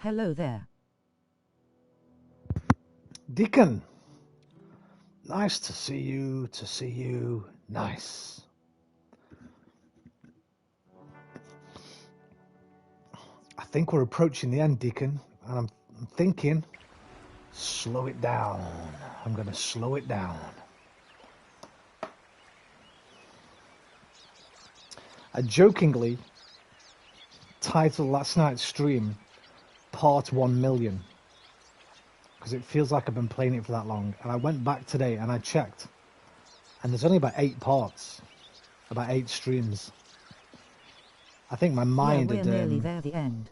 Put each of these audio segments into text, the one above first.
Hello there. Deacon, nice to see you, nice. I think we're approaching the end, Deacon, and I'm thinking, slow it down. I'm going to slow it down. I jokingly titled last night's stream Part 1 Million because it feels like I've been playing it for that long. And I went back today and I checked, and there's only about 8 parts, about 8 streams. I think my mind we're nearly there, the end.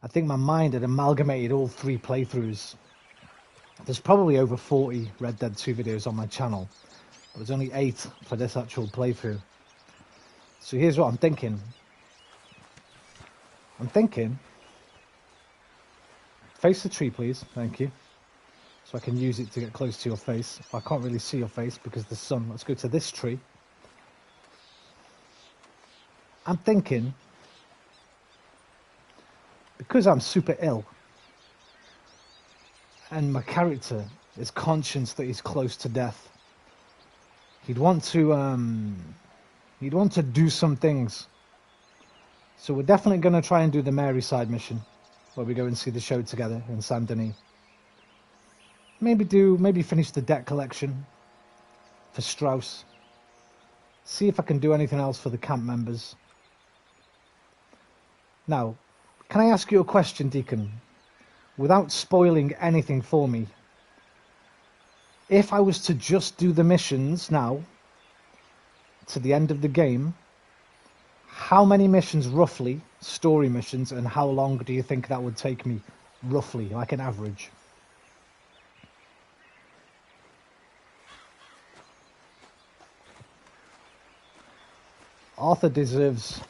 I think my mind had amalgamated all 3 playthroughs. There's probably over 40 Red Dead 2 videos on my channel. But there's only 8 for this actual playthrough. So here's what I'm thinking. Face the tree, please. Thank you. So I can use it to get close to your face. I can't really see your face because of the sun. Let's go to this tree. I'm thinking, because I'm super ill, and my character is conscious that he's close to death, he'd want to do some things. So we're definitely going to try and do the Mary side mission, where we go and see the show together in Saint Denis. Maybe finish the debt collection for Strauss. See if I can do anything else for the camp members. Now, can I ask you a question, Deacon? Without spoiling anything for me. If I was to just do the missions now, to the end of the game, how many missions roughly, story missions, and how long do you think that would take me, roughly, like an average? Arthur deserves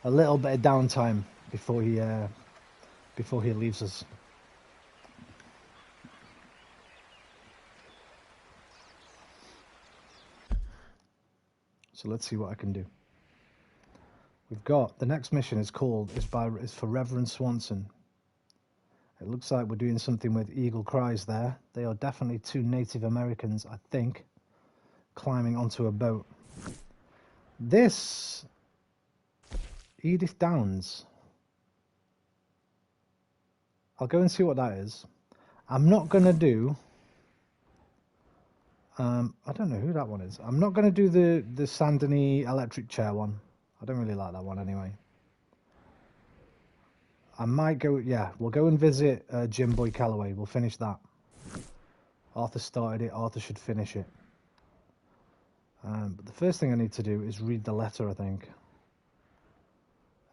a little bit of downtime before he leaves us. So let's see what I can do. We've got the next mission is for Reverend Swanson. It looks like we're doing something with Eagle Cries there. They are definitely 2 Native Americans, I think, climbing onto a boat. This Edith Downs. I'll go and see what that is. I'm not going to do... I don't know who that one is. I'm not going to do the Saint Denis electric chair one. I don't really like that one anyway. I might go... Yeah, we'll go and visit Jim Boy Calloway. We'll finish that. Arthur started it. Arthur should finish it. But the first thing I need to do is read the letter, I think.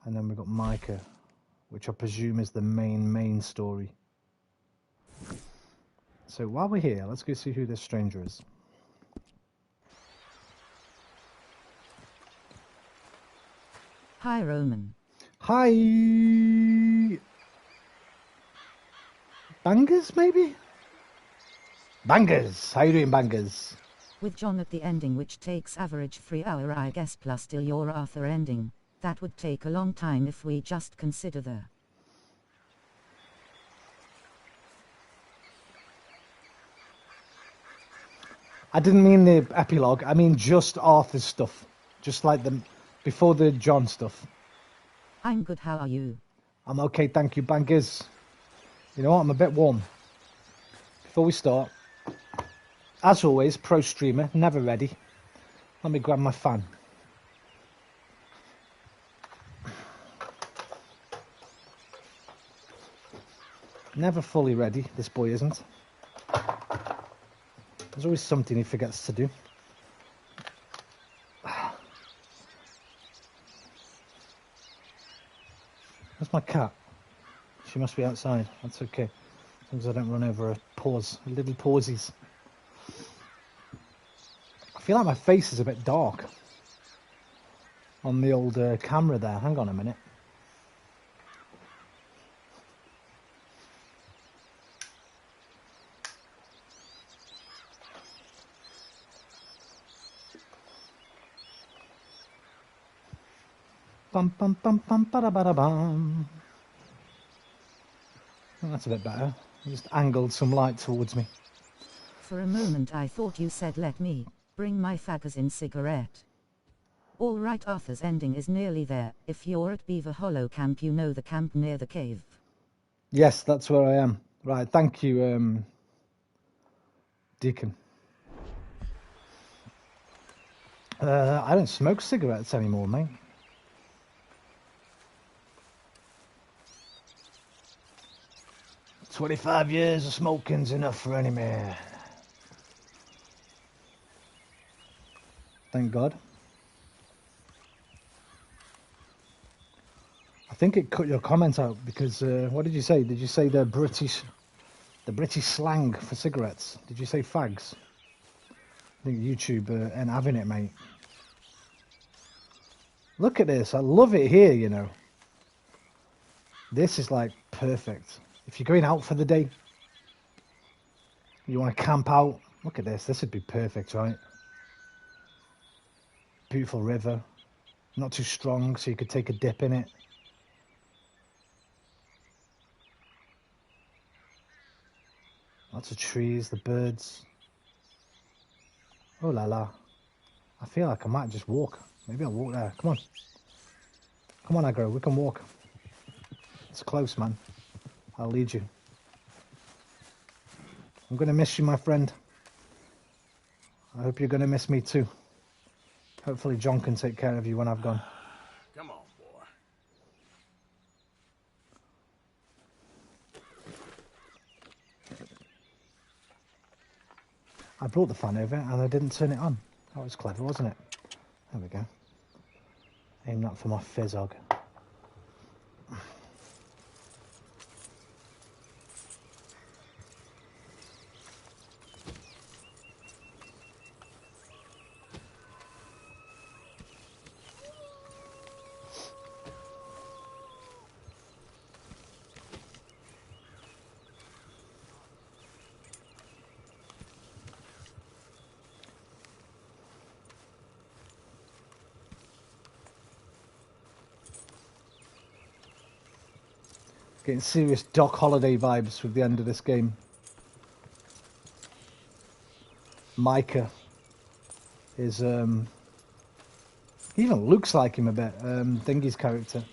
And then we've got Micah, which I presume is the main story. So while we're here, let's go see who this stranger is. Hi, Roman. Hi! Bangers, maybe? Bangers! How you doing, Bangers? With John at the ending, which takes average 3 hour, I guess, plus still your Arthur ending. That would take a long time if we just consider the... I didn't mean the epilogue, I mean just Arthur's stuff. Just like before the John stuff. I'm good, how are you? I'm okay, thank you, Bangers. You know what, I'm a bit warm. Before we start, as always, pro streamer, never ready. Let me grab my fan. Never fully ready, this boy isn't. There's always something he forgets to do. Where's my cat? She must be outside. That's okay. As long as I don't run over her paws. Her little pawsies. I feel like my face is a bit dark on the old camera there. Hang on a minute. Bum bum bum bum ba da ba da bum. That's a bit better. Just angled some light towards me. For a moment I thought you said let me bring my fagazine cigarette. All right, Arthur's ending is nearly there. If you're at Beaver Hollow Camp, you know the camp near the cave. Yes, that's where I am. Right, thank you, Deacon. I don't smoke cigarettes anymore, mate. "25 years of smoking's enough for any man." Thank God. I think it cut your comment out because what did you say? Did you say the British slang for cigarettes? Did you say fags? I think YouTube ain't having it, mate. Look at this. I love it here, you know. This is like perfect. If you're going out for the day, you want to camp out, look at this. This would be perfect, right? Beautiful river. Not too strong, so you could take a dip in it. Lots of trees, the birds. Oh la la. I feel like I might just walk. Maybe I'll walk there. Come on. Come on, Agro. We can walk. It's close, man. I'll lead you. I'm going to miss you, my friend. I hope you're going to miss me too. Hopefully John can take care of you when I've gone. Come on, boy. I brought the fan over and I didn't turn it on. That was clever, wasn't it? There we go. Aim that for my fizzog. Getting serious Doc Holiday vibes with the end of this game. Micah is he even looks like him a bit. Thingy's character.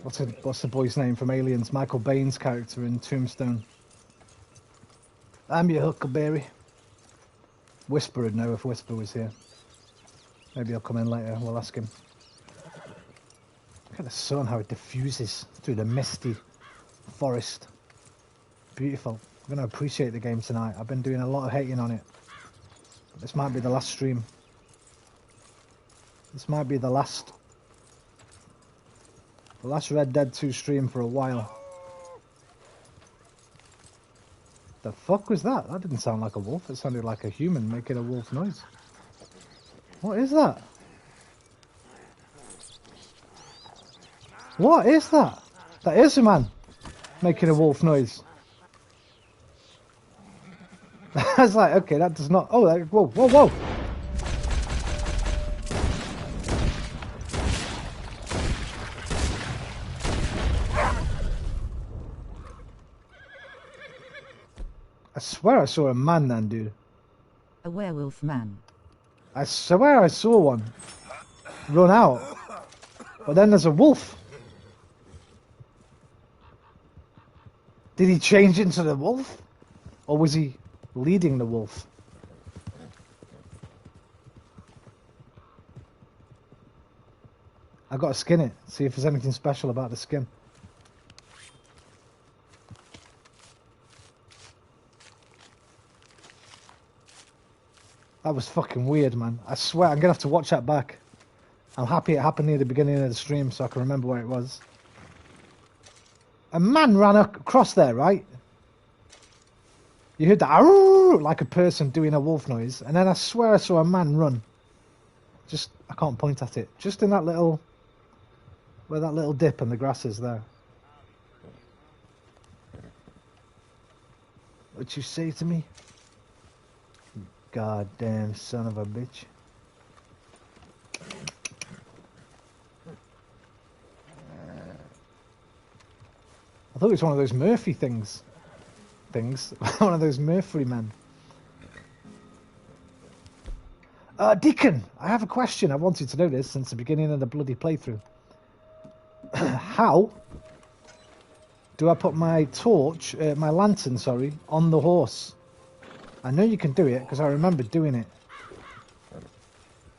What's the boy's name from Aliens? Michael Baine's character in Tombstone. I'm your Huckleberry. Whisper would know if Whisper was here. Maybe he'll come in later. We'll ask him. Look at the sun, how it diffuses through the misty forest. Beautiful. I'm going to appreciate the game tonight. I've been doing a lot of hating on it. But this might be the last stream. This might be the last Red Dead 2 stream for a while. The fuck was that? That didn't sound like a wolf. It sounded like a human making a wolf noise. What is that? What is that? That is a man making a wolf noise. I was like, okay, that does not... Oh, whoa, whoa, whoa! I swear I saw a man then, dude. A werewolf man. I swear I saw one run out. But then there's a wolf. Did he change into the wolf? Or was he leading the wolf? I've got to skin it, see if there's anything special about the skin. That was fucking weird, man. I swear, I'm going to have to watch that back. I'm happy it happened near the beginning of the stream so I can remember where it was. A man ran across there, right? You heard that, like a person doing a wolf noise, and then I swear I saw a man run. Just, I can't point at it. Just in that little, where that little dip and the grass is there. What you say to me? Goddamn son of a bitch. I thought it was one of those Murphy things. One of those Murphy men. Deacon, I have a question. I've wanted to know this since the beginning of the bloody playthrough. How do I put my torch, my lantern, sorry, on the horse? I know you can do it because I remember doing it.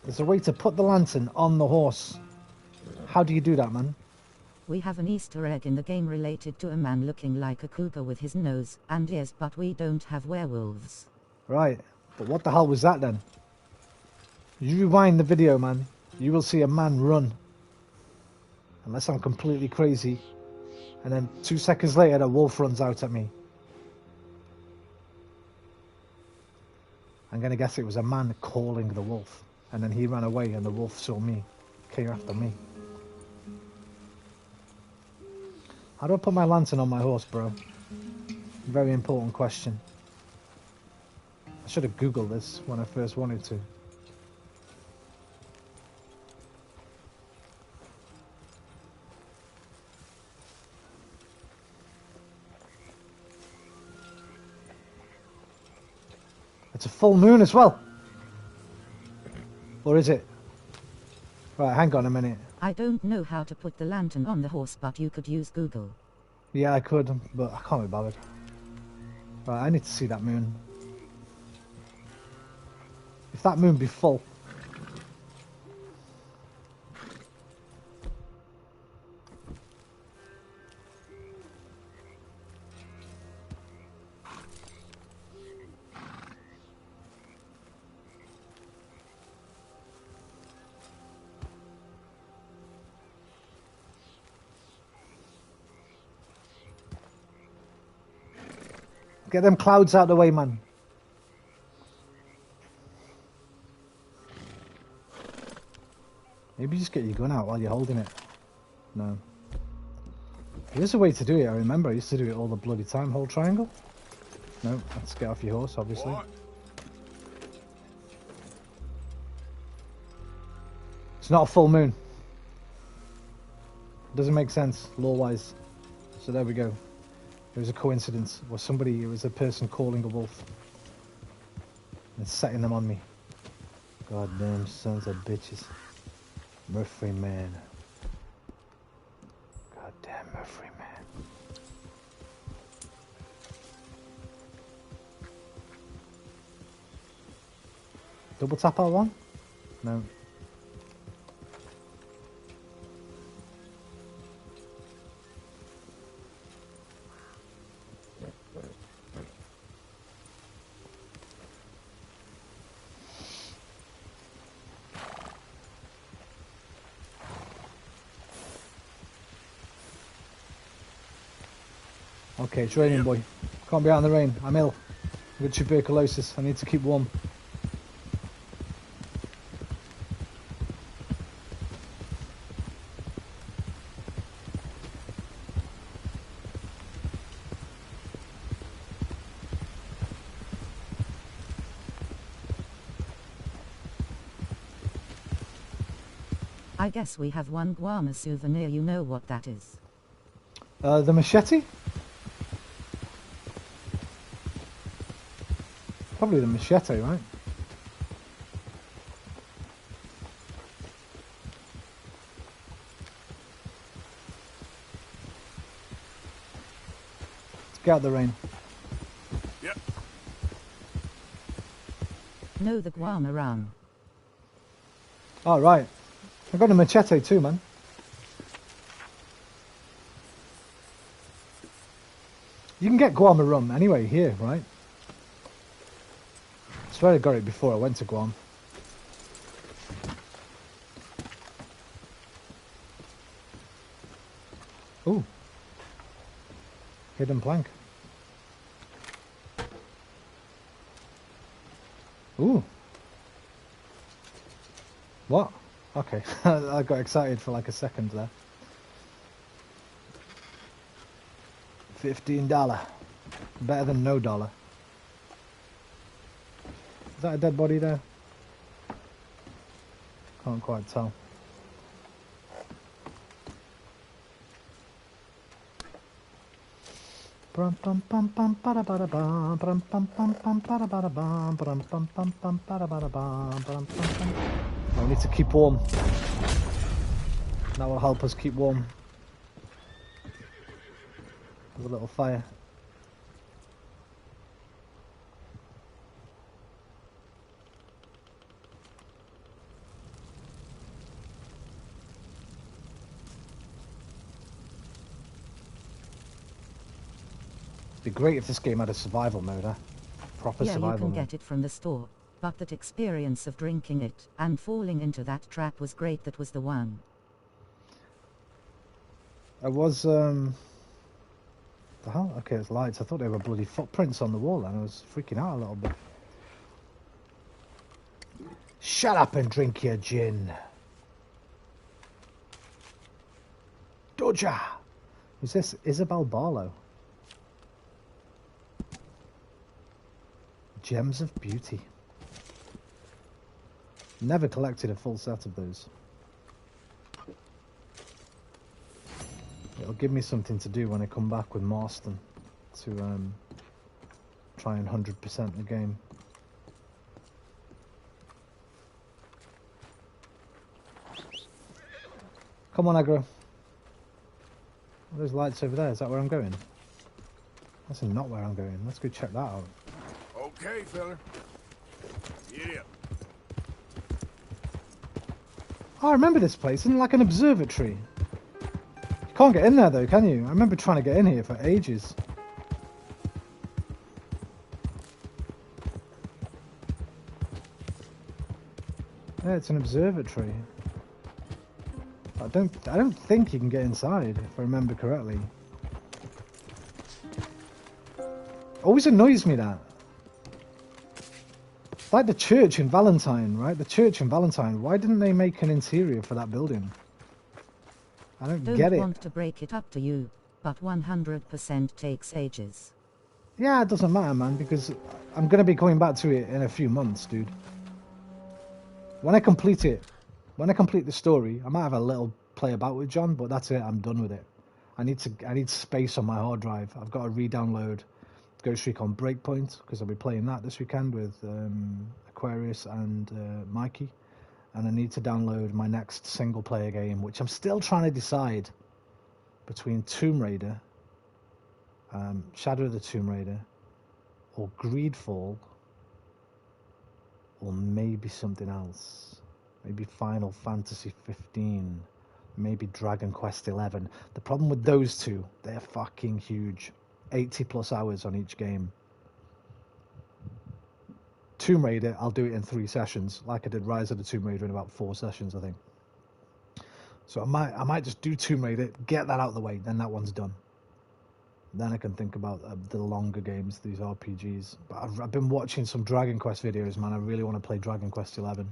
There's a way to put the lantern on the horse. How do you do that, man? We have an Easter egg in the game related to a man looking like a cougar with his nose and ears, but we don't have werewolves. Right, but what the hell was that then? You rewind the video, man. You will see a man run. Unless I'm completely crazy. And then 2 seconds later, a wolf runs out at me. I'm going to guess it was a man calling the wolf. And then he ran away and the wolf saw me. Came after me. How do I put my lantern on my horse, bro? Very important question. I should have Googled this when I first wanted to. It's a full moon as well. Or is it? Right, hang on a minute. I don't know how to put the lantern on the horse, but you could use Google. Yeah, I could, but I can't be bothered. Right, I need to see that moon. If that moon be full. Get them clouds out of the way, man. Maybe just get your gun out while you're holding it. No. There's a way to do it, I remember. I used to do it all the bloody time. Hold triangle. No, let's get off your horse, obviously. What? It's not a full moon. Doesn't make sense, law-wise. So there we go. It was a coincidence. It was a person calling a wolf. And setting them on me. Goddamn sons of bitches. Murphy man. Goddamn Murphy man. Double tap R1? No. Okay, it's raining, boy. Can't be out in the rain. I'm ill. I've got tuberculosis. I need to keep warm. I guess we have one Guarma souvenir. You know what that is? The machete? Probably the machete, right? Let's get out the rain. Yep. No, the Guarma ram. Oh, right. I got a machete too, man. You can get Guarma rum anyway here, right? I swear I got it before I went to Guam. Ooh. Hidden plank. Ooh. What? Okay. I got excited for like a second there. $15. Better than no dollar. Is that a dead body there? Can't quite tell. We need to keep warm. That will help us keep warm. With a little fire. It'd be great if this game had a survival mode, huh? Proper survival mode. Yeah, you can get it from the store, but that experience of drinking it and falling into that trap was great. That was the one. I was, the hell? Okay, it's lights. I thought they were bloody footprints on the wall and I was freaking out a little bit. Shut up and drink your gin. Doja! Who's this? Isabel Barlow. Gems of Beauty. Never collected a full set of those. It'll give me something to do when I come back with Marston to try and 100% the game. Come on, aggro. Those lights over there, is that where I'm going? That's not where I'm going. Let's go check that out. Okay, fella. Yeah. Oh, I remember this place. Isn't it like an observatory? You can't get in there though, can you? I remember trying to get in here for ages. Yeah, it's an observatory. I don't think you can get inside, if I remember correctly. Always annoys me that. Like the church in Valentine, right? The church in Valentine. Why didn't they make an interior for that building? I don't get it. Don't want to break it up to you, but 100% takes ages. Yeah, it doesn't matter, man, because I'm going to be coming back to it in a few months, dude. When I complete it, when I complete the story, I might have a little play about with John, but that's it. I'm done with it. I need space on my hard drive. I've got to re-download Ghost Recon Breakpoint because I'll be playing that this weekend with Aquarius and Mikey, and I need to download my next single player game, which I'm still trying to decide between Tomb Raider, Shadow of the Tomb Raider, or Greedfall, or maybe something else. Maybe Final Fantasy 15, maybe Dragon Quest 11. The problem with those two, they're fucking huge. 80 plus hours on each game. Tomb Raider, I'll do it in 3 sessions, like I did Rise of the Tomb Raider in about 4 sessions, I think. So I might just do Tomb Raider, get that out of the way, then that one's done. Then I can think about the longer games, these RPGs. But I've been watching some Dragon Quest videos, man. I really want to play Dragon Quest 11.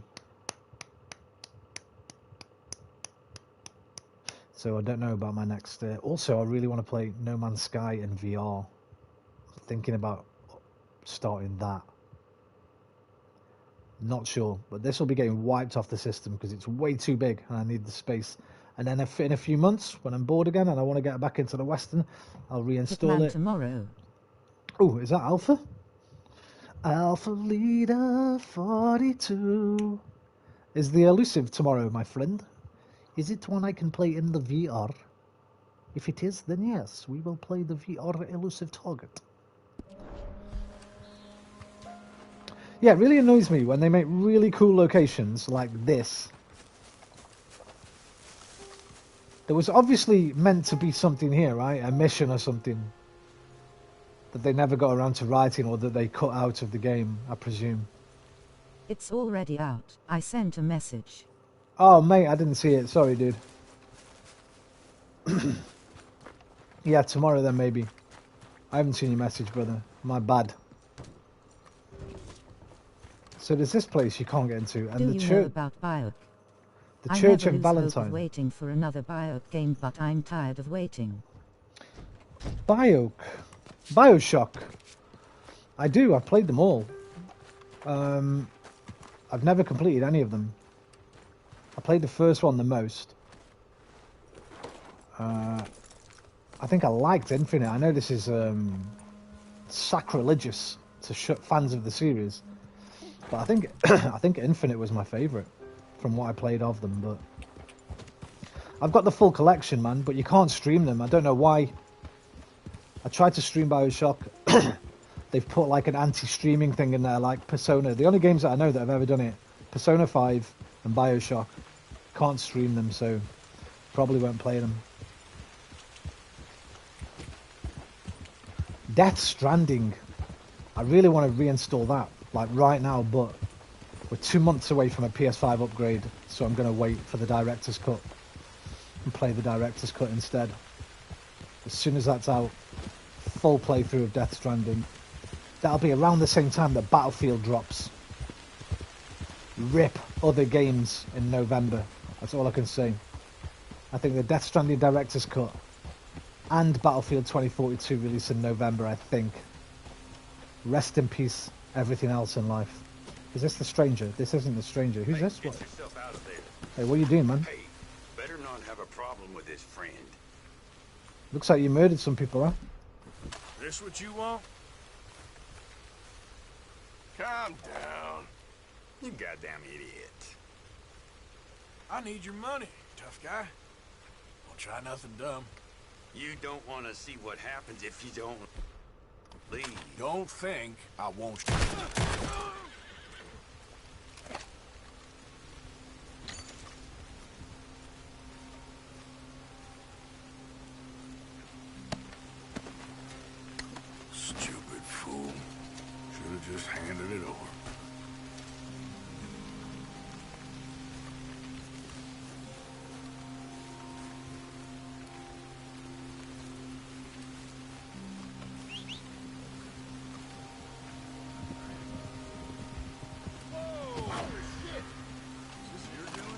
So I don't know about my next... also, I really want to play No Man's Sky in VR. Thinking about starting that. Not sure, but this will be getting wiped off the system because it's way too big and I need the space. And then in a few months, when I'm bored again and I want to get back into the Western, I'll reinstall it. Tomorrow. Oh, is that Alpha? Alpha Leader 42. Is the elusive tomorrow, my friend? Is it one I can play in the VR? If it is, then yes, we will play the VR elusive target. Yeah, it really annoys me when they make really cool locations like this. There was obviously meant to be something here, right? A mission or something that they never got around to writing or that they cut out of the game, I presume. It's already out. I sent a message. Oh, mate, I didn't see it. Sorry, dude. Yeah, tomorrow then, maybe. I haven't seen your message, brother. My bad. So there's this place you can't get into, and Do you know about Biok? The church in I Valentine. never lose hope of waiting for another Biok game, but I'm tired of waiting. Bioshock. I do. I've played them all. I've never completed any of them. I played the first one the most. I think I liked Infinite. I know this is sacrilegious to fans of the series, but I think I think Infinite was my favourite from what I played of them. But I've got the full collection, man. But you can't stream them. I don't know why. I tried to stream BioShock. They've put like an anti-streaming thing in there, like Persona. The only games that I know that have ever done it, Persona 5 and BioShock, can't stream them, so probably won't play them. Death Stranding. I really want to reinstall that, like right now, but we're 2 months away from a PS5 upgrade, so I'm going to wait for the Director's Cut and play the Director's Cut instead. As soon as that's out, full playthrough of Death Stranding. That'll be around the same time that Battlefield drops. Rip other games in November. That's all I can say. I think the Death Stranding Director's Cut and Battlefield 2042 release in November, I think. Rest in peace, everything else in life. Is this the stranger? This isn't the stranger. Who's this? What? Hey, what are you doing, man? Hey, better not have a problem with this friend. Looks like you murdered some people, huh? This what you want? Calm down. You goddamn idiot. I need your money, tough guy. Don't try nothing dumb. You don't want to see what happens if you don't leave. Don't think I won't. Stupid fool. Should have just handed it over.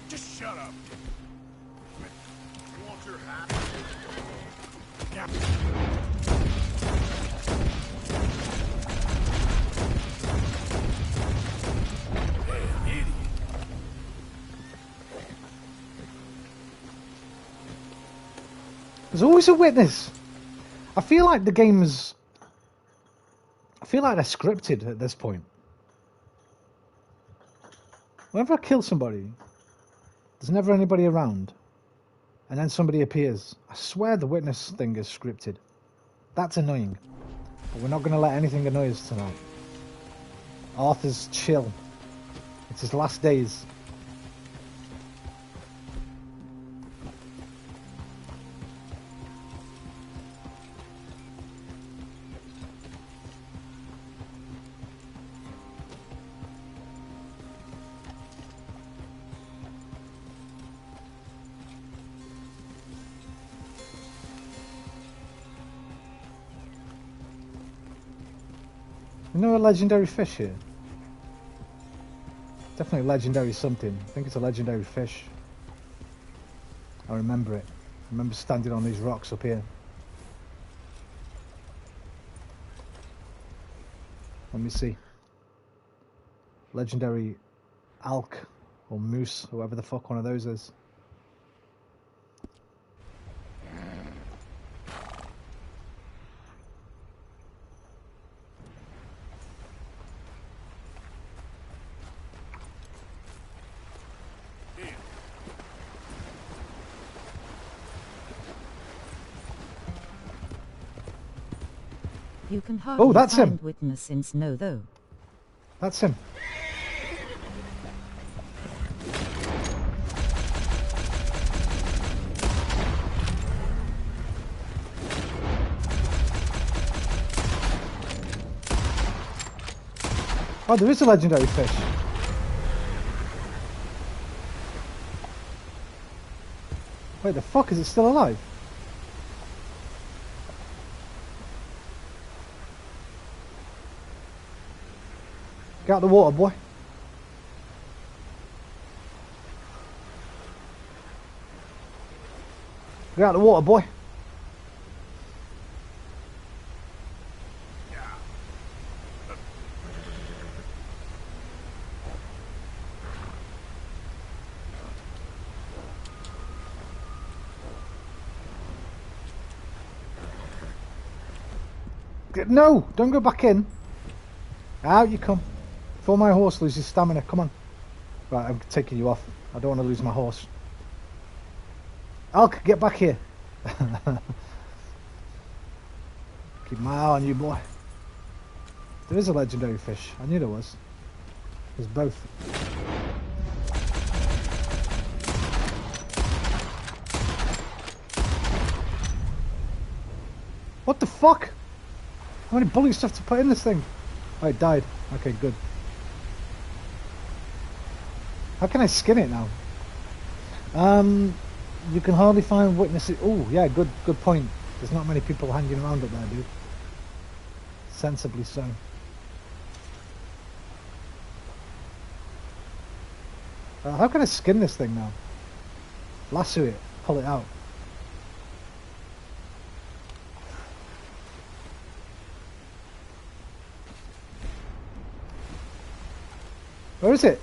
Just shut up. You want your hat? Yeah. Damn idiot. There's always a witness. I feel like the game's... I feel like they're scripted at this point. Whenever I kill somebody, there's never anybody around. And then somebody appears. I swear the witness thing is scripted. That's annoying. But we're not going to let anything annoy us tonight. Arthur's chill. It's his last days. You know a legendary fish here? Definitely legendary something. I think it's a legendary fish. I remember it. I remember standing on these rocks up here. Let me see. Legendary elk or moose, whoever the fuck one of those is. You can hardly that's find him. witness since no though. That's him. Oh, there is a legendary fish. Wait, the fuck, is it still alive? Get out the water, boy. Get out the water, boy. No, don't go back in. Out you come. Before my horse loses stamina, come on. Right, I'm taking you off. I don't want to lose my horse. Alk, get back here. Keep my eye on you, boy. There is a legendary fish. I knew there was. There's both. What the fuck? How many bullets do I have to put in this thing? Oh, it died. Okay, good. How can I skin it now? You can hardly find witnesses. Oh, yeah, good point. There's not many people hanging around up there, dude. Sensibly so. How can I skin this thing now? Lasso it, pull it out. Where is it?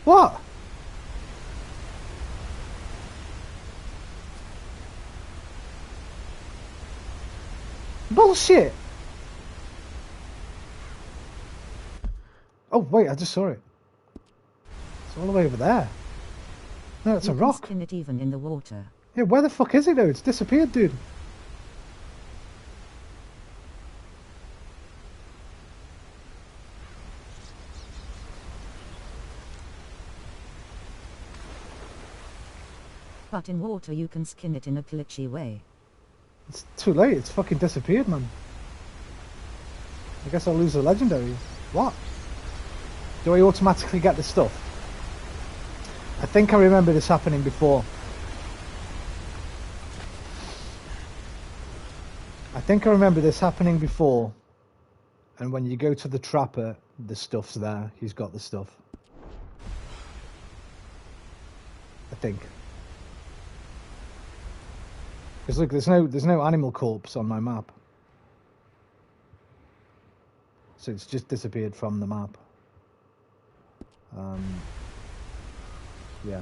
What? Bullshit! Oh wait, I just saw it. It's all the way over there. No, it's a rock. You can skin it even in the water. Yeah, where the fuck is it though? It's disappeared, dude. But in water you can skin it in a glitchy way. It's too late, it's fucking disappeared, man. I guess I'll lose the legendary. What? Do I automatically get the stuff? I think I remember this happening before. And when you go to the trapper, the stuff's there. He's got the stuff. I think. Because look, there's no animal corpse on my map. So it's just disappeared from the map. Yeah.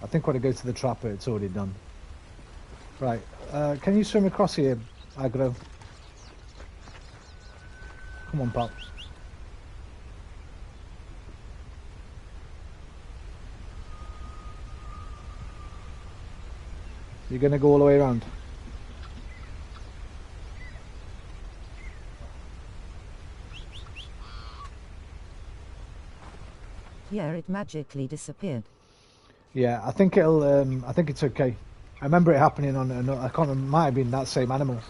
I think when I go to the trapper, it's already done. Right, can you swim across here, Agro? Come on, pal. You're gonna go all the way around? Yeah, it magically disappeared. Yeah, I think it'll. I think it's okay. I remember it happening on. I can't. It might have been that same animal.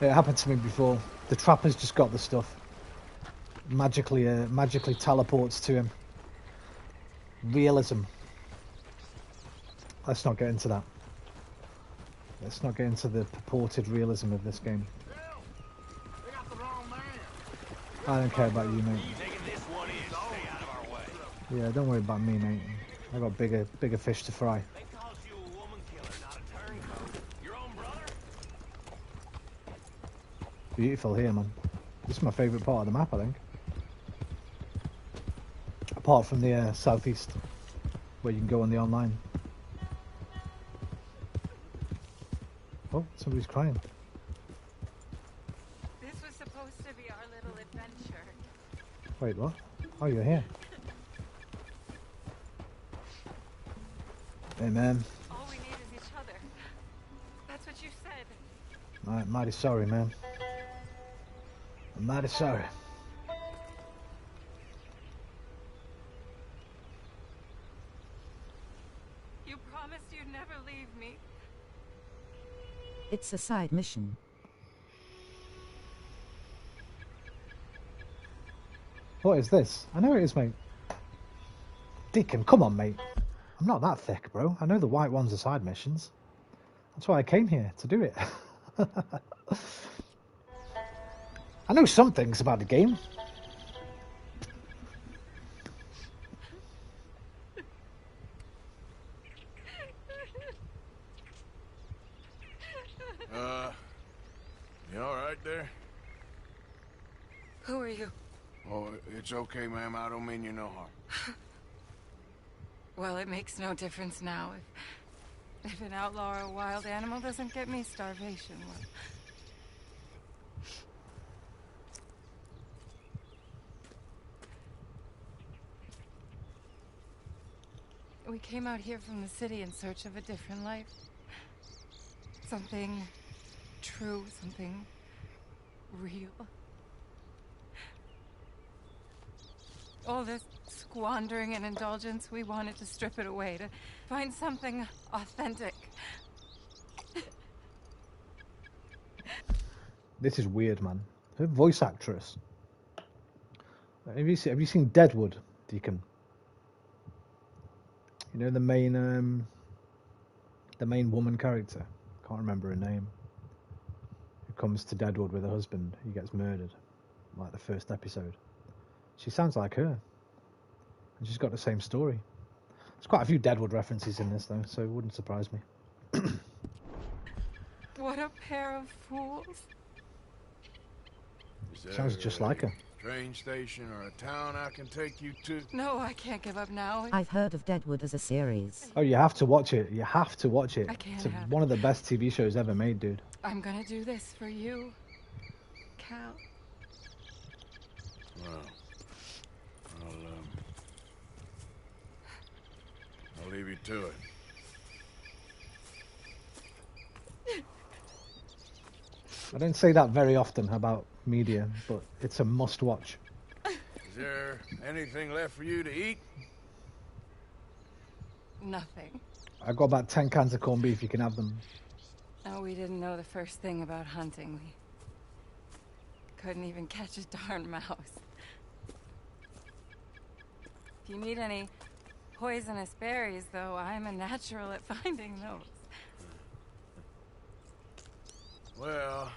It happened to me before. The trapper's just got the stuff. Magically teleports to him. Realism. Let's not get into that. Let's not get into the purported realism of this game. I don't care about you, mate. Yeah, don't worry about me, mate. I got bigger fish to fry. Beautiful here, man. This is my favourite part of the map, I think. Apart from the southeast, where you can go on the online. Oh, somebody's crying. This was supposed to be our little adventure. Wait, what? Oh, you're here. Hey, man. All we need is each other. That's what you said. I'm mighty sorry, man. I'm mighty sorry. You promised you'd never leave me. It's a side mission. What is this? I know it is, mate. Deacon, come on, mate. I'm not that thick, bro. I know the white ones are side missions. That's why I came here, to do it. I know some things about the game. You all right there? Who are you? Oh, it's okay, ma'am. I don't mean you no harm. Well, it makes no difference now. If an outlaw or a wild animal doesn't get me, starvation will. We came out here from the city in search of a different life. Something true, something real. All this squandering and indulgence, we wanted to strip it away, to find something authentic. This is weird, man. Her voice actress. Have you seen Deadwood, Deacon? You know the main woman character. Can't remember her name. Who comes to Deadwood with her husband? He gets murdered, like the first episode. She sounds like her, and she's got the same story. There's quite a few Deadwood references in this, though, so it wouldn't surprise me. What a pair of fools. Sounds just like her. Train station or a town I can take you to? No, I can't give up now. I've heard of Deadwood as a series. Oh, you have to watch it. You have to watch it. I can't It's have one of the best TV shows ever made, dude. I'm gonna do this for you, Cal. Well, I'll leave you to it. I don't say that very often about media, but it's a must-watch. Is there anything left for you to eat? Nothing. I got about 10 cans of corned beef. You can have them. Oh, we didn't know the first thing about hunting. We couldn't even catch a darn mouse. If you need any poisonous berries, though, I'm a natural at finding those. Well,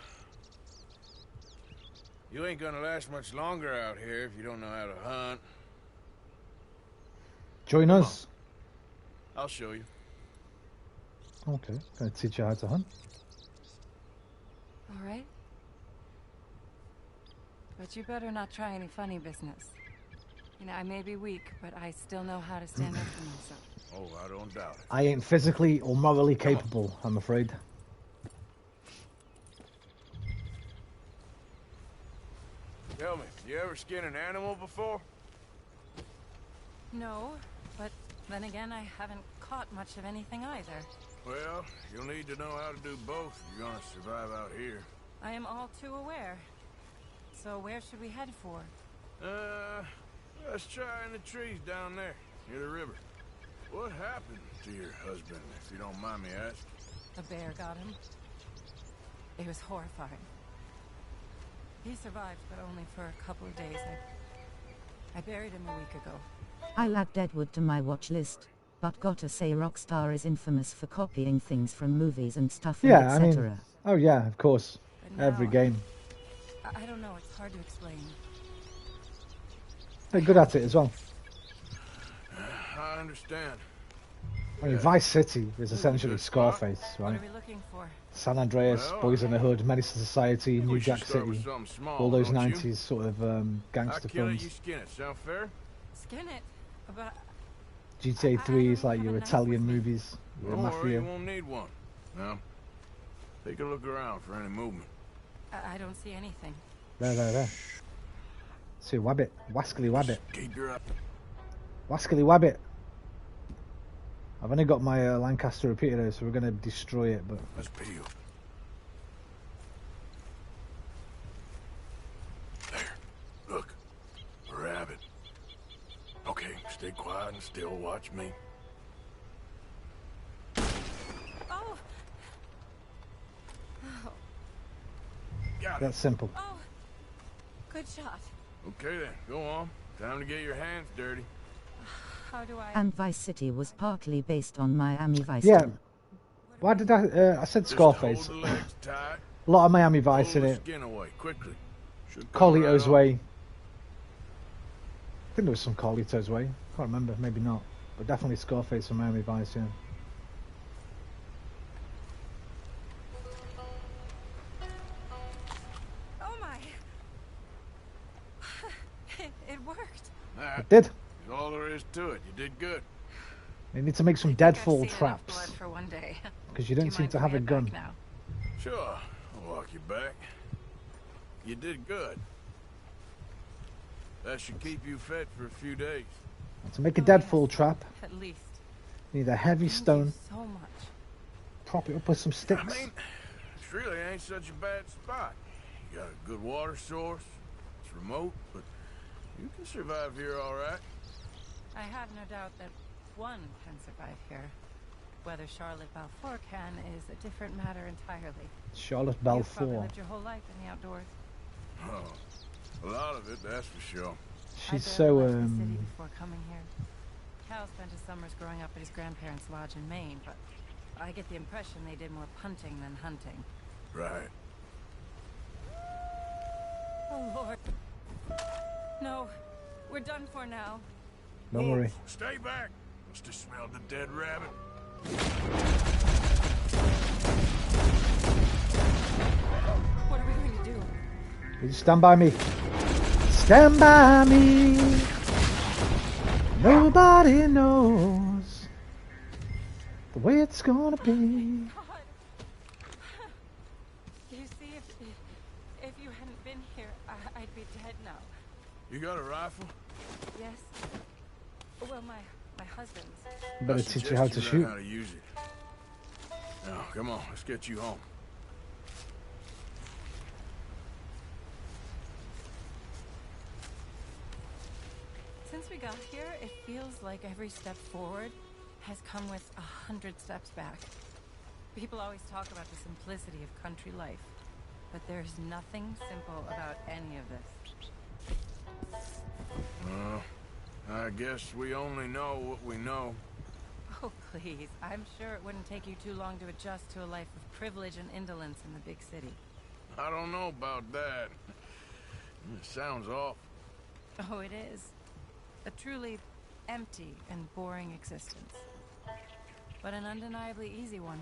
you ain't gonna last much longer out here if you don't know how to hunt. Join us. I'll show you. Okay, gonna teach you how to hunt. All right. But you better not try any funny business. You know, I may be weak, but I still know how to stand up for myself. Oh, I don't doubt it. I ain't physically or morally capable, I'm afraid. Tell me, you ever skin an animal before? No, but then again, I haven't caught much of anything either. Well, you'll need to know how to do both if you're gonna survive out here. I am all too aware. So where should we head for? Let's try in the trees down there, near the river. What happened to your husband, if you don't mind me asking? A bear got him. It was horrifying. He survived, but only for a couple of days. I buried him a week ago. I'll add Deadwood to my watch list, but gotta say Rockstar is infamous for copying things from movies and stuff, Yeah, I etc. mean, oh yeah, of course. But Every now, game. I don't know, it's hard to explain. They're good at it as well. I understand. I mean, Vice City is essentially Scarface, What right? are we looking for? San Andreas, Well, Boys in the Hood, Menace to Society, Maybe New we should Jack start with City, something small, all those don't you? 90s sort of I gangster kill it, you films. skin it. Sound fair? Skin it. But GTA I 3 don't is like have your a knife Italian with me. movies, your Don't worry, mafia. you won't need one. Now, take a look around for any movement. I don't see anything. There. See, Wabbit, Wascally Wabbit, Keep your eye. Wascally Wabbit. I've only got my Lancaster repeater, so we're gonna destroy it, but Let's peel. There. Look. A rabbit. Okay, stay quiet and still. Watch me. Oh! Oh, Got it. that's simple. oh! Good shot. Okay then, go on. Time to get your hands dirty. How do I... And Vice City was partly based on Miami Vice Yeah. too. Why did I said Just Scarface. hold the legs tight. A lot of Miami Vice Pull in the it. skin away quickly. Should come right Carlito's off. Way. I think there was some Carlito's Way. Can't remember, maybe not. But definitely Scarface from Miami Vice, yeah. Oh my! It worked. That It did. is all there is to it. You did good. They need to make some I've deadfall seen enough traps. blood for one day. Because you Do don't you seem mind to if I have a head back gun. now? Sure, I'll walk you back. You did good. That should keep you fed for a few days. To make a Oh, deadfall yes. trap, At least. you need a heavy Thank stone, you so much. prop it up with some sticks. I mean, it really ain't such a bad spot. You got a good water source. It's remote, but you can survive here all right. I have no doubt that one can survive here. Whether Charlotte Balfour can is a different matter entirely. Charlotte You've probably Balfour. lived your whole life in the outdoors. Oh, a lot of it, that's for sure. She's I so, barely left the city before coming here. Cal spent his summers growing up at his grandparents' lodge in Maine, but I get the impression they did more punting than hunting. Right. Oh, Lord. No, we're done for now. Don't worry. Stay back. Must have smelled the dead rabbit. What are we going to do? You stand by me. Stand by me. Nobody knows the way it's gonna be. God. You see, if you hadn't been here, I'd be dead now. You got a rifle? Yes. Well, my husband's. Better I teach you how to suggest shoot. learn how to use it. Now, come on, let's get you home. Since we got here, it feels like every step forward has come with 100 steps back. People always talk about the simplicity of country life, but there's nothing simple about any of this. I guess we only know what we know. Oh, please. I'm sure it wouldn't take you too long to adjust to a life of privilege and indolence in the big city. I don't know about that. It sounds awful. Oh, it is. A truly empty and boring existence. But an undeniably easy one.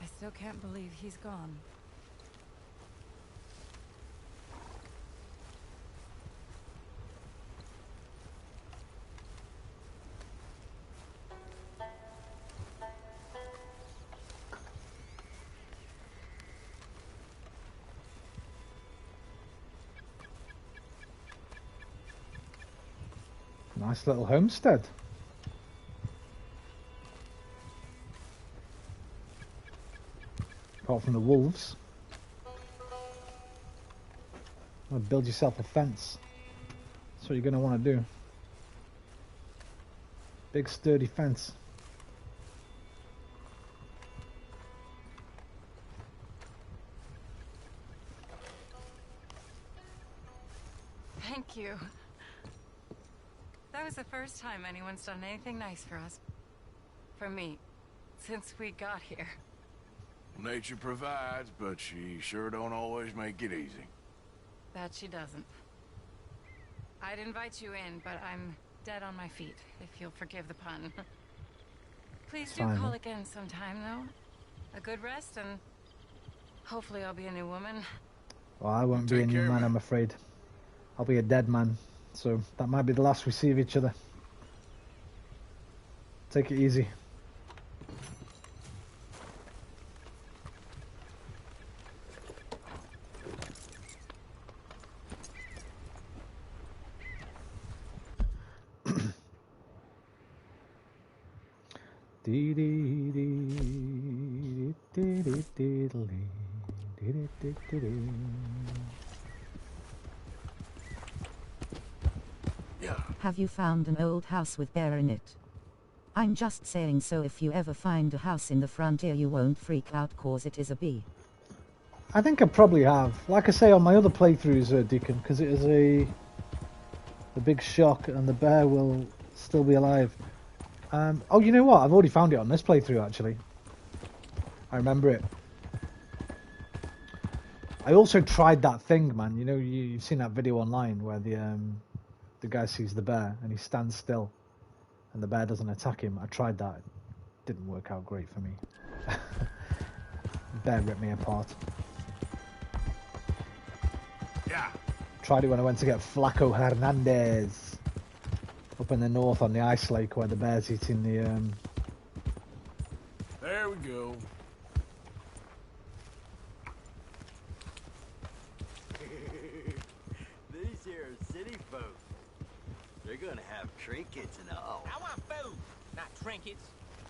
I still can't believe he's gone. Nice little homestead. Apart from the wolves. Build yourself a fence. That's what you're going to want to do. Big sturdy fence. Thank you. That was the first time anyone's done anything nice for us. For me. Since we got here. Nature provides, but she sure don't always make it easy. That she doesn't. I'd invite you in, but I'm dead on my feet, if you'll forgive the pun. Please do Fine. call again sometime, though. A good rest, and hopefully I'll be a new woman. Well, I won't be a Take new care, man, man. I'm afraid. I'll be a dead man. So that might be the last we see of each other. Take it easy. Yeah. Have you found an old house with bear in it? I'm just saying, so if you ever find a house in the frontier you won't freak out cause it is a bee. I think I probably have. Like I say on my other playthroughs, Deacon, because it is a big shock and the bear will still be alive. Oh, you know what? I've already found it on this playthrough, actually. I remember it. I also tried that thing, man. You know, you've seen that video online where the guy sees the bear and he stands still and the bear doesn't attack him. I tried that. It didn't work out great for me. Bear ripped me apart. Yeah. Tried it when I went to get Flaco Hernandez up in the north on the ice lake where the bear's eating There we go. These here city folk. They're gonna have trinkets and all. I want food, not trinkets.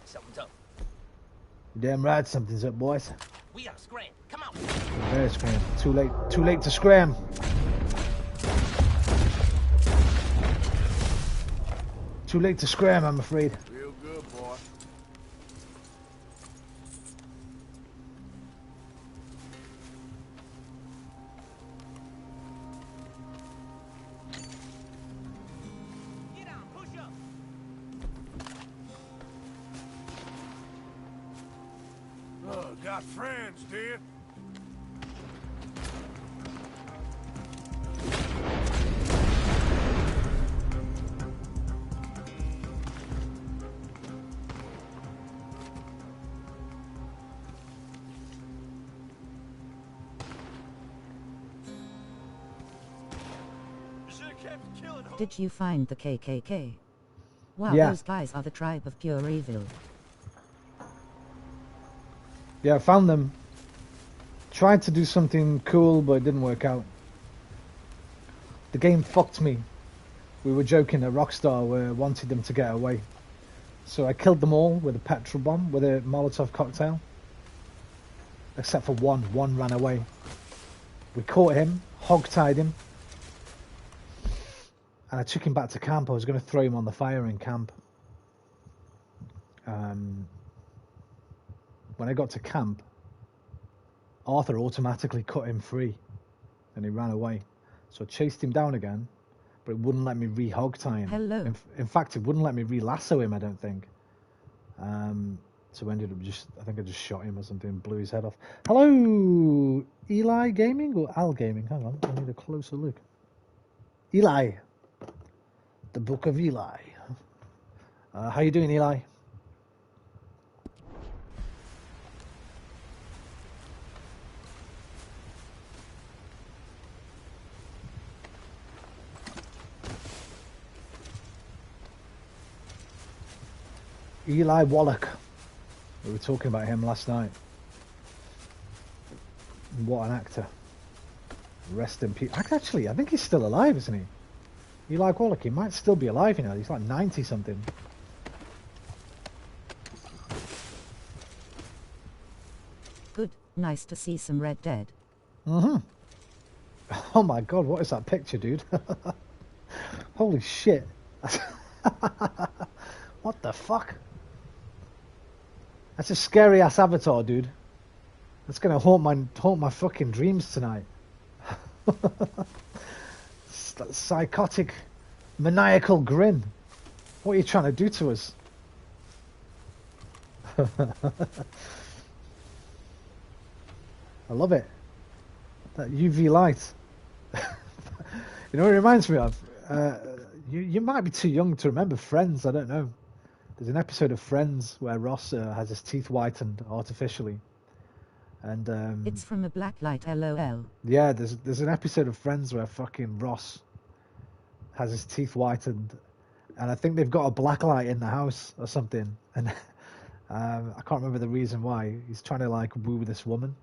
Something's up. Damn right, something's up, boys. We gotta scram. Come on. Very scram. Too late. Too late to scram. Too late to scram, I'm afraid. Real good, boy. Get on, push up. Got friends, do you? Did you find the KKK? Wow, Yeah. those guys are the tribe of pure evil. Yeah, I found them. Tried to do something cool, but it didn't work out. The game fucked me. We were joking that Rockstar wanted them to get away. So I killed them all with a petrol bomb, with a Molotov cocktail. Except for one. One ran away. We caught him, hog-tied him. And I took him back to camp. I was going to throw him on the fire in camp. When I got to camp, Arthur automatically cut him free. And he ran away. So I chased him down again. But it wouldn't let me re-hog tie him. Hello. In fact, it wouldn't let me re-lasso him, I don't think. So I ended up I think I just shot him or something and blew his head off. Hello, Eli Gaming or Al Gaming? Hang on, I need a closer look. Eli. The Book of Eli. How you doing, Eli? Eli Wallach. We were talking about him last night. What an actor. Rest in peace. Actually, I think he's still alive, isn't he? Eli Wallach, he might still be alive, you know. He's like 90 something. Good, nice to see some Red Dead. Mm-hmm. Oh my god, what is that picture, dude? Holy shit. What the fuck? That's a scary ass avatar, dude. That's gonna haunt my fucking dreams tonight. Psychotic, maniacal grin. What are you trying to do to us? I love it. That UV light. You know what it reminds me of? You might be too young to remember Friends, I don't know. There's an episode of Friends where Ross has his teeth whitened artificially. And It's from a black light, LOL. yeah, there's an episode of Friends where fucking Ross has his teeth whitened, and I think they've got a black light in the house or something, and I can't remember the reason why. He's trying to like woo this woman,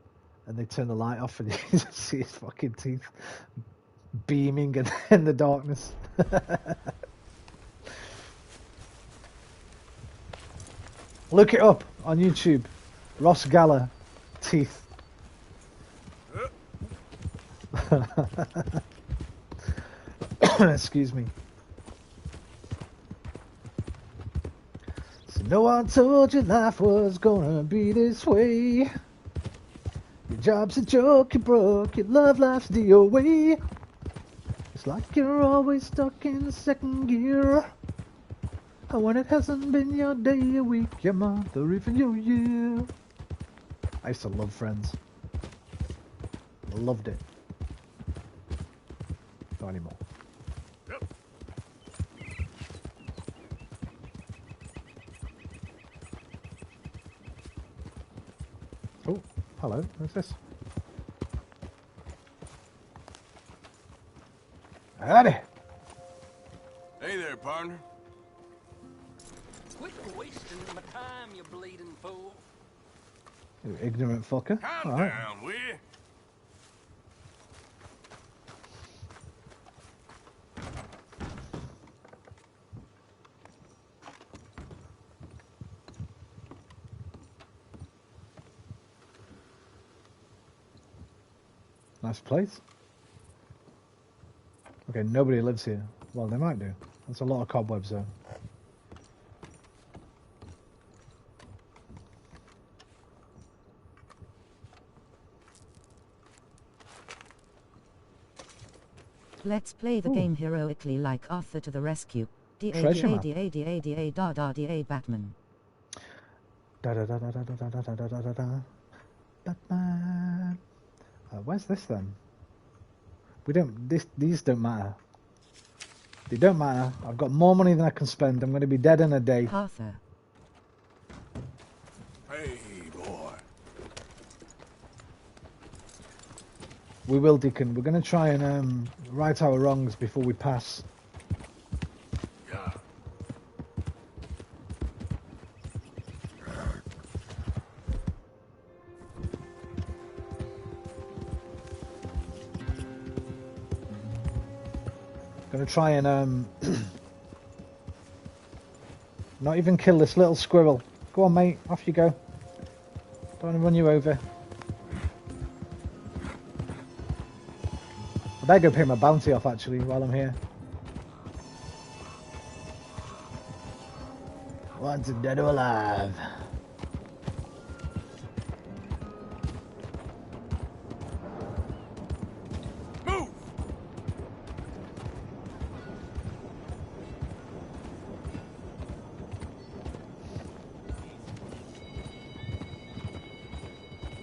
and they turn the light off, and you just see his fucking teeth beaming in the darkness. Look it up on YouTube. Ross Geller teeth. Excuse me. So no one told you life was gonna be this way. Your job's a joke, you broke, your love life's DOA. It's like you're always stuck in second gear. And when it hasn't been your day, your week, your month, or even your year. I used to love Friends. I loved it. Not anymore. Yep. Oh, hello. What's this? Howdy. Hey there, partner. Quit wasting my time, you bleeding fool. You ignorant fucker. Calm All right. down, will you? Nice place. Okay, nobody lives here. Well, they might do. That's a lot of cobwebs though. Let's play the Ooh. game heroically like Arthur to the rescue. Treasure map. Da Batman. Da da da da da da da da da da da da. Batman. Where's this then? We don't. These don't matter. They don't matter. I've got more money than I can spend. I'm going to be dead in a day. Arthur. Hey, boy. We will, Deacon. We're going to try and right our wrongs before we pass. Yeah. Going to try and not even kill this little squirrel. Go on, mate. Off you go. Don't want to run you over. I better go pay my bounty off actually while I'm here. Wanted dead or alive. Move!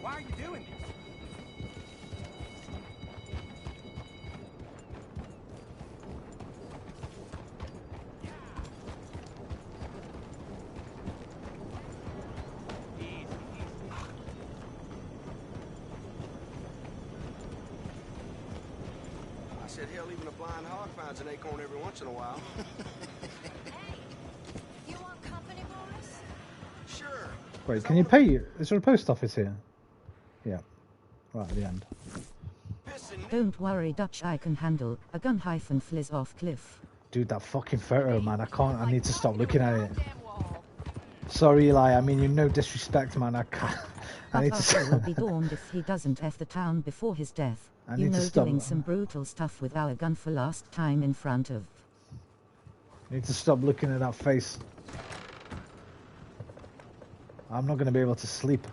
Why are you doing this? I said, hell, even a blind hog finds an acorn every once in a while. You want company, boys? Sure. Wait, can you pay? Is there a post office here? Yeah. Right at the end. Pissing. Don't worry, Dutch, I can handle a gun hyphen flies off cliff. Dude, that fucking photo, man. I can't. I need to stop looking at it. Sorry, Eli. I mean, you no disrespect, man. I can't. I need Arthur to. will be dormed if he doesn't F the town before his death. I You need to know, stop. doing some brutal stuff with our gun for last time in front of. I need to stop looking at that face. I'm not going to be able to sleep.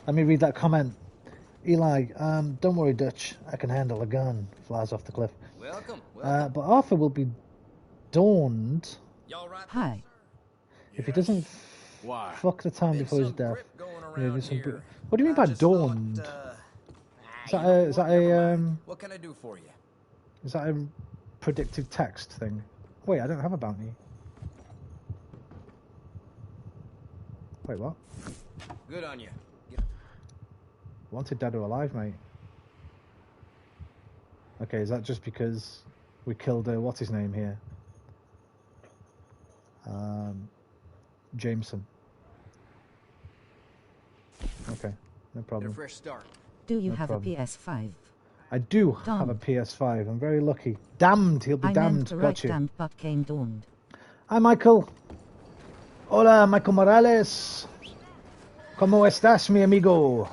Let me read that comment. Eli, don't worry, Dutch. I can handle a gun. Flies off the cliff. Welcome. But Arthur will be dawned Y'all right? Hi. if he doesn't Why? fuck the town Been before his some death. grip going Yeah, around there's some here. what do you mean I by just thought, dawned? Is that you know a is what, that never a mind. What can I do for you? is that a predictive text thing? Wait, I don't have a bounty. Wait, what? Good on you. Wanted dead or alive, mate. Okay, is that just because we killed what's his name here? Jameson. Okay, no Get a problem. fresh start. Do you No have problem. a PS5? I do have a Damned. PS5. I'm very lucky. Damned, he'll be I damned. meant to Got write you. damned but came dawned. Hi, Michael. Hola, Michael Morales. ¿Cómo estás, mi amigo?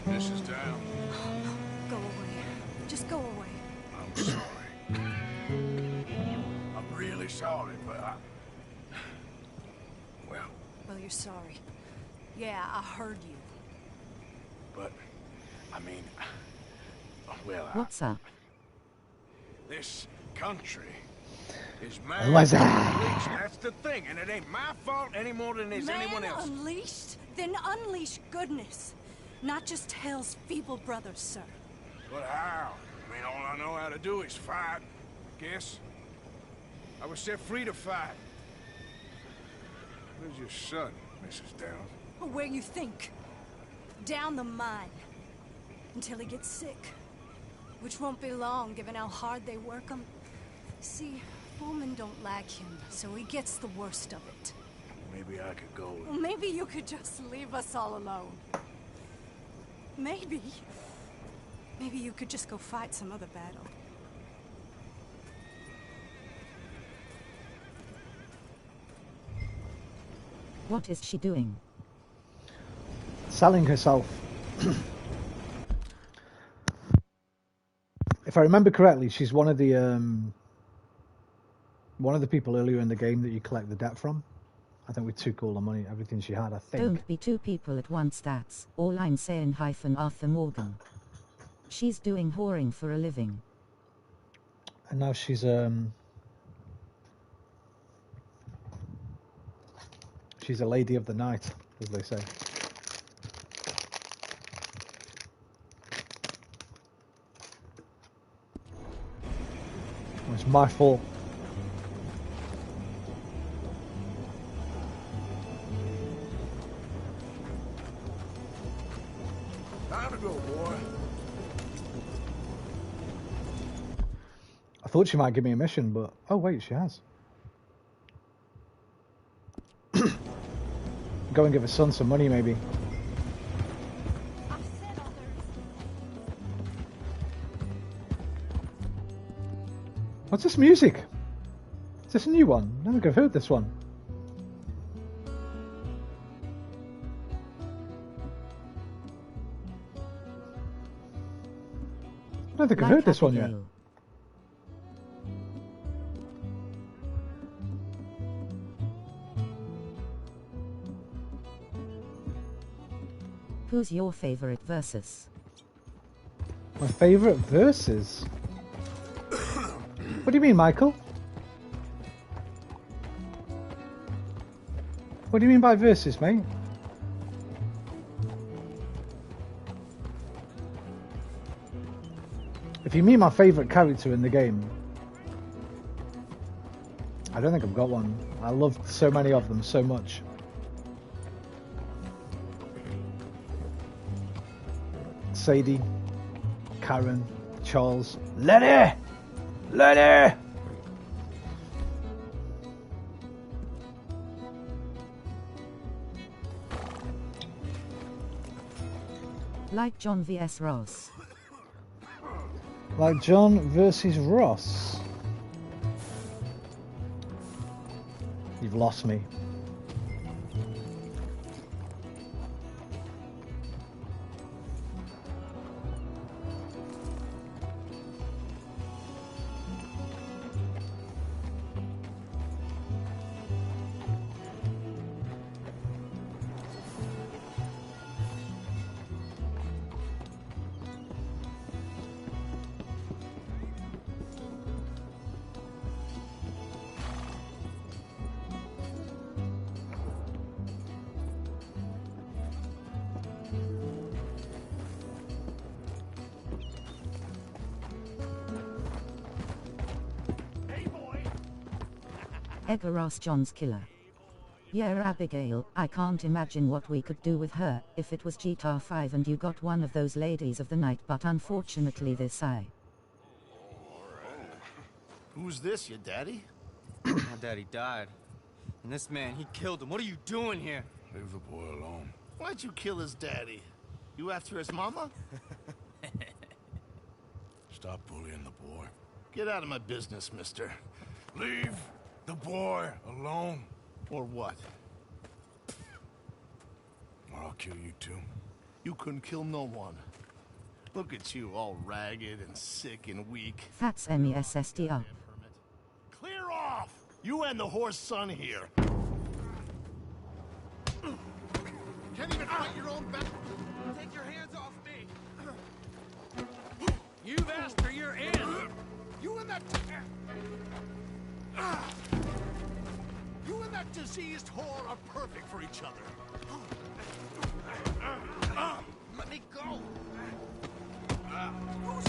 This is down. Go away. Just go away. I'm sorry. I'm really sorry, but well, Well, you're sorry. Yeah, I heard you. but, I mean, well, What's up? this country is What's man up? unleashed. That's the thing, and it ain't my fault any more than it's anyone Man else. unleashed? Then unleash goodness. Not just hell's feeble brothers, sir. But how? I mean, all I know how to do is fight. Guess. I was set free to fight. Where's your son, Mrs. Downs? Or where you think? Down the mine. Until he gets sick. Which won't be long, given how hard they work him. See, Foreman don't like him, so he gets the worst of it. Maybe I could go. Well, maybe you could just leave us all alone. Maybe. Maybe you could just go fight some other battle. What is she doing? Selling herself. If I remember correctly, she's one of the people earlier in the game that you collect the debt from. I think we took all the money, everything she had, I think. Don't be two people at once, that's all I'm saying. Hyphen Arthur Morgan. She's doing whoring for a living. And now she's she's a lady of the night, as they say. It's my fault. Time to go, boy. I thought she might give me a mission, but oh wait, she has. Go and give her son some money, maybe. What's this music? Is this a new one? I don't think I've heard this one. I don't think I've heard this one yet. Who's your favorite versus? My favorite verses? What do you mean, Michael? What do you mean by verses, mate? If you mean my favourite character in the game, I don't think I've got one. I loved so many of them so much. Sadie, Karen, Charles, Lenny! Lenny! Like John vs. Ross. Like John versus Ross. You've lost me. Edgar Ross, John's killer. Yeah, Abigail, I can't imagine what we could do with her if it was GTA 5 and you got one of those ladies of the night, but unfortunately this I. Who's this, your daddy? My daddy died. And this man, he killed him. What are you doing here? Leave the boy alone. Why'd you kill his daddy? You after his mama? Stop bullying the boy. Get out of my business, mister. Leave the boy alone. Or what? Or I'll kill you too. You couldn't kill no one. Look at you, all ragged and sick and weak. That's MESSD up. Clear off! You and the horse son here. Can't even fight your own back. Take your hands off me. You've asked for your end. You and that... You and that diseased whore are perfect for each other. Let me go. Who's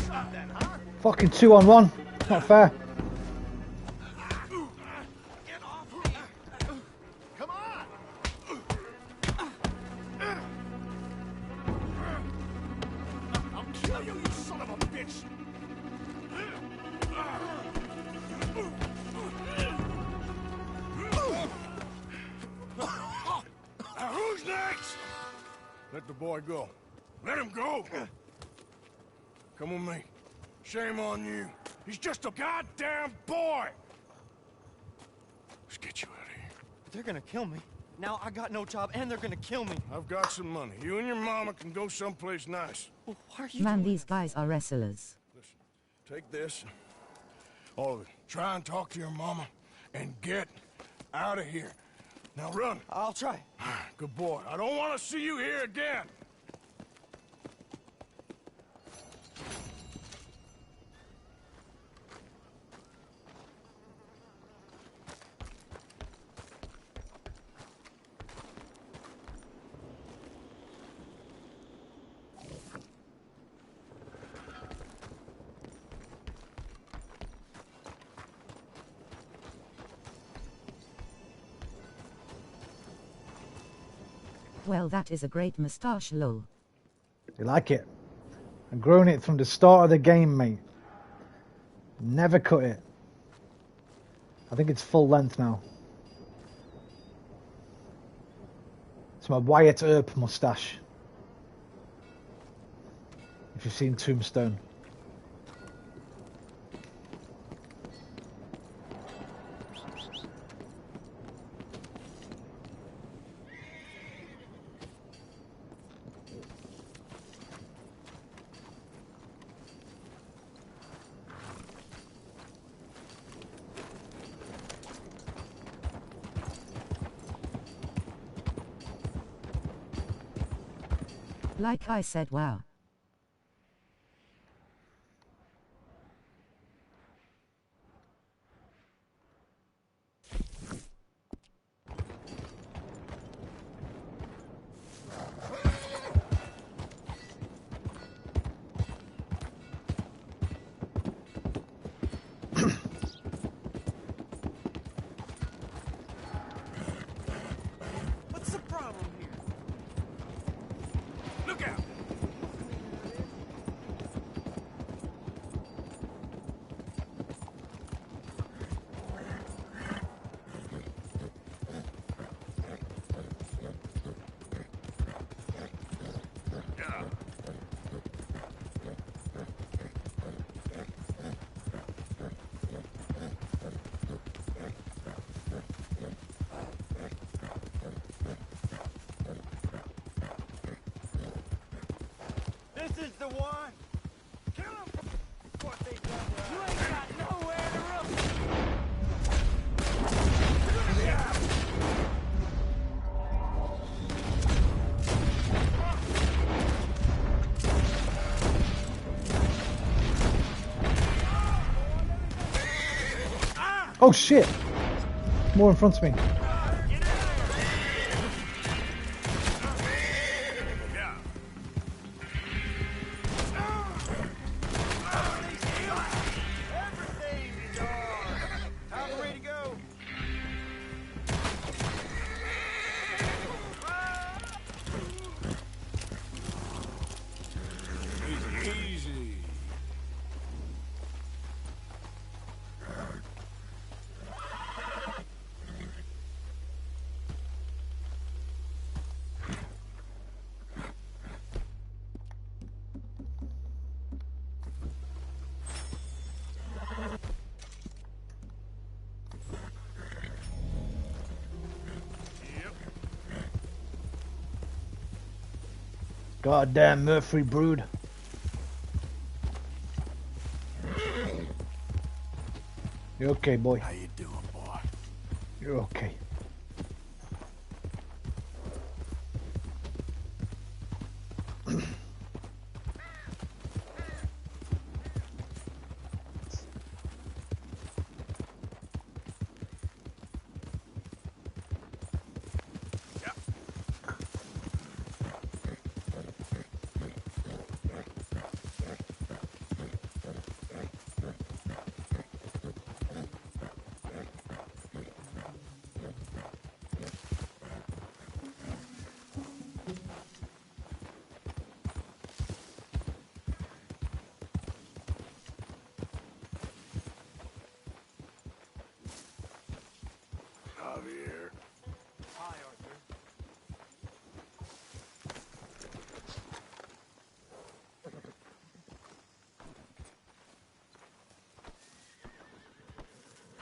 Fucking 2-on-1. Not fair. Get off me! Come on! I'll kill you, you son of a bitch! Who's next? Let the boy go. Let him go! Come with me. Shame on you. He's just a goddamn boy! Let's get you out of here. They're gonna kill me. Now I got no job and they're gonna kill me. I've got some money. You and your mama can go someplace nice. Well, why are you Man, doing these guys are wrestlers. Listen, take this. All of it. Try and talk to your mama and get out of here. Now run. I'll try. Good boy. I don't want to see you here again. Well, that is a great moustache, lol. You like it? I've grown it from the start of the game, mate. Never cut it. I think it's full length now. It's my Wyatt Earp moustache. If you've seen Tombstone. Like I said, wow. What's the problem here? Look out! This is the one! Kill him! What they done to us. You ain't got nowhere to run! Oh shit! More in front of me. Everything is ours! I'm ready to go! Easy. Goddamn Murphy brood. You okay, boy? How you doing, boy? You're okay.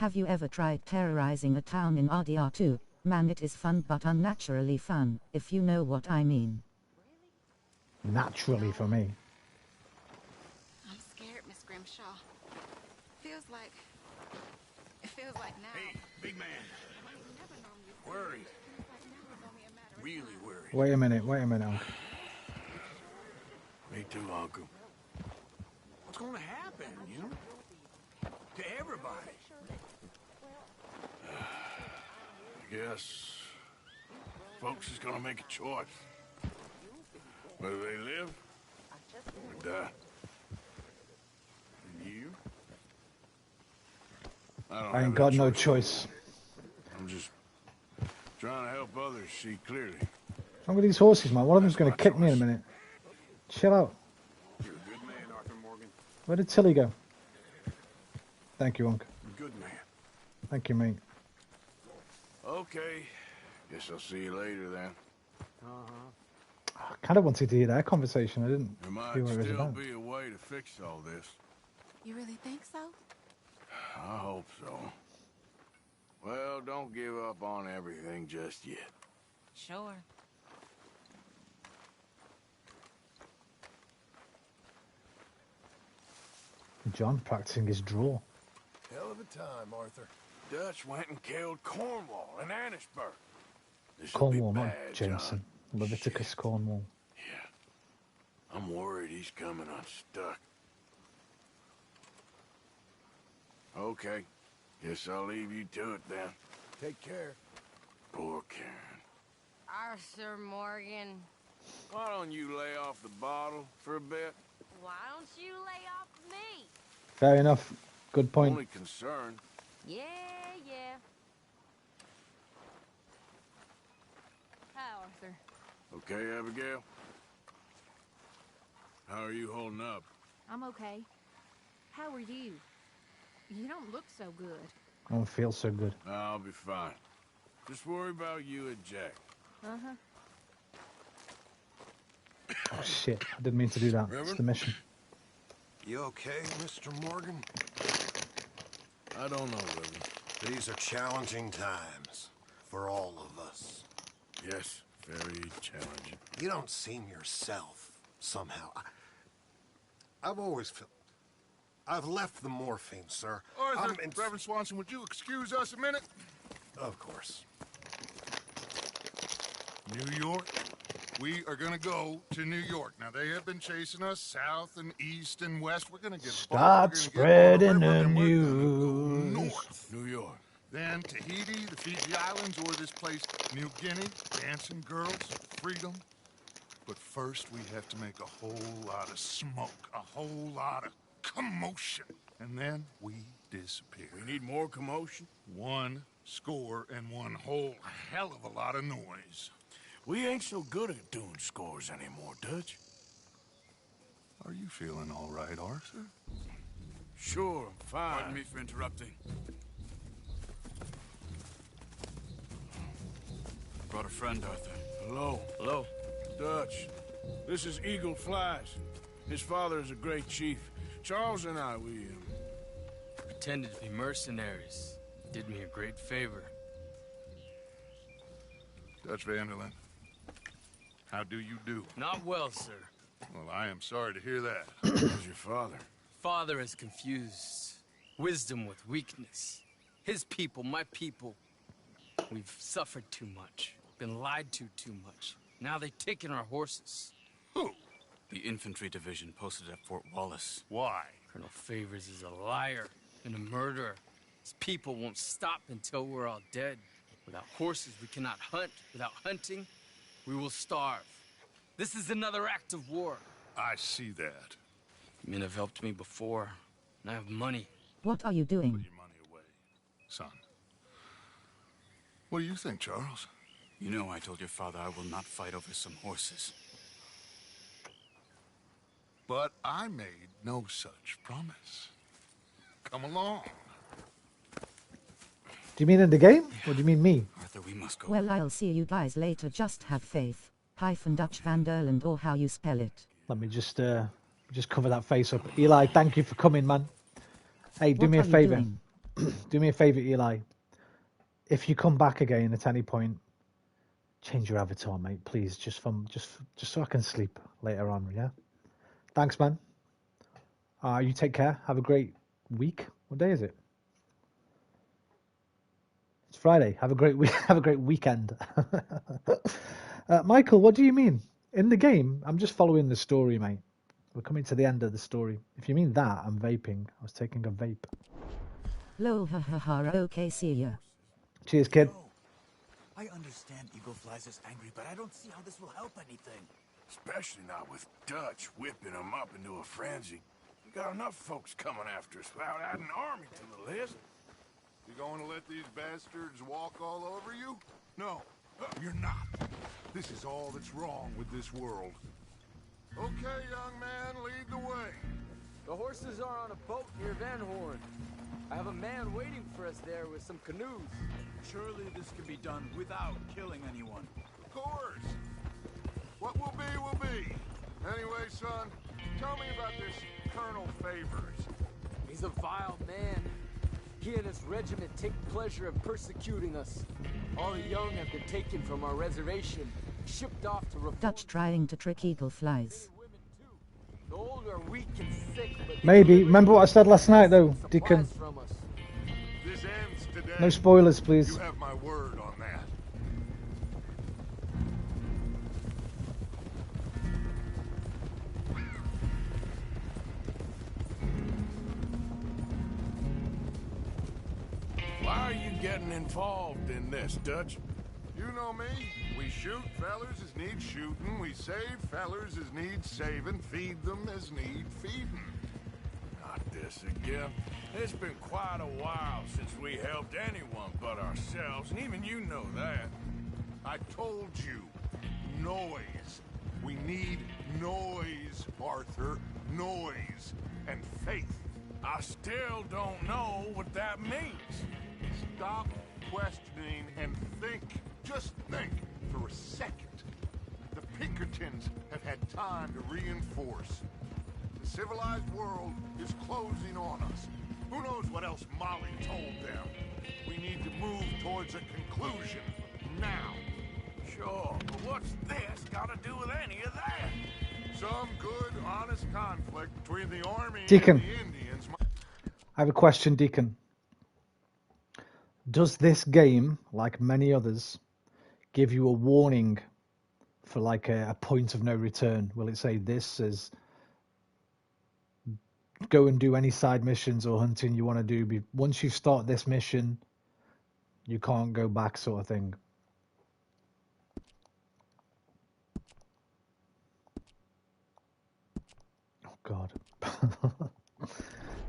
Have you ever tried terrorizing a town in RDR2? Man, it is fun but unnaturally fun, if you know what I mean. Naturally for me. I'm scared, Miss Grimshaw. It feels like now. Hey, big man. Worried. Really worried. Wait a minute, Uncle. Me too, Uncle. What's gonna happen, you know? To everybody. I guess folks is gonna make a choice. Whether they live or die. And you? I ain't got no choice. I'm just trying to help others see clearly. What's wrong with these horses, man? One of them's gonna kick me in a minute. Chill out. You're a good man, Arthur Morgan. Where did Tilly go? Thank you, Uncle. Good man. Thank you, mate. Okay. Guess I'll see you later then. I kind of wanted to hear that conversation. I didn't There might hear what it was still about. be a way to fix all this. You really think so? I hope so. Well, don't give up on everything just yet. Sure. John practicing his draw. Hell of a time, Arthur. Dutch went and killed Cornwall and Annisburg. Cornwall, not Jameson. Leviticus Shit. Cornwall. Yeah. I'm worried he's coming unstuck. Okay. Guess I'll leave you to it then. Take care. Poor Karen. Arthur Morgan, Why don't you lay off the bottle for a bit? why don't you lay off me? Fair enough. Good point. Only concern. Yeah. Hi, Arthur. Okay, Abigail? How are you holding up? I'm okay. How are you? You don't look so good. I don't feel so good. I'll be fine. Just worry about you and Jack. Uh-huh. Oh shit! I didn't mean to do that. It's the mission. You okay, Mr. Morgan? I don't know, Reverend. These are challenging times for all of us. Yes, very challenging. You don't seem yourself, somehow. I've always felt... I've left the morphine, sir. Arthur, Reverend Swanson, would you excuse us a minute? Of course. New York? We are gonna go to New York. Now, they have been chasing us south and east and west. We're gonna get Start spreading the news. news. North. New York. Then Tahiti, the Fiji Islands, or this place, New Guinea, dancing girls, freedom. But first, we have to make a whole lot of smoke, a whole lot of commotion. And then we disappear. We need more commotion? 1 score and 1 whole hell of a lot of noise. We ain't so good at doing scores anymore, Dutch. Are you feeling all right, Arthur? Sure, I'm fine. Pardon me for interrupting. I brought a friend, Arthur. Hello. Hello. Dutch. This is Eagle Flies. His father is a great chief. Charles and I, we Pretended to be mercenaries. Did me a great favor. Dutch Vanderlyn, how do you do? Not well, sir. Well, I am sorry to hear that. How's your father? Father has confused wisdom with weakness. His people, my people. We've suffered too much. Been lied to too much. Now they've taken our horses. Who? The infantry division posted at Fort Wallace. Why? Colonel Favors is a liar and a murderer. His people won't stop until we're all dead. Without horses, we cannot hunt. Without hunting, we will starve. This is another act of war. I see that. Men have helped me before, and I have money. What are you doing? Put your money away, son. What do you think, Charles? You know I told your father I will not fight over some horses. But I made no such promise. Come along. Do you mean in the game? Or do you mean me? Arthur, we must go. Well, I'll see you guys later. Just have faith. Hyphen Dutch Vanderland or how you spell it. Let me just cover that face up. Eli, thank you for coming, man. Hey, do What me a are you favor. doing? Do me a favour, Eli. If you come back again at any point, change your avatar, mate, please. Just so I can sleep later on. Yeah. Thanks, man. You take care. Have a great week. What day is it? It's Friday. Have a great week. Have a great weekend. Michael, what do you mean? In the game, I'm just following the story, mate. We're coming to the end of the story. If you mean that, I'm vaping. I was taking a vape. Lol, ha ha ha. Okay, see ya. Cheers, kid. I understand Eagle Flies is angry, but I don't see how this will help anything. Especially not with Dutch whipping them up into a frenzy. We got enough folks coming after us without adding an army to the list. You going to let these bastards walk all over you? No, you're not. This is all that's wrong with this world. Okay, young man, lead the way. The horses are on a boat near Van Horn. I have a man waiting for us there with some canoes. Surely this can be done without killing anyone. Of course. What will be, will be. Anyway, son, tell me about this Colonel Favors. He's a vile man. He and his regiment take pleasure in persecuting us. All the young have been taken from our reservation, shipped off to reform. Dutch trying to trick eagle flies. The old are weak and sick, but Maybe. Remember what I said last night, though, Deacon? This ends today. No spoilers, please. You have my word on that. Why are you getting involved in this, Dutch? You know me. We shoot fellers as need shooting. We save fellers as need saving. Feed them as need feeding. Not this again. It's been quite a while since we helped anyone but ourselves, and even you know that. I told you. Noise. We need noise, Arthur. Noise. And faith. I still don't know what that means. Stop questioning and think. Just think for a second. The Pinkertons have had time to reinforce. The civilized world is closing on us. Who knows what else Molly told them? We need to move towards a conclusion now. Sure, but what's this got to do with any of that? Some good, honest conflict between the army Deacon. and the Indians. I have a question, Deacon. Does this game, like many others, give you a warning for like a point of no return? Will it say this as go and do any side missions or hunting you want to do? Once you start this mission, you can't go back, sort of thing. Oh, God.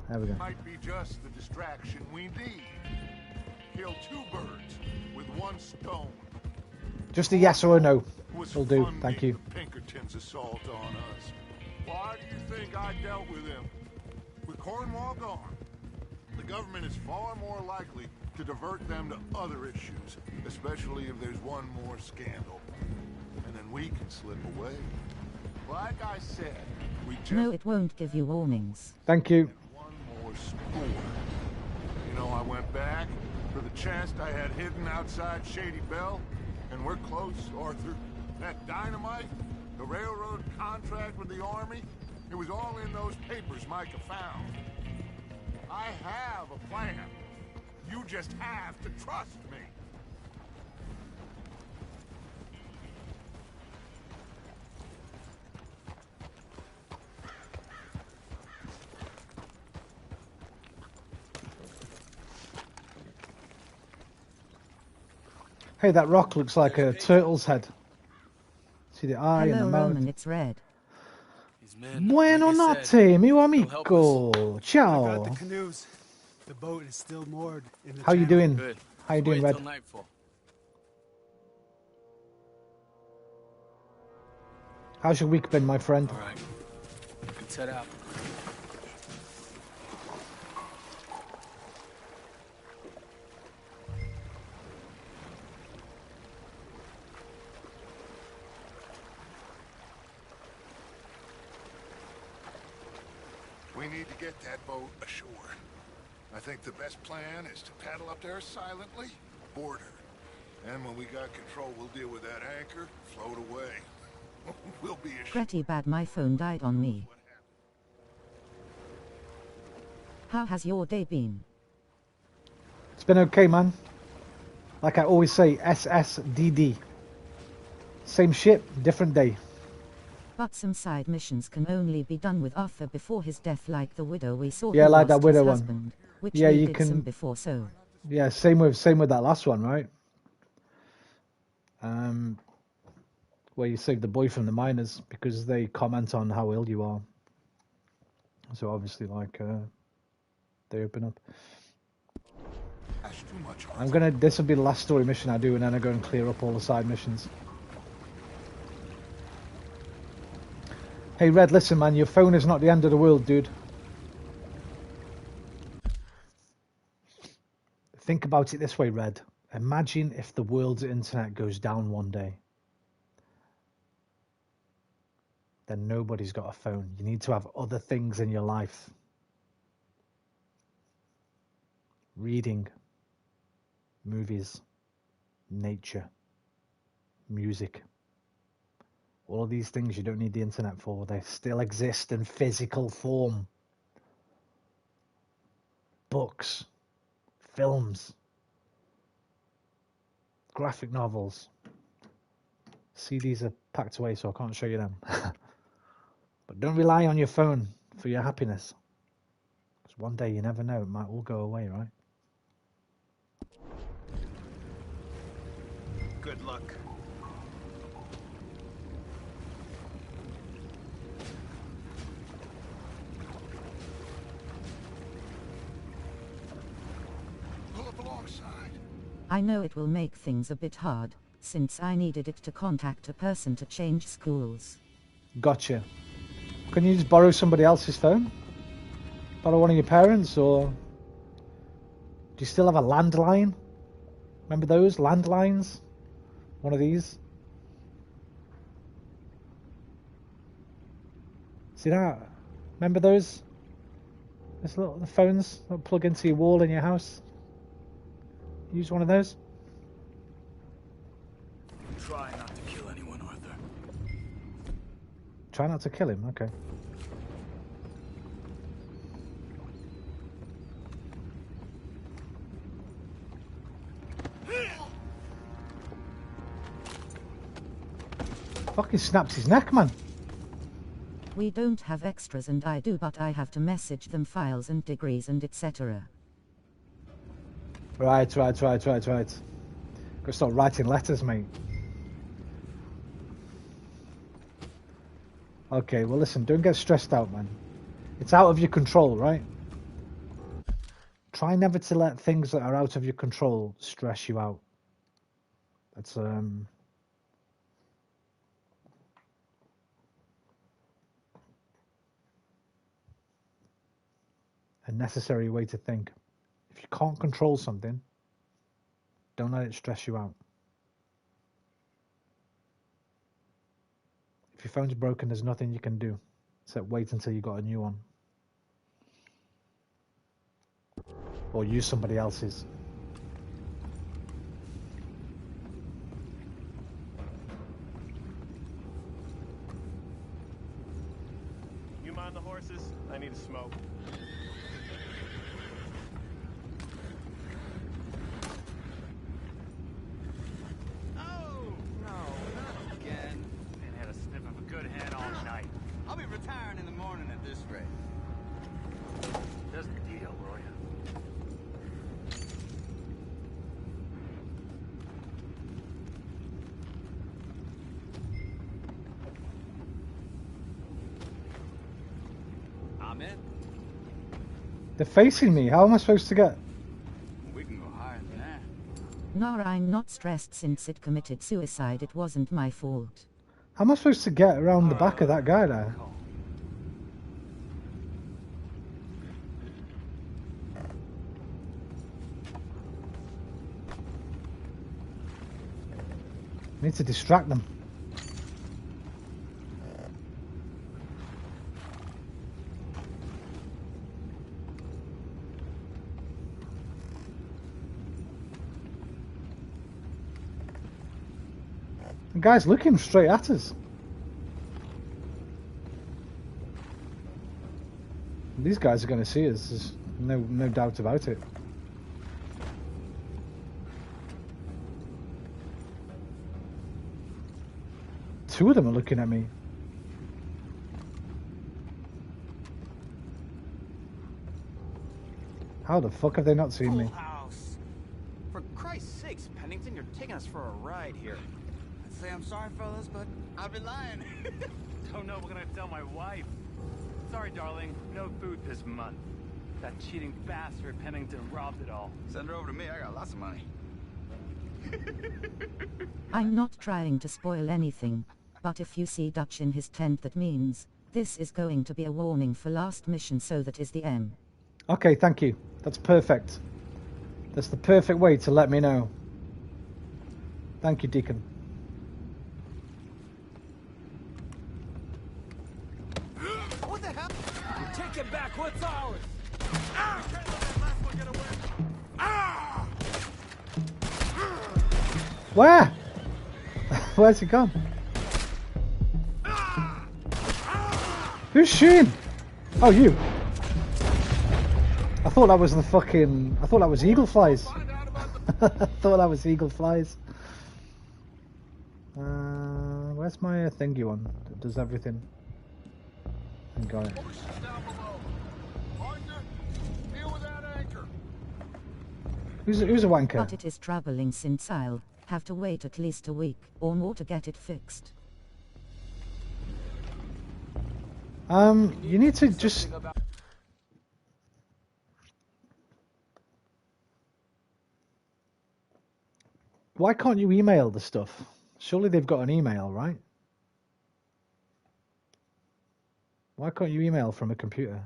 There we go. Might be just the distraction we need. Kill two birds with one stone. Just a yes or a no Was will do. funding Thank you. the Pinkertons' assault on us. Why do you think I dealt with them? With Cornwall gone, the government is far more likely to divert them to other issues, especially if there's one more scandal. And then we can slip away. Like I said, we just No, it won't give you warnings. Thank you. one more spore. You know, I went back for the chest I had hidden outside Shady Bell, and we're close, Arthur. That dynamite, the railroad contract with the army, it was all in those papers Micah found. I have a plan. You just have to trust me. Hey, that rock looks like a turtle's head. See the eye and the Hello, mouth. Roman, it's red. Bueno notte, mio amico. I got Ciao. the canoes. The boat is still moored in the How you channel. doing? Good. How you doing, Wait Red? till nightfall. How's your week been, my friend? All right. Let's head out. We need to get that boat ashore. I think the best plan is to paddle up there silently, board her. And when we got control, we'll deal with that anchor, float away. We'll be a Pretty bad, my phone died on me. How has your day been? It's been okay, man. Like I always say, SSDD. Same ship, different day. But some side missions can only be done with Arthur before his death, like the widow we saw. Yeah, who like that lost widow his one. husband, which Yeah, we you did can. some before, so. Yeah, same with that last one, right? Where you save the boy from the miners because they comment on how ill you are. So obviously, like, they open up. That's too much. This will be the last story mission I do, and then I go and clear up all the side missions. Hey, Red, listen, man, your phone is not the end of the world, dude. Think about it this way, Red. Imagine if the world's internet goes down one day. Then nobody's got a phone. You need to have other things in your life. Reading, movies, nature, music. All of these things you don't need the internet for. They still exist in physical form. Books, films, graphic novels. CDs are packed away, so I can't show you them. But don't rely on your phone for your happiness. Because one day, you never know, it might all go away, right? Good luck. Pull up alongside. I know it will make things a bit hard, since I needed it to contact a person to change schools. Gotcha. Can you just borrow somebody else's phone? Borrow one of your parents, or... Do you still have a landline? Remember those landlines? One of these? See that? Remember those? Those little the phones that plug into your wall in your house? Use one of those? Try not to kill anyone, Arthur. Try not to kill him, okay. Fucking snaps his neck, man. We don't have extras, and I do, but I have to message them files and degrees and etc. Right. Gotta start writing letters, mate. Okay, well listen, don't get stressed out, man. It's out of your control, right? Try never to let things that are out of your control stress you out. That's a necessary way to think. If you can't control something, don't let it stress you out. If your phone's broken, there's nothing you can do except wait until you got a new one. Or use somebody else's. You mind the horses? I need a smoke. I'll be retiring in the morning at this rate. Just the deal, will ya? I'm in. They're facing me. How am I supposed to get? We can go higher than that. No, I'm not stressed since it committed suicide. It wasn't my fault. How am I supposed to get around the back of that guy there? I need to distract them. The guy's looking straight at us. These guys are going to see us. There's no doubt about it. Two of them are looking at me. How the fuck have they not seen me? House. For Christ's sakes, Pennington, you're taking us for a ride here. I'd say I'm sorry, fellas, but I'd be lying. Oh no, we're gonna tell my wife. Sorry, darling, no food this month. That cheating bastard Pennington robbed it all. Send her over to me, I got lots of money. I'm not trying to spoil anything, but if you see Dutch in his tent, that means this is going to be a warning for last mission, so that is the M. Okay, thank you. That's perfect. That's the perfect way to let me know. Thank you, Deacon. What the hell? Take it back, what's ours? Where? Where's he gone? Who's shooting? Oh, you. I thought that was the fucking... I thought that was eagle flies. I thought that was eagle flies. Where's my thingy one that does everything? I got it. Who's a wanker? But it is troubling since I'll have to wait at least a week or more to get it fixed. You need to just... Why can't you email the stuff? Surely they've got an email, right? Why can't you email from a computer?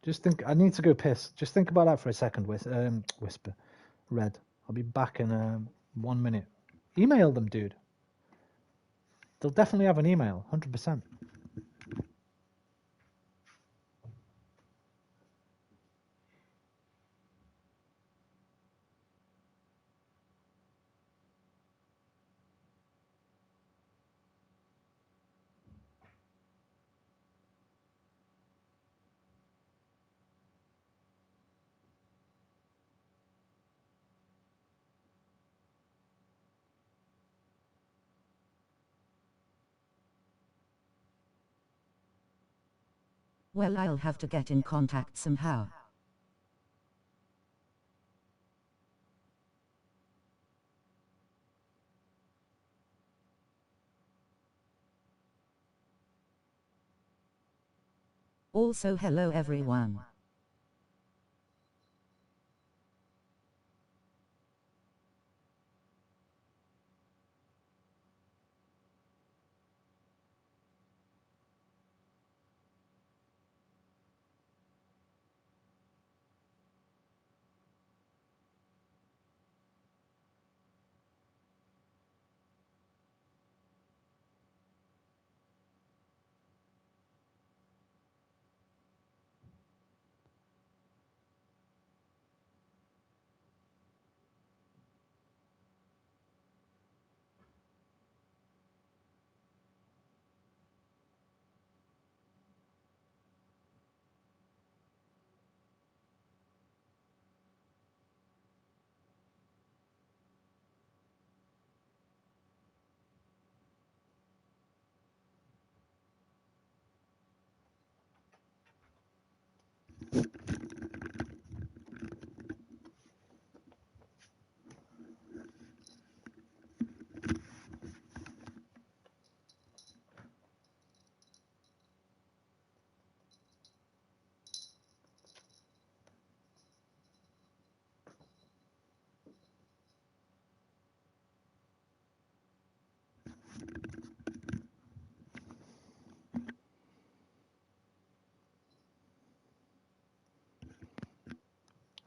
Just think, I need to go piss. Just think about that for a second, Whisper. Red. I'll be back in 1 minute. Email them, dude. They'll definitely have an email, 100%. Well, I'll have to get in contact somehow. Also, hello everyone.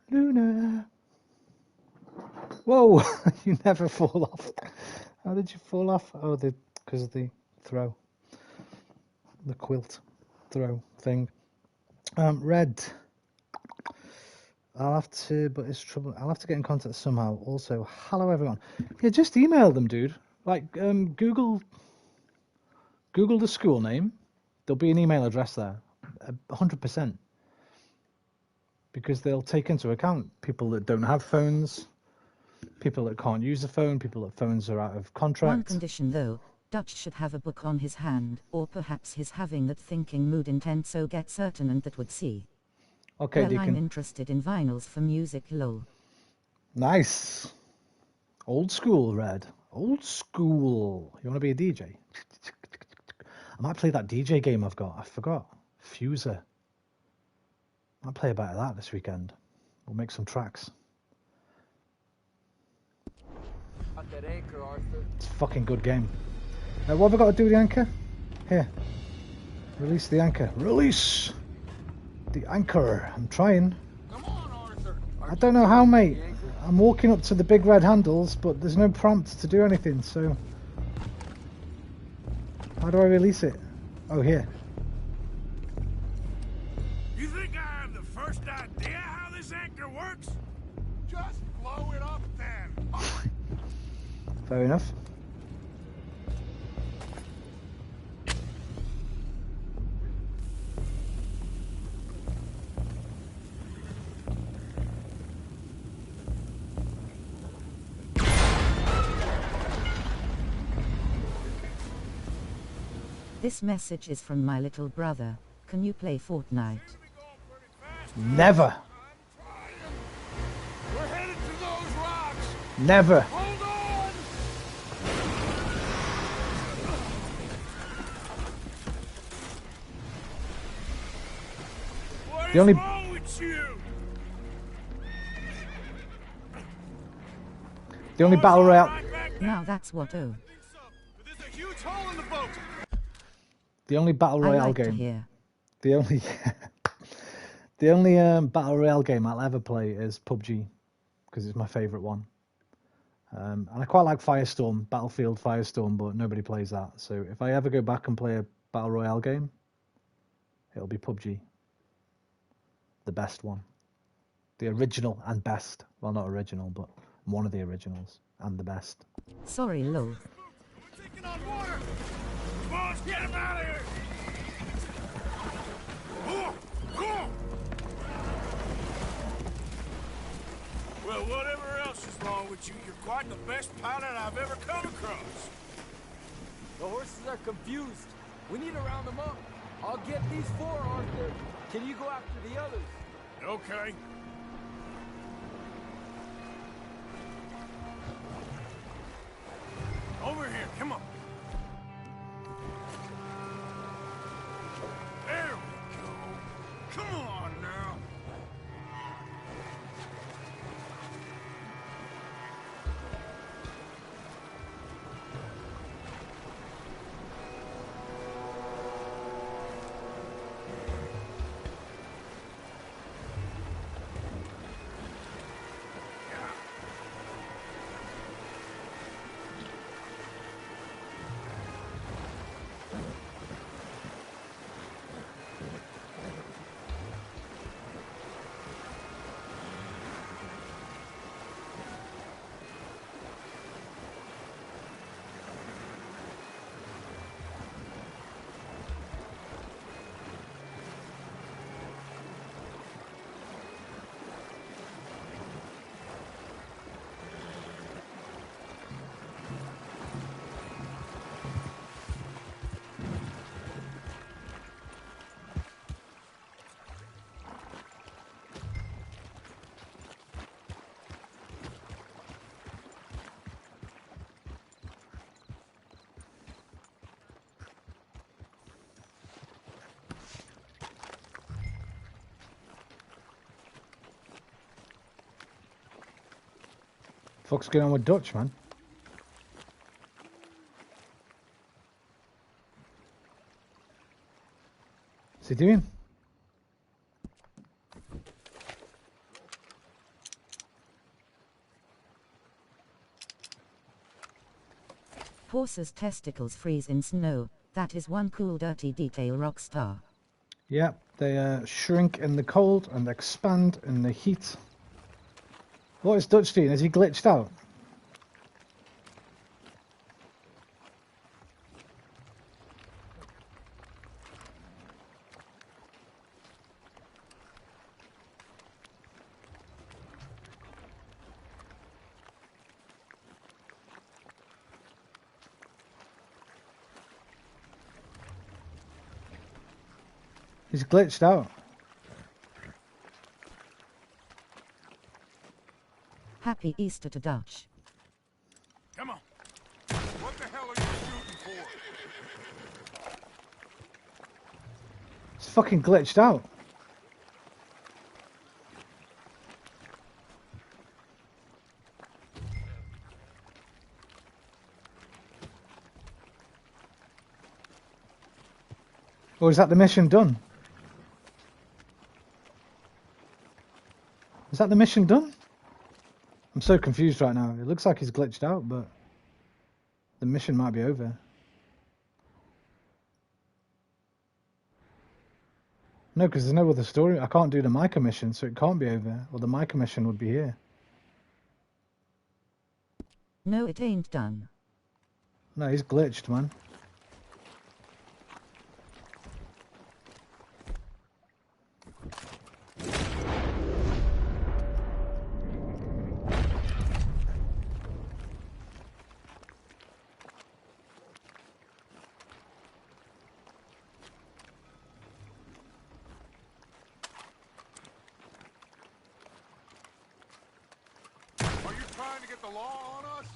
Luna. Whoa, you never fall off. How did you fall off? Oh, because of the throw. The quilt throw thing. Red. I'll have to, but it's trouble. I'll have to get in contact somehow. Also, hello everyone. Yeah, just email them, dude. Like, Google the school name. There'll be an email address there, 100%, because they'll take into account people that don't have phones, people that can't use the phone, people that phones are out of contract. One condition though, Dutch should have a book on his hand, or perhaps he's having that thinking mood intent, so get certain and that would see. Okay, well, Deacon. I'm interested in vinyls for music, lol. Nice. Old school, Red. Old school. You want to be a DJ? I might play that DJ game I've got. I forgot. Fuser. I might play a bit of that this weekend. We'll make some tracks. Got that anchor, Arthur. It's a fucking good game. What have I got to do with the anchor? Here. Release the anchor. Release the anchor. I'm trying. Come on, Arthur. I don't know how, mate. I'm walking up to the big red handles, but there's no prompt to do anything, so... How do I release it? Oh, here. You think I have the first idea how this anchor works? Just blow it up then. Fair enough. This message is from my little brother. Can you play Fortnite? Never. We're headed to those rocks. Never. Hold on. What The only- is wrong with you? The only battle royale... Now that's what oh. There's a huge hole in the boat. The only battle I royale like to game... hear. The only... The only battle royale game I'll ever play is PUBG, because it's my favourite one. And I quite like Firestorm, Battlefield Firestorm, but nobody plays that. So if I ever go back and play a battle royale game, it'll be PUBG. The best one. The original and best. Well, not original, but one of the originals and the best. Sorry, lol. Taking on water. Boss, get him out of here! Well, whatever else is wrong with you, you're quite the best pilot I've ever come across. The horses are confused. We need to round them up. I'll get these 4, Arthur. Can you go after the others? Okay. Over here, come on. There we go. Come on now. Fuck's going on with Dutch, man? What's he doing? Horses' testicles freeze in snow. That is one cool dirty detail, Rockstar. Yeah, they shrink in the cold and expand in the heat. What is Dutch doing? Is he glitched out? He's glitched out. Happy Easter to Dutch. Come on. What the hell are you shooting for? He's fucking glitched out. Or is that the mission done? Is that the mission done? I'm so confused right now. It looks like he's glitched out, but the mission might be over. No, because there's no other story. I can't do the Micah mission, so it can't be over. Or the Micah mission would be here. No, it ain't done. No, he's glitched, man. Are you trying to get the law on us?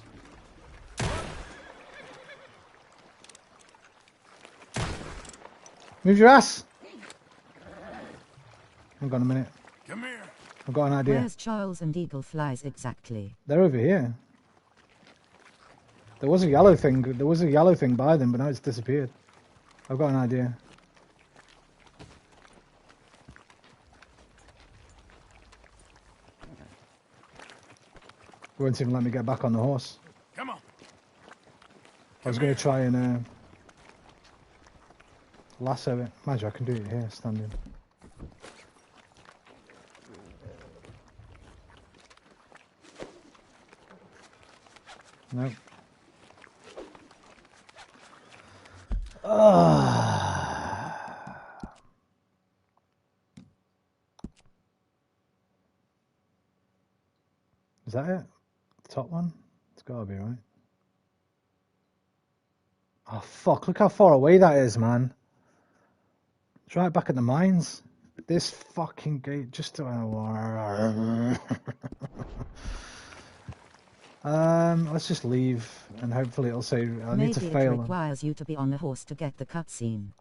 Move your ass! Hang on a minute. Come here. I've got an idea. Where's Charles and Eagle Flies exactly? They're over here. There was a yellow thing. There was a yellow thing by them, but now it's disappeared. I've got an idea. Won't even let me get back on the horse. Come on. I was going to try and lasso it. Imagine I can do it here, standing. Nope. Is that it? The top one? It's gotta be, right? Oh fuck, look how far away that is, man. It's right back at the mines. This fucking gate just let's just leave and hopefully it'll say I need to fail. Maybe it requires you to be on a horse to get the cutscene.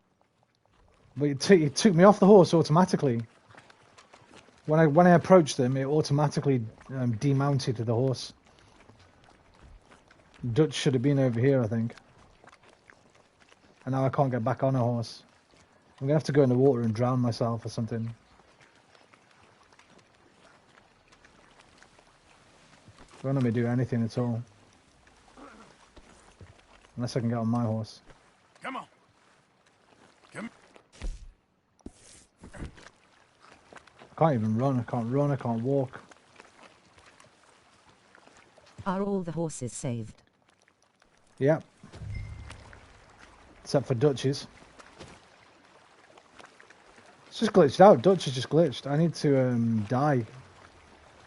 But it took me off the horse automatically. When I approached them, it automatically demounted to the horse. Dutch should have been over here, I think. And now I can't get back on a horse. I'm gonna have to go in the water and drown myself or something. Won't let me do anything at all. Unless I can get on my horse. Come on. Come. I can't even run. I can't run. I can't walk. Are all the horses saved? Yep. Except for Dutch's. It's just glitched out. Dutch is just glitched. I need to die.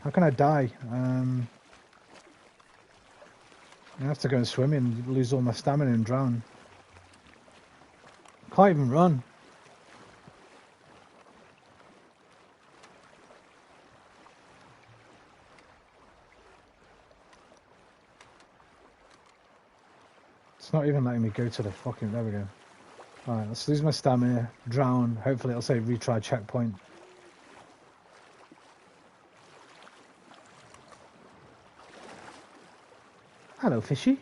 How can I die? I have to go and swim and lose all my stamina and drown. Can't even run. It's not even letting me go to the fucking... There we go. Alright, let's lose my stamina, drown. Hopefully it'll say retry checkpoint. Hello, fishy.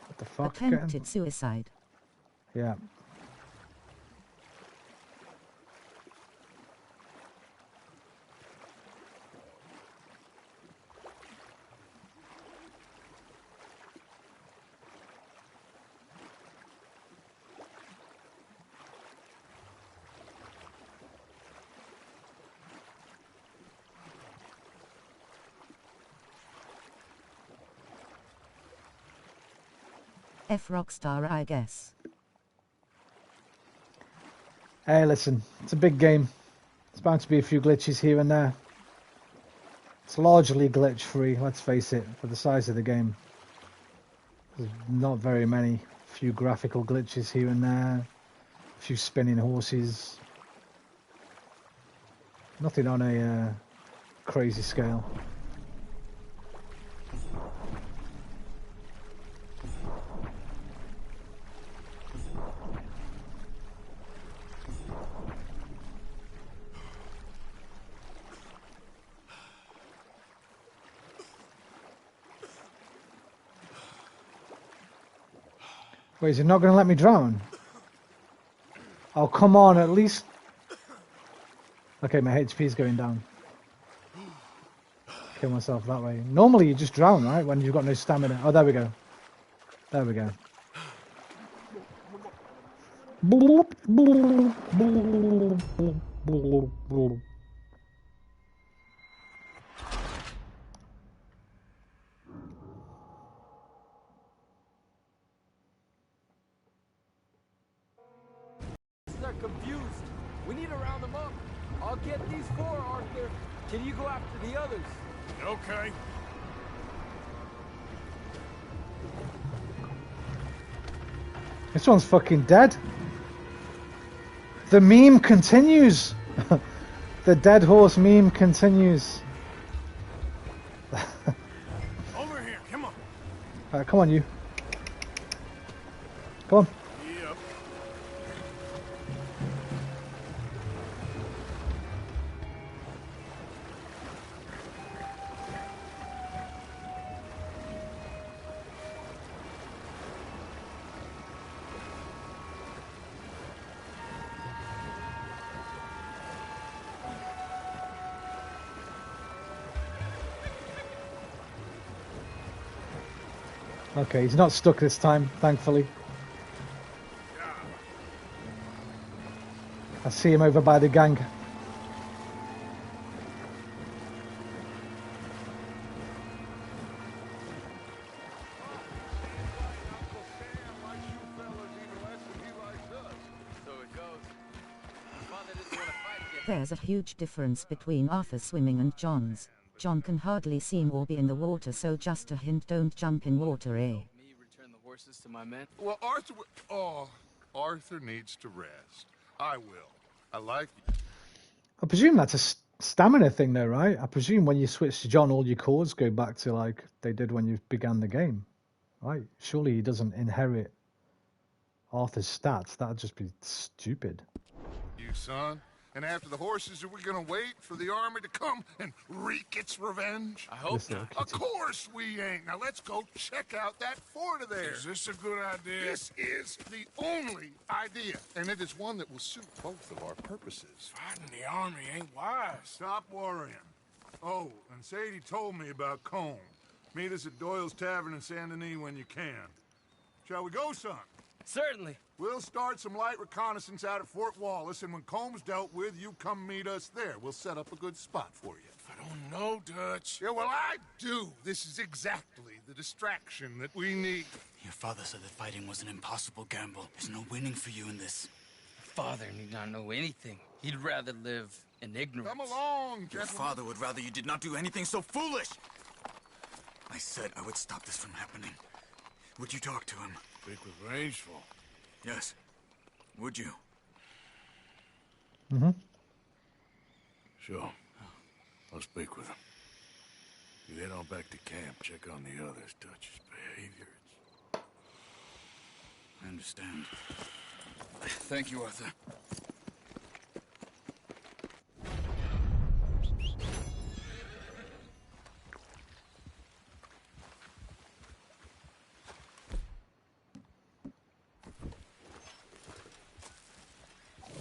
What the fuck? Attempted suicide. Yeah. F Rockstar, I guess. Hey, listen, it's a big game. There's bound to be a few glitches here and there. It's largely glitch-free, let's face it, for the size of the game. There's not very many. A few graphical glitches here and there. A few spinning horses. Nothing on a crazy scale. Wait, is it not going to let me drown? Oh, come on, at least... Okay, my HP's going down. Kill myself that way. Normally you just drown, right? When you've got no stamina. Oh, there we go. There we go. They're confused. We need to round them up. I'll get these 4, Arthur. Can you go after the others? Okay. This one's fucking dead. The meme continues. The dead horse meme continues. Over here, come on. Alright, come on, you. Come on. Yep. Okay, he's not stuck this time, thankfully. I see him over by the gang. There's a huge difference between Arthur's swimming and John's. John can hardly swim or be in the water, so just a hint, don't jump in water, eh? Return the horses to my men. Well, Arthur... Oh, Arthur needs to rest. I will. I like you. I presume that's a stamina thing though, right? I presume when you switch to John, all your cores go back to like they did when you began the game, right? Surely he doesn't inherit Arthur's stats. That'd just be stupid. You, son. And after the horses, are we gonna wait for the army to come and wreak its revenge? I hope not. Of course we ain't. Now let's go check out that fort of theirs. Is this a good idea? This is the only idea, and it is one that will suit both of our purposes. Fighting the army ain't wise. Stop worrying. Oh, and Sadie told me about Combe. Meet us at Doyle's Tavern in Saint Denis when you can. Shall we go, son? Certainly. We'll start some light reconnaissance out at Fort Wallace, and when Combs dealt with, you come meet us there. We'll set up a good spot for you. I don't know, Dutch. Yeah, well, I do. This is exactly the distraction that we need. Your father said that fighting was an impossible gamble. There's no winning for you in this. Father need not know anything. He'd rather live in ignorance. Come along, Your gentlemen. father would rather you did not do anything so foolish. I said I would stop this from happening. Would you talk to him? Speak with Rangeful. Yes. Would you? Mm-hmm. Sure. I'll speak with him. You head on back to camp, check on the others. Dutch's behavior. I understand. Thank you, Arthur.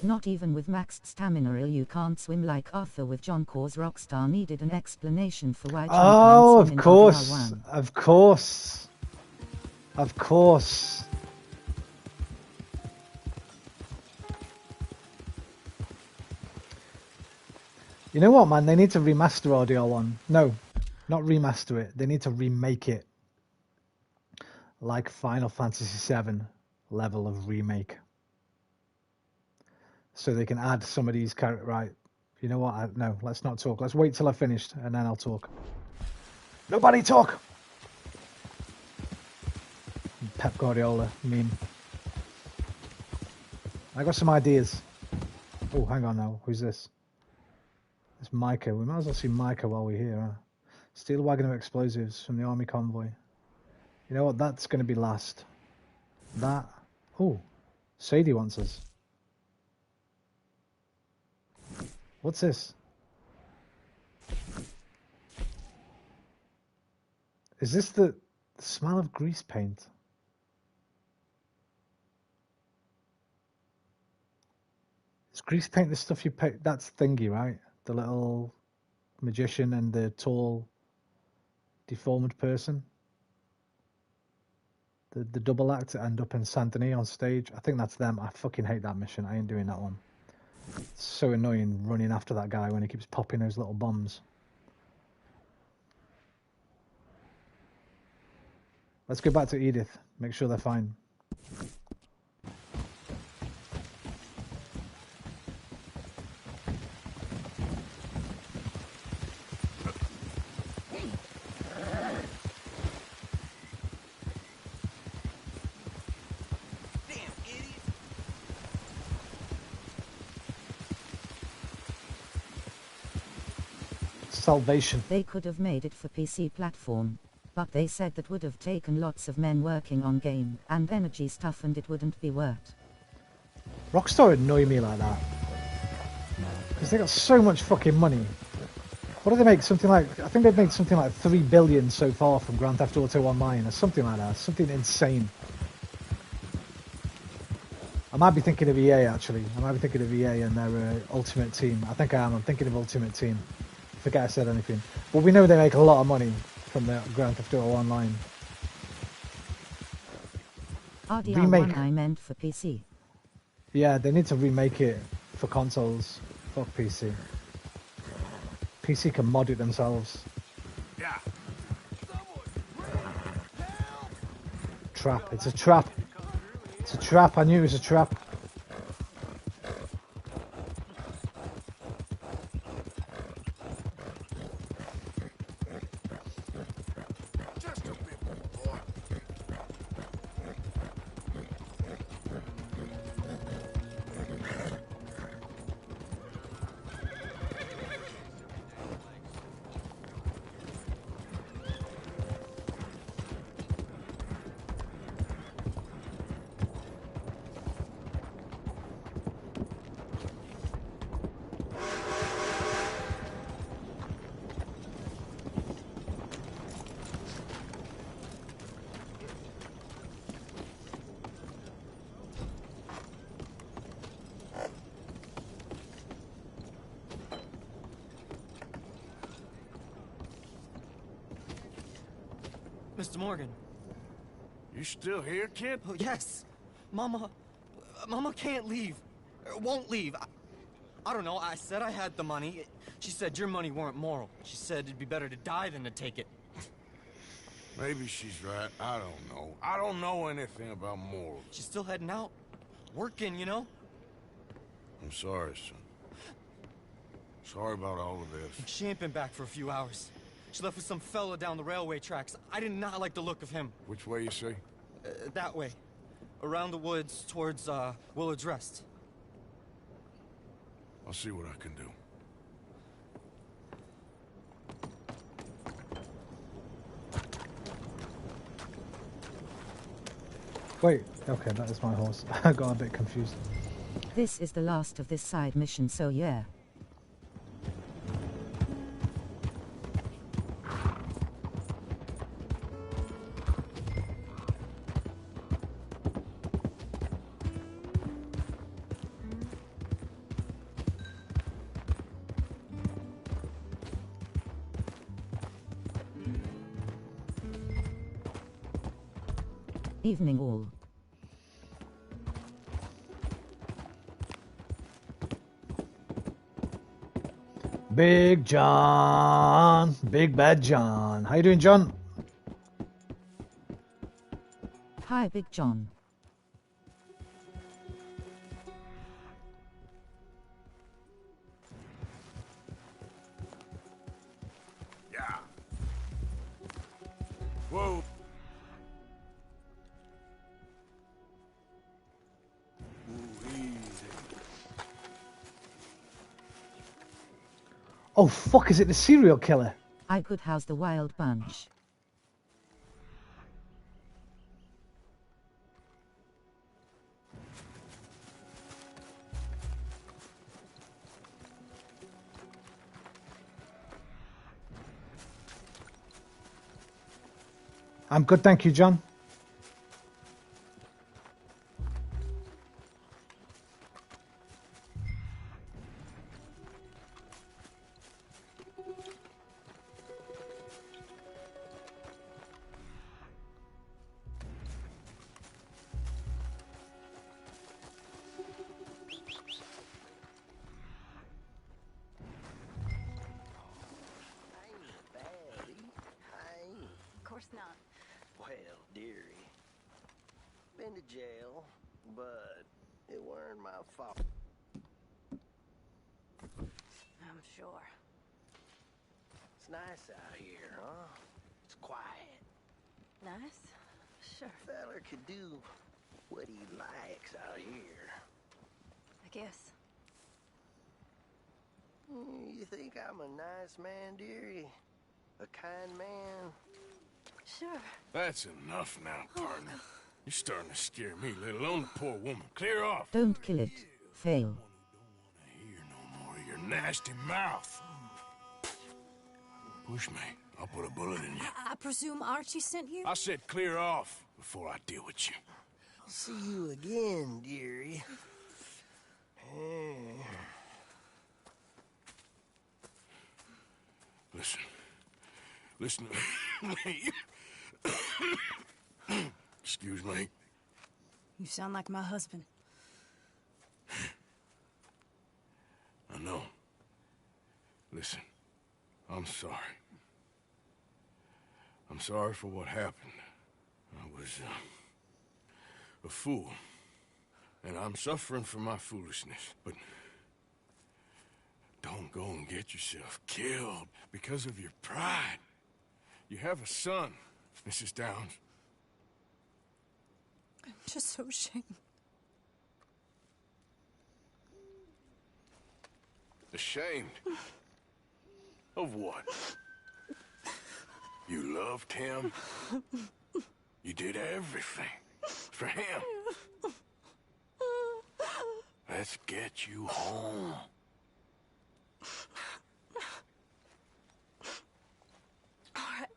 Not even with maxed stamina you can't swim like Arthur with John, cause Rockstar needed an explanation for why John Oh, can't swim of in course. RDR1. Of course. Of course. You know what, man? They need to remaster RDR1. No, not remaster it. They need to remake it. like Final Fantasy VII level of remake. So they can add some of these characters. Right, you know what? No, let's not talk. Let's wait till I've finished and then I'll talk. Nobody talk! Pep Guardiola meme. I got some ideas. Oh, hang on now. Who's this? It's Micah. We might as well see Micah while we're here. Huh? Steal a wagon of explosives from the army convoy. You know what? That's going to be last. That. Oh, Sadie wants us. What's this? Is this the smell of grease paint? Is grease paint the stuff you paint? That's Thingy, right? The little magician and the tall, deformed person. The double act to end up in Saint Denis on stage. I think that's them. I fucking hate that mission. I ain't doing that one. It's so annoying running after that guy when he keeps popping those little bombs. Let's go back to Edith. Make sure they're fine. Salvation. They could have made it for PC platform, but they said that would have taken lots of men working on game and energy stuff and it wouldn't be worth. Rockstar annoy me like that. Because they got so much fucking money. What do they make? Something like, I think they've made something like 3 billion so far from Grand Theft Auto Online or something like that. Something insane. I might be thinking of EA actually. I might be thinking of EA and their Ultimate Team. I think I am. I'm thinking of Ultimate Team. Forget I said anything. But we know they make a lot of money from the Grand Theft Auto Online. RDR1 Remake. I meant for PC. Yeah, they need to remake it for consoles. Fuck PC. PC can mod it themselves. Yeah. Trap. It's a trap. It's a trap. I knew it was a trap. Mr. Morgan. You still here, kid? Oh, yes. Mama can't leave. Won't leave. I don't know. I said I had the money. She said your money weren't moral. She said it'd be better to die than to take it. Maybe she's right. I don't know. I don't know anything about morals. She's still heading out. Working, you know? I'm sorry, son. Sorry about all of this. She ain't been back for a few hours. She left with some fella down the railway tracks. I did not like the look of him. Which way you say? That way. Around the woods towards, Willard's Rest. I'll see what I can do. Wait, okay, that is my horse. I got a bit confused. This is the last of this side mission, so yeah. Evening all. Big John, Big Bad John. How you doing, John? Hi, Big John. Yeah. Whoa. Oh fuck, is it the serial killer? I could house the wild bunch. I'm good, thank you, John. Of course not. Well, dearie, been to jail, but it weren't my fault. I'm sure. It's nice out here, huh? It's quiet. Nice? Sure. Feller could do what he likes out here. I guess. You think I'm a nice man, dearie? A kind man? Sure. That's enough now, partner. You're starting to scare me, let alone the poor woman. Clear off. Don't kill it. Fail. More of your nasty mouth. Push me. I'll put a bullet in you. I presume Archie sent you? I said clear off before I deal with you. See you again, dearie. Listen to me. Excuse me. You sound like my husband. I know. Listen, I'm sorry. I'm sorry for what happened. I was a fool. And I'm suffering for my foolishness. But don't go and get yourself killed because of your pride. You have a son, Mrs. Downs. I'm just so ashamed. Ashamed? Of what? You loved him? You did everything for him. Let's get you home. All right.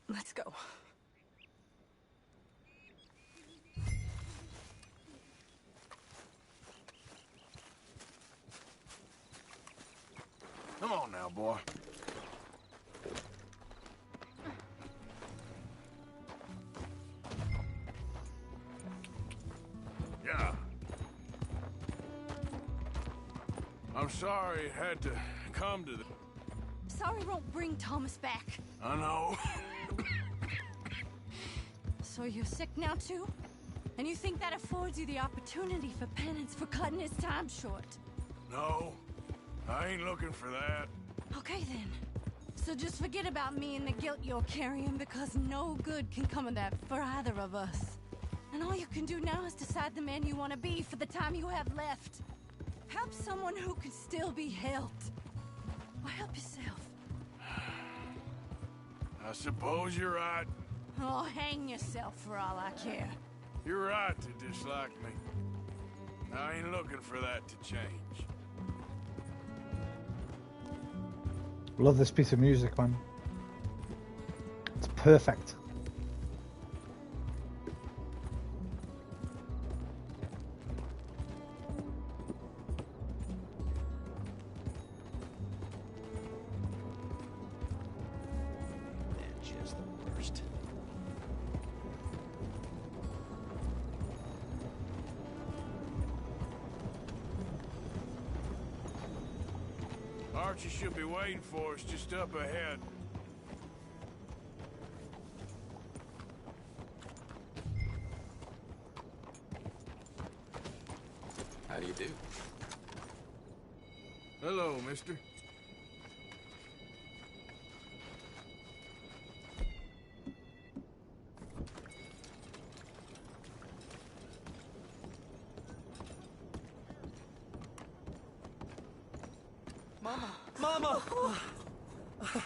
Let's go. Come on now, boy. Yeah. I'm sorry it had to come to this. Sorry won't bring Thomas back. I know. So you're sick now, too? And you think that affords you the opportunity for penance for cutting his time short? No, I ain't looking for that. Okay, then. So just forget about me and the guilt you're carrying, because no good can come of that for either of us. And all you can do now is decide the man you want to be for the time you have left. Help someone who can still be helped. Or help yourself. I suppose you're right. Oh, hang yourself for all I care. You're right to dislike me. I ain't looking for that to change. Love this piece of music, man. It's perfect. They're just the worst. Archie should be waiting for us just up ahead. How do you do? Hello, mister. Mama! Mama! Oh,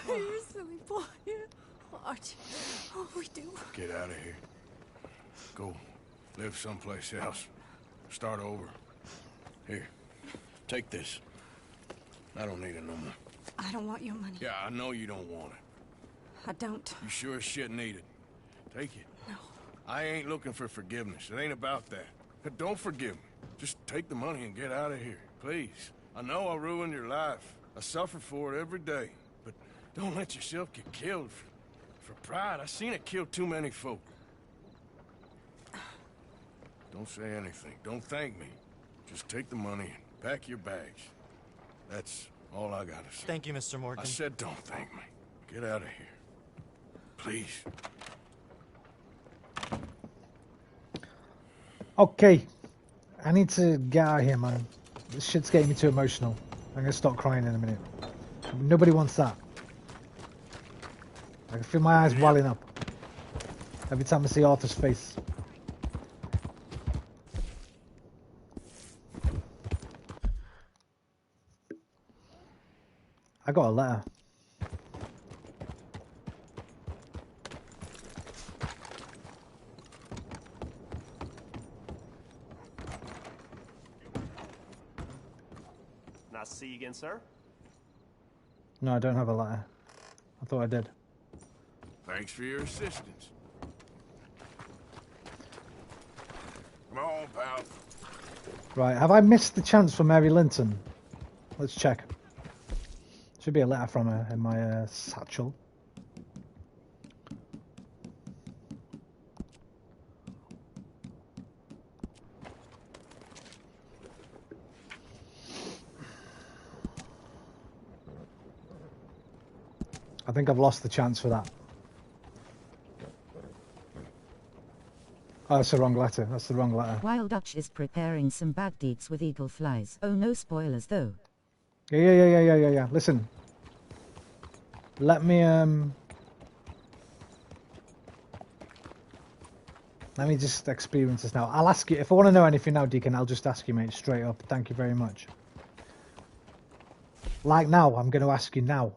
you silly boy. Archie, oh, we do. Get out of here. Go live someplace else. Start over. Here, take this. I don't need it no more. I don't want your money. Yeah, I know you don't want it. I don't. You sure as shit need it. Take it. No. I ain't looking for forgiveness. It ain't about that. But don't forgive me. Just take the money and get out of here, please. I know I ruined your life. I suffer for it every day. But don't let yourself get killed for pride. I seen it kill too many folk. Don't say anything. Don't thank me. Just take the money and pack your bags. That's all I gotta say. Thank you, Mr. Morgan. I said don't thank me. Get out of here. Please. Okay. I need to get out of here, man. This shit's getting me too emotional. I'm gonna start crying in a minute. Nobody wants that. I can feel my eyes welling up every time I see Arthur's face. I got a letter. Nice to see you again, sir. No, I don't have a letter. I thought I did. Thanks for your assistance. Come on, pal. Right, have I missed the chance for Mary Linton? Let's check. Should be a letter from her in my satchel. I think I've lost the chance for that. Oh, that's the wrong letter. That's the wrong letter. While Dutch is preparing some bad deeds with eagle flies. Oh, no spoilers though. Yeah. Listen. Let me just experience this now. I'll ask you if I want to know anything now, Deacon. I'll just ask you, mate, straight up. Thank you very much. Like now, I'm going to ask you now.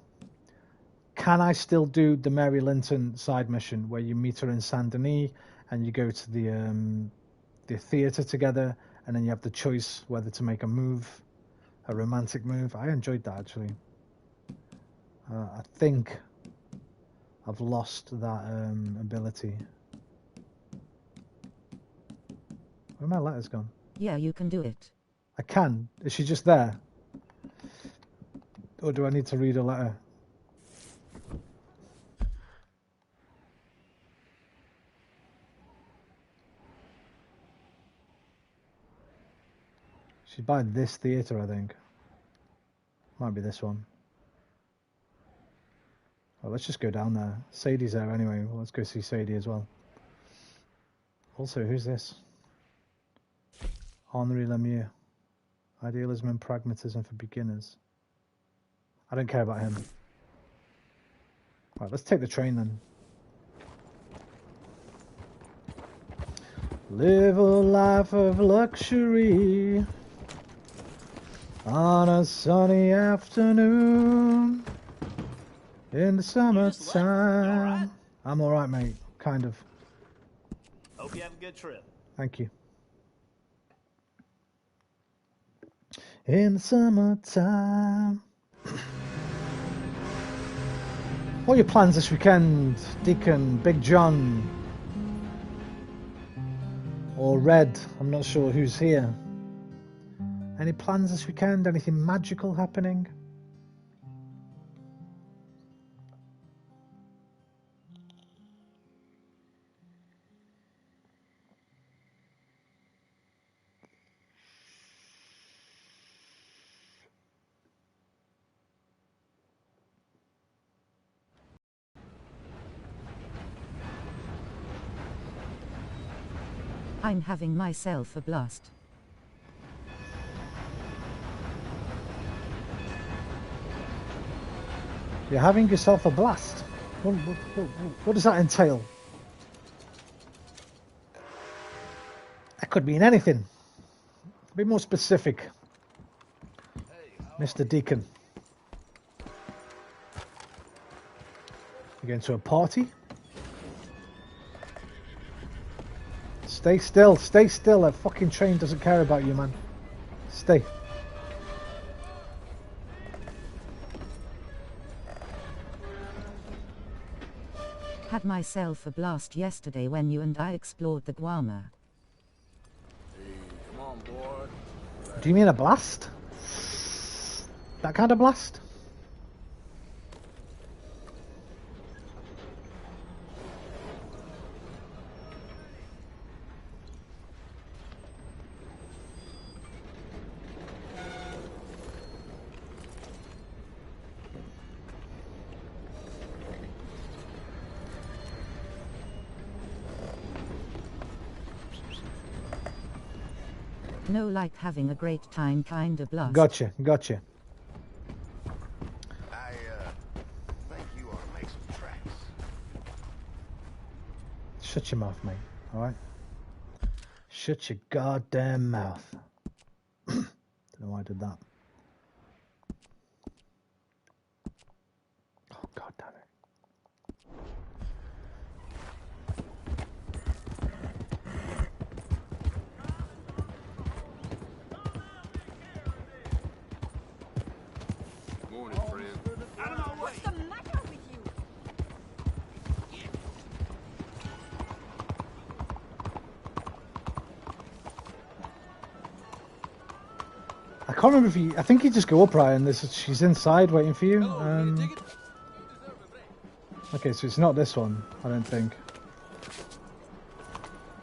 Can I still do the Mary Linton side mission where you meet her in Saint Denis and you go to the theatre together, and then you have the choice whether to make a move, a romantic move? I enjoyed that actually. I think I've lost that ability. Where my letter's gone? Yeah, you can do it. I can. Is she just there? Or do I need to read a letter? She's by this theatre, I think. Might be this one. Well, let's just go down there. Sadie's there anyway. Well, let's go see Sadie as well. Also, who's this? Henri Lemieux. Idealism and Pragmatism for Beginners. I don't care about him. Right, let's take the train then. Live a life of luxury on a sunny afternoon in the summertime. I'm alright, mate. Kind of. Hope you have a good trip. Thank you. In the summertime. What are your plans this weekend, Deacon, Big John, or Red? I'm not sure who's here. Any plans this weekend? Anything magical happening? I'm having myself a blast. You're having yourself a blast. What does that entail? That could mean anything. Be more specific, Mr. Deacon. You're going to a party? Stay still, stay still. That fucking train doesn't care about you, man. Stay. Had myself a blast yesterday when you and I explored the Guama. Hey, come on, boy. Do you mean a blast? That kind of blast? No, like having a great time kind of blast. Gotcha, gotcha. I think you ought to make some tracks. Shut your mouth, mate. Alright? Shut your goddamn mouth. Don't know why I did that. Oh, god damn it. Morning, friend. Out of my way! What's the matter with you? I can't remember if you... I think you just go up, Ryan. She's inside waiting for you. Okay, so it's not this one, I don't think.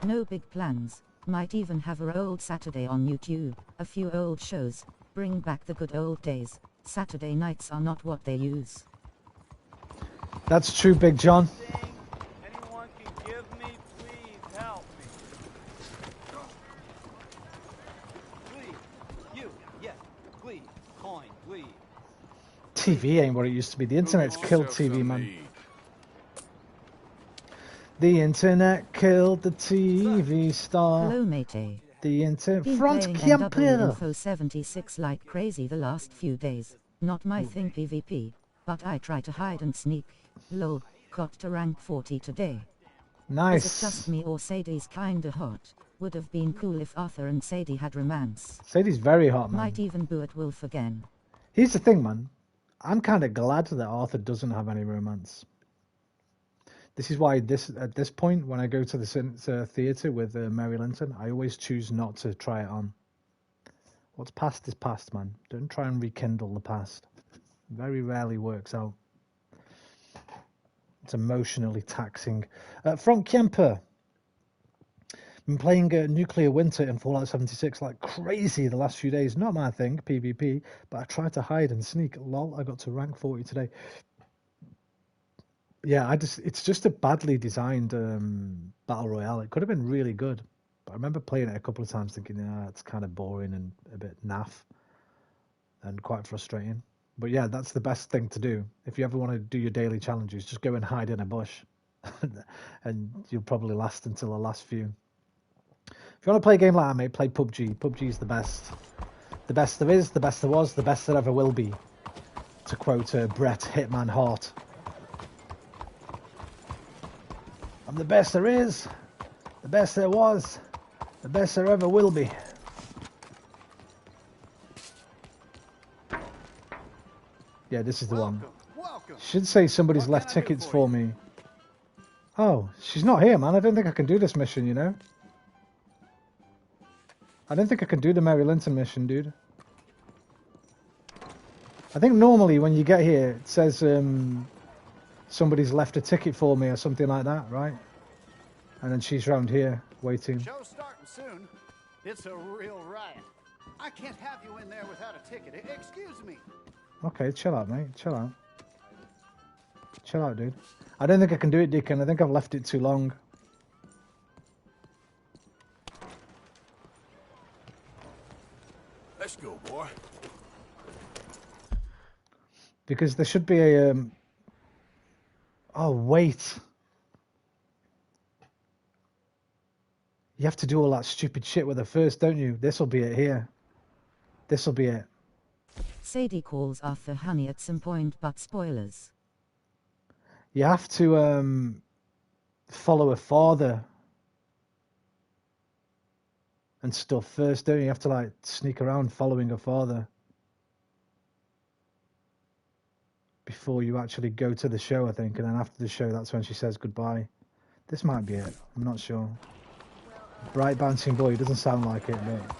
No big plans. Might even have a old Saturday on YouTube. A few old shows. Bring back the good old days. Saturday nights are not what they use. That's true, Big John. Anyone can give me, please help me. Please. You. Yes. Please. Coin. Please. TV ain't what it used to be. The internet's killed TV, man. The internet killed the TV star. Hello, matey. The internet... Been Front playing camper! Info 76 like crazy the last few days. Not my thing PvP, but I try to hide and sneak. Lol, got to rank 40 today. Nice. Is it just me or Sadie's kinda hot? Would have been cool if Arthur and Sadie had romance. Sadie's very hot, man. Might even boo at Wolf again. Here's the thing, man. I'm kind of glad that Arthur doesn't have any romance. This is why at this point, when I go to the theatre with Mary Linton, I always choose not to try it on. What's past is past, man. Don't try and rekindle the past. Very rarely works out. It's emotionally taxing. Frank Kemper. Been playing Nuclear Winter in Fallout 76 like crazy the last few days. Not my thing, PvP, but I tried to hide and sneak. Lol, I got to rank 40 today. Yeah, it's just a badly designed battle royale. It could have been really good, but I remember playing it a couple of times thinking, yeah, it's kind of boring and a bit naff and quite frustrating. But yeah, that's the best thing to do. If you ever want to do your daily challenges, just go and hide in a bush and you'll probably last until the last few. If you want to play a game like that, mate, play PUBG. PUBG is the best. The best there is, the best there was, the best there ever will be. To quote Brett Hitman Hart. I'm the best there is, the best there was, the best there ever will be. Yeah, this is the one. Should say somebody's left tickets for me. Oh, she's not here, man. I don't think I can do this mission, you know? I don't think I can do the Mary Linton mission, dude. I think normally when you get here, it says somebody's left a ticket for me or something like that, right? And then she's round here waiting. Show's starting soon. It's a real riot. I can't have you in there without a ticket. Excuse me. Okay, chill out, mate. Chill out. Chill out, dude. I don't think I can do it, Deacon. I think I've left it too long. Let's go, boy. Because there should be a... Oh, wait. You have to do all that stupid shit with her first, don't you? This'll be it here. This'll be it. Sadie calls Arthur honey at some point, but spoilers. You have to follow her father and stuff first, don't you? You have to like sneak around following her father before you actually go to the show, I think. And then after the show, that's when she says goodbye. This might be it. I'm not sure. Bright bouncing boy, doesn't sound like it, but...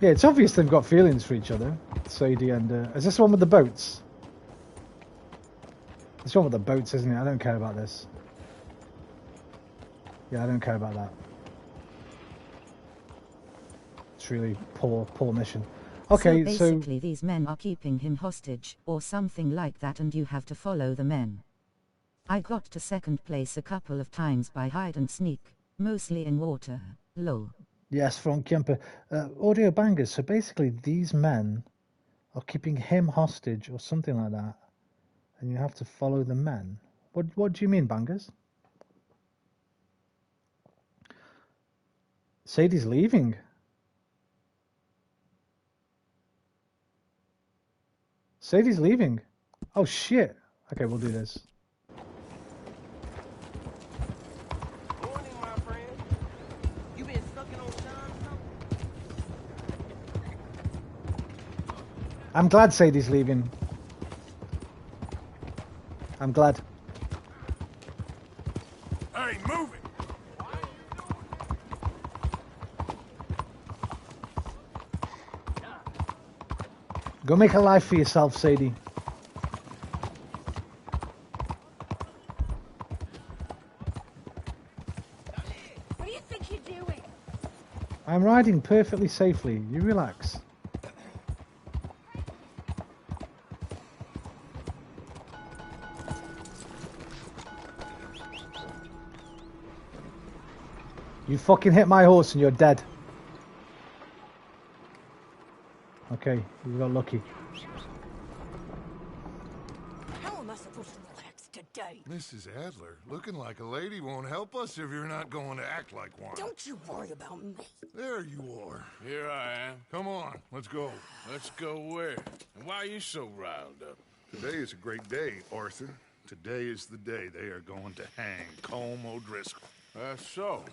Yeah, it's obvious they've got feelings for each other, Sadie and... is this the one with the boats? This one with the boats, isn't it? I don't care about this. Yeah, I don't care about that. It's really poor mission. Okay, so basically these men are keeping him hostage, or something like that, and you have to follow the men. I got to second place a couple of times by hide and sneak, mostly in water, lol. Yes, from Kemper. Audio bangers, so basically these men are keeping him hostage, or something like that, and you have to follow the men. What do you mean, bangers? Sadie's leaving. Sadie's leaving. Oh shit. Okay, we'll do this. Morning, my friend. You been sucking on Sean? I'm glad Sadie's leaving. I'm glad. Hey, move it! Go make a life for yourself, Sadie. What do you think you're doing? I'm riding perfectly safely. You relax. You fucking hit my horse and you're dead. Okay, you got lucky. How am I supposed to relax today? Mrs. Adler, looking like a lady won't help us if you're not going to act like one. Don't you worry about me. There you are. Here I am. Come on, let's go. Let's go where? And why are you so riled up? Today is a great day, Arthur. Today is the day they are going to hang Colm O'Driscoll. That's so.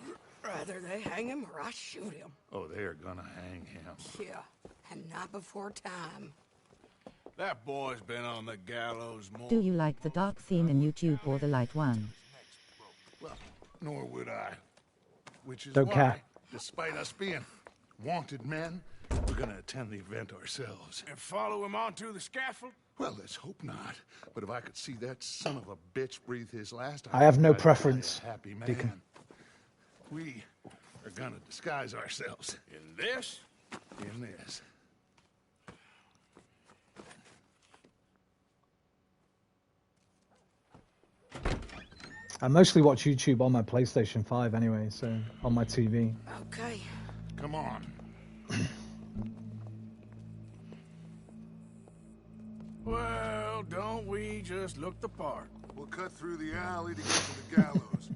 Rather they hang him or I shoot him. Oh, they are gonna hang him. Yeah, and not before time. That boy's been on the gallows more. Do you like the dark theme in YouTube or the light one? Well, nor would I. Which is Don't why, care. despite us being wanted men, we're gonna attend the event ourselves. And follow him onto the scaffold? Well, let's hope not. But if I could see that son of a bitch breathe his last, I have no I'd be a preference, happy man. Deacon. We are gonna disguise ourselves. In this? In this. I mostly watch YouTube on my PlayStation 5 anyway, so on my TV. Okay. Come on. Well, don't we just look the part? We'll cut through the alley to get to the gallows.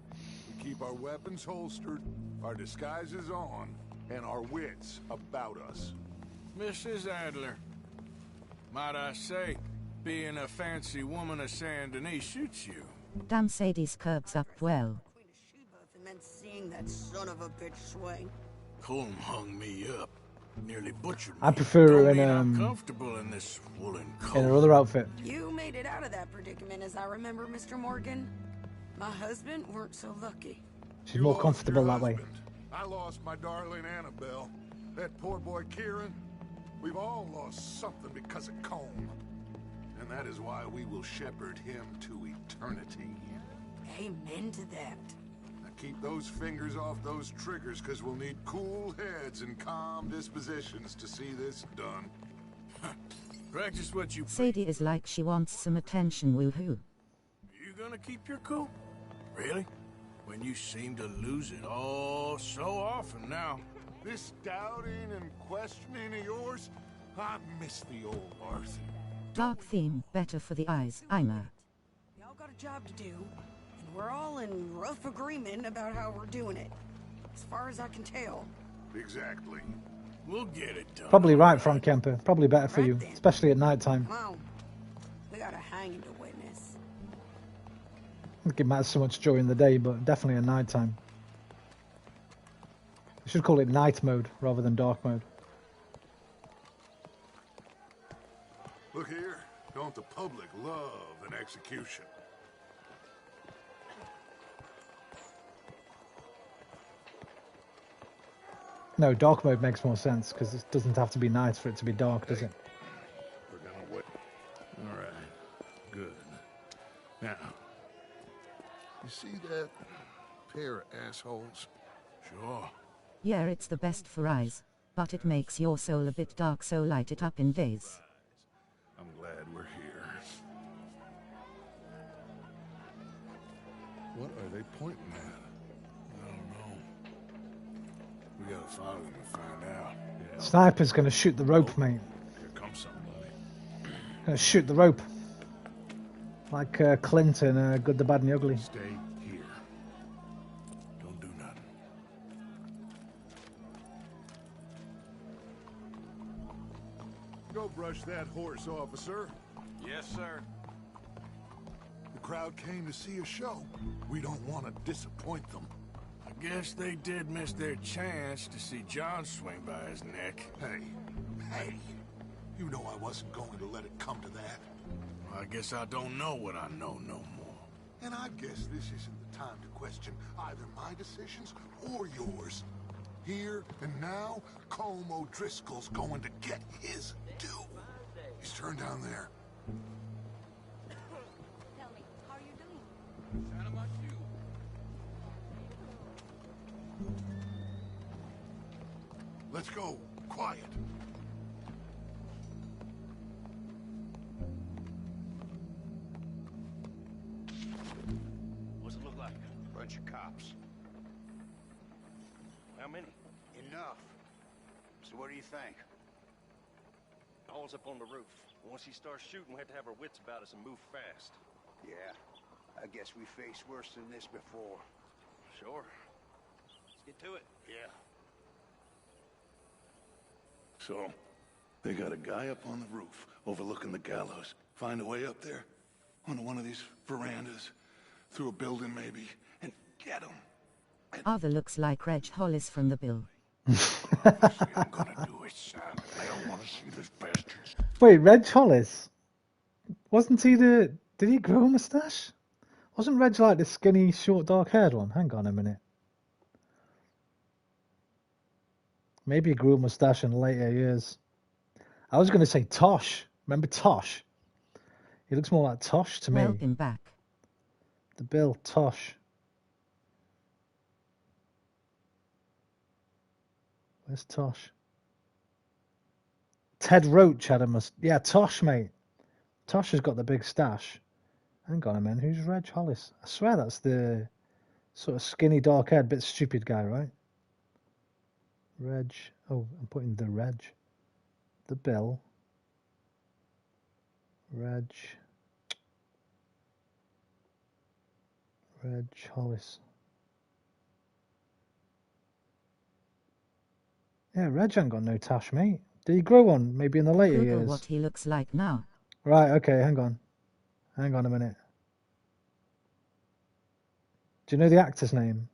We keep our weapons holstered, our disguises on, and our wits about us. Mrs. Adler, might I say, being a fancy woman of Saint Denis suits you. Damn, Sadie's curbs up well. And then seeing that son of a bitch swing. Colm hung me up. Nearly butchered me. I prefer her Don't in mean I'm comfortable in this woolen coat. her other outfit. You made it out of that predicament, as I remember, Mr. Morgan. My husband weren't so lucky. She's more comfortable that way. I lost my darling Annabelle. That poor boy Kieran. We've all lost something because of Colm. And that is why we will shepherd him to eternity. Amen to that. Now keep those fingers off those triggers, because we'll need cool heads and calm dispositions to see this done. Practice what you Sadie is like she wants some attention, woohoo. You gonna keep your cool? Really? when you seem to lose it all so often now. This doubting and questioning of yours, I miss the old Arthur. Dark theme, better for the eyes, I know. Y'all got a job to do, and we're all in rough agreement about how we're doing it. As far as I can tell. Exactly. We'll get it done. Probably right, Frank Kemper. Probably better for you, especially at night time. Come on. We got a hanging to witness. I think it matters so much during the day, but definitely at night time. We should call it night mode rather than dark mode. Look here, don't the public love an execution? No, dark mode makes more sense because it doesn't have to be night for it to be dark, does it? We're gonna wait. All right, good. Now, you see that pair of assholes? Sure. Yeah, it's the best for eyes, but it makes your soul a bit dark, so light it up in days. I'm glad we're here. What are they pointing at? I don't know. We gotta follow them and find out. Yeah. Sniper's gonna shoot the rope, mate. Here comes somebody. Gonna shoot the rope. Like Clint in Good, the Bad and the Ugly. Stay here. Don't do nothing. Go brush that horse, officer. Yes, sir. The crowd came to see a show. We don't want to disappoint them. I guess they did miss their chance to see John swing by his neck. Hey, you know I wasn't going to let it come to that. I guess I don't know what I know no more. And I guess this isn't the time to question either my decisions or yours. Here and now, Colm O'Driscoll's going to get his due. He's turned down there. Tell me, how are you doing? Not about you. Let's go. Quiet. What's it look like? Bunch of cops. How many? Enough. So what do you think? All's up on the roof. Once he starts shooting, we have to have our wits about us and move fast. Yeah, I guess we faced worse than this before. Sure. Let's get to it. Yeah. So, they got a guy up on the roof overlooking the gallows. Find a way up there, onto one of these verandas, through a building maybe, and get him. Arthur looks like Reg Hollis from The Bill. I'm gonna do it, Sam. I don't want to see this bastard. Wait, Reg Hollis? Wasn't he the... Did he grow a moustache? Wasn't Reg like the skinny, short, dark-haired one? Hang on a minute. Maybe he grew a moustache in later years. I was going to say Tosh. Remember Tosh? He looks more like Tosh to me. Welcome back. The Bill, Tosh. Where's Tosh? Ted Roach had a moustache. Yeah, Tosh, mate. Tosh has got the big stash. Hang on a minute. Who's Reg Hollis? I swear that's the sort of skinny, dark-haired, bit stupid guy, right? Reg. Oh, I'm putting the Reg. The Bill. Reg. Reg Hollis. Yeah, Reg ain't got no tash, mate. Did he grow one? Maybe in the later Google years. what he looks like now. Right, okay, hang on. Hang on a minute. Do you know the actor's name?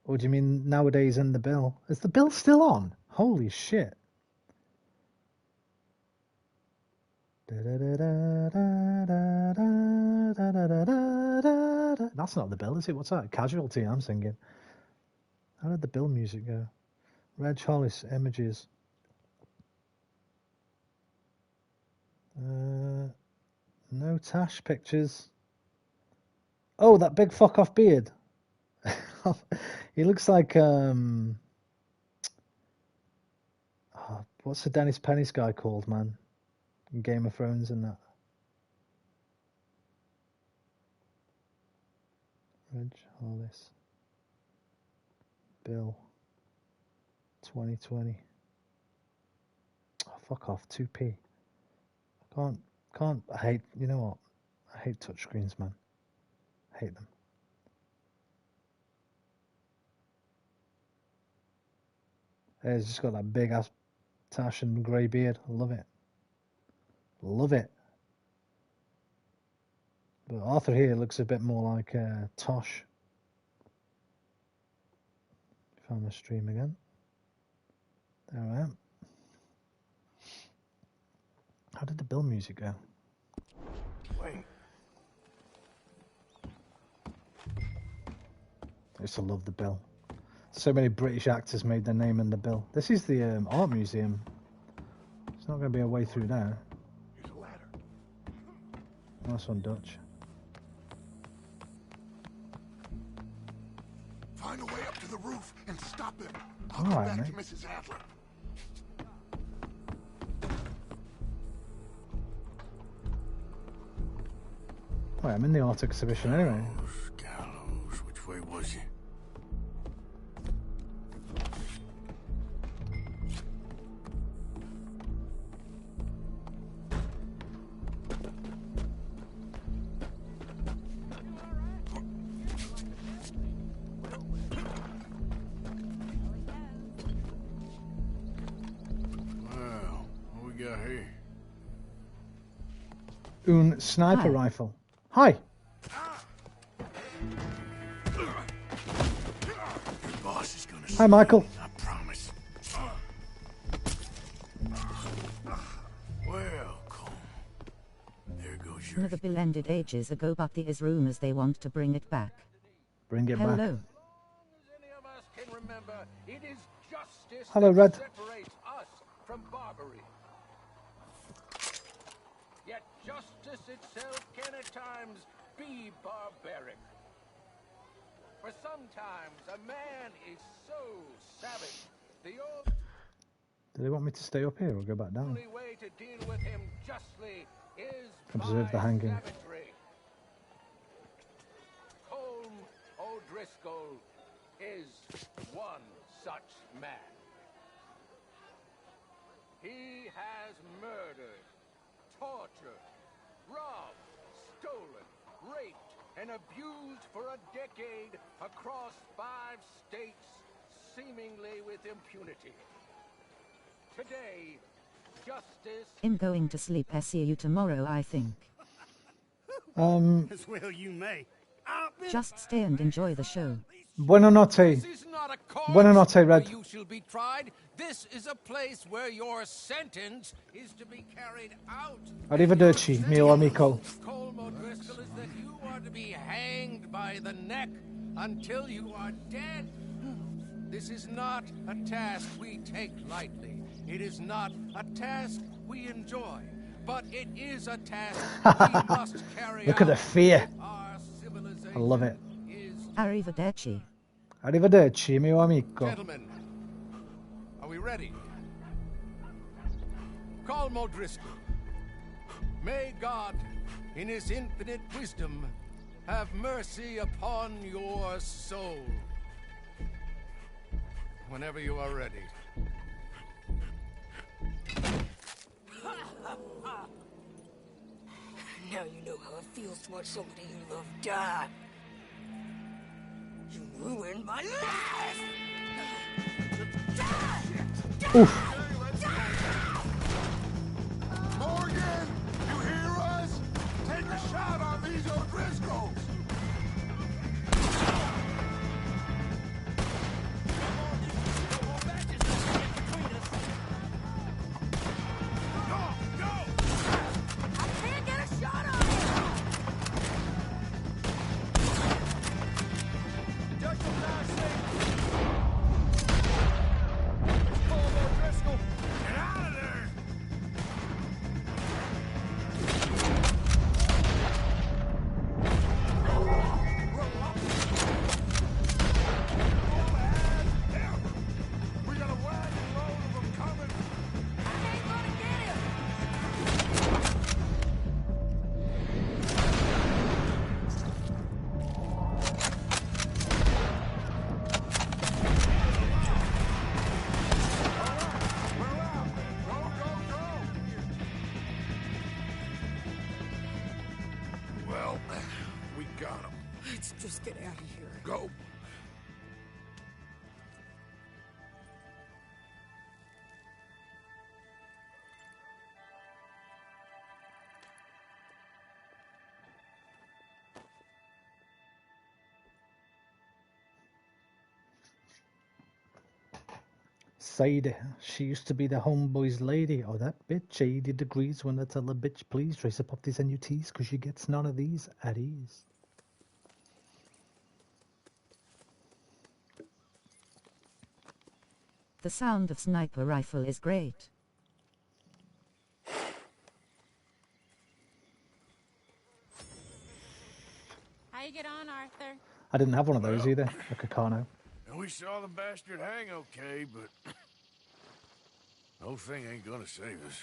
Or do you mean nowadays in the Bill? Is the Bill still on? Holy shit. That's not the Bill, is it? What's that? Casualty I'm singing. How did the Bill music go? Reg Hollis, images. No Tash pictures. Oh, that big fuck off beard. He looks like what's the Dennis Pennis guy called, man? In Game of Thrones and that. Reg, all this. Bill. 2020. Oh, fuck off. 2p. I hate, you know what? I hate touchscreens, man. I hate them. Hey, he's just got that big ass tash and grey beard. I love it. Love it. But Arthur here looks a bit more like Tosh. Found my stream again. There I am. How did the Bill music go? Wait. I used to love the Bill. So many British actors made their name in the Bill. This is the art museum. It's not going to be a way through there. Here's a ladder. Nice one, Dutch. Find a way up to the roof and stop him. I'll All go right, back mate. to Mrs. Adler. Wait, I'm in the art exhibition anyway. Gallows, which way was he? Well, what we got here? Un sniper Hi. rifle. Hi. Your boss is gonna Hi, Michael. I promise. Well, Cole. There goes your... Another bill ended ages ago, but there is rumors they want to bring it back. Bring it back. Hello. Can remember, it is justice Hello, that Red. separates us from barbary. Yet justice itself can at times be barbaric. For sometimes a man is so savage, the Do they want me to stay up here or go back down? only way to deal with him justly is Observe by the hanging. savagery. Colm O'Driscoll is one such man. He has murdered, tortured, robbed, stolen, raped, and abused for a decade across 5 states, seemingly with impunity. Today, justice... I'm going to sleep. See you tomorrow, I think. As well you may. Just stay and enjoy the show. Buona notte. This is not a court Buona notte, where Red. you shall be tried. This is a place where your sentence is to be carried out. Arrivederci, mio amico. Colm O'Driscoll is that you are to be hanged by the neck until you are dead. This is not a task we take lightly. It is not a task we enjoy. But it is a task we must carry Look at the out. fear. Our civilization I love it. Arrivederci. Arrivederci, mio amico. Gentlemen, are we ready? Colm O'Driscoll, may God, in his infinite wisdom, have mercy upon your soul. Whenever you are ready. Now you know how it feels to watch somebody you love die. You ruined my life! Oof. Morgan, you hear us? Take a shot on these O'Driscolls. Can't get a shot on him! Judge will now say, Colm O'Driscoll, Sadie, she used to be the homeboy's lady. Oh, that bitch, 80 degrees when I tell a bitch, please trace up these NUTs, because she gets none of these at ease. The sound of sniper rifle is great. How you get on, Arthur? I didn't have one of those either, a Kakano. And we saw the bastard hang okay, but the whole thing ain't gonna save us.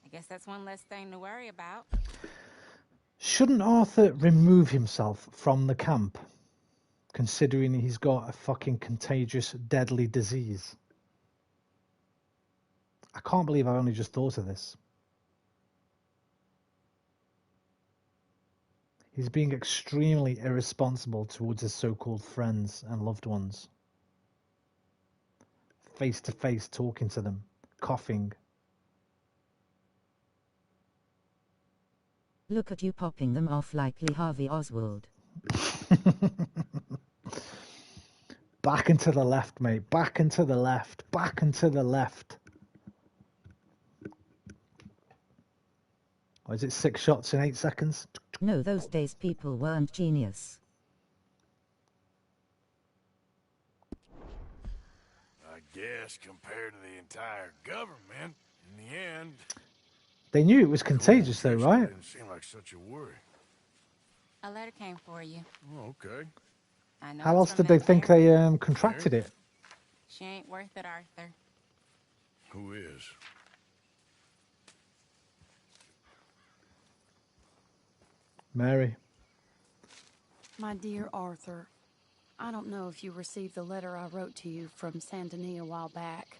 I guess that's one less thing to worry about. Shouldn't Arthur remove himself from the camp, considering he's got a fucking contagious, deadly disease? I can't believe I only just thought of this. He's being extremely irresponsible towards his so-called friends and loved ones. Face to face talking to them, coughing. Look at you popping them off like Lee Harvey Oswald. Back and to the left, mate. Back and to the left. Back and to the left. Or is it 6 shots in 8 seconds? No, those days people weren't genius. I guess compared to the entire government, in the end... They knew it was contagious though, right? Didn't seem like such a worry. A letter came for you. Oh, okay. I know How it's else from did they them think there. they contracted it? She ain't worth it, Arthur. Who is? Mary. My dear Arthur, I don't know if you received the letter I wrote to you from Saint Denis a while back.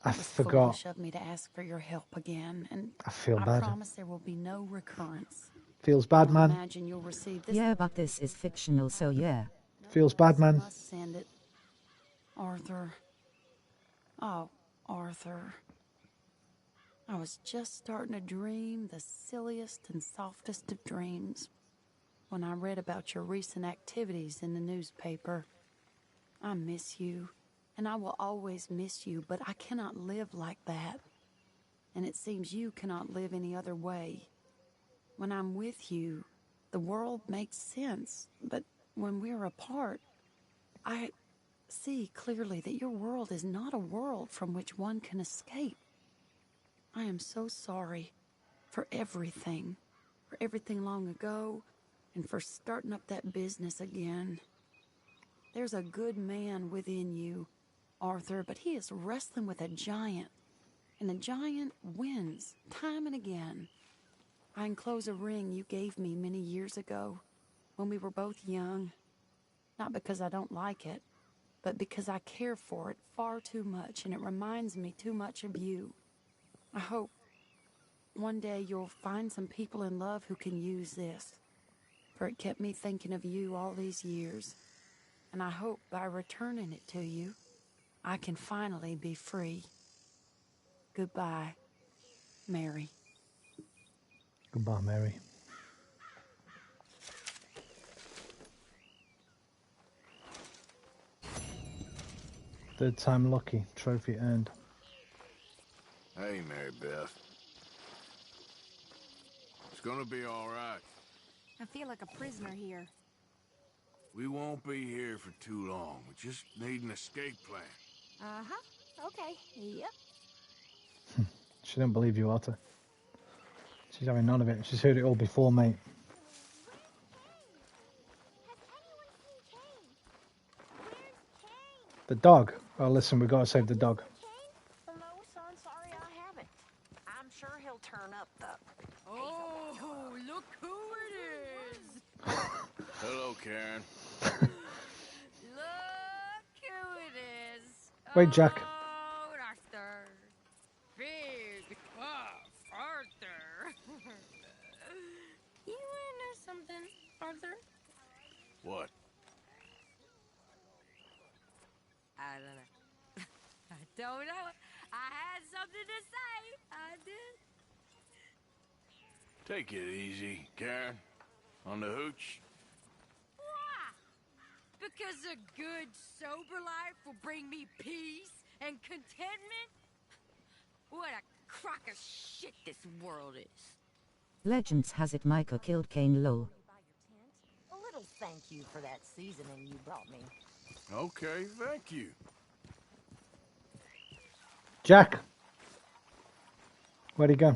I It was forgot. foolish of me to ask for your help again, and I feel I bad. promise there will be no recurrence. Feels bad, I man. imagine you'll receive this. Yeah, but this is fictional, so yeah. Feels bad, man. Must send it, Arthur. Oh, Arthur. I was just starting to dream the silliest and softest of dreams when I read about your recent activities in the newspaper. I miss you, and I will always miss you, but I cannot live like that. And it seems you cannot live any other way. When I'm with you, the world makes sense, but when we're apart, I see clearly that your world is not a world from which one can escape. I am so sorry for everything long ago, and for starting up that business again. There's a good man within you, Arthur, but he is wrestling with a giant, and the giant wins time and again. I enclose a ring you gave me many years ago when we were both young, not because I don't like it, but because I care for it far too much, and it reminds me too much of you. I hope one day you'll find some people in love who can use this, for it kept me thinking of you all these years, and I hope by returning it to you, I can finally be free. Goodbye, Mary. Goodbye, Mary. Third time lucky. Trophy earned. Hey, Mary Beth. It's gonna be all right. I feel like a prisoner here. We won't be here for too long. We just need an escape plan. Uh-huh. Okay. Yep. She don't believe you, Arthur. She's having none of it. She's heard it all before, mate. The dog. Oh, listen, we've got to save the dog. No, son, sorry I haven't. I'm sure he'll turn up, though. Oh, look who it is! Hello, Karen. Look who it is! Wait, Jack. Oh, Arthur. Big buff Arthur. You wanna know something, Arthur? What? I don't know. I don't know. I had something to say. I did. Take it easy, Karen. On the hooch. Why? Because a good, sober life will bring me peace and contentment? What a crock of shit this world is. Legends has it Micah killed Kane lol. A little thank you for that seasoning you brought me. Okay, thank you. Jack. Where'd he go?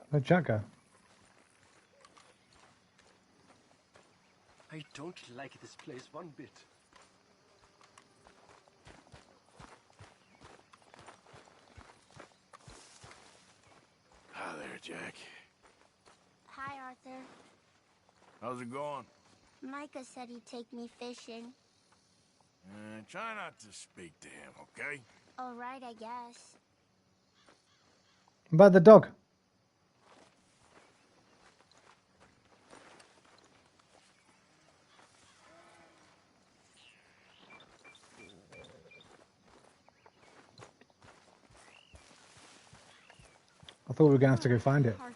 Where'd Jack go? I don't like this place one bit. Hi there, Jack. Hi, Arthur. How's it going? Micah said he'd take me fishing. Try not to speak to him, okay? All right, I guess. About the dog. I thought we were going to have to go find it. Arthur.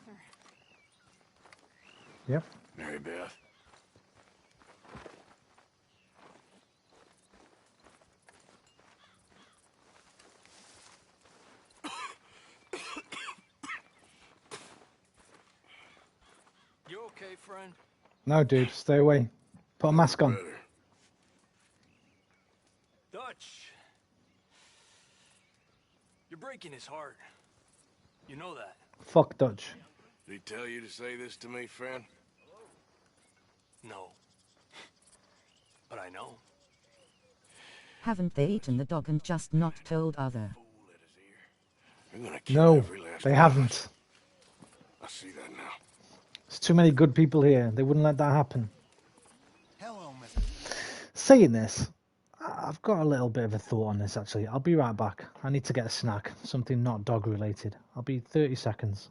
Yep. Mary Beth. You okay, friend? No, dude, stay away. Put a mask on. Dutch. You're breaking his heart. You know that. Fuck Dutch. Did he tell you to say this to me, friend? No. But I know. Haven't they eaten the dog and just not told other? You're gonna kill No, every last they one. haven't. I see that now. There's too many good people here. They wouldn't let that happen. Hello, Mr. Saying this, I've got a little bit of a thought on this, actually. I'll be right back. I need to get a snack. Something not dog related. I'll be 30 seconds.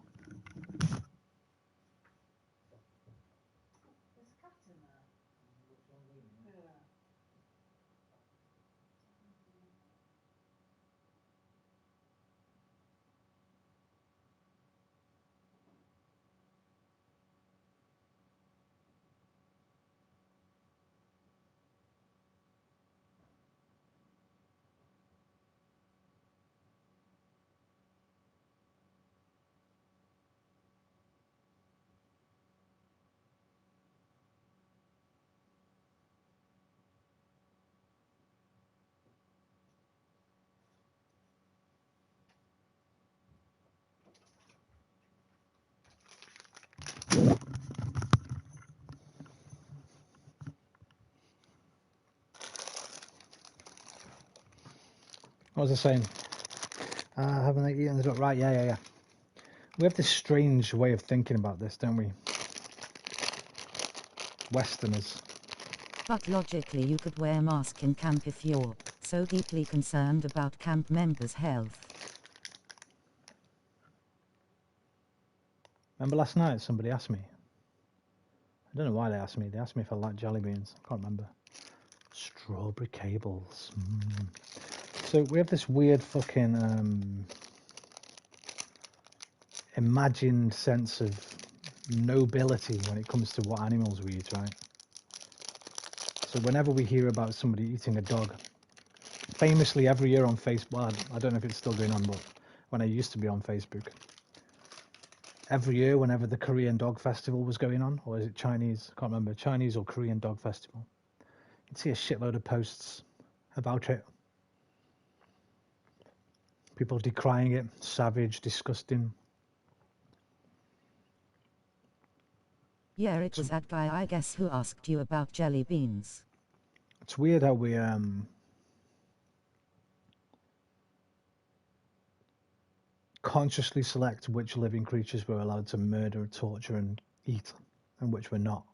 What was I saying? Haven't they eaten the dog? Right, yeah. We have this strange way of thinking about this, don't we? Westerners. But logically you could wear a mask in camp if you're so deeply concerned about camp members' health. Remember last night somebody asked me? I don't know why they asked me. They asked me if I like jelly beans. I can't remember. Strawberry cables. So we have this weird fucking imagined sense of nobility when it comes to what animals we eat, right? So whenever we hear about somebody eating a dog, famously every year on Facebook, well, I don't know if it's still going on, but when I used to be on Facebook, every year whenever the Korean Dog Festival was going on, or is it Chinese? I can't remember, Chinese or Korean Dog Festival, you'd see a shitload of posts about it. People decrying it, savage, disgusting. Yeah, it was that guy, I guess, who asked you about jelly beans. It's weird how we consciously select which living creatures we're allowed to murder, torture, and eat, and which we're not.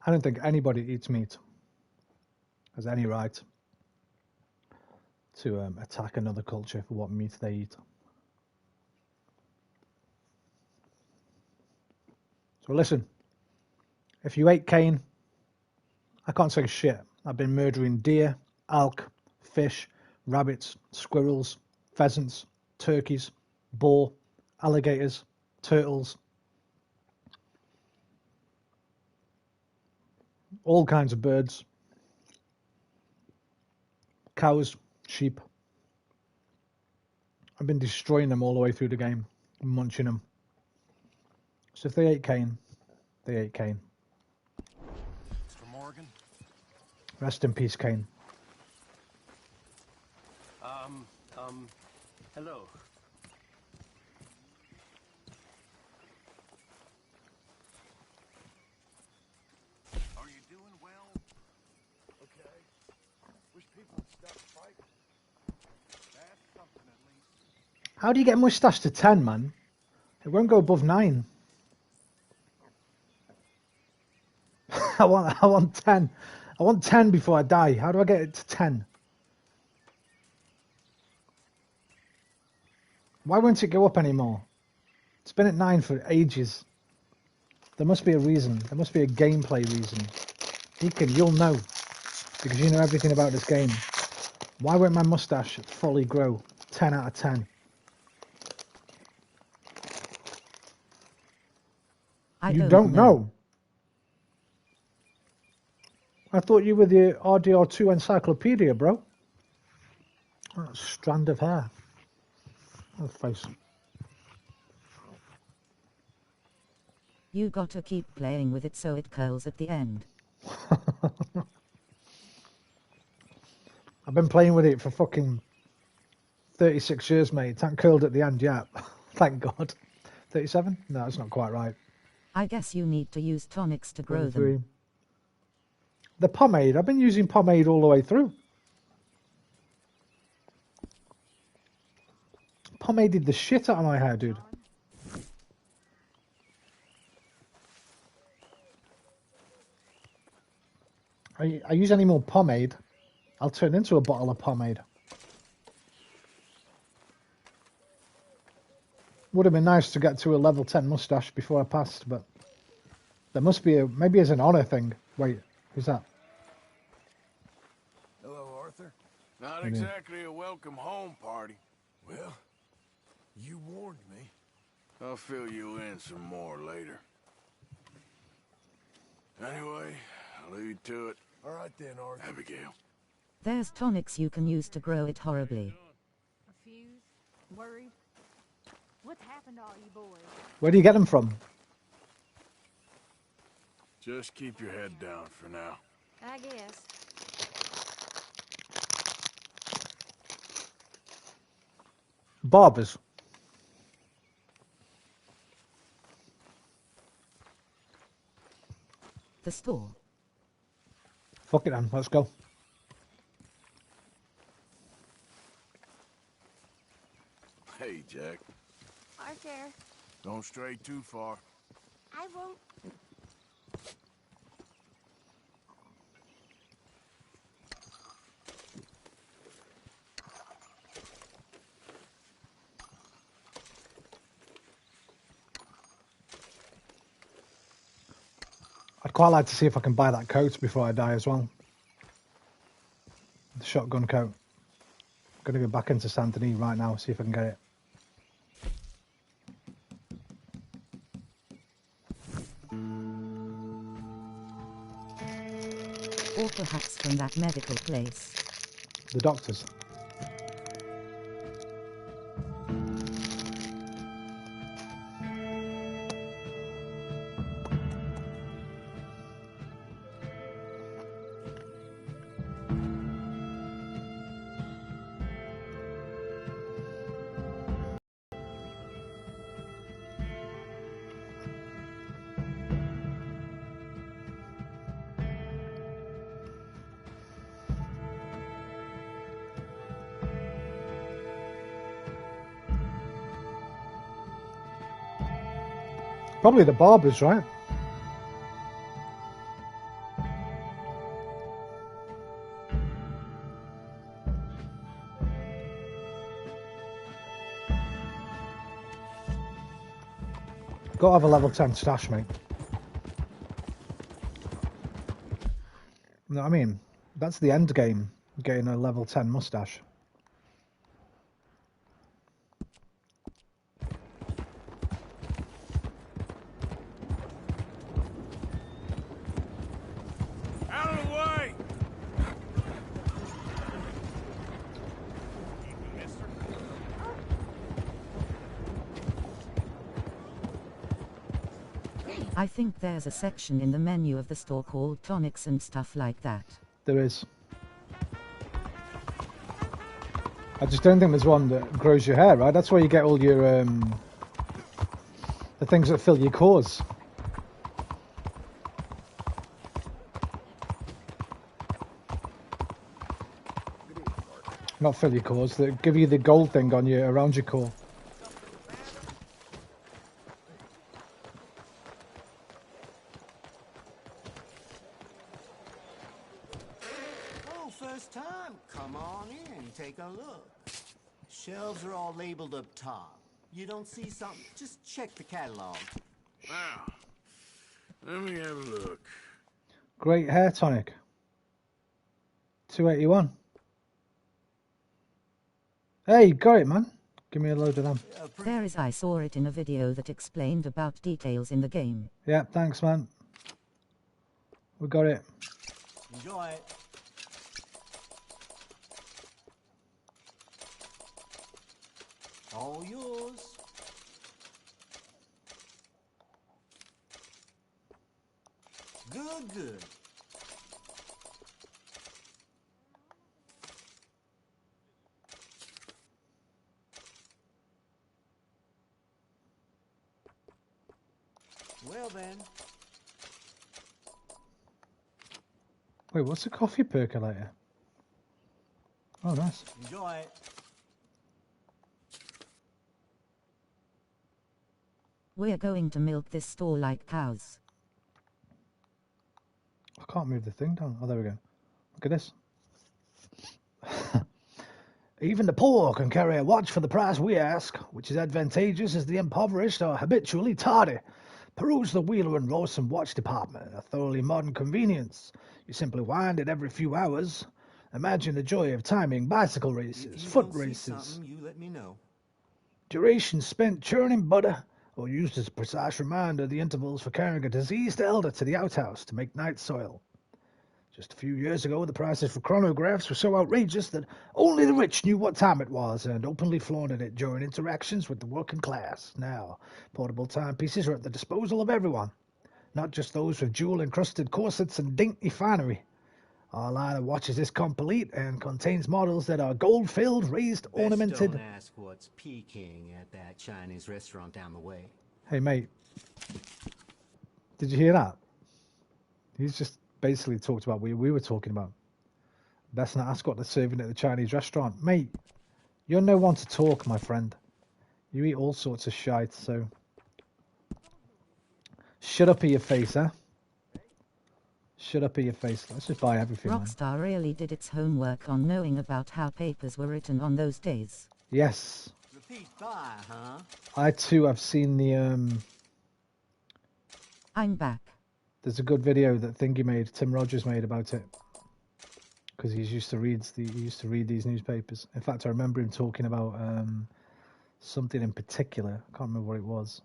I don't think anybody who eats meat has any right to attack another culture for what meat they eat. So listen, if you ate Cain, I can't say shit. I've been murdering deer, elk, fish, rabbits, squirrels, pheasants, turkeys, boar, alligators, turtles, all kinds of birds, cows, sheep. I've been destroying them all the way through the game, munching them. So if they ate Kane, they ate Kane. Mr. Morgan? Rest in peace, Kane. Hello. Are you doing well? Okay. Wish people would stop fighting. That's something at least. How do you get mustache to 10, man? It won't go above 9. I want 10. I want 10 before I die. How do I get it to 10? Why won't it go up anymore? It's been at 9 for ages. There must be a reason. There must be a gameplay reason. Deacon, you'll know. Because you know everything about this game. Why won't my mustache fully grow? 10 out of 10. You don't know? I thought you were the RDR2 encyclopedia, bro. Oh, a strand of hair. Oh, face. You gotta keep playing with it so it curls at the end. I've been playing with it for fucking 36 years, mate. It ain't curled at the end yet. Thank God. 37? No, that's not quite right. I guess you need to use tonics to grow 23. them. The pomade. I've been using pomade all the way through. Pomaded the shit out of my hair, dude. I use any more pomade, I'll turn into a bottle of pomade. Would have been nice to get to a level 10 mustache before I passed, but there must be a, maybe as an honor thing. Wait, who's that? Hello, Arthur. Not Not exactly a welcome home party. Well, you warned me. I'll fill you in some more later. Anyway, I'll leave you to it. All right then, Arthur. Abigail. There's tonics you can use to grow it horribly. Confused? Worried? What's happened to all you boys? Where do you get them from? Just keep your head down for now. I guess. Barbers. The store. Fuck it then, let's go. Hey, Jack. Arthur, Don't stray too far. I won't. I'd quite like to see if I can buy that coat before I die as well. The shotgun coat. I'm going to go back into Saint Denis right now, see if I can get it. Or perhaps from that medical place. The doctors. Probably the barbers, right? Got to have a level 10 stash, mate. You know what I mean? That's the end game. Getting a level 10 mustache. Out of the way! I think there's a section in the menu of the store called tonics and stuff like that. There is. I just don't think there's one that grows your hair, right? That's where you get all your, the things that fill your cores. Not fill your cores, that give you the gold thing on your, around your core. Oh, first time. Come on in, take a look. Shelves are all labeled up top. You don't see something, just check the catalog. Now, let me have a look. Great hair tonic. 281. Hey, got it, man. Give me a load of them. There is, I saw it in a video that explained about details in the game. Yeah, thanks, man. We got it. Enjoy it. All yours. Good, good. Well then. Wait, what's a coffee percolator? Oh, nice. Enjoy it. We're going to milk this store like cows. I can't move the thing down. Oh, there we go. Look at this. Even the poor can carry a watch for the price we ask, which is advantageous as the impoverished are habitually tardy. Peruse the Wheeler and Rawson watch department, a thoroughly modern convenience. You simply wind it every few hours. Imagine the joy of timing bicycle races, foot races. You let me know. Duration spent churning butter, or used as a precise reminder of the intervals for carrying a diseased elder to the outhouse to make night soil. Just a few years ago, the prices for chronographs were so outrageous that only the rich knew what time it was and openly flaunted it during interactions with the working class. Now, portable timepieces are at the disposal of everyone, not just those with jewel-encrusted corsets and dainty finery. Our line of watches is complete and contains models that are gold-filled, raised, ornamented. Don't ask what's peeking at that Chinese restaurant down the way. Hey, mate. Did you hear that? He's just basically talked about what we were talking about. Best not ask what they're serving at the Chinese restaurant. Mate, you're no one to talk, my friend. You eat all sorts of shite, so... Shut up in your face, huh? Shut up in your face. Let's just buy everything, Rockstar really did its homework on knowing about how papers were written on those days. Yes. Repeat buy, huh? I too have seen the I'm back. There's a good video that Thingy made, Tim Rogers made about it. Because he used to read these newspapers. In fact, I remember him talking about something in particular. I can't remember what it was.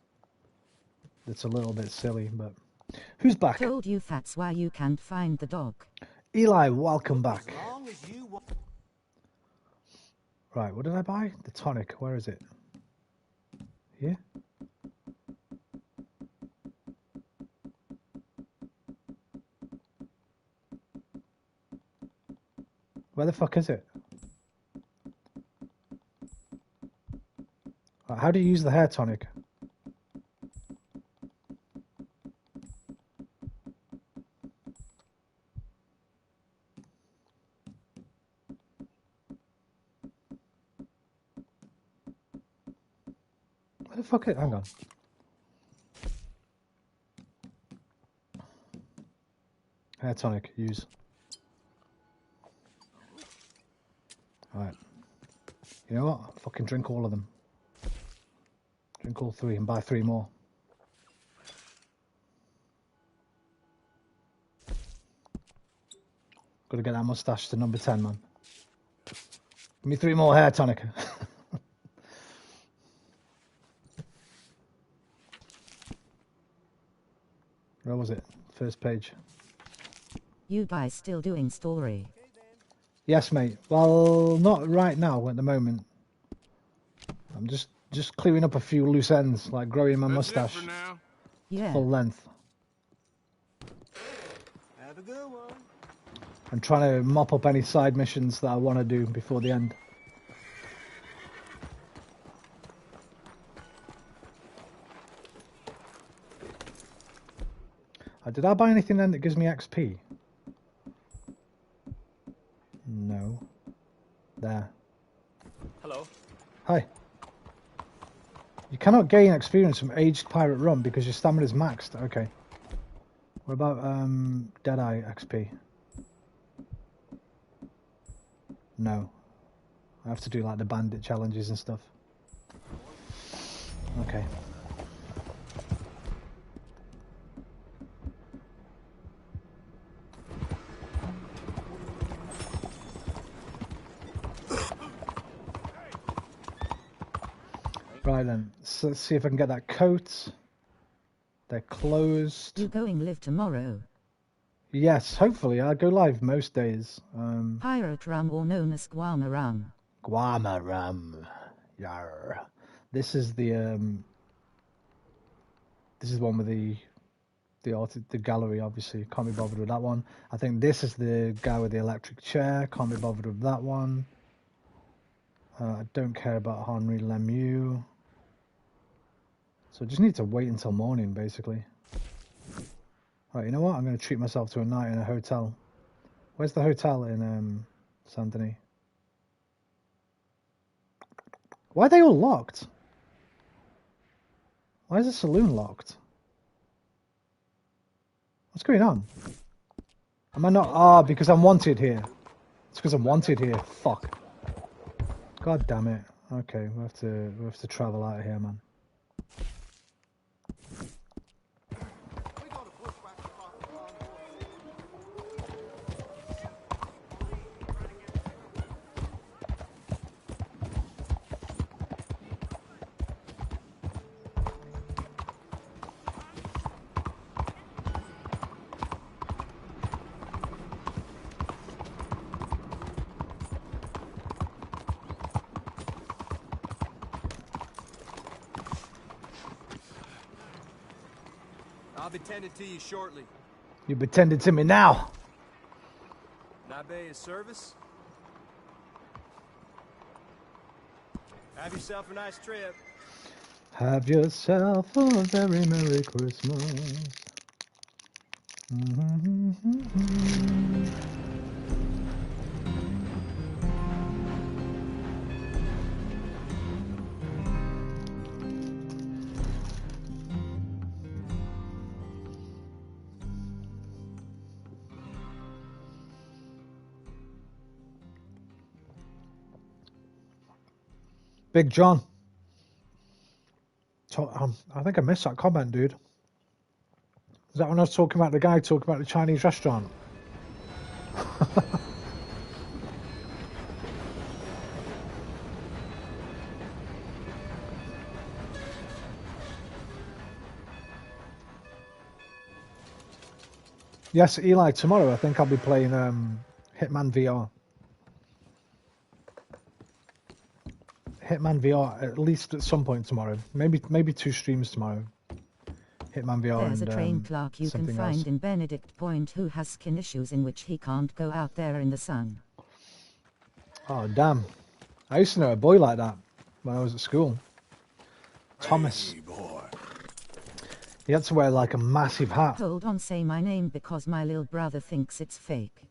It's a little bit silly, but who's back? Told you that's why you can't find the dog. Eli, welcome back. As long as you want... Right, what did I buy? The tonic. Where is it? Here? Where the fuck is it? Right, how do you use the hair tonic? Where the fuck is it? Hang on. Hair tonic, use. Alright. You know what? Fucking drink all of them. Drink all 3 and buy 3 more. Gotta get that mustache to number 10, man. Give me 3 more hair tonic. Where was it? First page. You guys still doing story? Yes, mate. Well, not right now at the moment. I'm just clearing up a few loose ends, like growing my mustache Yeah. full length. Have a good one. I'm trying to mop up any side missions that I want to do before the end. Did I buy anything then that gives me XP? No. There. Hello. Hi. You cannot gain experience from Aged Pirate Rum because your stamina is maxed. Okay. What about Deadeye XP? No. I have to do like the bandit challenges and stuff. Okay. Right then, so let's see if I can get that coat. They're closed. You going live tomorrow? Yes, hopefully. I go live most days. Pirate rum, or known as guama rum. Guama rum. Yar. This is the this is one with the gallery. Obviously, can't be bothered with that one. I think this is the guy with the electric chair. Can't be bothered with that one. I don't care about Henri Lemieux. So I just need to wait until morning, basically. Right, you know what? I'm going to treat myself to a night in a hotel. Where's the hotel in Saint Denis? Why are they all locked? Why is the saloon locked? What's going on? Am I not? Ah, because I'm wanted here. It's because I'm wanted here. Fuck. God damn it. Okay, we have to travel out of here, man. I'll be tending to you shortly. You be tending to me now. Nabe is service. Have yourself a nice trip. Have yourself a very Merry Christmas. Big John. I think I missed that comment, dude. Is that when I was talking about the guy talking about the Chinese restaurant? Yes, Eli, tomorrow I think I'll be playing Hitman VR. Hitman VR at least at some point tomorrow. Maybe 2 streams tomorrow. Hitman VR. There's and, a train clerk you can find else. in Benedict Point who has skin issues in which he can't go out there in the sun. Oh damn! I used to know a boy like that when I was at school. Thomas. Hey, boy. He had to wear like a massive hat. Hold on, say my name because my little brother thinks it's fake.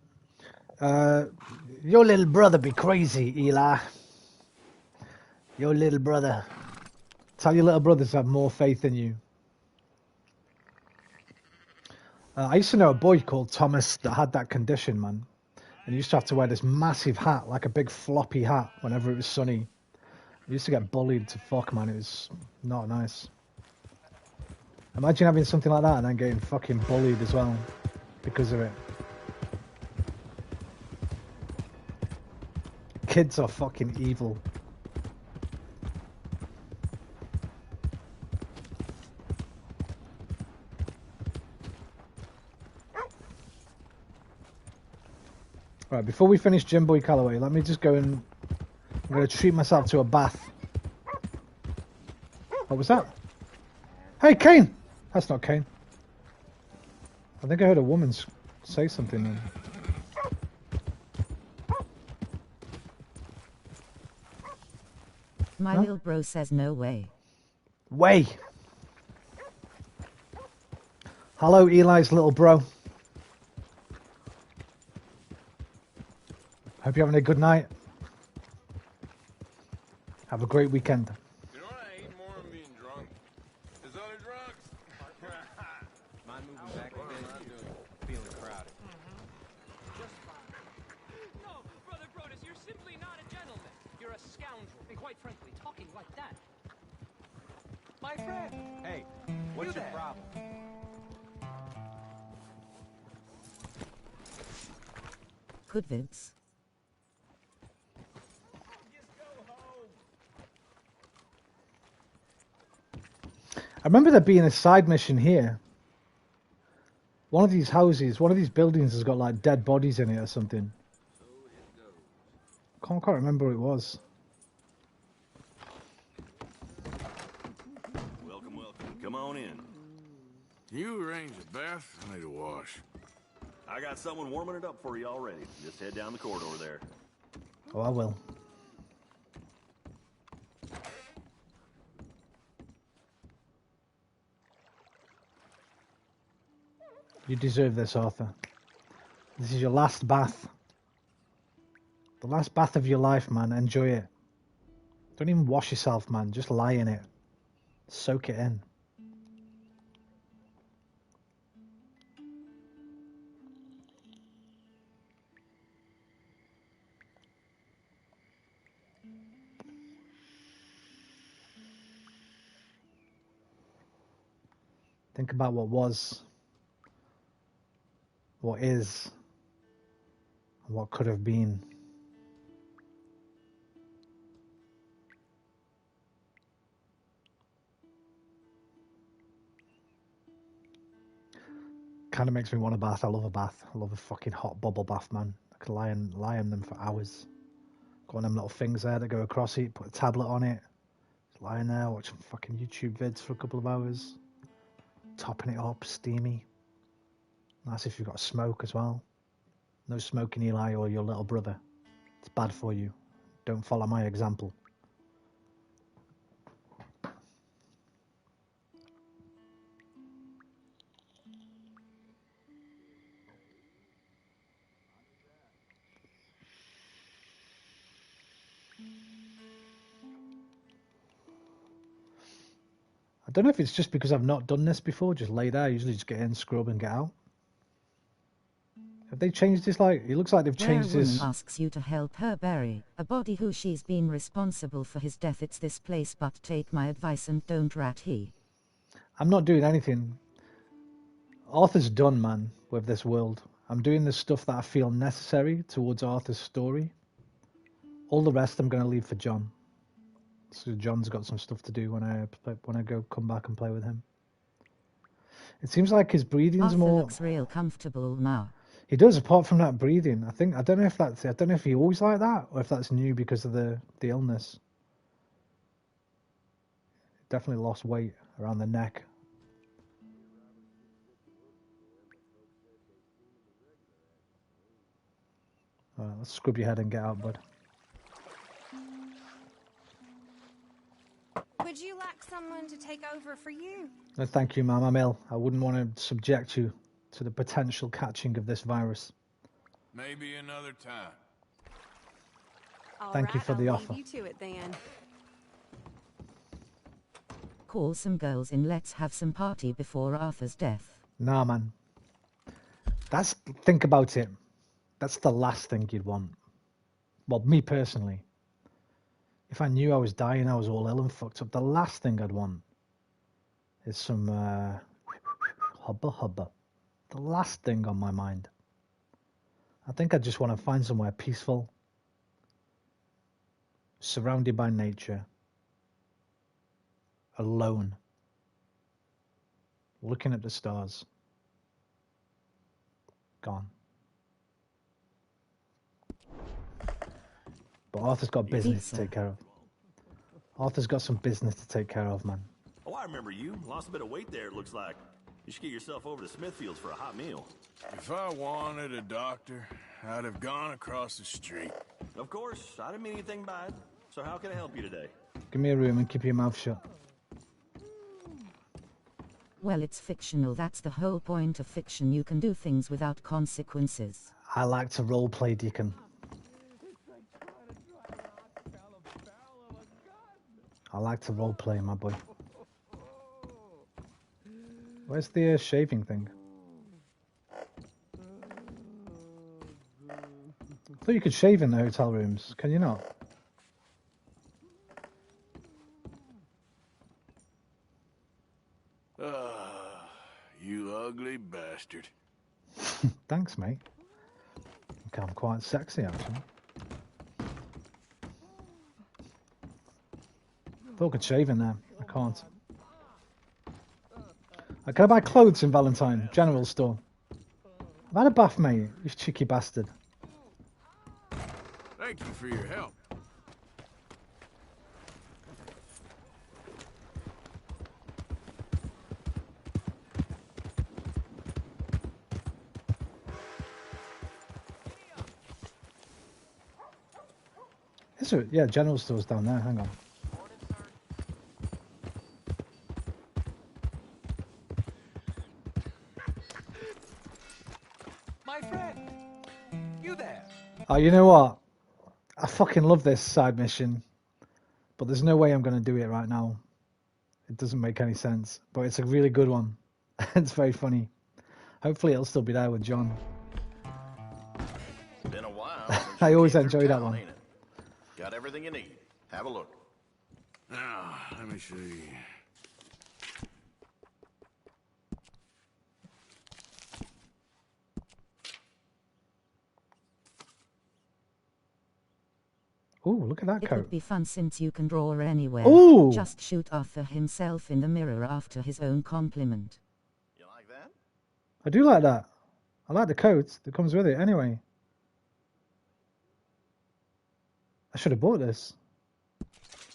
Your little brother be crazy, Eli. Your little brother. Tell your little brothers to have more faith in you. I used to know a boy called Thomas that had that condition, man. And he used to have to wear this massive hat, like a big floppy hat, whenever it was sunny. He used to get bullied to fuck, man. It was not nice. Imagine having something like that and then getting fucking bullied as well because of it. Kids are fucking evil. Right, before we finish Jim Boy Calloway, let me just go and... I'm going to treat myself to a bath. What was that? Hey, Kane! That's not Kane. I think I heard a woman say something then. My little bro says no way. Way! Hello, Eli's little bro. Hope you're having a good night. Have a great weekend. You know what I hate more than being drunk? Is other drugs. Mind moving back a bit? Feeling crowded. Just fine. No, Brother Brodus, you're simply not a gentleman. You're a scoundrel. And quite frankly, talking like that. My friend. Hey, what's your problem? Good vids. I remember there being a side mission here. One of these houses, one of these buildings has got like dead bodies in it or something. Can't remember what it was. Welcome, welcome. Come on in. You arrange a bath? I need a wash. I got someone warming it up for you already. Just head down the corridor there. Oh, I will. You deserve this, Arthur. This is your last bath. The last bath of your life, man. Enjoy it. Don't even wash yourself, man. Just lie in it. Soak it in. Think about what was, what is, and what could have been. Kind of makes me want a bath. I love a bath. I love a fucking hot bubble bath, man. I could lie in them for hours. Got one of them little things there that go across it, put a tablet on it, just lie in there, watch some fucking YouTube vids for a couple of hours. Topping it up, steamy. Nice if you've got a smoke as well. No smoking, Eli, or your little brother. It's bad for you. Don't follow my example. I don't know if it's just because I've not done this before, just lay there, usually just get in, scrub and get out. Have they changed this? Like, it looks like they've changed Where a this. woman asks you to help her bury a body who she's been responsible for his death. It's this place, but take my advice and don't rat he. I'm not doing anything. Arthur's done, man, with this world. I'm doing the stuff that I feel necessary towards Arthur's story. All the rest I'm going to leave for John. So John's got some stuff to do when I come back and play with him. It seems like his breathing's Arthur more. looks real comfortable now. He does, apart from that breathing. I don't know if he always like that or if that's new because of the illness. Definitely lost weight around the neck. All right, let's scrub your head and get out, bud. Would you like someone to take over for you? No, thank you, ma'am. I'm ill. I wouldn't want to subject you to the potential catching of this virus. Maybe another time. Thank you for the offer. I'll leave you to it then. Call some girls in. Let's have some party before Arthur's death. Nah, man. Think about it. That's the last thing you'd want. Well, me personally. If I knew I was dying, I was all ill and fucked up, the last thing I'd want is some hubba hubba. The last thing on my mind. I think I just want to find somewhere peaceful, surrounded by nature, alone, looking at the stars. Gone. But Arthur's got business to take care of. Arthur's got some business to take care of, man. Oh, I remember you. Lost a bit of weight there, it looks like. You should get yourself over to Smithfield's for a hot meal. If I wanted a doctor, I'd have gone across the street. Of course, I didn't mean anything by it. So how can I help you today? Give me a room and keep your mouth shut. Well, it's fictional. That's the whole point of fiction. You can do things without consequences. I like to roleplay, Deacon. I like to roleplay, my boy. Where's the shaving thing? I thought you could shave in the hotel rooms. Can you not? You ugly bastard. Thanks, mate. Okay, I'm quite sexy, actually. Thought I could shave in there. I can't. Can I buy clothes in Valentine? General store. I've had a bath, mate. You cheeky bastard. Thank you for your help. Is it? Yeah, general store's down there. Hang on. My friend, you there? Oh, you know what? I fucking love this side mission, but there's no way I'm going to do it right now. It doesn't make any sense, but it's a really good one. It's very funny. Hopefully it'll still be there with John. It's been a while. I always enjoy that one. Ain't it? Got everything you need. Have a look. Now, let me see. Ooh, look at that It coat. would be fun since you can draw anywhere. Ooh. Just shoot Arthur himself in the mirror after his own compliment. You like that? I do like that. I like the coat that comes with it anyway. I should have bought this.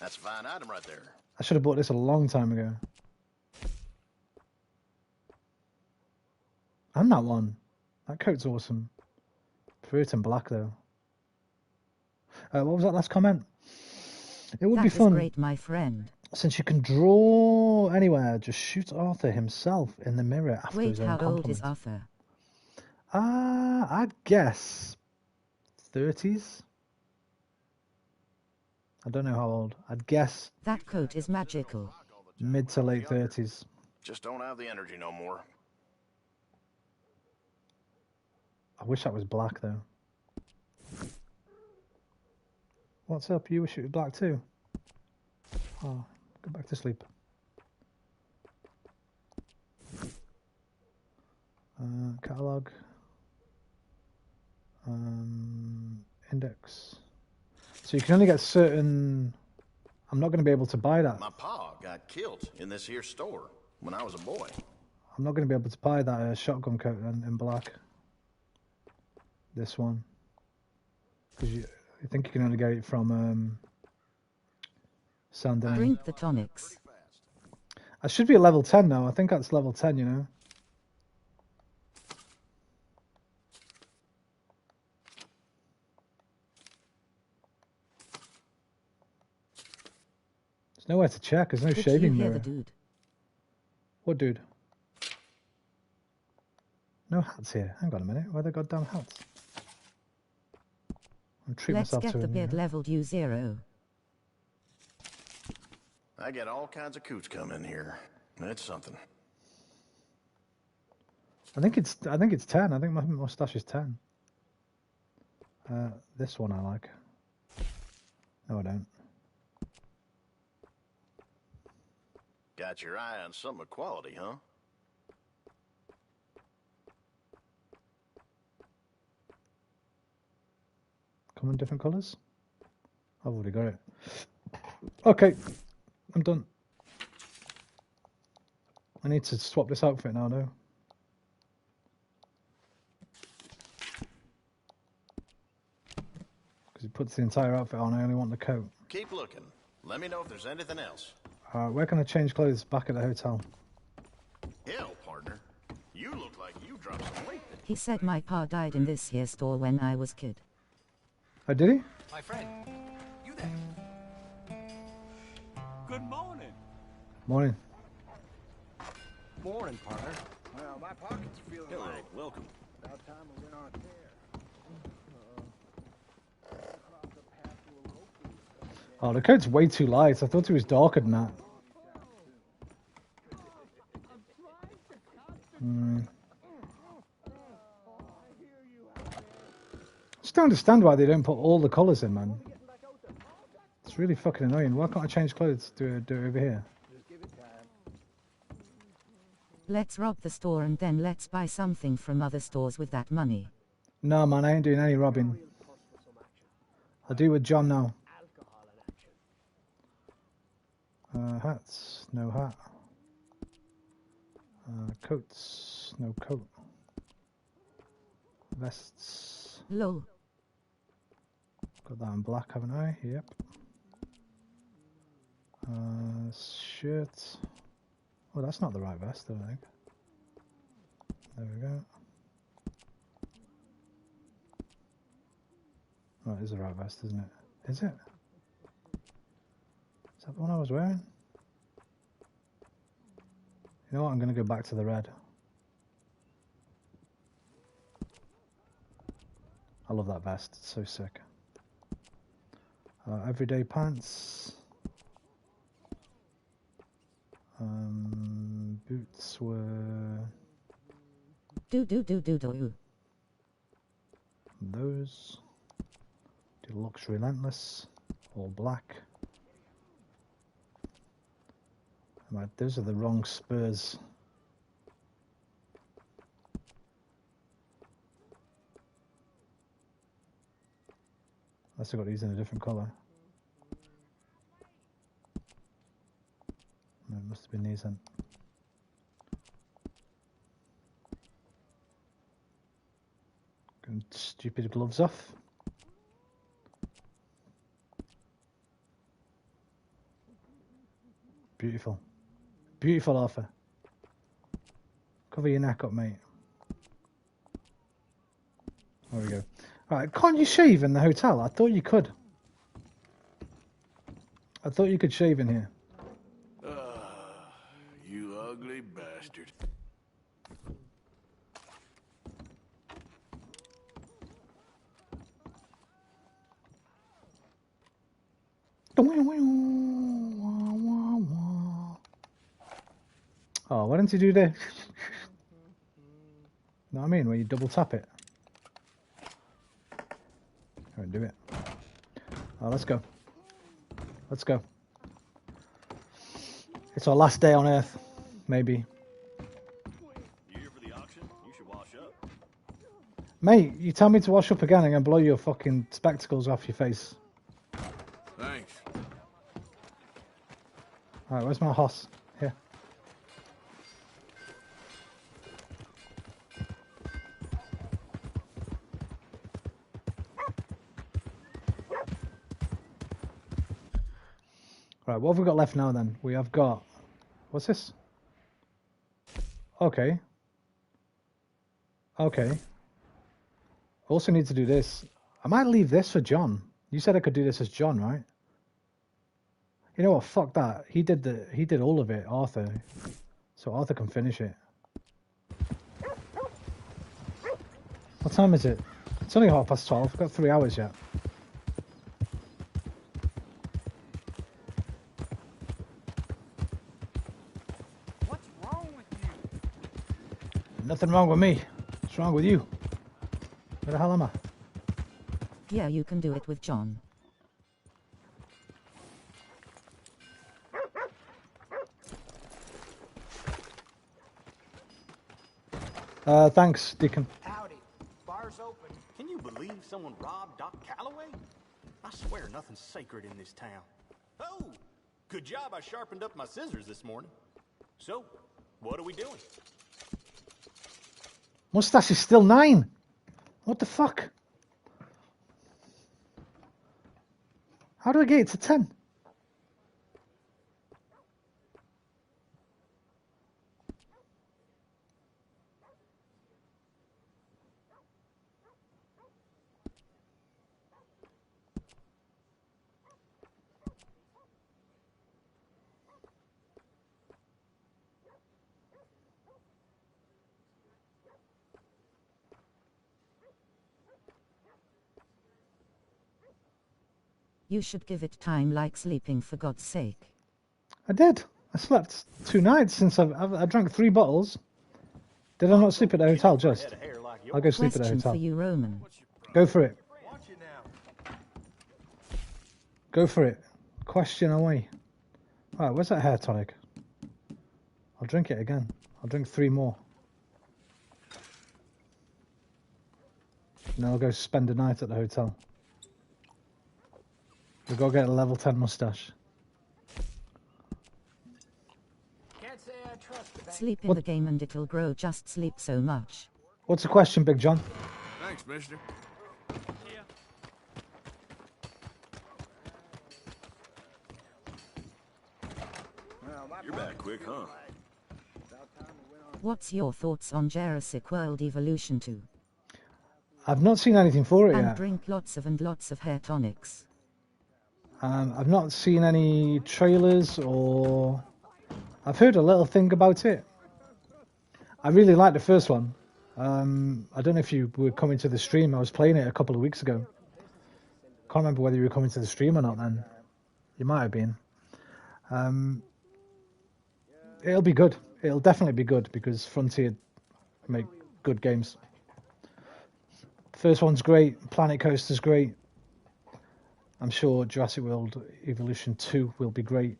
That's a fine item right there. I should have bought this a long time ago. And that one. That coat's awesome. Prefer it in black though. What was that last comment? It would be fun. That is great, my friend. Since you can draw anywhere, just shoot Arthur himself in the mirror after Wait, his own how compliment. old is Arthur? I'd guess 30s. I don't know how old. I'd guess That coat is magical. mid to late 30s. Just don't have the energy no more. I wish that was black though. What's up? You wish it was black too? Oh, go back to sleep. Catalog. Index. So you can only get certain... I'm not going to be able to buy that. My pa got killed in this here store when I was a boy. I'm not going to be able to buy that shotgun coat in black. This one. Because I think you can only get it from Saint-Denis. Drink the tonics. I should be at level 10 now. I think that's level 10, you know. There's nowhere to check. There's no Did shaving you hear mirror. the dude? What dude? No hats here. Hang on a minute. Where are the goddamn hats? I'm treating Let's myself get to the it. beard leveled U0. I get all kinds of coots come in here. It's something. I think it's 10. I think my mustache is 10. This one I like. No, I don't. Got your eye on something of quality, huh? Come in different colours. I've already got it. Okay, I'm done. I need to swap this outfit now, though. Because it puts the entire outfit on, I only want the coat. Keep looking. Let me know if there's anything else. Where can I change clothes? Back at the hotel. Hell, partner. You look like you dropped some weight. He said my pa died in this here store when I was kid. Oh, did he? My friend, you there? Good morning. Morning. Morning, partner. Well, my pockets are feeling Hello, light. welcome. About time we went on a tear. Oh, the coat's way too light. I thought it was darker than that. Just don't understand why they don't put all the colours in, man. It's really fucking annoying. Why can't I change clothes? Do it over here. Let's rob the store and then let's buy something from other stores with that money. No, man, I ain't doing any robbing. I'll do with John now. Hats, no hat. Coats, no coat. Vests. Lol. Got that in black, haven't I? Yep. Shirts. Oh, that's not the right vest, I think. There we go. Oh, it is the right vest, isn't it? Is it? Is that the one I was wearing? You know what? I'm going to go back to the red. I love that vest. It's so sick. Everyday pants. Boots were... Do. Those. Deluxe Relentless. All black. Right, those are the wrong Spurs. Unless I got these in a different colour. No, it must have been these then. Getting stupid gloves off. Beautiful. Beautiful, Arthur. Cover your neck up, mate. There we go. Alright, can't you shave in the hotel? I thought you could. I thought you could shave in here. You ugly bastard. Oh, why didn't you do this? Know what I mean? Where you double tap it. Alright, do it. Oh, let's go. Let's go. It's our last day on Earth. Maybe. You here for the auction? You should wash up. Mate, you tell me to wash up again, I'm going to blow your fucking spectacles off your face. Thanks. Alright, where's my horse? Here. Right, what have we got left now then? We have got... What's this? Okay. Okay. Also need to do this. I might leave this for John. You said I could do this as John, right? You know what? Fuck that. He did all of it, Arthur. So Arthur can finish it. What time is it? It's only 12:30. I've got 3 hours yet. What's wrong with you? Nothing wrong with me. What's wrong with you? Where the hell am I? Yeah, you can do it with John. Thanks, Deacon. Howdy. Bar's open. Can you believe someone robbed Doc Calloway? I swear nothing's safe sacred in this town. Oh, good job I sharpened up my scissors this morning. So, what are we doing? Mustache is still 9. What the fuck? How do I get it to 10? You should give it time like sleeping, for God's sake. I did. I slept 2 nights since I drank 3 bottles. Did I not sleep at the hotel just? I'll go sleep at the Question hotel. for you, Roman. Go for it. Go for it. Question away. Alright, where's that hair tonic? I'll drink it again. I'll drink 3 more. And then I'll go spend a night at the hotel. We've got to get a level 10 mustache. Sleep in the game and it'll grow. Just sleep so much. What's the question, Big John? Thanks, mister. You're back quick, huh? What's your thoughts on Jurassic World Evolution 2? I've not seen anything for it And yet. drink lots of hair tonics. I've not seen any trailers or... I've heard a little thing about it. I really like the first one. I don't know if you were coming to the stream. I was playing it a couple of weeks ago. Can't remember whether you were coming to the stream or not then. You might have been. It'll be good. It'll definitely be good because Frontier make good games. First one's great. Planet Coaster's great. I'm sure Jurassic World Evolution 2 will be great.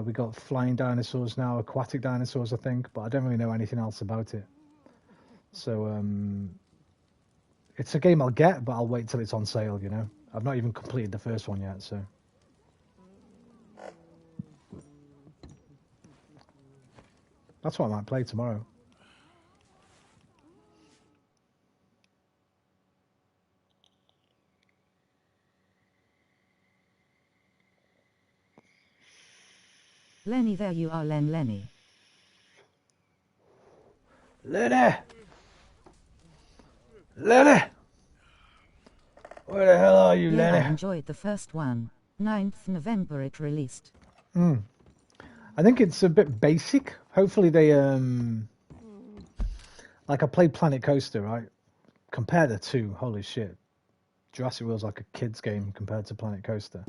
We got flying dinosaurs now, aquatic dinosaurs, I think, but I don't really know anything else about it. So it's a game I'll get, but I'll wait till it's on sale, you know. I've not even completed the first one yet, so. That's what I might play tomorrow. Lenny, there you are, Lenny. Lenny! Lenny! Where the hell are you, Yeah, Lenny? I enjoyed the first one. 9th November it released. I think it's a bit basic. Hopefully they, like I played Planet Coaster, right? Compare the two, holy shit. Jurassic World's like a kid's game compared to Planet Coaster.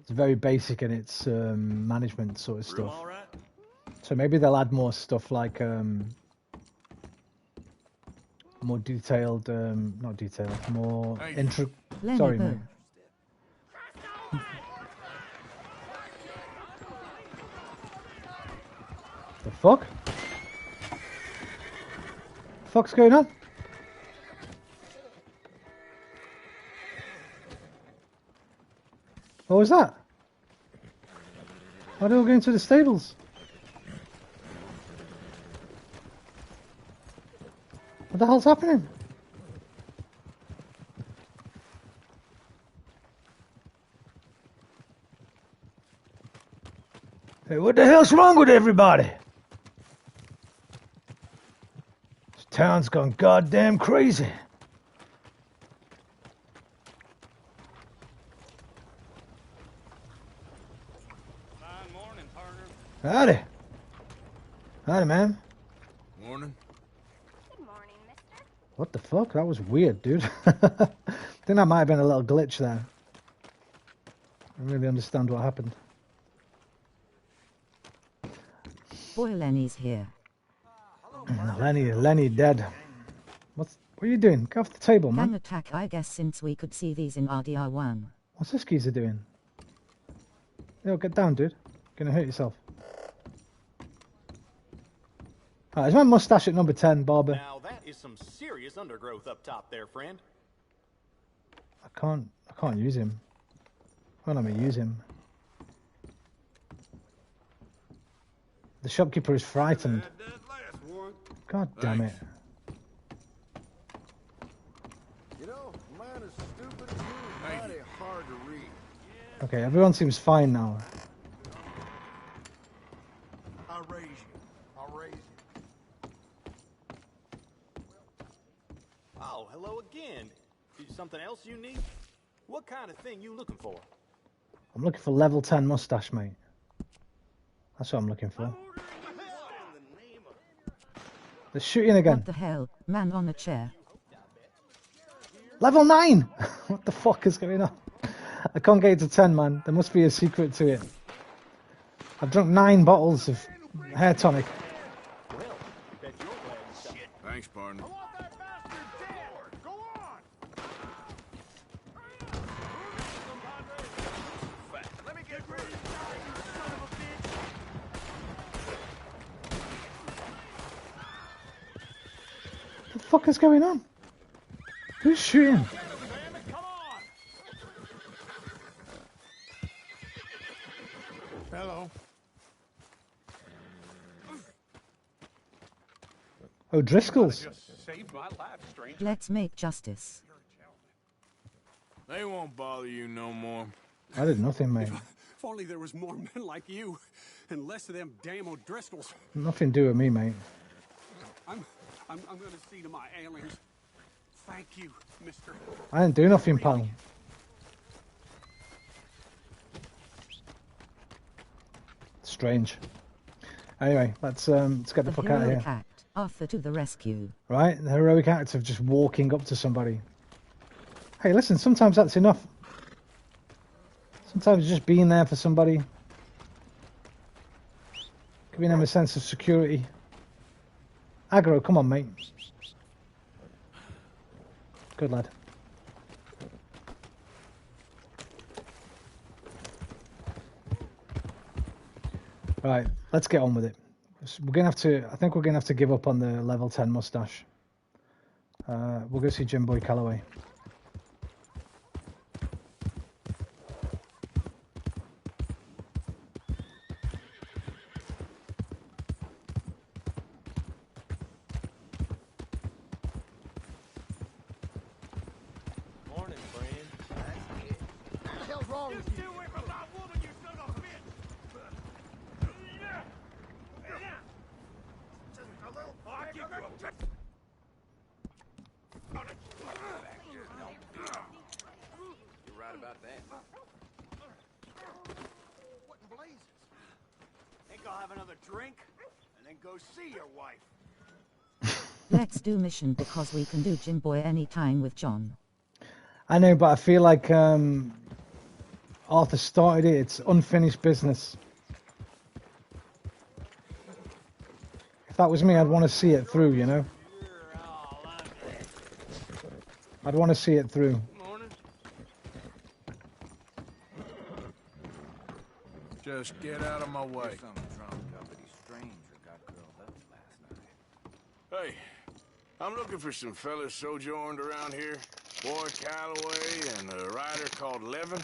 It's very basic in its management sort of stuff. So maybe they'll add more stuff like more detailed, not detailed, more intro. Sorry, mate. The fuck? Fuck's going on? What was that? Why are they all going to the stables? What the hell's happening? Hey, what the hell's wrong with everybody? This town's gone goddamn crazy. Howdy. Howdy, man. Morning. What the fuck? That was weird, dude. I think that might have been a little glitch there. I don't really understand what happened. Boy, Lenny's here. Lenny dead. What are you doing? Get off the table, man. Gang attack, I guess, since we could see these in RDR1. What's this geezer doing? Yo, get down, dude. You're gonna hurt yourself. Alright, is my mustache at number 10, Barber? Now that is some serious undergrowth up top there, friend. I can't use him. Why don't I use him? The shopkeeper is frightened. God damn it. You know, mine is stupid as you, mighty hard to read. Okay, everyone seems fine now. I'll raise you. I'll raise you. Oh, hello again. Something else you need? What kind of thing you looking for? I'm looking for level 10 mustache, mate. That's what I'm looking for. They're shooting again. What the hell? Man on a chair. Level 9! What the fuck is going on? I can't get it to 10, man. There must be a secret to it. I've drunk 9 bottles of hair tonic. Thanks, partner. What the fuck is going on? Who's shooting? Hello. Oh, Driscoll's. Let's make justice. They won't bother you no more. I did nothing, mate. If only there was more men like you, and less of them damn O'Driscolls. Nothing to do with me, mate. I'm gonna see to my aliens. Thank you, mister. I didn't do nothing, pal. Strange. Anyway, let's get the fuck out of heroic here. act. Arthur to the rescue. Right? The heroic act of just walking up to somebody. Hey, listen, sometimes that's enough. Sometimes just being there for somebody. Giving them a sense of security. Aggro, come on, mate. Good lad. Right, let's get on with it. We're gonna have to. I think we're gonna have to give up on the level 10 mustache. We'll go see Jim Boy Calloway. Morning, friend. That's it. What the hell's wrong with you? Get away from my woman, you son of a bitch! You're right about that. What in blazes? Think I'll have another drink and then go see your wife. Let's do mission because we can do Jim Boy anytime with John. I know, but I feel like Arthur started it. It's unfinished business. If that was me, I'd want to see it through, you know? I'd want to see it through. Just get out of my way. Hey, I'm looking for some fellas sojourned around here. Boy Calloway and a rider called Levin.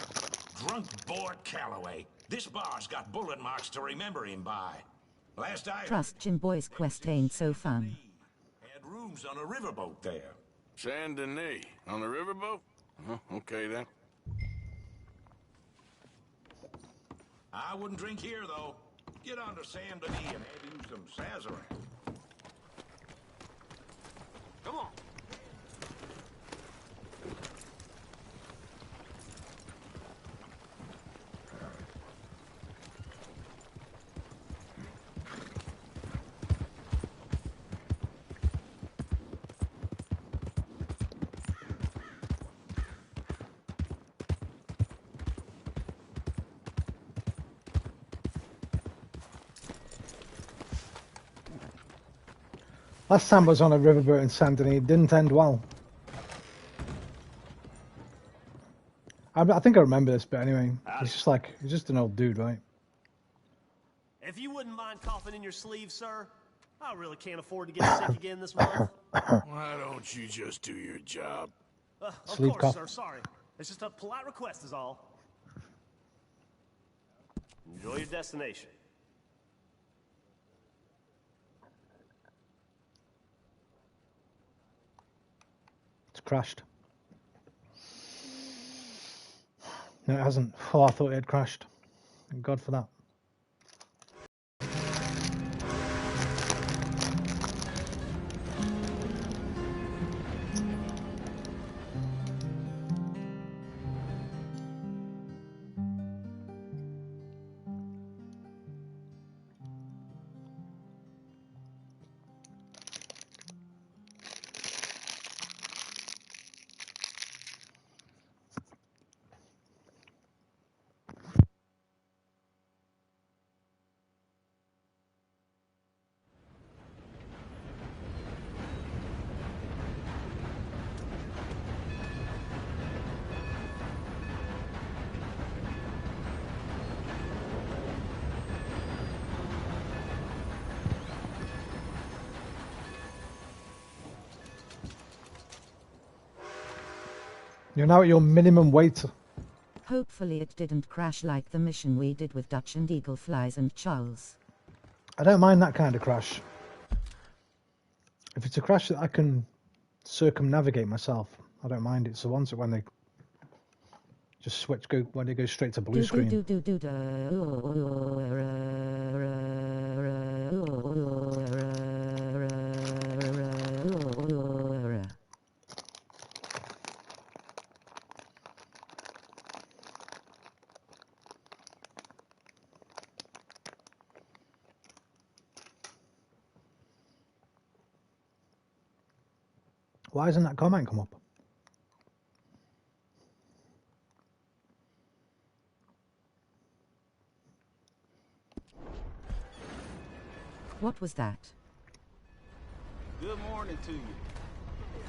Drunk Boy Calloway. This bar's got bullet marks to remember him by. Last I Trust Jim Boy's quest ain't so fun. had rooms on a riverboat there. Saint Denis. On the riverboat? Okay then. I wouldn't drink here, though. Get on to Saint Denis and have you some Sazerac. Come on. Last time I was on a riverboat in Saint Denis, it didn't end well. I think I remember this, but anyway, he's just an old dude, right? If you wouldn't mind coughing in your sleeve, sir, I really can't afford to get sick again this month. Why don't you just do your job? Of Sleep course, cough. sir. Sorry. It's just a polite request is all. Enjoy your destination. It's crashed. No, it hasn't. Oh, I thought it had crashed. Thank God for that. You're now at your minimum weight. Hopefully it didn't crash like the mission we did with Dutch and Eagle Flies and Charles. I don't mind that kind of crash. If it's a crash that I can circumnavigate myself, I don't mind it. So once when they just switch, when they go straight to blue screen. Why hasn't that comment come up? What was that? Good morning to you.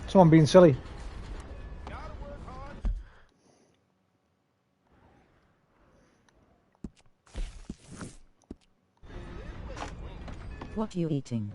Someone being silly. What are you eating?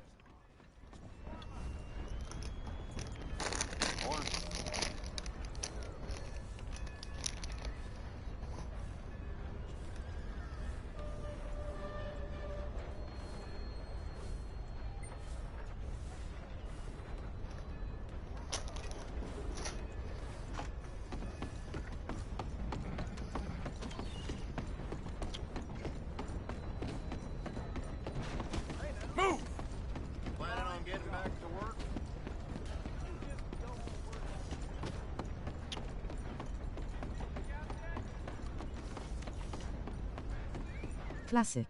Move! Planning on getting back to work? Classic.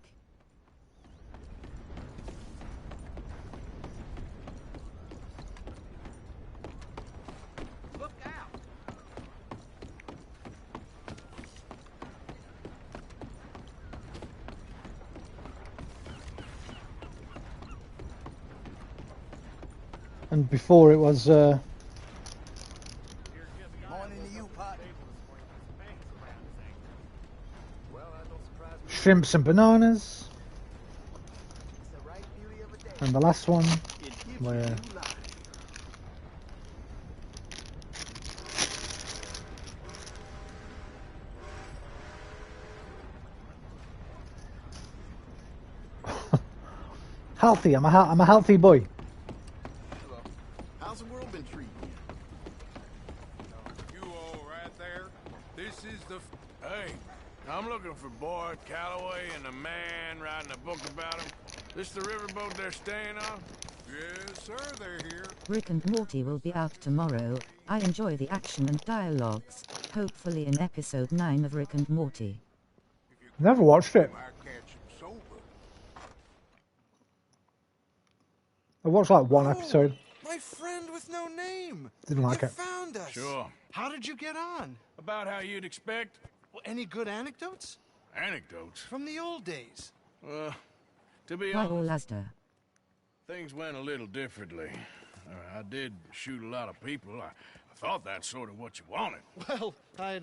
Look out! And before it was Morning to you, Pot. shrimps and bananas. And the last one where healthy. I'm a healthy boy. How's the world been treating you? You all right there? This is the... Hey, I'm looking for Boyd Calloway and the man writing a book about him. This the riverboat they're staying on? Yes, sir, they're here. Rick and Morty will be out tomorrow. I enjoy the action and dialogues. Hopefully in episode 9 of Rick and Morty. Never watched it. I watched like one episode. My friend with no name. Didn't like You it. found us. Sure. How did you get on? About how you'd expect. Well, any good anecdotes? Anecdotes? From the old days. To be Why honest, Lazda? things went a little differently. I did shoot a lot of people. I thought that's sort of what you wanted. Well, I'd,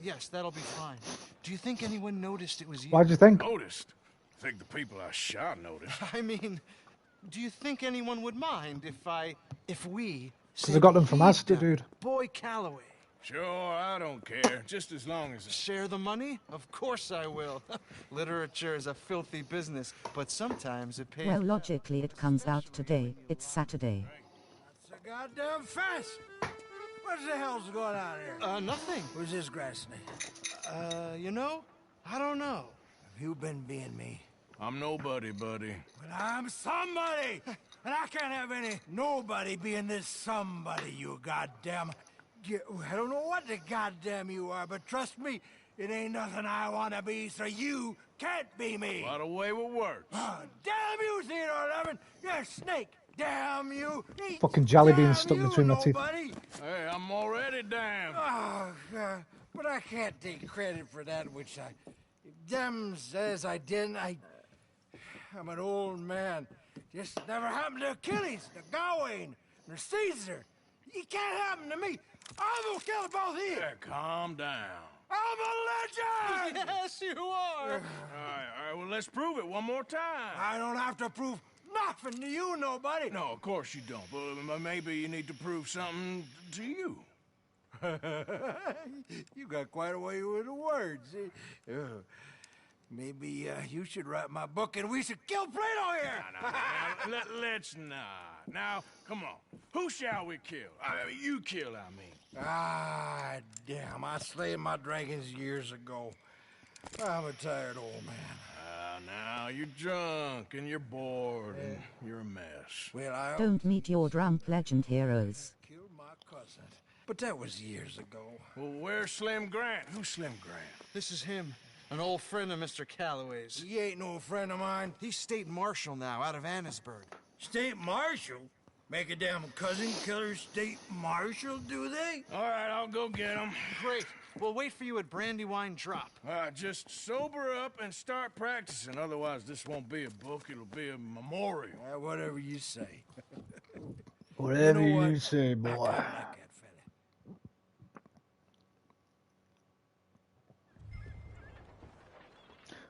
yes, that'll be fine. Do you think anyone noticed it was you? Why'd you think? Noticed? I think the people I shot noticed. I mean, do you think anyone would mind if we... Because I got them from Asda, dude. Boy Calloway. Sure, I don't care. Just as long as... Share the money? Of course I will. Literature is a filthy business, but sometimes it pays... Well, logically it comes out today. It's Saturday. So goddamn fast. What the hell's going on here? Nothing. Who's this grass snake? You know? I don't know. Have you been being me? I'm nobody, buddy. But I'm somebody! And I can't have any nobody being this somebody, you goddamn... I don't know what the goddamn you are, but trust me, it ain't nothing I want to be, so you can't be me. By the way with words. Oh, damn you, Theodore 11! You're a snake! Damn you! Fucking jelly beans stuck between my teeth. Hey, I'm already damned. Oh, God. But I can't take credit for that which I... Them says I didn't. I'm an old man. This never happened to Achilles, to Gawain, or Caesar. It can't happen to me. I'm gonna kill both of you. Yeah, calm down. I'm a legend! Yes, you are. All right, well, let's prove it one more time. I don't have to prove nothing to you, nobody. No, of course you don't. But maybe you need to prove something to you. You got quite a way with the words. Maybe you should write my book and we should kill Plato here. Let's not. Now, come on. Who shall we kill? I mean, you kill, I mean. Ah, damn. I slayed my dragons years ago. I'm a tired old man. Now you're drunk and you're bored and you're a mess. Well, Don't meet your drunk legend heroes. Killed my cousin. But that was years ago. Well, where's Slim Grant? Who's Slim Grant? This is him. An old friend of Mr. Calloway's. He ain't no friend of mine. He's state marshal now, out of Annisburg. State marshal? Make a damn cousin killer state marshal, do they? All right, I'll go get him. Great. We'll wait for you at Brandywine Drop. Just sober up and start practicing. Otherwise, this won't be a book. It'll be a memorial. Whatever you say. Whatever you say, boy.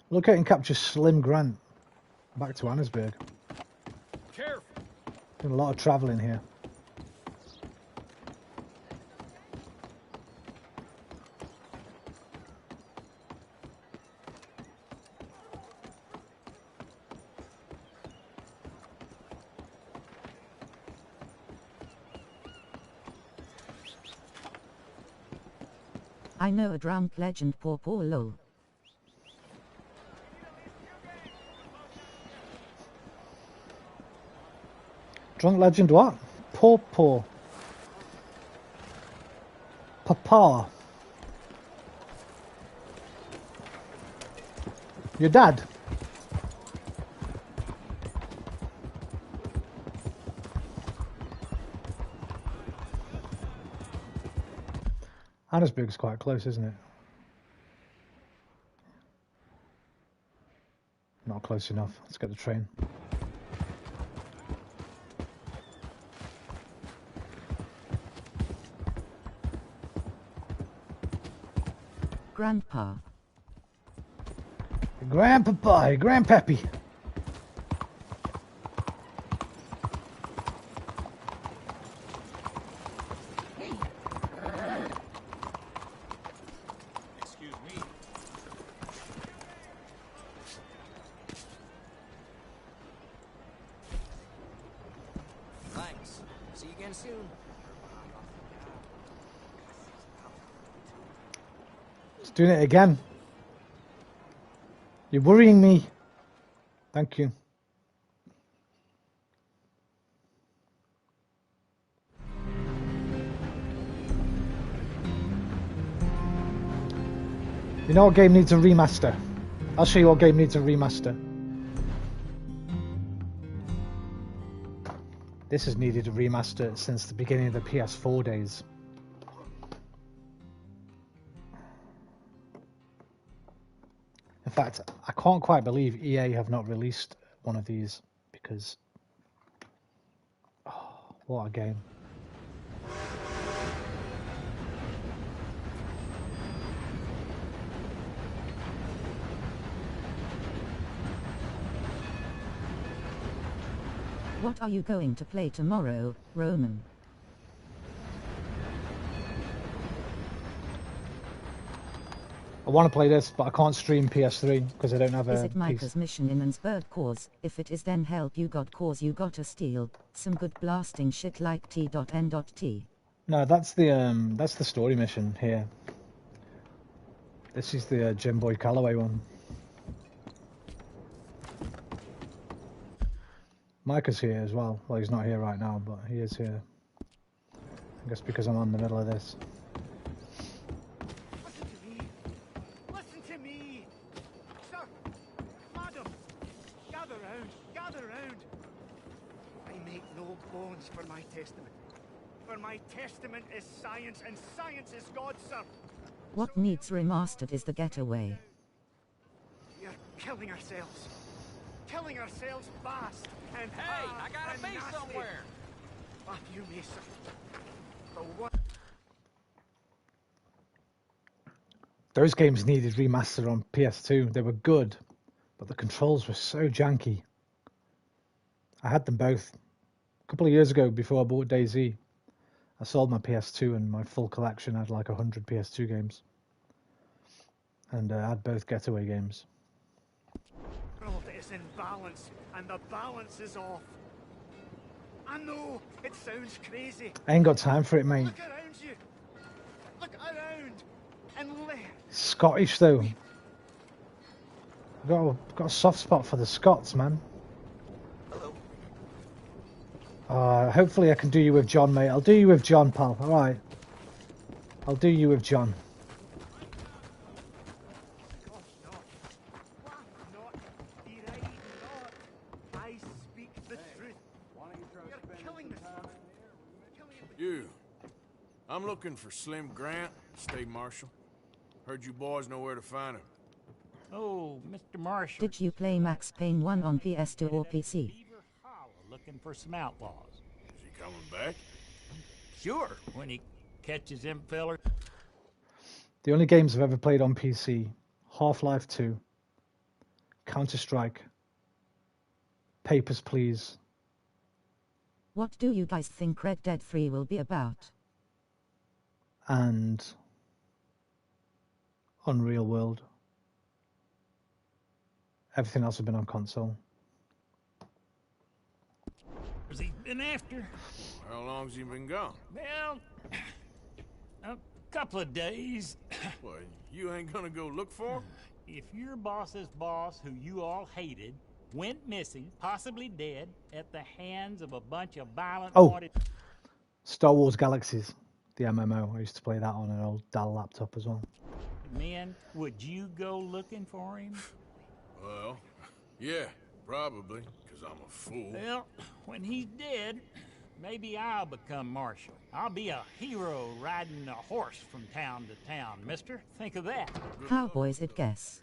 Look at and capture Slim Grant. Back to Annisburg. Careful. Doing a lot of travelling here. I know a drunk legend, poor lol. Drunk legend what? Poor. Papa. Your dad? Annisburg's quite close, isn't it? Not close enough. Let's get the train. Grandpa. Grandpapa, Grandpappy. Excuse me. Thanks. See you again soon. It's doing it again. You're worrying me. Thank you. You know what game needs a remaster? I'll show you what game needs a remaster. This has needed a remaster since the beginning of the PS4 days. In fact, I can't quite believe EA have not released one of these because... Oh, what a game. What are you going to play tomorrow, Roman? I want to play this, but I can't stream PS3 because I don't have a Is it PC. Micah's mission in Ansburg cause? If it is, then help you got cause you gotta steal some good blasting shit like T.N.T. No, that's the story mission here. This is the Jim Boy Calloway one. Micah's here as well. Well, he's not here right now, but he is here. I guess because I'm on the middle of this. Listen to me. Listen to me. Sir, madam, gather round, gather round. I make no bones for my testament. For my testament is science, and science is God, sir. What needs remastered is the getaway. We are killing ourselves. Killing ourselves fast and Hey, hard I gotta and be nasty. somewhere. Ah, you may, sir. The one. Those games needed remastered on PS2. They were good, but the controls were so janky. I had them both. A couple of years ago, before I bought DayZ, I sold my PS2 and my full collection had like 100 PS2 games. And I had both Getaway games. World is in balance, and the balance is off. I know, it sounds crazy. I ain't got time for it, mate. Look around you. Look around and learn. Scottish, though. I've got a soft spot for the Scots, man. Hopefully I can do you with John, mate. I'll do you with John, pal. Alright. I'll do you with John. I speak the truth. You're killing this. You. I'm looking for Slim Grant, State Marshal. Heard you boys know where to find him. Oh, Mr. Marshall. Did you play Max Payne 1 on PS2 or PC? Looking for some outlaws. Is he coming back? Sure, when he catches them fellers. The only games I've ever played on PC, Half-Life 2, Counter-Strike, Papers, Please. What do you guys think Red Dead 3 will be about? And Unreal World. Everything else has been on console. Has he been after? How long's he been gone? Well, a couple of days. What, you ain't gonna go look for him? If your boss's boss, who you all hated, went missing, possibly dead, at the hands of a bunch of violent... Star Wars Galaxies, the MMO. I used to play that on an old Dell laptop as well. Men, would you go looking for him? Well, yeah, probably, because I'm a fool. Well, when he's dead, maybe I'll become marshal. I'll be a hero riding a horse from town to town, mister. Think of that. Cowboys it guess.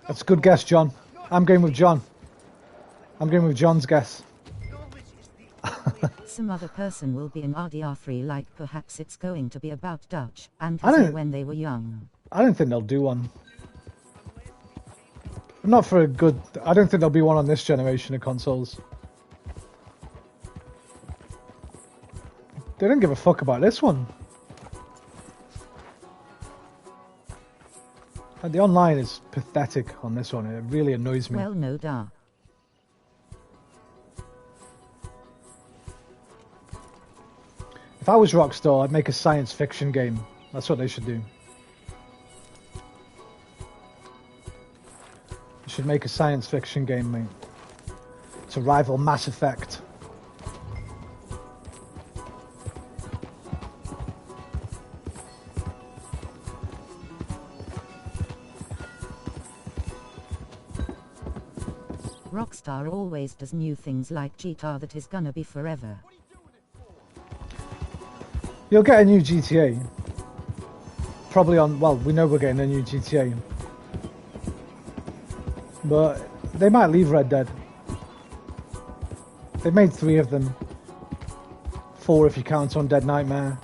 That's a good guess, John. I'm going with John. I'm going with John's guess. Some other person will be in RDR3, like perhaps it's going to be about Dutch and I don't- when they were young. I don't think they'll do one. Not for a good... I don't think there'll be one on this generation of consoles. They don't give a fuck about this one. And the online is pathetic on this one. It really annoys me. Well, no duh. If I was Rockstar, I'd make a science fiction game. That's what they should do. You should make a science fiction game, mate. To rival Mass Effect. Rockstar always does new things like GTA that is gonna be forever. You'll get a new GTA. Probably on... Well, we know we're getting a new GTA. But they might leave Red Dead. They made 3 of them. 4 if you count on Dead Nightmare.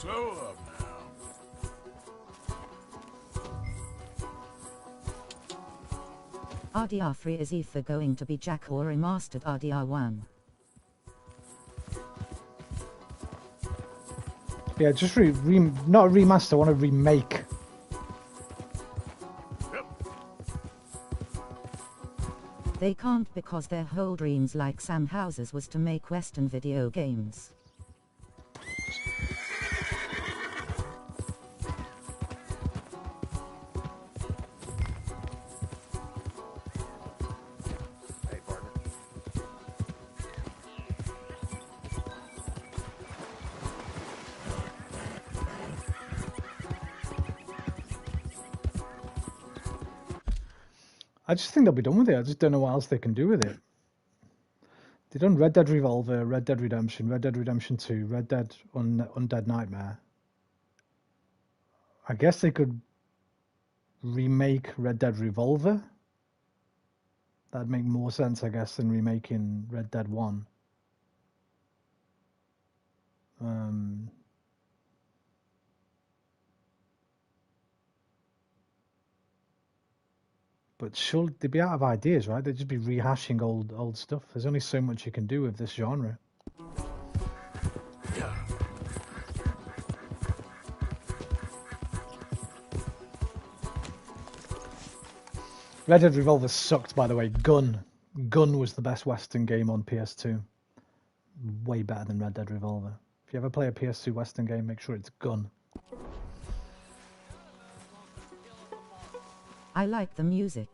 Slow up now. RDR3 is either going to be Jack or remastered RDR1. Yeah, just not a remaster, I want a remake. They can't because their whole dreams like Sam House's was to make Western video games. Hey, partner. I just think they'll be done with it. I just don't know what else they can do with it. They've done Red Dead Revolver, Red Dead Redemption 2, Red Dead Undead Nightmare. I guess they could remake Red Dead Revolver. That'd make more sense, I guess, than remaking Red Dead 1. But should they be out of ideas, right? They'd just be rehashing old stuff. There's only so much you can do with this genre. Red Dead Revolver sucked, by the way. Gun was the best Western game on PS2. Way better than Red Dead Revolver. If you ever play a PS2 Western game, make sure it's Gun. I like the music.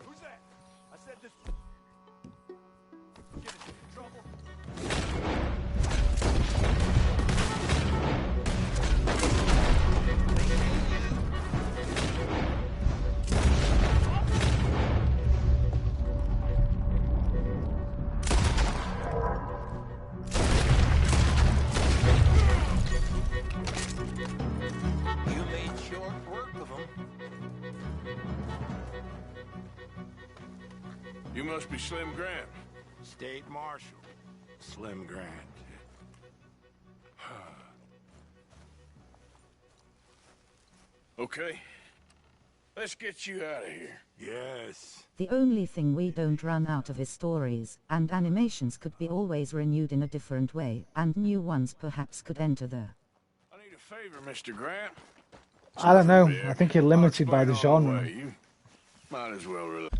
Who's that? I said this. Get us in trouble. You made short work of them. You must be Slim Grant. State Marshal. Slim Grant. Okay. Let's get you out of here. Yes. The only thing we don't run out of is stories, and animations could be always renewed in a different way, and new ones perhaps could enter there. I need a favor, Mr. Grant. I don't know. I think you're limited by the Explain all the genre. way. You might as well really.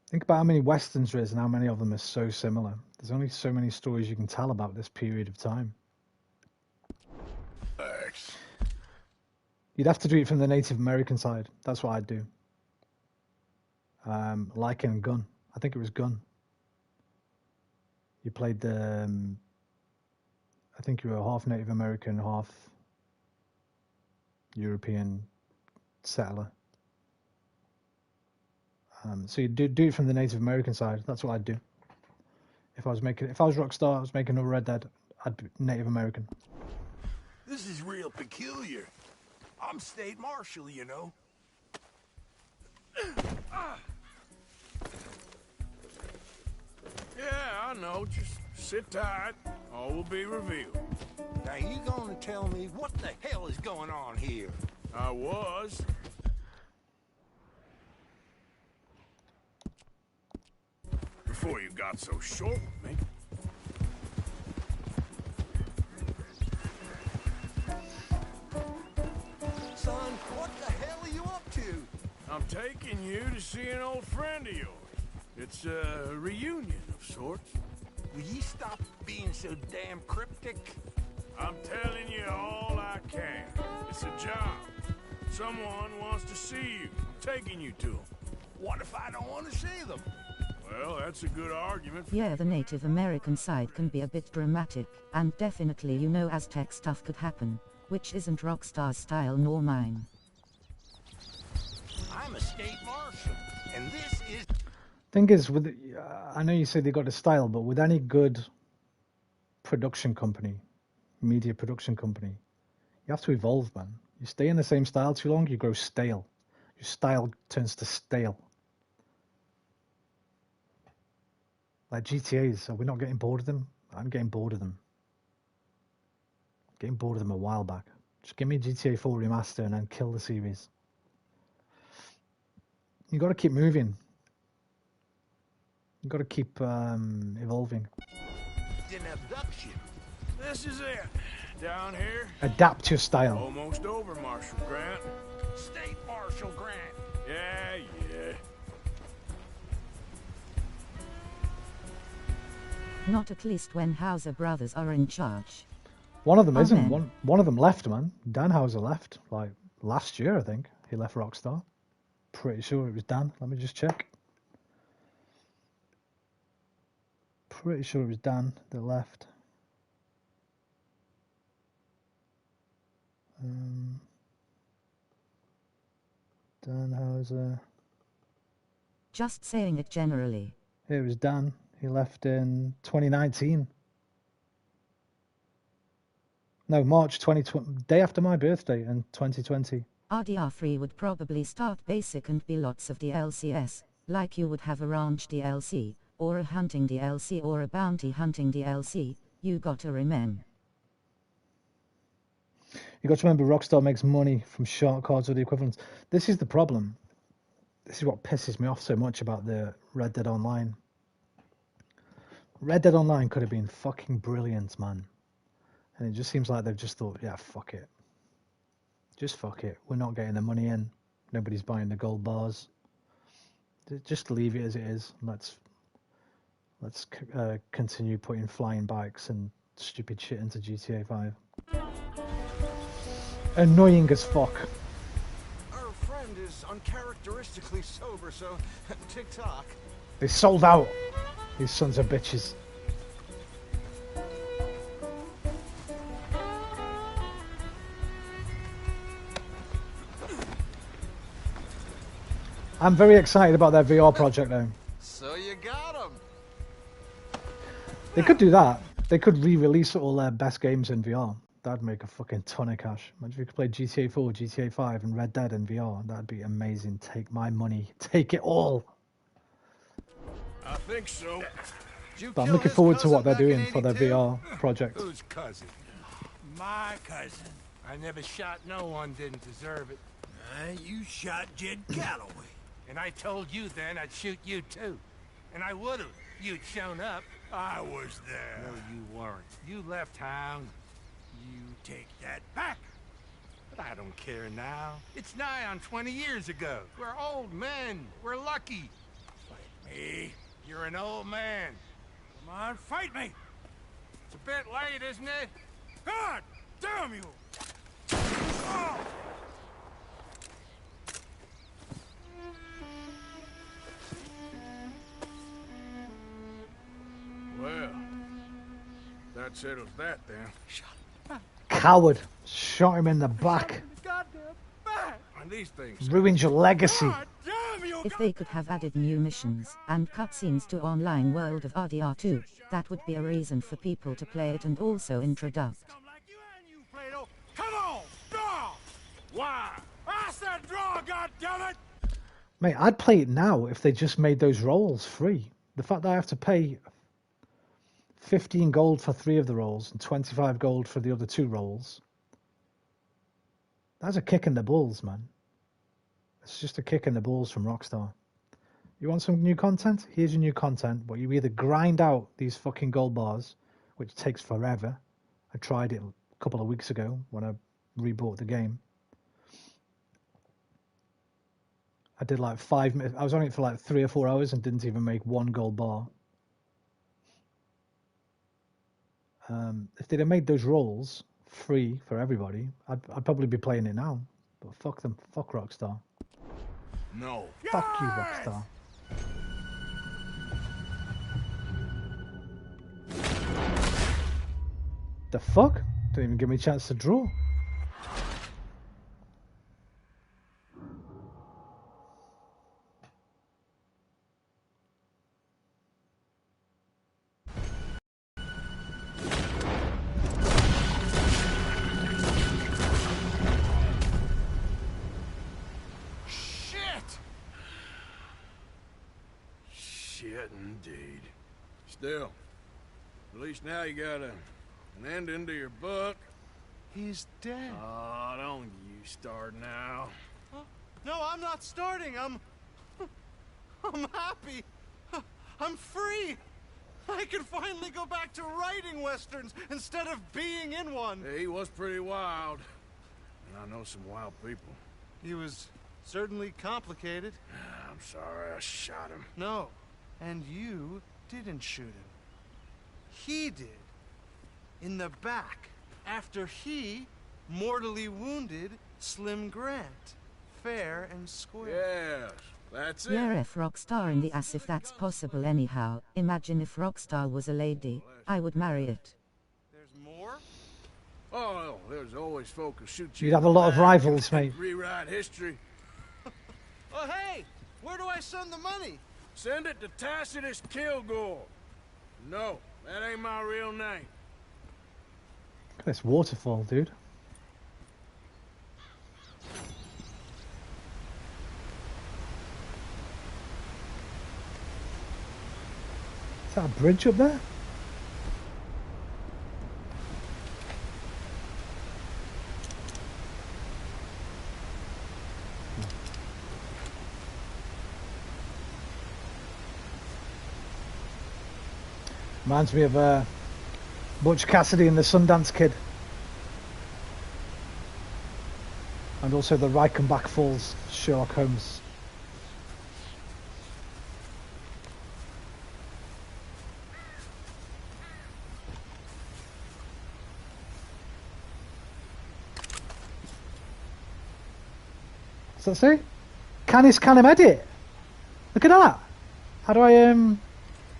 Think about how many westerns there is and how many of them are so similar. There's only so many stories you can tell about this period of time. Thanks. You'd have to do it from the Native American side. That's what I'd do. Like in Gun. I think it was Gun. You played the... I think you were half Native American, half European settler. So you do it from the Native American side. That's what I'd do. If I was Rockstar, I was making a Red Dead, I'd be Native American. This is real peculiar. I'm State Marshal, you know. Yeah, I know. Just sit tight. All will be revealed. Now you gonna tell me what the hell is going on here? I was. Before you got so short with me. Son, what the hell are you up to? I'm taking you to see an old friend of yours. It's a reunion of sorts. Will you stop being so damn cryptic? I'm telling you all I can. It's a job. Someone wants to see you. I'm taking you to them. What if I don't want to see them? Well, that's a good argument. Yeah, the Native American side can be a bit dramatic, and definitely you know Aztec stuff could happen, which isn't Rockstar's style nor mine. I'm a State Marshal, and this is... Thing is, I know you say they got a style, but with any good production company, media production company, you have to evolve, man. You stay in the same style too long, you grow stale. Your style turns to stale. Like GTAs, are we not getting bored of them? I'm getting bored of them. Getting bored of them a while back. Just give me GTA 4 remaster and then kill the series. You got to keep moving. You got to keep evolving. An abduction. This is it. Down here. Adapt your style. Almost over, Marshal Grant. State Marshal Grant. Yeah. Not at least when Hauser brothers are in charge. One of them isn't. Amen. One of them left, man. Dan Hauser left, like last year, I think. He left Rockstar. Pretty sure it was Dan. Let me just check. Pretty sure it was Dan that left. Dan Hauser. Just saying it generally. It was Dan. He left in 2019. No, March 2020, day after my birthday in 2020. RDR3 would probably start basic and be lots of DLCs, like you would have a ranch DLC, or a hunting DLC or a bounty hunting DLC, you gotta remember. You got to remember Rockstar makes money from shark cards or the equivalent. This is the problem. This is what pisses me off so much about the Red Dead Online. Red Dead Online could have been fucking brilliant, man. And it just seems like they've just thought, yeah, fuck it. Just fuck it. We're not getting the money in. Nobody's buying the gold bars. Just leave it as it is. Let's continue putting flying bikes and stupid shit into GTA 5. Annoying as fuck. Our friend is uncharacteristically sober, so tick-tock. They sold out. These sons of bitches. I'm very excited about their VR project now. So you got him. They could do that. They could re-release all their best games in VR. That'd make a fucking ton of cash. Imagine if you could play GTA 4, GTA 5 and Red Dead in VR. That'd be amazing. Take my money. Take it all. I think so. But I'm looking forward to what they're doing for their VR project. Whose cousin? My cousin. I never shot no one, didn't deserve it. You shot Jed Calloway. And I told you then I'd shoot you too. And I would've. You'd shown up. I was there. No, you weren't. You left town. You take that back. But I don't care now. It's nigh on 20 years ago. We're old men. We're lucky. Fight me. You're an old man. Come on, fight me. It's a bit late, isn't it? God damn you! Oh! Well, that settles that then. Coward. Shot him in the back. And these things. Ruined your legacy. If they could have added new missions and cutscenes to online world of RDR2, that would be a reason for people to play it and also introduce. Come on, draw! Why? I said draw, goddammit! Mate, I'd play it now if they just made those roles free. The fact that I have to pay 15 gold for 3 of the roles and 25 gold for the other 2 roles. That's a kick in the balls, man. It's just a kick in the balls from Rockstar. You want some new content? Here's your new content, but you either grind out these fucking gold bars, which takes forever. I tried it a couple of weeks ago when I rebought the game. I did like 5 minutes. I was on it for like 3 or 4 hours and didn't even make 1 gold bar. If they'd have made those roles free for everybody, I'd probably be playing it now. But fuck them. Fuck Rockstar. No. Fuck you, Rockstar. The fuck? Didn't even give me a chance to draw. Shit, indeed. Still, at least now you got an ending to your book. He's dead. Oh, don't you start now. No, I'm not starting. I'm happy. I'm free. I can finally go back to writing westerns instead of being in one. Yeah, he was pretty wild. And I know some wild people. He was certainly complicated. I'm sorry I shot him. No, and you didn't shoot him. He did. In the back. After he mortally wounded Slim Grant. Fair and square. Yes, that's it. Yeah, F Rockstar in the ass if that's possible anyhow. Imagine if Rockstar was a lady. I would marry it. There's more? Oh, there's always folk who shoot you. You'd have a lot of rivals, mate. Rewrite history. Oh, hey! Where do I send the money? Send it to Tacitus Kilgore. No, that ain't my real name. Look at this waterfall, dude. Is that a bridge up there? Reminds me of Butch Cassidy and the Sundance Kid. And also the Reichenbach Falls, Sherlock Holmes. What's that say? Canis Canem Edit. Look at that. How do I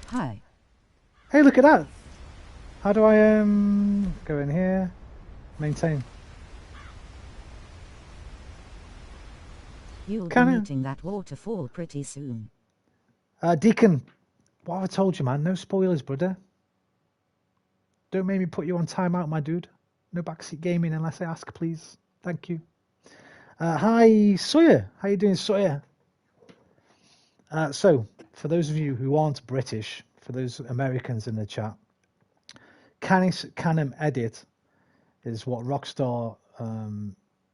Hi. Hey, look at that. How do I go in here? Maintain. You'll be meeting that waterfall pretty soon. Deacon, what have I told you, man? No spoilers, brother. Don't make me put you on timeout, my dude. No backseat gaming unless I ask, please. Thank you. Hi, Sawyer. How you doing, Sawyer? So, for those of you who aren't British, for those Americans in the chat, Canis Canem Edit is what Rockstar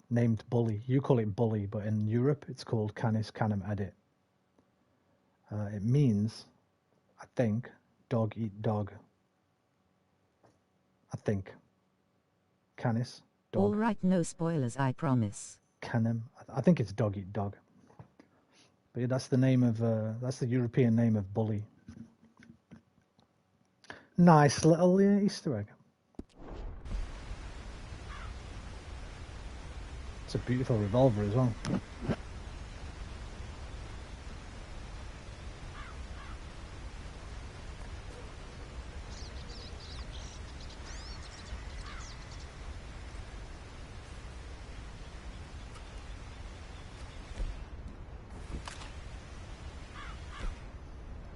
named Bully. You call it Bully, but in Europe it's called Canis Canem Edit. It means, I think, dog eat dog. I think. Canis, dog. All right, no spoilers, I promise. Canem. I think it's dog eat dog. But yeah, that's the name of that's the European name of Bully. Nice little Easter egg. It's a beautiful revolver as well.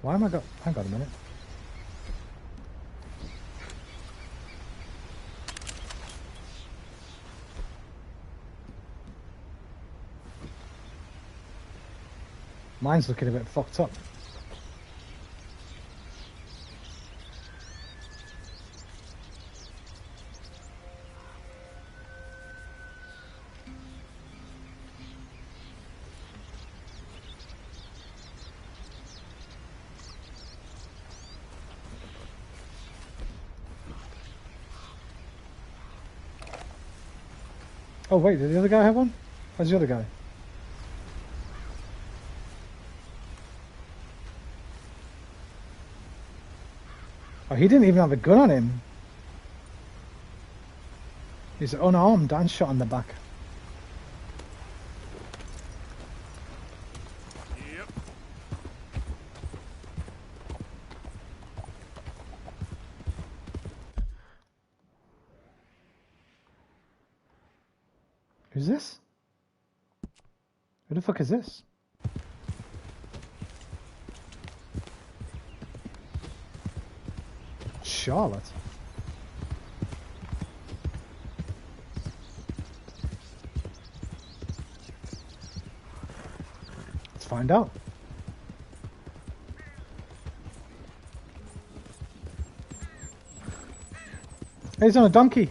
Why am I got? Hang on a minute. Mine's looking a bit fucked up. Oh wait, did the other guy have one? Where's the other guy? Oh, he didn't even have a gun on him. He's unarmed and shot in the back. Yep. Who's this? Who the fuck is this? Charlotte. Let's find out. He's on a donkey.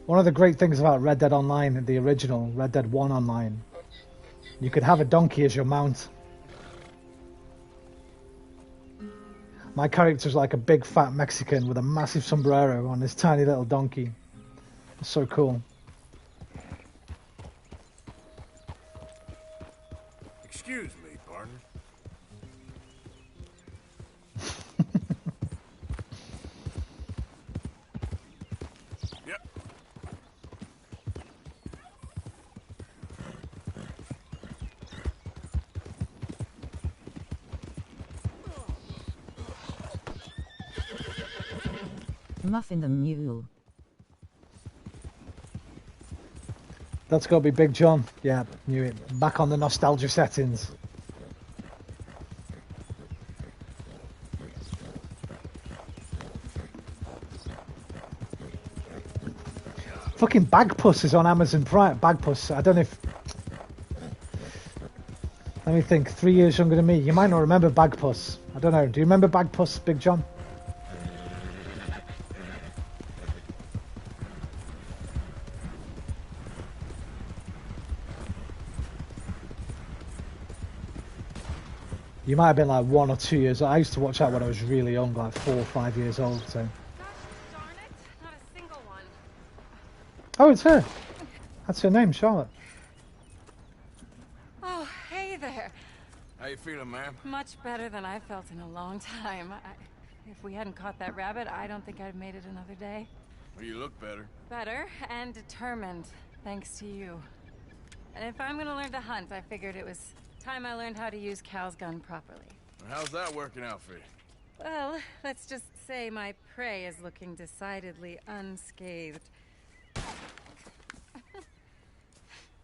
One of the great things about Red Dead Online, the original Red Dead 1 Online, you could have a donkey as your mount. My character's like a big fat Mexican with a massive sombrero on this tiny little donkey. It's so cool. Excuse me, partner. Yep. Muffin the Mule. That's got to be Big John. Yeah, knew it. Back on the nostalgia settings. Fucking Bagpuss is on Amazon Prime. Bagpuss, I don't know if... Let me think, 3 years younger than me. You might not remember Bagpuss. I don't know. Do you remember Bagpuss, Big John? You might have been like 1 or 2 years old. I used to watch that when I was really young, like 4 or 5 years old, so... Darn it, not a single one. Oh, it's her. That's her name, Charlotte. Oh, hey there. How you feeling, ma'am? Much better than I felt in a long time. If we hadn't caught that rabbit, I don't think I'd have made it another day. Well, you look better. Better and determined, thanks to you. And if I'm gonna learn to hunt, I figured it was time I learned how to use Cal's gun properly. How's that working out for you? Well, let's just say my prey is looking decidedly unscathed.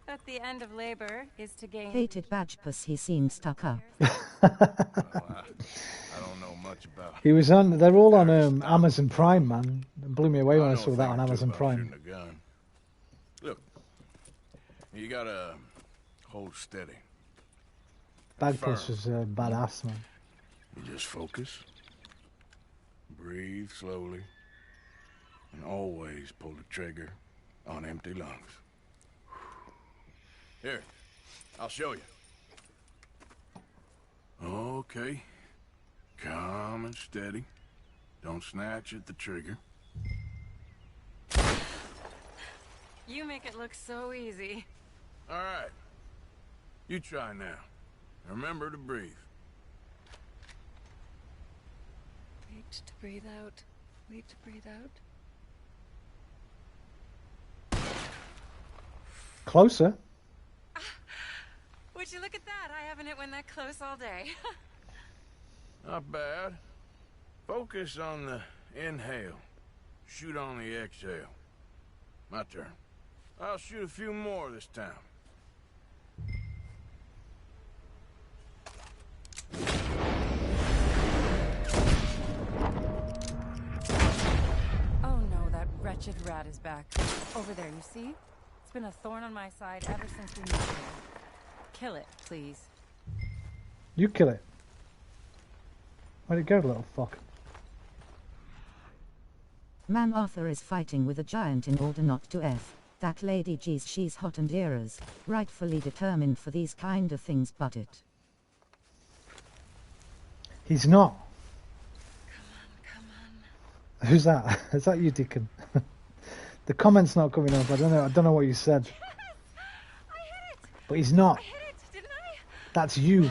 At the end of labor is to gain... Hated Badgepuss, he seemed stuck up. Well, I don't know much about... He was on... They're all on Amazon Prime, man. It blew me away when I saw that on Amazon Prime. A gun. Look, you gotta hold steady. Bagpuss was badass, man. You just focus, breathe slowly, and always pull the trigger on empty lungs. Here, I'll show you. Okay, calm and steady. Don't snatch at the trigger. You make it look so easy. All right, you try now. Remember to breathe. Wait to breathe out. Wait to breathe out. Closer. Would you look at that? I haven't hit one that close all day. Not bad. Focus on the inhale. Shoot on the exhale. My turn. I'll shoot a few more this time. Oh no, that wretched rat is back. Over there, you see? It's been a thorn on my side ever since we moved here. Kill it, please. You kill it. Where'd it go, little fuck? Man, Arthur is fighting with a giant in order not to F. That lady, geez, she's hot and eras. Rightfully determined for these kind of things, but it. He's not. Come on. Who's that? Is that you, Deacon? The comment's not coming up. I don't know what you said. But he's not. That's you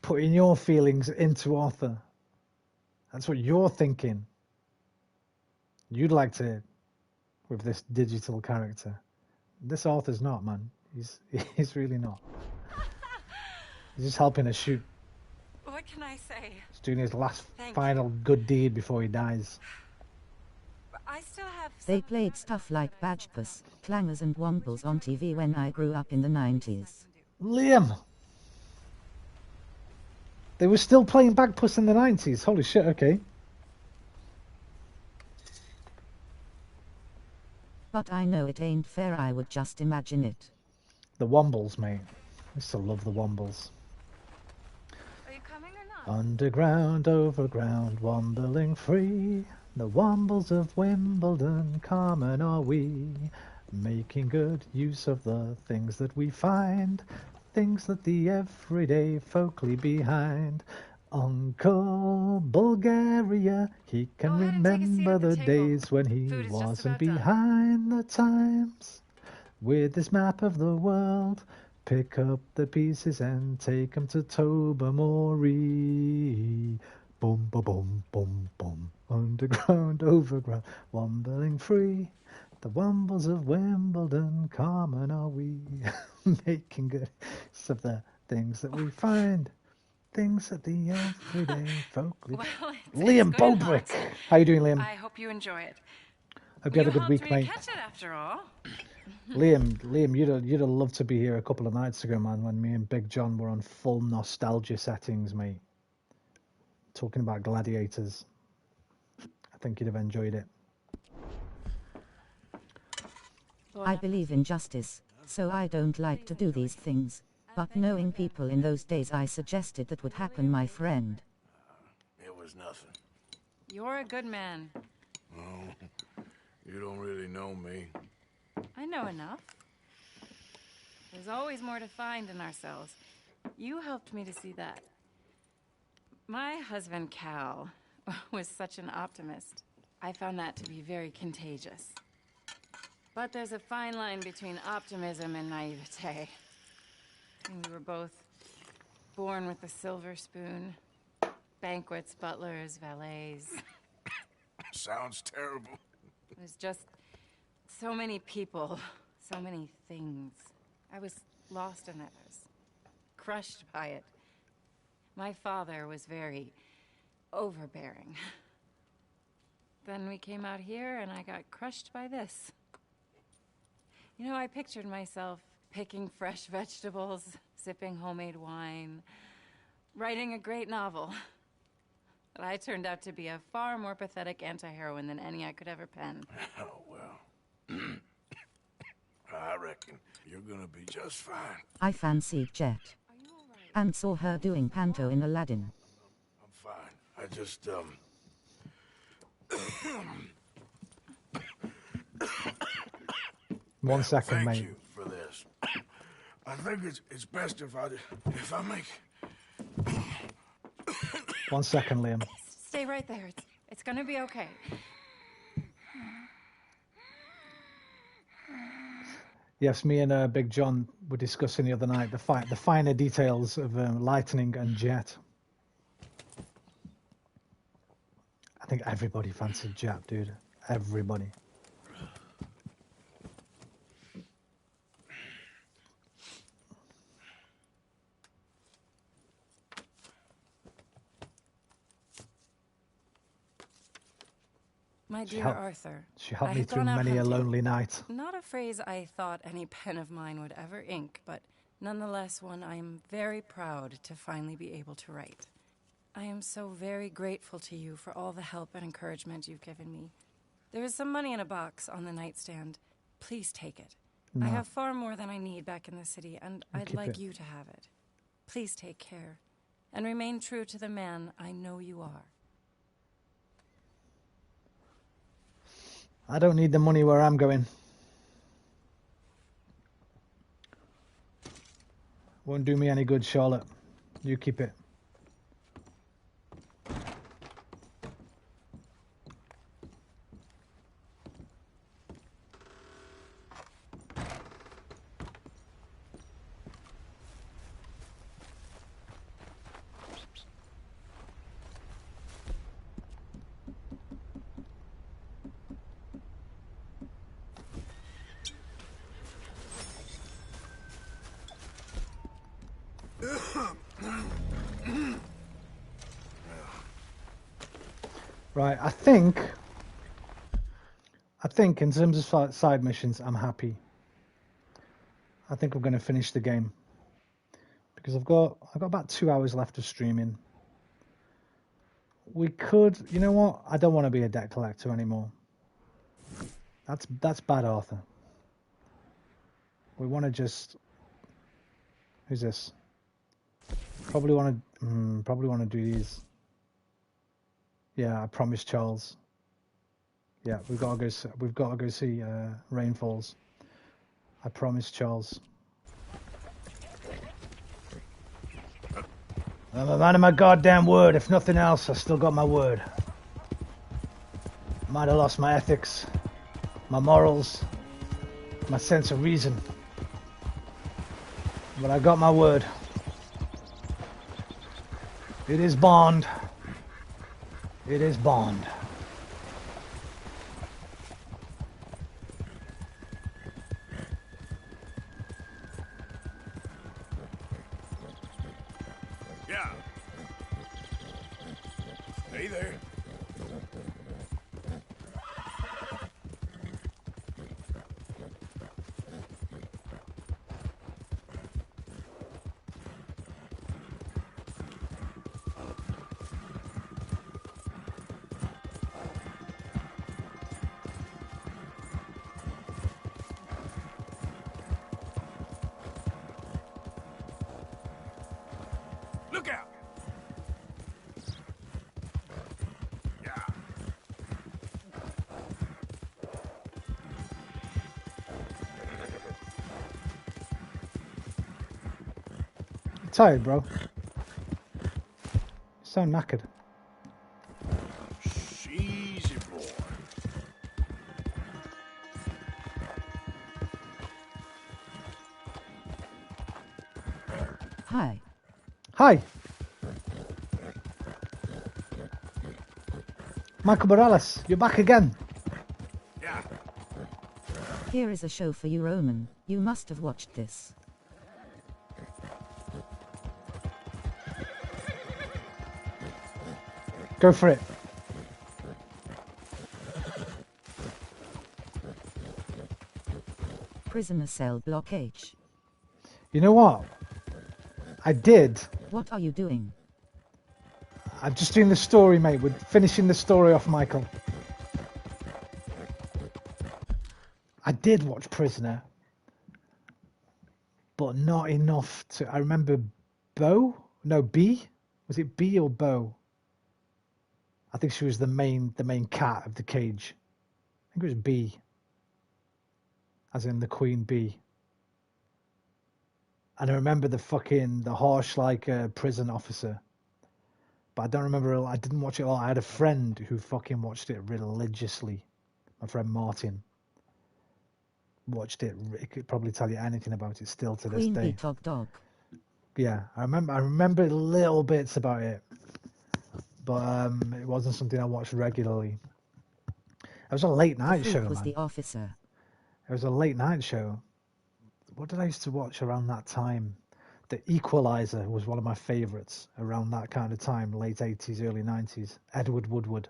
putting your feelings into Arthur. That's what you're thinking. You'd like to with this digital character. This Arthur's not, man. He's really not. He's just helping us shoot. What can I say? He's doing his last final good deed before he dies. I still have They played stuff like Badgepuss, Clangers and Wombles on TV when I grew up in the 90s. Liam! They were still playing Bagpuss in the 90s. Holy shit, okay. But I know it ain't fair, I would just imagine it. The Wombles, mate. I used to love the Wombles. Are you coming or Underground, overground, wambling free. The wombles of Wimbledon, common are we. Making good use of the things that we find. Things that the everyday folk leave behind. Uncle Bulgaria, he can remember the days when he wasn't behind the times. With this map of the world, pick up the pieces and take 'em to Tobermory. Boom, ba boom, boom, boom. Underground, overground, wambling free. The wombles of Wimbledon, common are we. Making good use of the things that we find. Things that the everyday folk leave. Well, Liam Bobrick. How you doing, Liam? I hope you enjoy it. Hope you had a good week, helped me mate. catch it after all. Liam, you'd have loved to be here a couple of nights ago, man, when me and Big John were on full nostalgia settings, mate. Talking about gladiators. I think you'd have enjoyed it. I believe in justice, so I don't like to do these things. But knowing people in those days, I suggested that would happen, my friend. It was nothing. You're a good man. Oh, you don't really know me. I know enough. There's always more to find in ourselves. You helped me to see that. My husband, Cal, was such an optimist. I found that to be very contagious. But there's a fine line between optimism and naivete. And we were both born with a silver spoon. Banquets, butlers, valets. Sounds terrible. It was just so many people, so many things. I was lost in it. I was crushed by it. My father was very overbearing. Then we came out here and I got crushed by this. You know, I pictured myself picking fresh vegetables, sipping homemade wine, writing a great novel. But I turned out to be a far more pathetic anti-heroine than any I could ever pen. Oh, well. I reckon you're gonna be just fine. I fancied Jet. And saw her doing panto in Aladdin. I'm fine. I just, 1 second, thank mate. you for this. I think it's best if I make... 1 second, Liam. Stay right there. It's gonna be okay. Yes, me and Big John were discussing the other night the finer details of Lightning and Jet. I think everybody fancied Jet, dude. Everybody. My dear Arthur, She helped I me had through gone out many a hunting. lonely night. Not a phrase I thought any pen of mine would ever ink, but nonetheless one I am very proud to finally be able to write. I am so very grateful to you for all the help and encouragement you've given me. There is some money in a box on the nightstand. Please take it. No. I have far more than I need back in the city, and I'd keep like it. you to have it. Please take care, and remain true to the man I know you are. I don't need the money where I'm going. Won't do me any good, Charlotte. You keep it. Right, I think in terms of side missions, I'm happy. I think I'm going to finish the game because I've got about 2 hours left of streaming. We could, you know what? I don't want to be a debt collector anymore. That's bad, Arthur. We want to just. Who's this? Probably want Probably want to do these. Yeah, I promised Charles. Yeah, we've got to go see Rainfalls. I promised Charles. I'm a man of my goddamn word. If nothing else, I still got my word. Might have lost my ethics, my morals, my sense of reason. But I got my word. It is Bond. It is Bond. Yeah. Hey there. Look out! Yeah. I'm tired, bro. So knackered. Easy, boy. Hi. Hi. Michael Morales, you're back again. Yeah. Here is a show for you, Roman. You must have watched this. Go for it. Prisoner cell block H. You know what? I did. What are you doing? I'm just doing the story, mate. We're finishing the story off, Michael. I did watch Prisoner, but not enough to... I remember Bo? No, B? Was it B or Bo? I think she was the main cat of the cage. I think it was B. As in the Queen Bee. And I remember the harsh, prison officer. But I don't remember, I didn't watch it all. I had a friend who fucking watched it religiously. My friend Martin. Watched it. He could probably tell you anything about it still to this Queen day. Bee dog. Yeah, I remember little bits about it. But it wasn't something I watched regularly. It was a late night show, was man. the officer. It was a late night show. What did I used to watch around that time? The Equalizer was one of my favourites around that kind of time, late 80s, early 90s. Edward Woodward,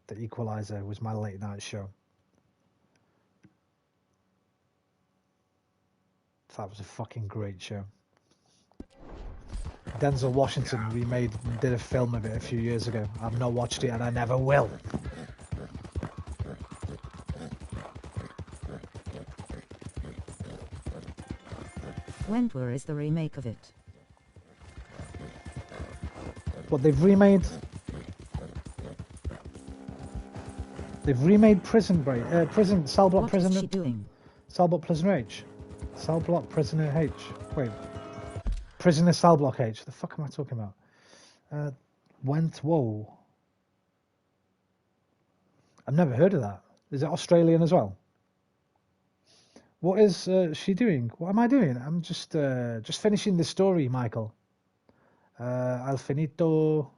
The Equalizer, was my late night show. That was a fucking great show. Denzel Washington did a film of it a few years ago. I've not watched it and I never will. Wentworth is the remake of it. What they've remade? They've remade Prison Break. Cell Block Prisoner. What is she doing? Cell Block Prisoner H. Cell Block Prisoner H. Wait. Prisoner Cell Block H. The fuck am I talking about? Whoa. I've never heard of that. Is it Australian as well? What is she doing? What am I doing? I'm just finishing the story, Michael. Al finito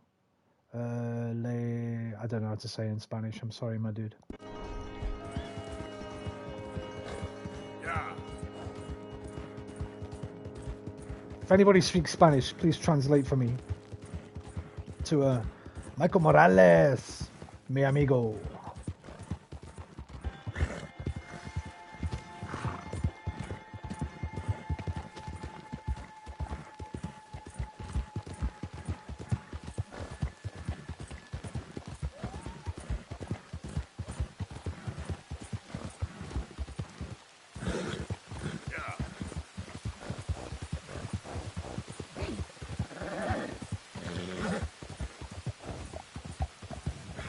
le... I don't know how to say in Spanish. I'm sorry, my dude. Yeah. If anybody speaks Spanish, please translate for me to Michael Morales, mi amigo.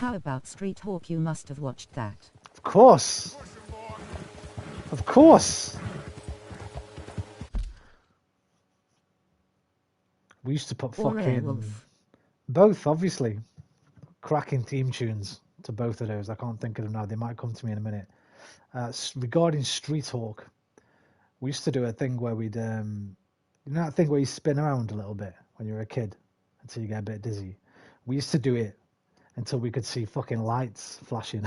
How about Street Hawk? You must have watched that. Of course. Of course. We used to put Or fucking... Airwolf. Both, obviously. Cracking theme tunes to both of those. I can't think of them now. They might come to me in a minute. Regarding Street Hawk, we used to do a thing where we'd... you know that thing where you spin around a little bit when you're a kid until you get a bit dizzy? We used to do it until we could see fucking lights flashing.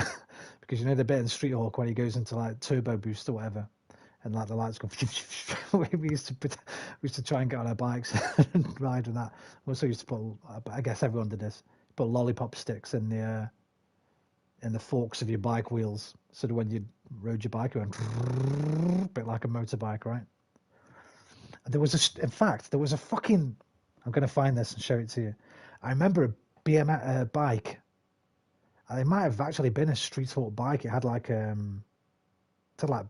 Because you know the bit in Street Hawk when he goes into like turbo boost or whatever, and like the lights go. we used to try and get on our bikes and ride on that. We also used to put, I guess everyone did this, put lollipop sticks in the forks of your bike wheels, so that when you rode your bike, it went a bit like a motorbike, right? There was in fact, there was a fucking. I'm gonna find this and show it to you. I remember a bike. And it might have actually been a Street Hawk bike. It had like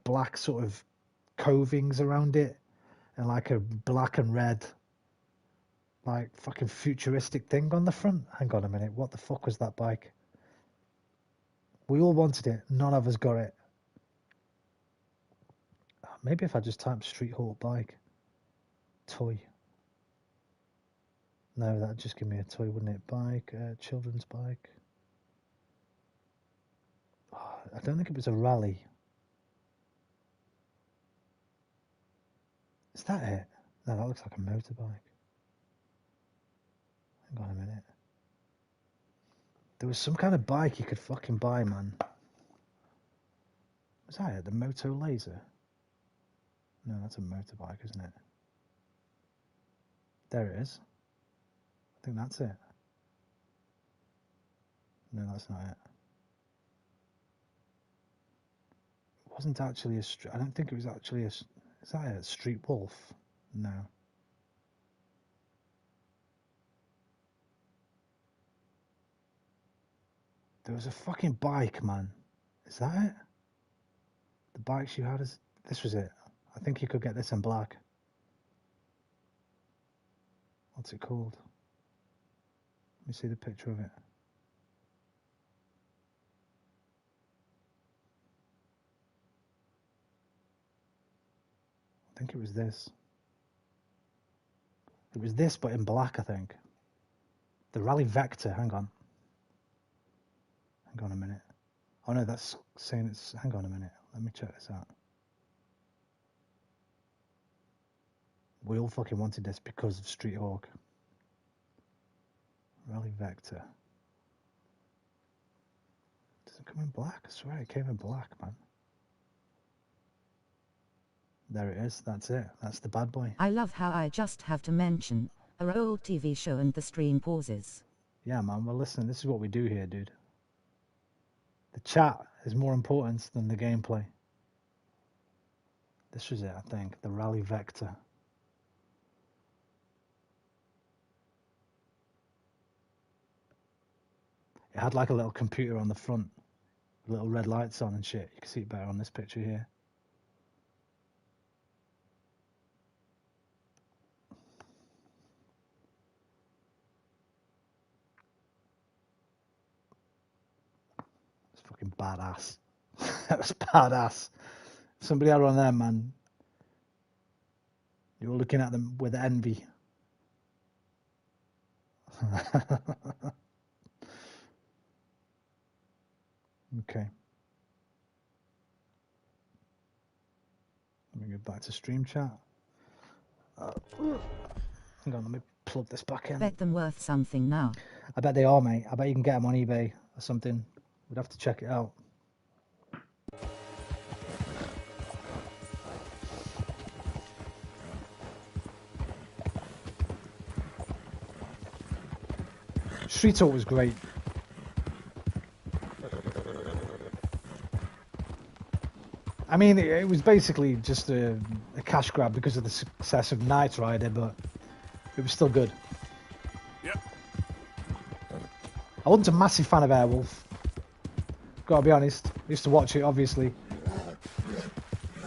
black sort of covings around it, and like a black and red, like fucking futuristic thing on the front. Hang on a minute, what the fuck was that bike? We all wanted it. None of us got it. Maybe if I just typed Street Hawk bike, toy. No, that'd just give me a toy, wouldn't it? Bike, children's bike. I don't think it was a rally. Is that it? No, that looks like a motorbike. Hang on a minute. There was some kind of bike you could fucking buy, man. Was that it? The Moto Laser? No, that's a motorbike, isn't it? There it is. I think that's it. No, that's not it. It wasn't actually I don't think it was actually is that a Street Wolf? No. There was a fucking bike, man. Is that it? The bikes you had this was it. I think you could get this in black. What's it called? Let me see the picture of it. I think it was this. It was this, but in black, I think. The Rally Vector, hang on. Hang on a minute. Oh no, that's saying it's... Hang on a minute. Let me check this out. We all fucking wanted this because of Street Hawk. Rally Vector. Does it come in black? I swear it came in black, man. There it is. That's it. That's the bad boy. I love how I just have to mention our old TV show and the stream pauses. Yeah, man. Well, listen, this is what we do here, dude. The chat is more important than the gameplay. This was it, I think. The Rally Vector. It had like a little computer on the front. Little red lights on and shit. You can see it better on this picture here. Fucking badass. That was badass. Somebody had one there, man. You were looking at them with envy. Okay. Let me go back to stream chat. Hang on, let me plug this back in. Bet them worth something now. I bet they are, mate. I bet you can get them on eBay or something. We'd have to check it out. Street Talk was great. I mean, it was basically just a cash grab because of the success of Knight Rider, but it was still good. Yep. I wasn't a massive fan of Airwolf. Gotta be honest. I used to watch it, obviously.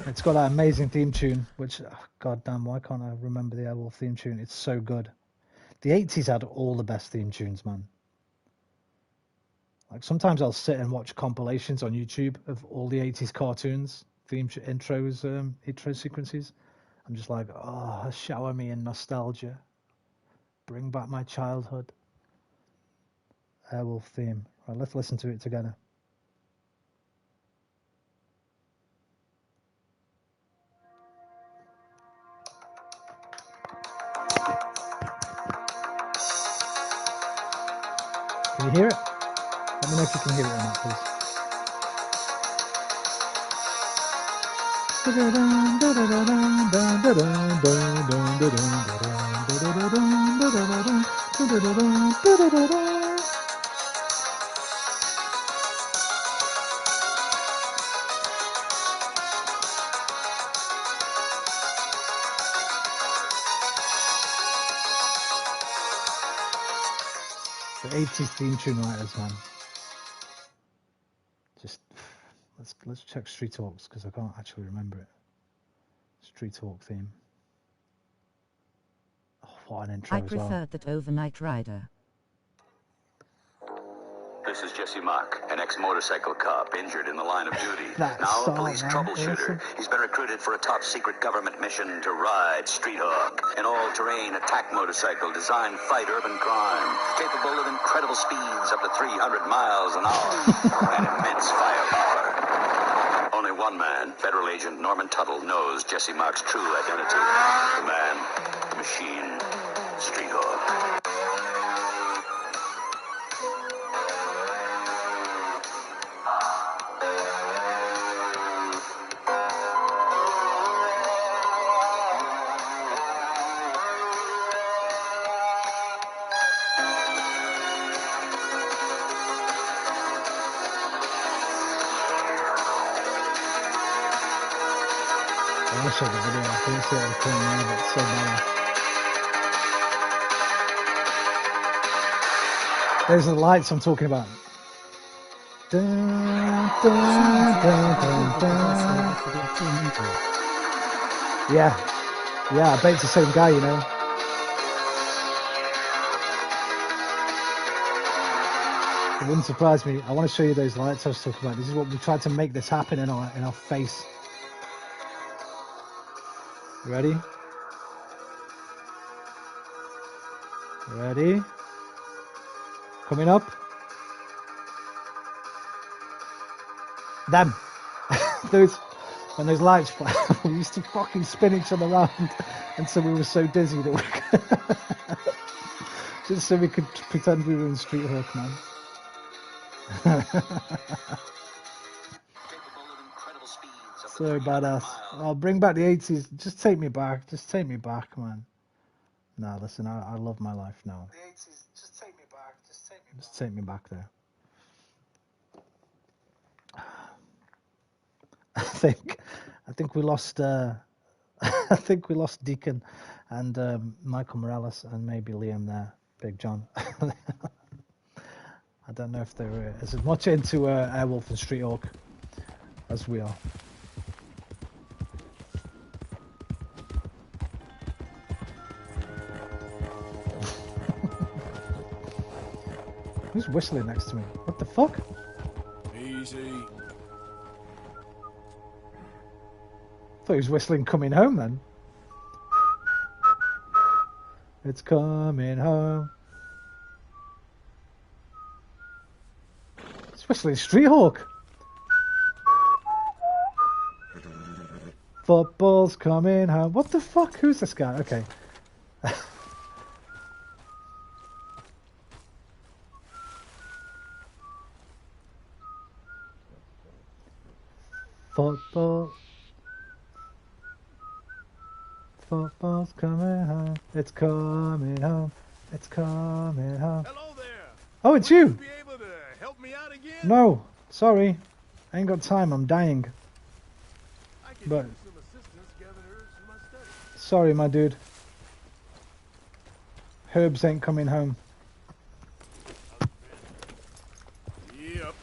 It's got that amazing theme tune, which, god damn, why can't I remember the Airwolf theme tune? It's so good. The 80s had all the best theme tunes, man. Like sometimes I'll sit and watch compilations on YouTube of all the 80s cartoons, theme intros, intro sequences. I'm just like, oh, shower me in nostalgia. Bring back my childhood. Airwolf theme. Right, let's listen to it together. Can you hear it? Let me know if you can hear it or not, please. The 80s theme tune writers, man. Just let's check Street Talks because I can't actually remember it. Street Talk theme. Oh, what an intro I as well. preferred that overnight rider. This is Jesse Mock, an ex-motorcycle cop injured in the line of duty. That Now a song, police man. troubleshooter. Awesome. He's been recruited for a top-secret government mission to ride Street Hawk, an all-terrain attack motorcycle designed to fight urban crime, capable of incredible speeds up to 300 miles an hour and immense firepower. Only one man, Federal Agent Norman Tuttle, knows Jesse Mock's true identity. The man, the machine, Street Hawk. I wish I could video. I couldn't see it on the corner now, but it's so bad. There's the lights I'm talking about. Dun, dun, dun, dun, dun. Yeah, I bet it's the same guy, you know. It wouldn't surprise me. I want to show you those lights I was talking about. This is what we tried to make this happen in our face. Ready? Ready? Coming up. Them. When those lights flash, we used to fucking spin each other around until we were so dizzy that we just so we could pretend we were in Street Hawk, man. So badass. I'll bring back the 80s. Just take me back. Just take me back, man. Nah, listen, I love my life now. The 80s, just take me back. Just take me back there. I think we lost I think we lost Deacon and Michael Morales and maybe Liam there, Big John. I don't know if they were as much into Airwolf and Street Hawk as we are. Who's whistling next to me? What the fuck? Easy. I thought he was whistling coming home then. It's coming home. It's whistling Street Hawk. Football's coming home. What the fuck? Who's this guy? Okay. Football's coming home. It's coming home. It's coming home. Hello there. Oh, it's you. Be able to help me out again? No, sorry. I ain't got time. I'm dying. But Some assistance gathering herbs in my study. sorry, my dude. Herbs ain't coming home. Yep.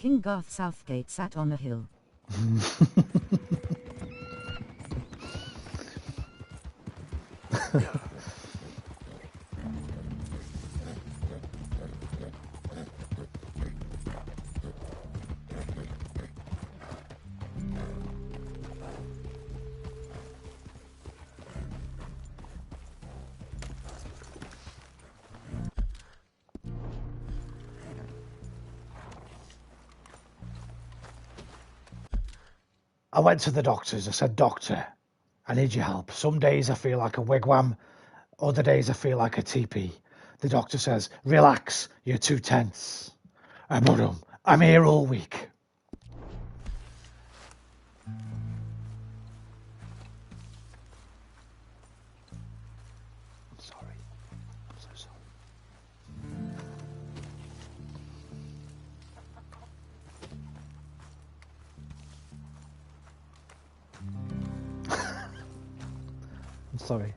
King Garth Southgate sat on a hill. I went to the doctors. I said, Doctor, I need your help. Some days I feel like a wigwam. Other days I feel like a teepee. The doctor says, relax, you're too tense. I'm here all week. I'm sorry. I'm so sorry. I'm sorry.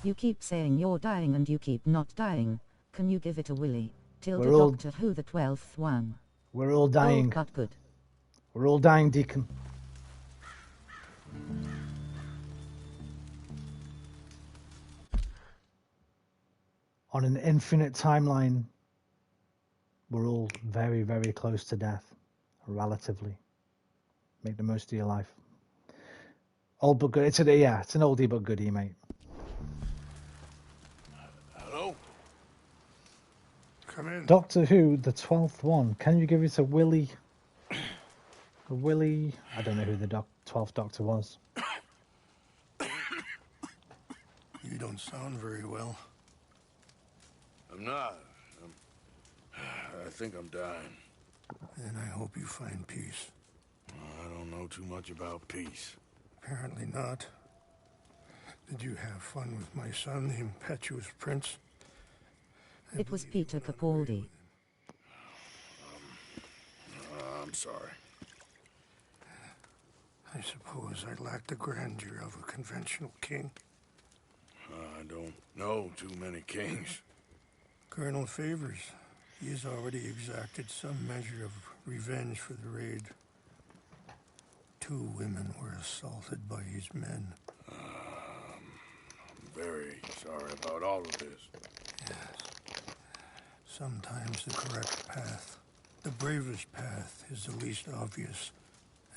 You keep saying you're dying and you keep not dying. Can you give it a willy? Tilde We're all- Doctor Who the 12th one. We're all dying. Old but good. We're all dying, Deacon. On an infinite timeline, we're all very, very close to death, relatively. Make the most of your life. Old but good. It's an oldie but goodie, mate. Hello? Come in. Doctor Who, the 12th one. Can you give it a willy? A willy? I don't know who the 12th Doctor was. You don't sound very well. I'm not. I think I'm dying. And I hope you find peace. I don't know too much about peace. Apparently not. Did you have fun with my son, the impetuous prince? It was Peter Capaldi. I'm sorry. I suppose I lack the grandeur of a conventional king. I don't know too many kings. Colonel Favors, he has already exacted some measure of revenge for the raid. 2 women were assaulted by his men. I'm very sorry about all of this. Yes. Sometimes the correct path, the bravest path, is the least obvious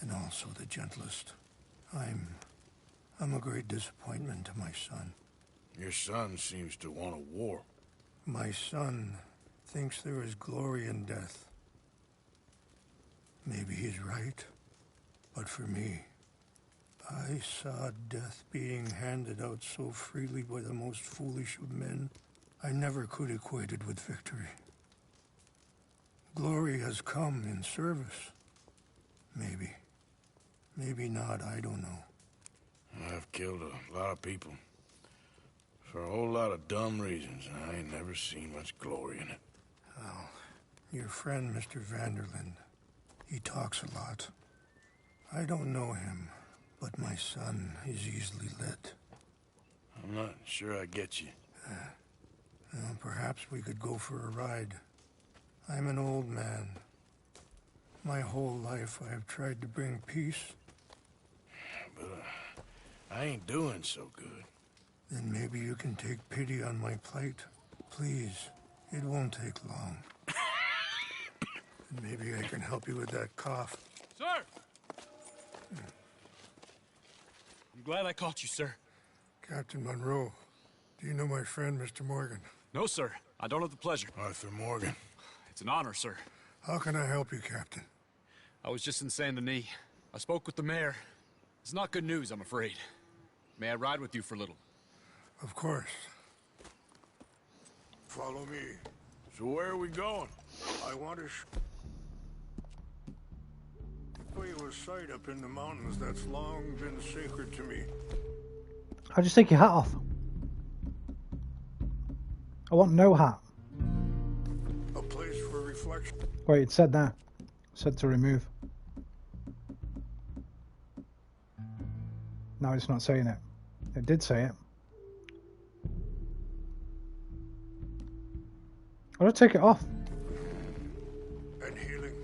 and also the gentlest. I'm a great disappointment to my son. Your son seems to want a war. My son thinks there is glory in death. Maybe he's right, but for me, I saw death being handed out so freely by the most foolish of men, I never could equate it with victory. Glory has come in service. Maybe. Maybe not, I don't know. I've killed a lot of people. For a whole lot of dumb reasons, and I ain't never seen much glory in it. Well, your friend, Mr. Vanderlyn, he talks a lot. I don't know him, but my son is easily led. I'm not sure I get you. Well, perhaps we could go for a ride. I'm an old man. My whole life I have tried to bring peace. But I ain't doing so good. Then maybe you can take pity on my plight. Please, it won't take long. And maybe I can help you with that cough. Sir! I'm glad I caught you, sir. Captain Monroe, do you know my friend, Mr. Morgan? No, sir. I don't have the pleasure. Arthur Morgan. It's an honor, sir. How can I help you, Captain? I was just in Saint Denis. I spoke with the mayor. It's not good news, I'm afraid. May I ride with you for a little? Of course. Follow me. So where are we going? I want to show you a sight up in the mountains that's long been sacred to me. I'll just take your hat off. I want no hat. A place for reflection. Wait, it said that. It said to remove. Now it's not saying it. It did say it. I'll take it off. And healing.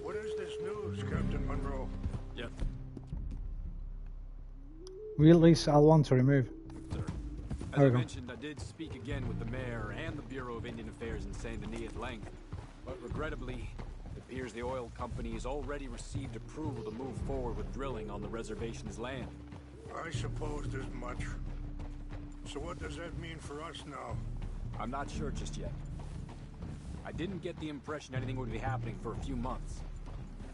What is this news, Captain Monroe? Yep. Release L1 to remove. As I mentioned, I did speak again with the mayor and the Bureau of Indian Affairs in Saint Denis at length, but regrettably, it appears the oil company has already received approval to move forward with drilling on the reservation's land. I supposed as much. So what does that mean for us now? I'm not sure just yet. I didn't get the impression anything would be happening for a few months.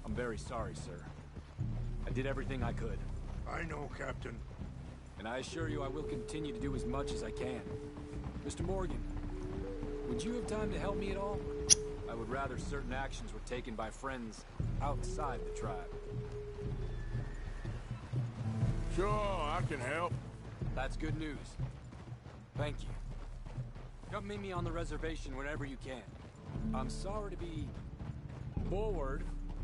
I'm very sorry, sir. I did everything I could. I know, Captain. And I assure you I will continue to do as much as I can. Mr. Morgan, would you have time to help me at all? I would rather certain actions were taken by friends outside the tribe. Sure, I can help. That's good news. Thank you. Come meet me on the reservation whenever you can. I'm sorry to be forward,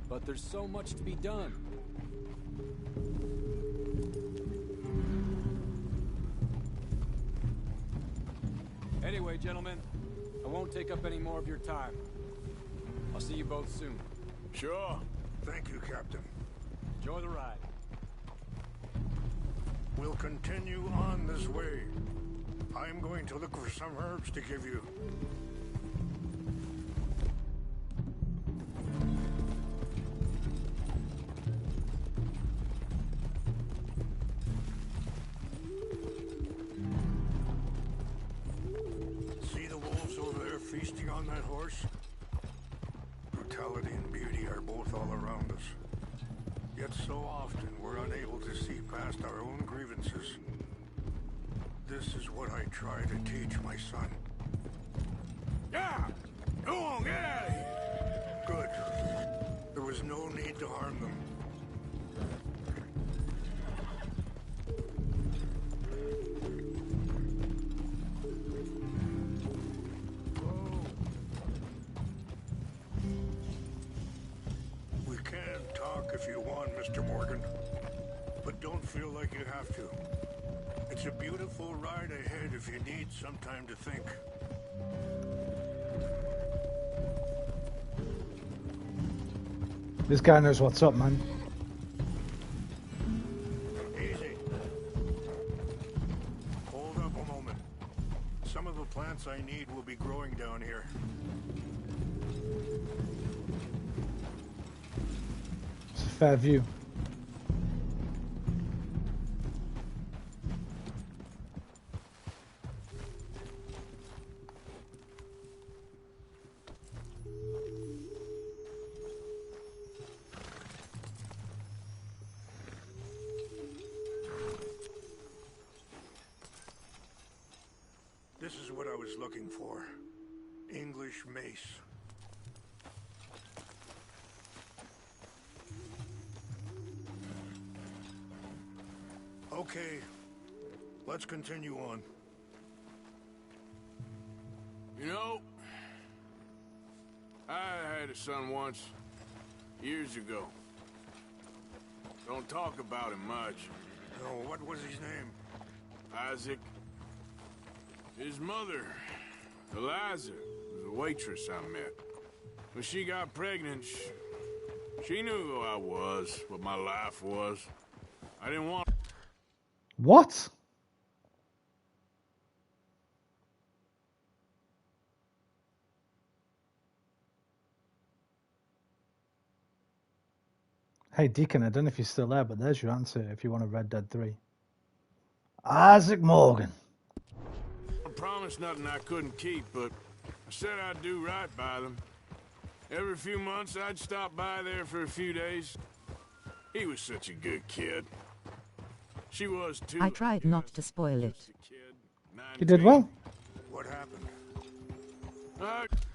but there's so much to be done. Anyway, gentlemen, I won't take up any more of your time. I'll see you both soon. Sure. Thank you, Captain. Enjoy the ride. We'll continue on this way. I'm going to look for some herbs to give you. See the wolves over there feasting on that horse? Brutality and beauty are both all around us. Yet so often we're unable to see past our own grievances. This is what I try to teach my son. Yeah! Go on, get out of here! Good. There was no need to harm them. We can talk if you want, Mr. Morgan. But don't feel like you have to. It's a beautiful ride ahead if you need some time to think. This guy knows what's up, man. Easy. Hold up a moment. Some of the plants I need will be growing down here. It's a fair view. This is what I was looking for. English mace. Okay, let's continue on. You know, I had a son once, years ago. Don't talk about him much. Oh, what was his name? Isaac. His mother, Eliza, was a waitress I met. When she got pregnant, she knew who I was, what my life was. I didn't want... What? Hey, Deacon, I don't know if you're still there, but there's your answer if you want a Red Dead 3. Isaac Morgan. I promised nothing I couldn't keep, but I said I'd do right by them. Every few months, I'd stop by there for a few days. He was such a good kid. She was too. I tried not to spoil it. You did well. What happened?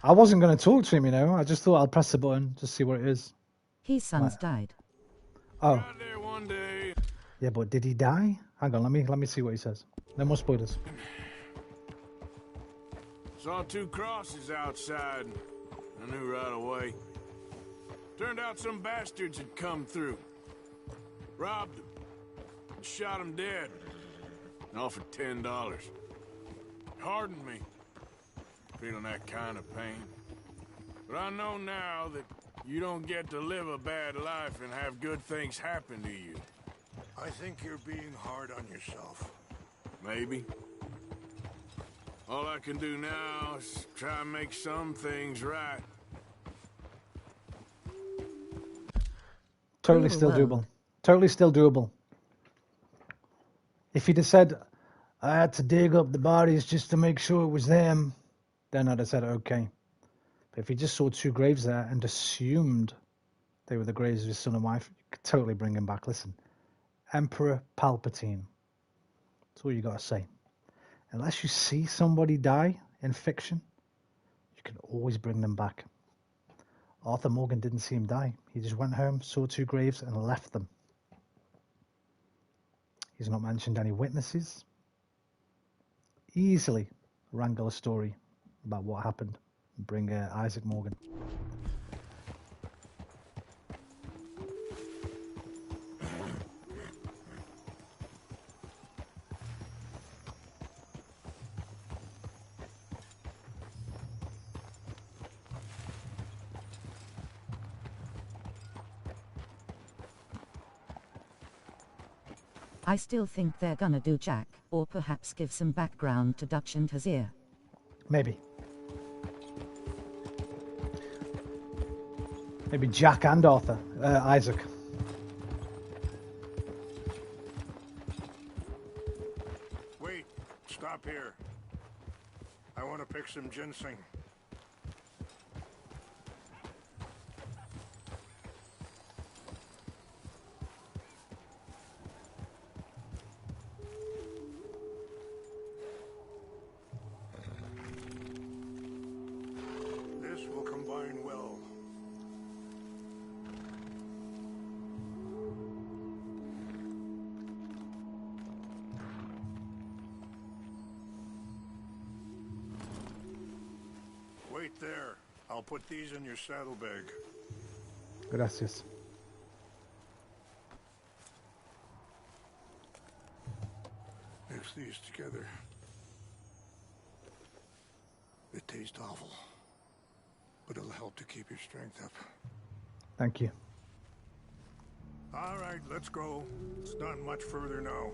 I wasn't going to talk to him, you know. I just thought I'd press the button to see what it is. His sons Right. died. Oh. There one day. Yeah, but did he die? Hang on, let me see what he says. No more spoilers. Saw two crosses outside. I knew right away. Turned out some bastards had come through. Robbed him. And shot him dead. And offered $10. Hardened me. Feeling that kind of pain. But I know now that you don't get to live a bad life and have good things happen to you. I think you're being hard on yourself. Maybe. All I can do now is try and make some things right. Totally still doable. Totally still doable. If he'd have said, I had to dig up the bodies just to make sure it was them, then I'd have said, okay. But if he just saw two graves there and assumed they were the graves of his son and wife, you could totally bring him back. Listen, Emperor Palpatine. That's all you got to say. Unless you see somebody die in fiction, you can always bring them back. Arthur Morgan didn't see him die. He just went home, saw two graves, and left them. He's not mentioned any witnesses. Easily wrangle a story about what happened and bring Isaac Morgan. I still think they're gonna do Jack, or perhaps give some background to Dutch and Hazir. Maybe. Maybe Jack and Arthur, Isaac. Wait, stop here. I want to pick some ginseng. This will combine well. Wait there. I'll put these in your saddlebag. Gracias. Mix these together. They taste awful, but it'll help to keep your strength up. Thank you. All right, let's go. It's not much further now.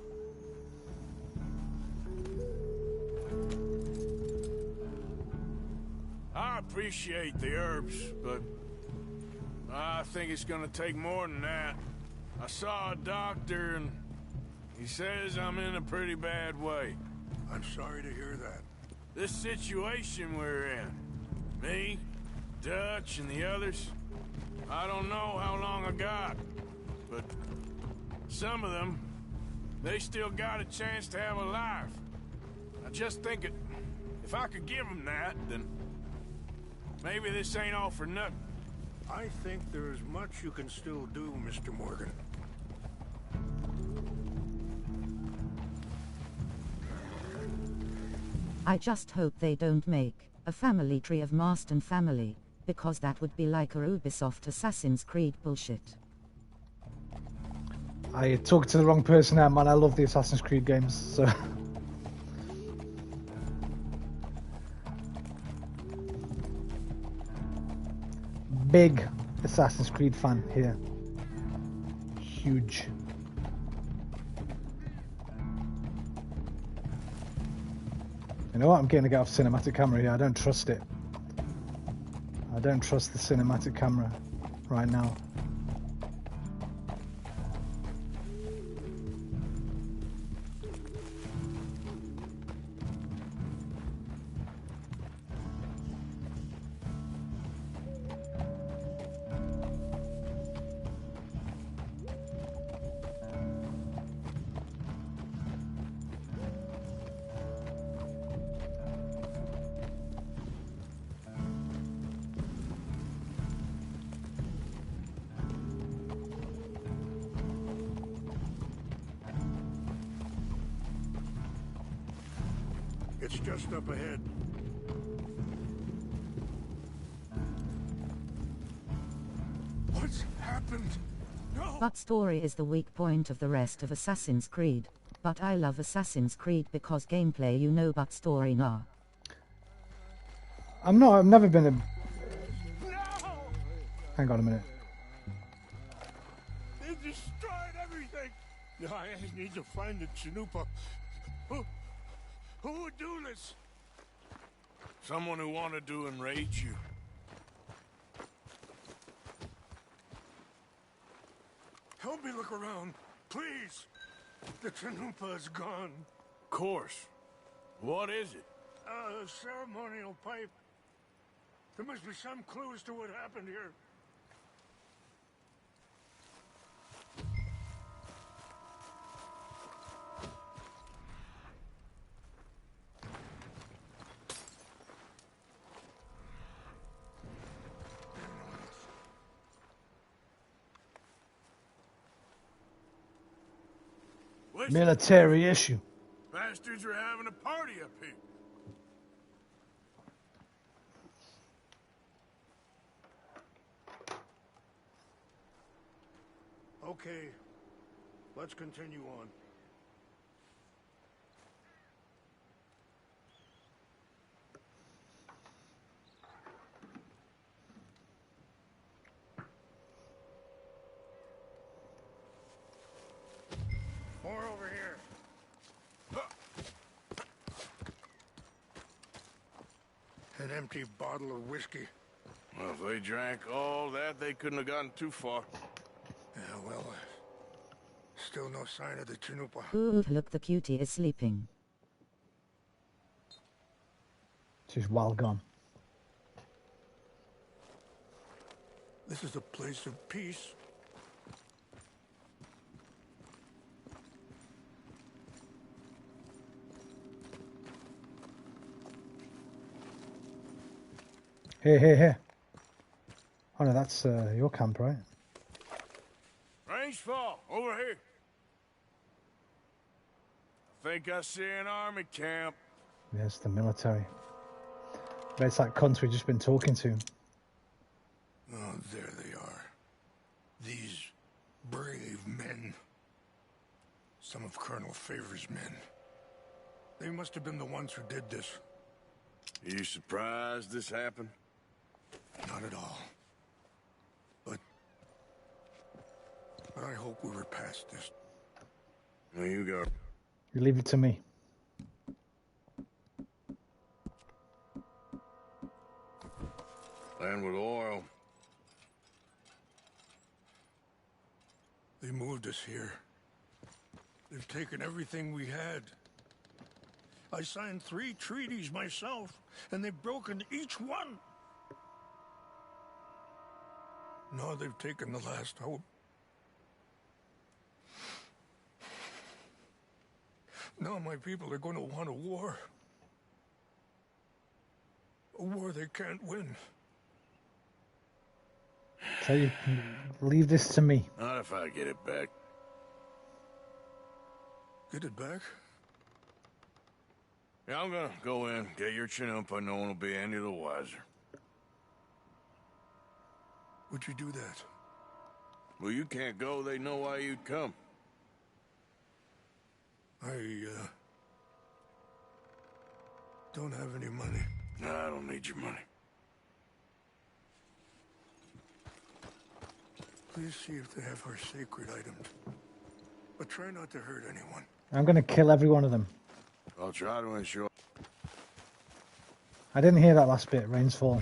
I appreciate the herbs, but I think it's gonna take more than that. I saw a doctor and he says I'm in a pretty bad way. I'm sorry to hear that. This situation we're in, me, Dutch, and the others, I don't know how long I got, but some of them, they still got a chance to have a life. I just think if I could give them that, then maybe this ain't all for nothing. I think there's much you can still do, Mr. Morgan. I just hope they don't make a family tree of Marston family, because that would be like a Ubisoft Assassin's Creed bullshit. I talked to the wrong person there, man. I love the Assassin's Creed games, so... Big Assassin's Creed fan here. Huge. You know what? I'm getting to get off cinematic camera here. I don't trust it. I don't trust the cinematic camera right now. It's just up ahead. What's happened? No! But story is the weak point of the rest of Assassin's Creed. But I love Assassin's Creed because gameplay you know but story nah. I've never been a... Hang on a minute. They destroyed everything. No, I need to find the Chanupa. Who would do this? Someone who wanted to enrage you. Help me look around, please. The Chanupa is gone. Of course. What is it? A ceremonial pipe. There must be some clues to what happened here. Military issue. Bastards are having a party up here. Okay, let's continue on. More over here. An empty bottle of whiskey. Well, if they drank all that, they couldn't have gotten too far. Yeah, well, still no sign of the Chanupa. Ooh, look, the cutie is sleeping. She's well gone. This is a place of peace. Hey. Oh no, that's your camp, right? Range fall, over here. I think I see an army camp. Yes, the military. But it's that cunt we've just been talking to. Oh, there they are. These brave men. Some of Colonel Favor's men. They must have been the ones who did this. Are you surprised this happened? Not at all. But I hope we were past this. There you go. You leave it to me. Land with oil. They moved us here. They've taken everything we had. I signed 3 treaties myself, and they've broken each one. Now they've taken the last hope. Now my people are going to want a war. A war they can't win. So you leave this to me. Not if I get it back. Get it back? Yeah, I'm gonna go in, get your Chanupa, no one will be any the wiser. Would you do that? Well, you can't go, they know why you'd come. I don't have any money. No, I don't need your money. Please see if they have our sacred items. But try not to hurt anyone. I'm going to kill every one of them. I'll try to ensure. I didn't hear that last bit, Rain's Fall.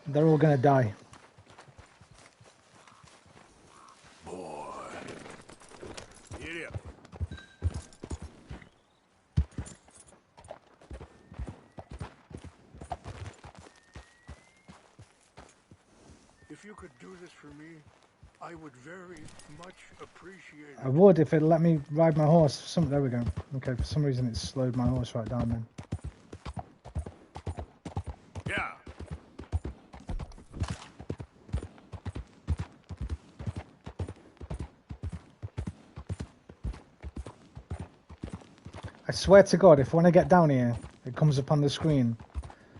They're all going to die. Boy. Giddy up. If you could do this for me, I would very much appreciate it. I would if it let me ride my horse. There we go. Okay, for some reason it slowed my horse right down then. Yeah. I swear to God, if when I get down here, it comes up on the screen,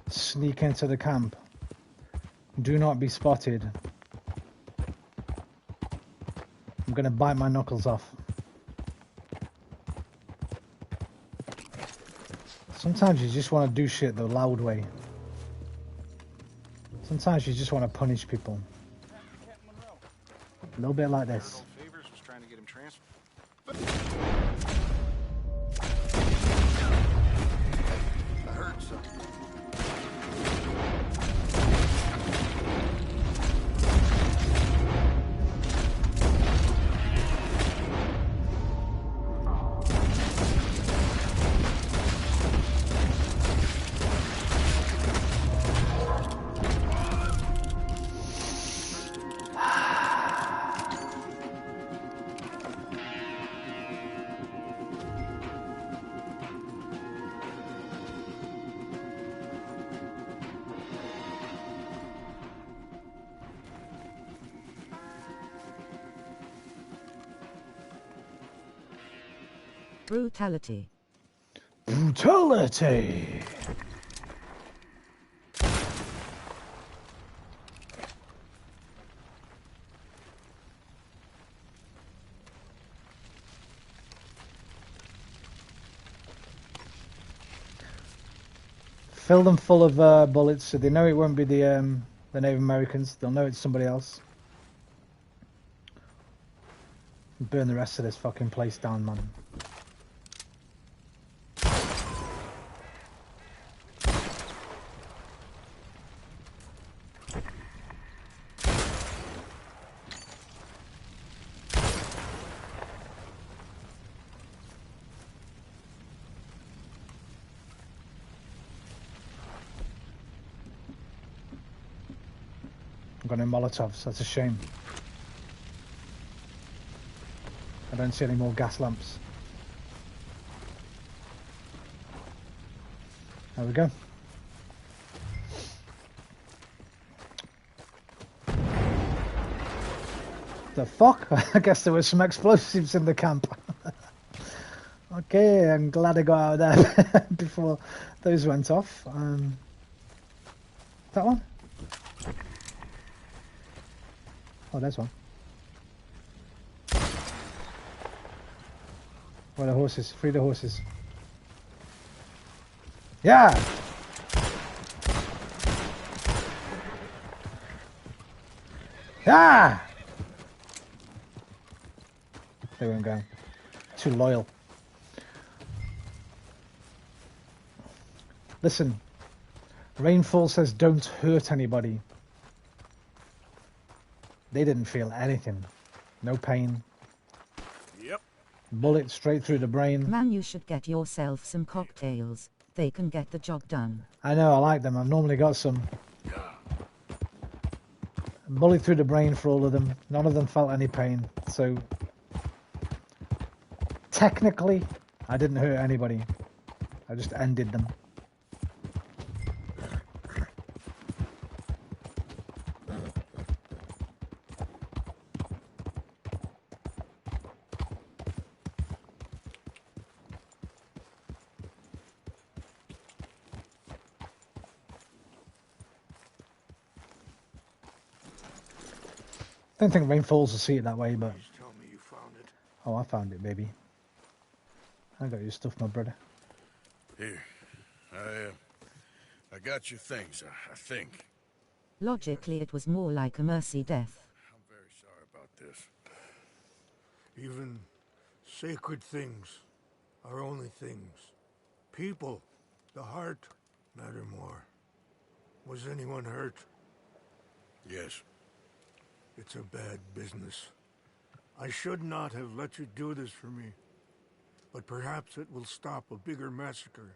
sneak into the camp. Do not be spotted. I'm gonna bite my knuckles off. Sometimes you just want to do shit the loud way. Sometimes you just want to punish people. A little bit like this. Favors was trying to get him transferred. I heard something. Brutality. Brutality! Fill them full of bullets so they know it won't be the Native Americans. They'll know it's somebody else. Burn the rest of this fucking place down, man. I've got no Molotovs, that's a shame. I don't see any more gas lamps. There we go. The fuck? I guess there were some explosives in the camp. Okay, I'm glad I got out of there before those went off. That one? Oh, there's one. Where are the horses? Free the horses. Yeah! Yeah! They won't go. Too loyal. Listen. Rainfall says don't hurt anybody. They didn't feel anything. No pain. Yep. Bullet straight through the brain. Man, you should get yourself some cocktails. They can get the job done. I know, I like them. I've normally got some. Bullet through the brain for all of them. None of them felt any pain. So, technically, I didn't hurt anybody. I just ended them. I don't think Rainfalls will see it that way, but... Tell me you found it. Oh, I found it, baby. I got your stuff, my brother. Here. I got your things, I think. Logically, it was more like a mercy death. I'm very sorry about this. Even sacred things are only things. People, the heart, matter more. Was anyone hurt? Yes. It's a bad business. I should not have let you do this for me. But perhaps it will stop a bigger massacre.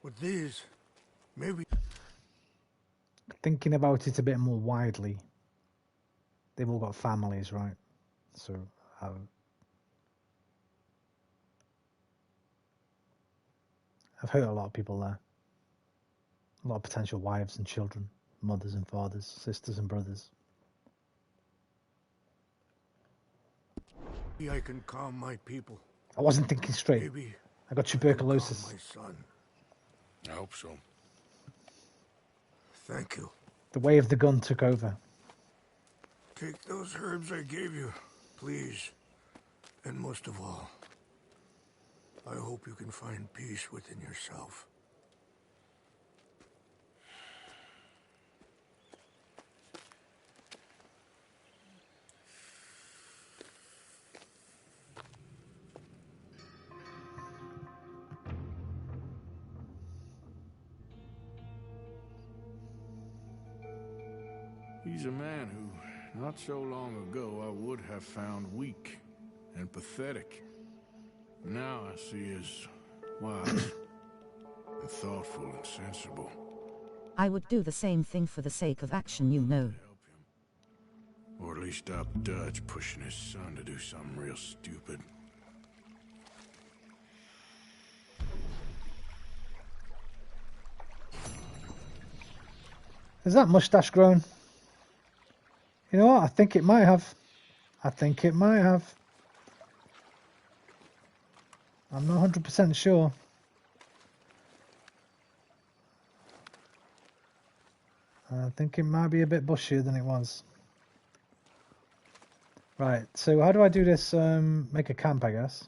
With these, maybe... Thinking about it a bit more widely, they've all got families, right? So, I've hurt a lot of people there. A lot of potential wives and children, mothers and fathers, sisters and brothers. Maybe I can calm my people. I wasn't thinking straight. Maybe I got tuberculosis. calm my son. I hope so. Thank you. The way of the gun took over. Take those herbs I gave you. Please, and most of all, I hope you can find peace within yourself. He's a man who, not so long ago, I would have found weak and pathetic. Now I see as wise and thoughtful and sensible. I would do the same thing for the sake of action, you know. Or at least stop Dutch pushing his son to do something real stupid. Is that mustache grown? You know what? I think it might have. I think it might have. I'm not 100% sure. I think it might be a bit bushier than it was. Right, so how do I do this? Make a camp, I guess.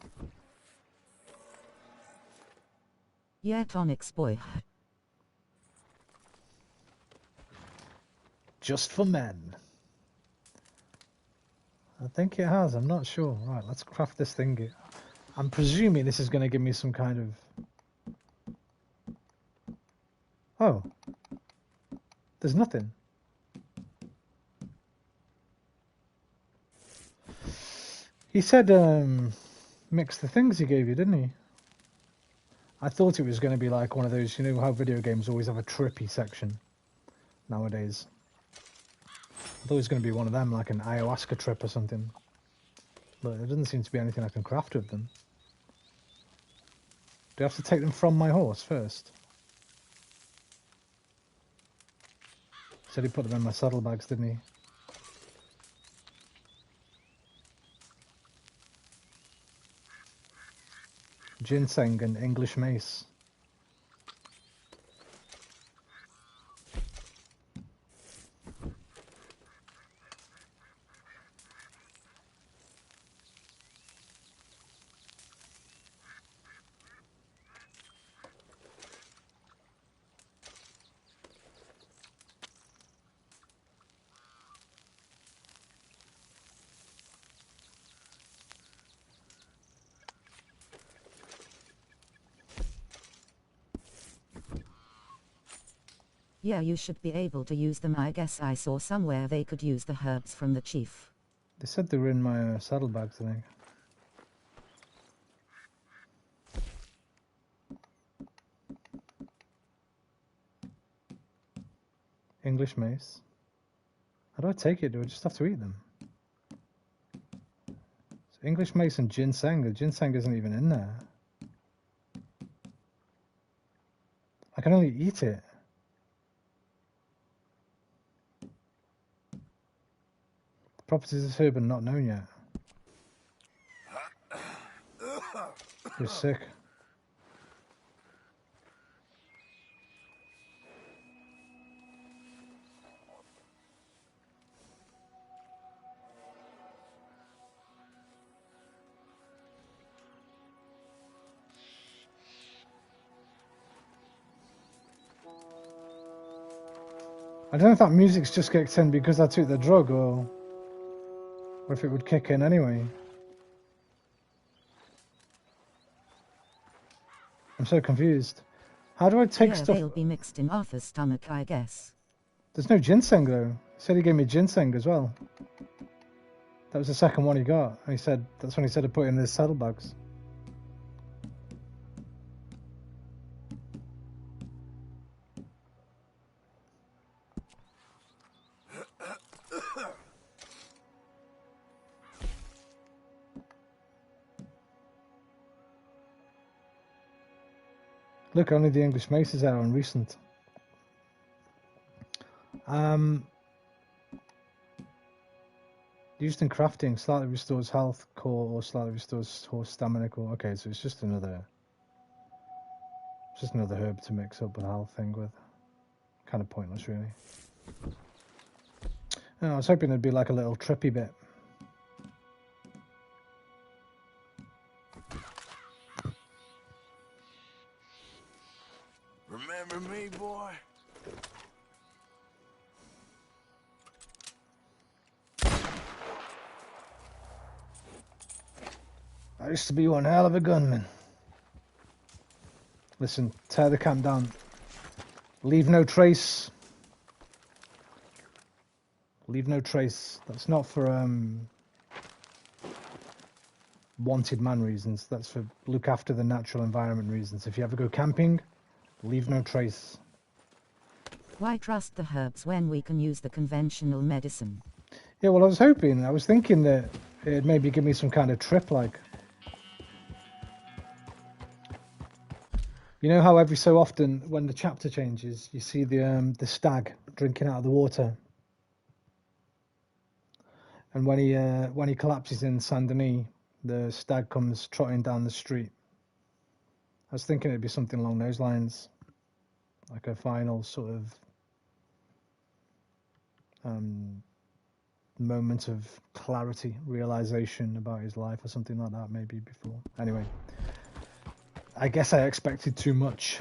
Yeah, Onyx boy. Just for men. I think it has, I'm not sure. Right, let's craft this thing. I'm presuming this is going to give me some kind of... Oh. There's nothing. He said mix the things he gave you, didn't he? I thought it was going to be like one of those, you know how video games always have a trippy section nowadays. I thought it was going to be one of them, like an ayahuasca trip or something. But there doesn't seem to be anything I can craft with them. Do I have to take them from my horse first? Said he put them in my saddlebags, didn't he? Ginseng and English mace. Yeah, you should be able to use them. I guess I saw somewhere they could use the herbs from the chief. They said they were in my saddlebags, I think. English mace. How do I take it? Do I just have to eat them? So English mace and ginseng. The ginseng isn't even in there. I can only eat it. Properties of this herb are not known yet. You're sick. I don't know if that music's just kicked in because I took the drug or if it would kick in anyway. I'm so confused. How do I take stuff? They'll be mixed in Arthur's stomach, I guess. There's no ginseng though. He said he gave me ginseng as well. That was the second one he got. And he said that's when he said to put it in his saddlebags. Look, only the English maces are on recent. Used in crafting, slightly restores health core or slightly restores horse stamina core. Okay, so it's just another herb to mix up with health thing with. Kind of pointless, really. I was hoping there'd be like a little trippy bit. Remember me, boy? I used to be one hell of a gunman. Listen, tear the camp down. Leave no trace. Leave no trace. That's not for wanted man reasons. That's for look after the natural environment reasons. If you ever go camping, leave no trace. Why trust the herbs when we can use the conventional medicine? Yeah, well, I was thinking that it'd maybe give me some kind of trip, like, you know how every so often when the chapter changes, you see the stag drinking out of the water, and when he collapses in Saint Denis, the stag comes trotting down the street. I was thinking it'd be something along those lines, like a final sort of moment of clarity, realization about his life, or something like that, maybe before. Anyway, I guess I expected too much.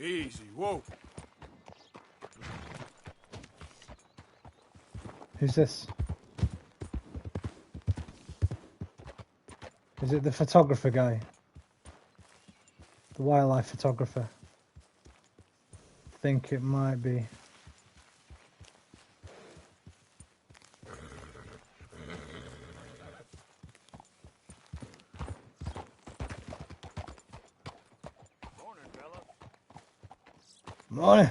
Easy, whoa. Who's this? Is it the photographer guy? The wildlife photographer? I think it might be. Morning.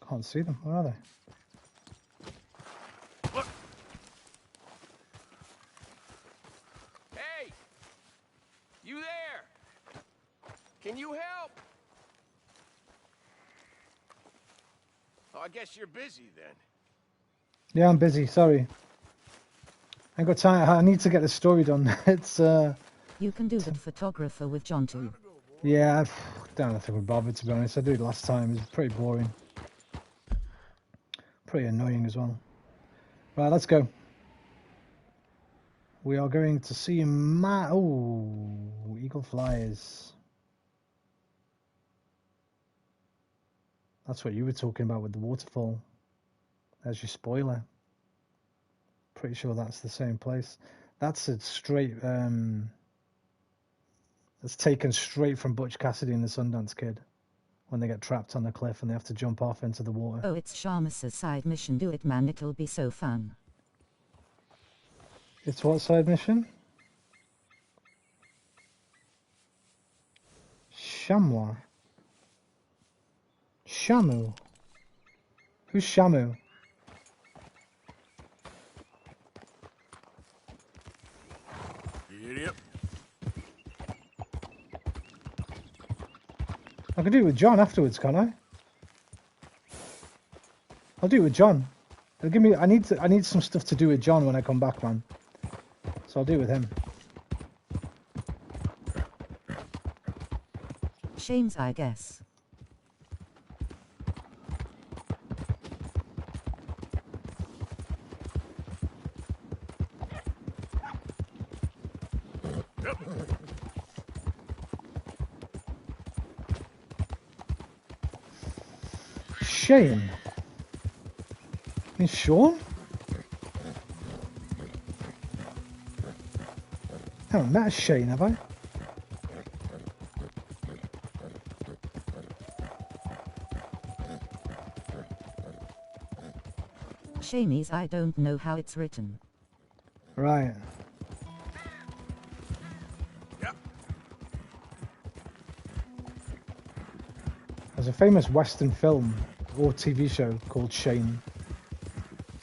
Can't see them. Where are they? Hey! You there? Can you help? Oh, I guess you're busy then. Yeah, I'm busy. Sorry. I ain't got time. I need to get the story done. It's You can do that photographer with John too. yeah. I don't think we're bothered, to be honest. I did it last time. It was pretty boring. Pretty annoying as well. Right, let's go. We are going to see eagle flies. That's what you were talking about with the waterfall. There's your spoiler. Pretty sure that's the same place. That's a straight. That's taken straight from Butch Cassidy and the Sundance Kid, when they get trapped on the cliff and they have to jump off into the water. Oh, it's Shamus's side mission. Do it, man. It'll be so fun. It's what side mission? Chamois. Shamu. Who's Shamu? Idiot. I can do it with John afterwards, can't I? I'll do it with John. It'll give me. I need some stuff to do with John when I come back, man. So I'll do it with him. Shames, I guess. Shane. Is Sean? I haven't met a Shane, have I? Shamies, I don't know how it's written. Right. There's a famous Western film or TV show called Shane.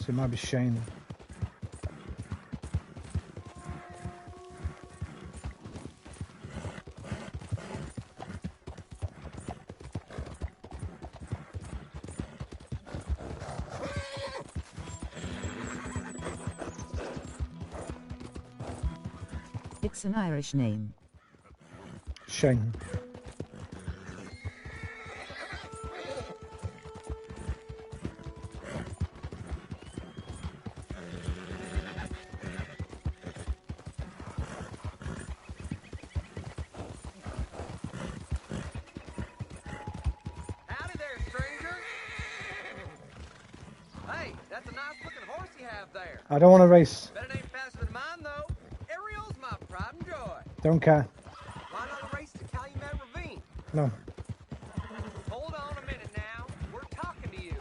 So it might be Shane. It's an Irish name. Shane. Howdy there, stranger. Hey, that's a nice looking horse you have there. I don't want to race. Bet it ain't faster than mine, though. Ariel's my pride and joy. Don't care. Why not a race to Calumet Ravine? No. Hold on a minute now. We're talking to you.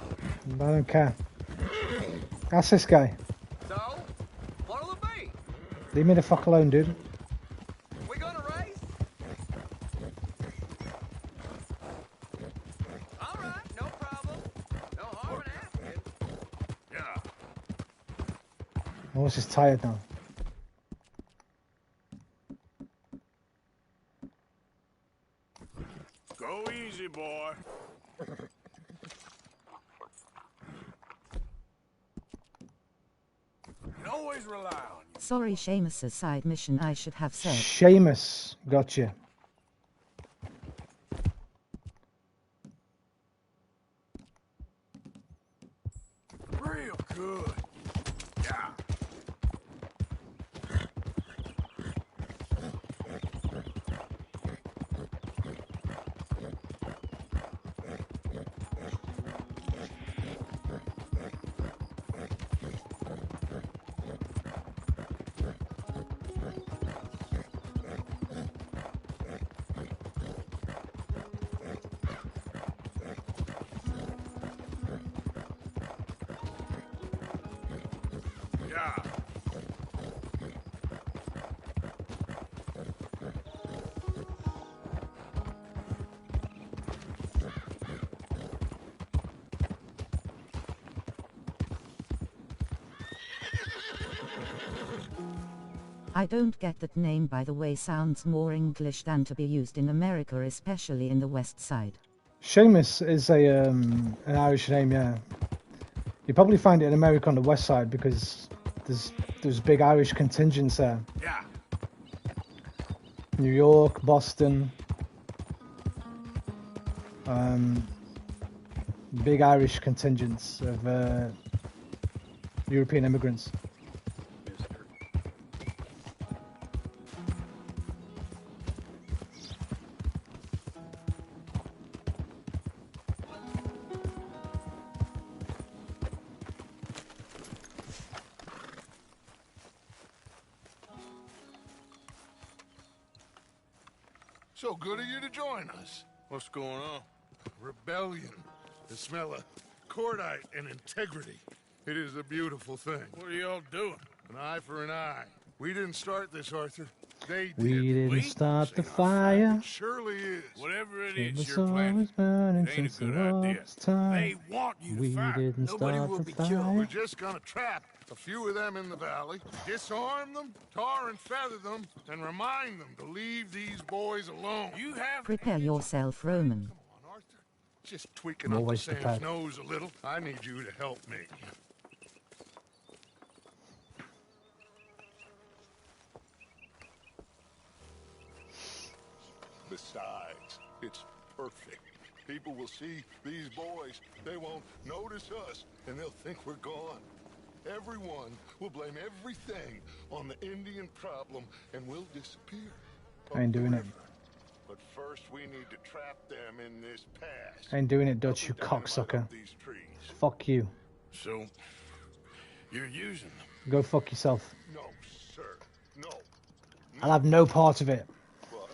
I don't care. Ask this guy. So, what'll it be? Leave me the fuck alone, dude. We gonna race? All right, no problem. No harm in asking. Yeah. My horse is tired now. Go easy, boy. Can always rely on you. Sorry, Seamus's side mission, I should have said. Seamus. Gotcha. Real good. Yeah. Yeah. I don't get that name, by the way, sounds more English than to be used in America, especially in the West Side. Seamus is a an Irish name, yeah. You probably find it in America on the West Side because there's big Irish contingents there. Yeah. New York, Boston. Big Irish contingents of European immigrants. So good of you to join us. What's going on? Rebellion. The smell of cordite and integrity. It is a beautiful thing. What are y'all doing? An eye for an eye. We didn't start this, Arthur. They did. We didn't start the fire. It surely is. Whatever it is The you're sun planning, was burning it ain't since a good the idea. last time. They want you to We fire. didn't Nobody start will the be fire. killed. We're just gonna trap a few of them in the valley, disarm them, tar and feather them, and remind them to leave these boys alone. You have Prepare yourself, Roman. just tweaking I'm up always Sam's prepared. nose a little. I need you to help me. Besides, it's perfect. People will see these boys. They won't notice us, and they'll think we're gone. Everyone will blame everything on the Indian problem, and we'll disappear. I ain't doing it. But first, we need to trap them in this pass. I ain't doing it, Dutch, you cocksucker. These trees. Fuck you. So, you're using them? Go fuck yourself. No, sir. No. I'll have no part of it. But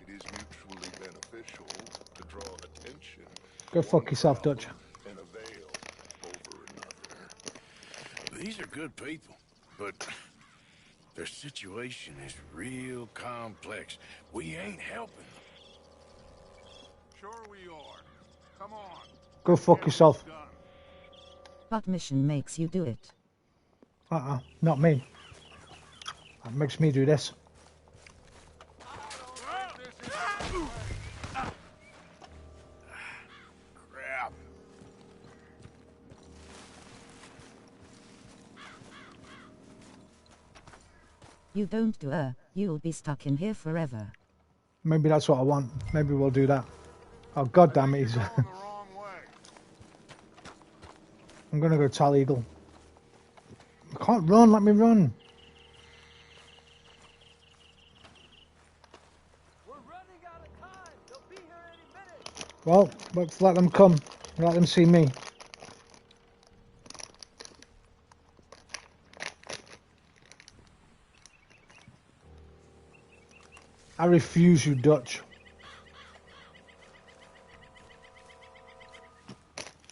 it is mutually beneficial to draw attention. Go fuck yourself, Dutch. And a veil over another. These are good people, but their situation is real complex. We ain't helping them. Sure we are. Come on. Go fuck yourself. But mission makes you do it. Not me. That makes me do this. Crap. You don't do you'll be stuck in here forever. Maybe that's what I want. Maybe we'll do that. Oh, god damn it, he's... I'm gonna go Tal Eagle. I can't run, let me run. We're running out of time. They'll be here any minute. Well, let's let them come. Let them see me. I refuse, you Dutch.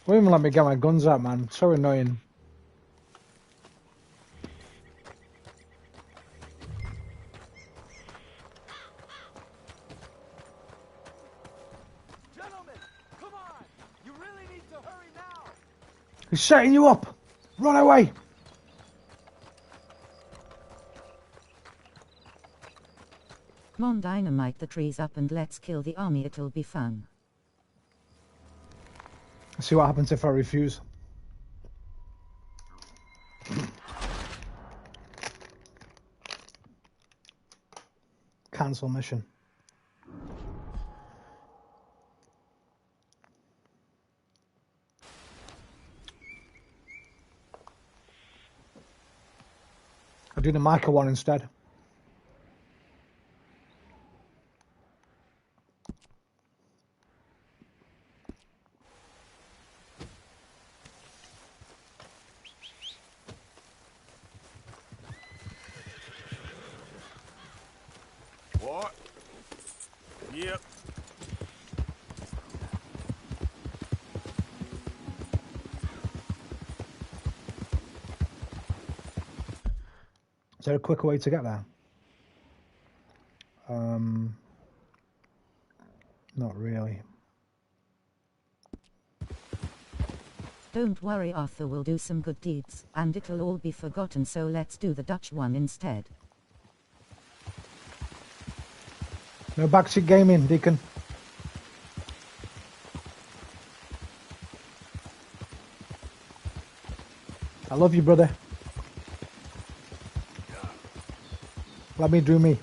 Won't even let me get my guns out, man. So annoying. Gentlemen, come on. You really need to hurry now. He's setting you up. Run away. Come on, dynamite the trees up and let's kill the army, it'll be fun. Let's see what happens if I refuse. Cancel mission. I'll do the Micah one instead. What? Yep. Is there a quicker way to get there? Not really. Don't worry, Arthur will do some good deeds, and it'll all be forgotten, so let's do the Dutch one instead. No backseat gaming, Deacon. I love you, brother. Let me do me.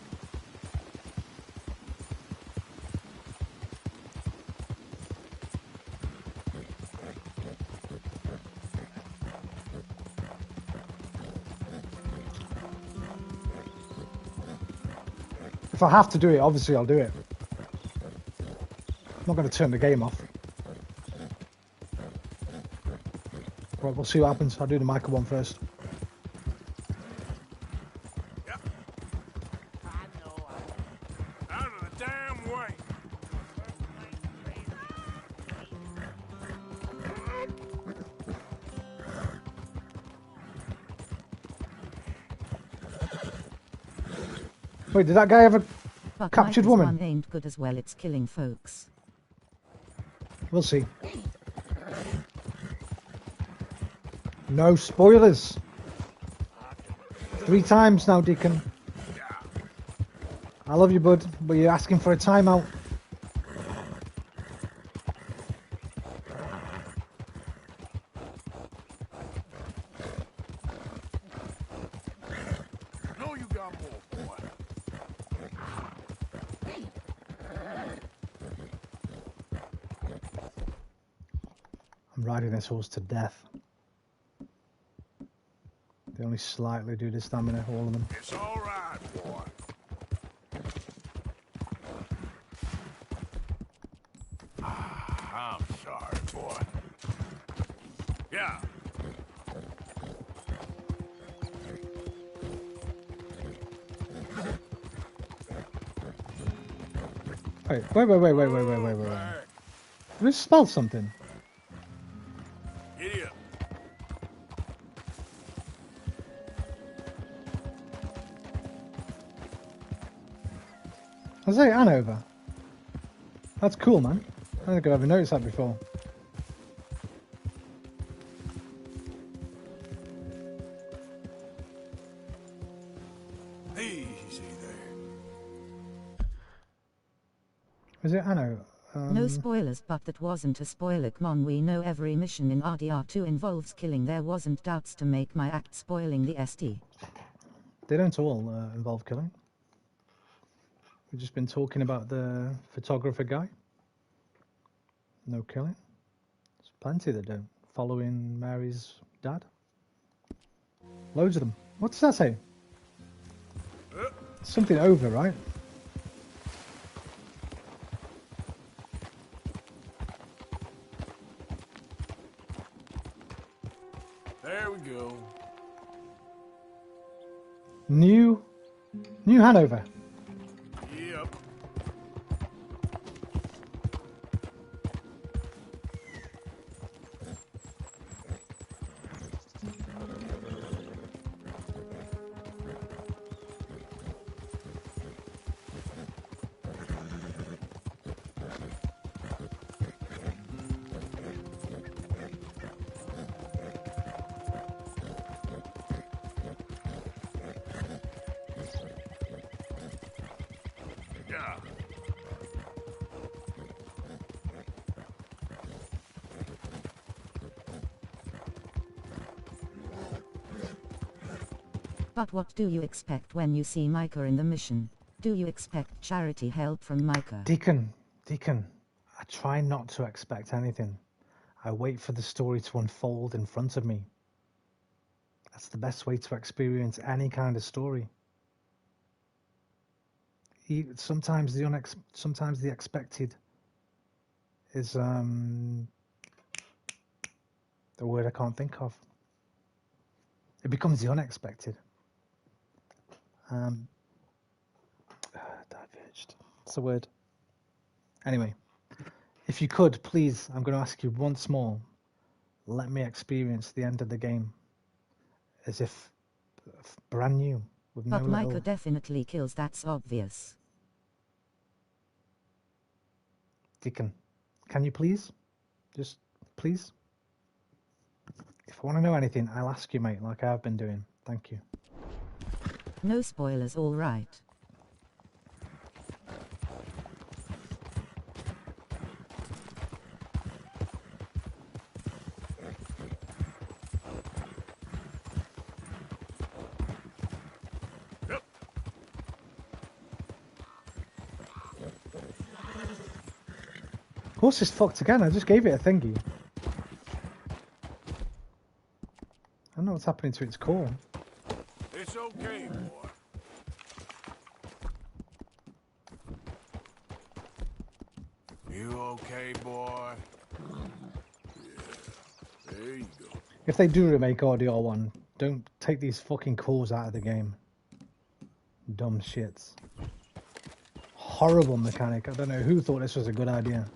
If I have to do it, obviously I'll do it. I'm not going to turn the game off. Right, we'll see what happens. I'll do the Micah one first. Out of the damn way. Wait, did that guy have a But captured Micah's woman? one ain't good as well, it's killing folks. We'll see. No spoilers. 3 times now, Deacon. I love you, bud, but you're asking for a timeout. No, you got more, boy. I'm riding this horse to death. They only slightly do the stamina, all of them. It's all right, boy. I'm sorry, boy. Yeah. Wait. Did I smell something? Giddy up. I say Hanover. That's cool, man. I don't think I've ever noticed that before. No spoilers, but that wasn't a spoiler. Come on, we know every mission in RDR2 involves killing. There wasn't doubts to make my act spoiling the ST. They don't all involve killing. We've just been talking about the photographer guy. No killing. There's plenty that don't. Following Mary's dad. Loads of them. What does that say? Something over, right? There we go. New Hanover. Yep. Yeah. But what do you expect when you see Micah in the mission? Do you expect charity help from Micah? Deacon, I try not to expect anything. I wait for the story to unfold in front of me. That's the best way to experience any kind of story. Sometimes the expected is the word I can't think of. It becomes the unexpected. Diverged. That's the word. Anyway, if you could, please, I'm going to ask you once more, let me experience the end of the game as if brand new, with no But little... Micah definitely kills, that's obvious. Deacon, can you please? Just, please? If I want to know anything, I'll ask you, mate, like I've been doing. Thank you. No spoilers, all right. Horse is fucked again. I just gave it a thingy. I don't know what's happening to its core. It's okay, boy. You okay, boy? Yeah. There you go. If they do remake RDR1, don't take these fucking cores out of the game. Dumb shits. Horrible mechanic. I don't know who thought this was a good idea.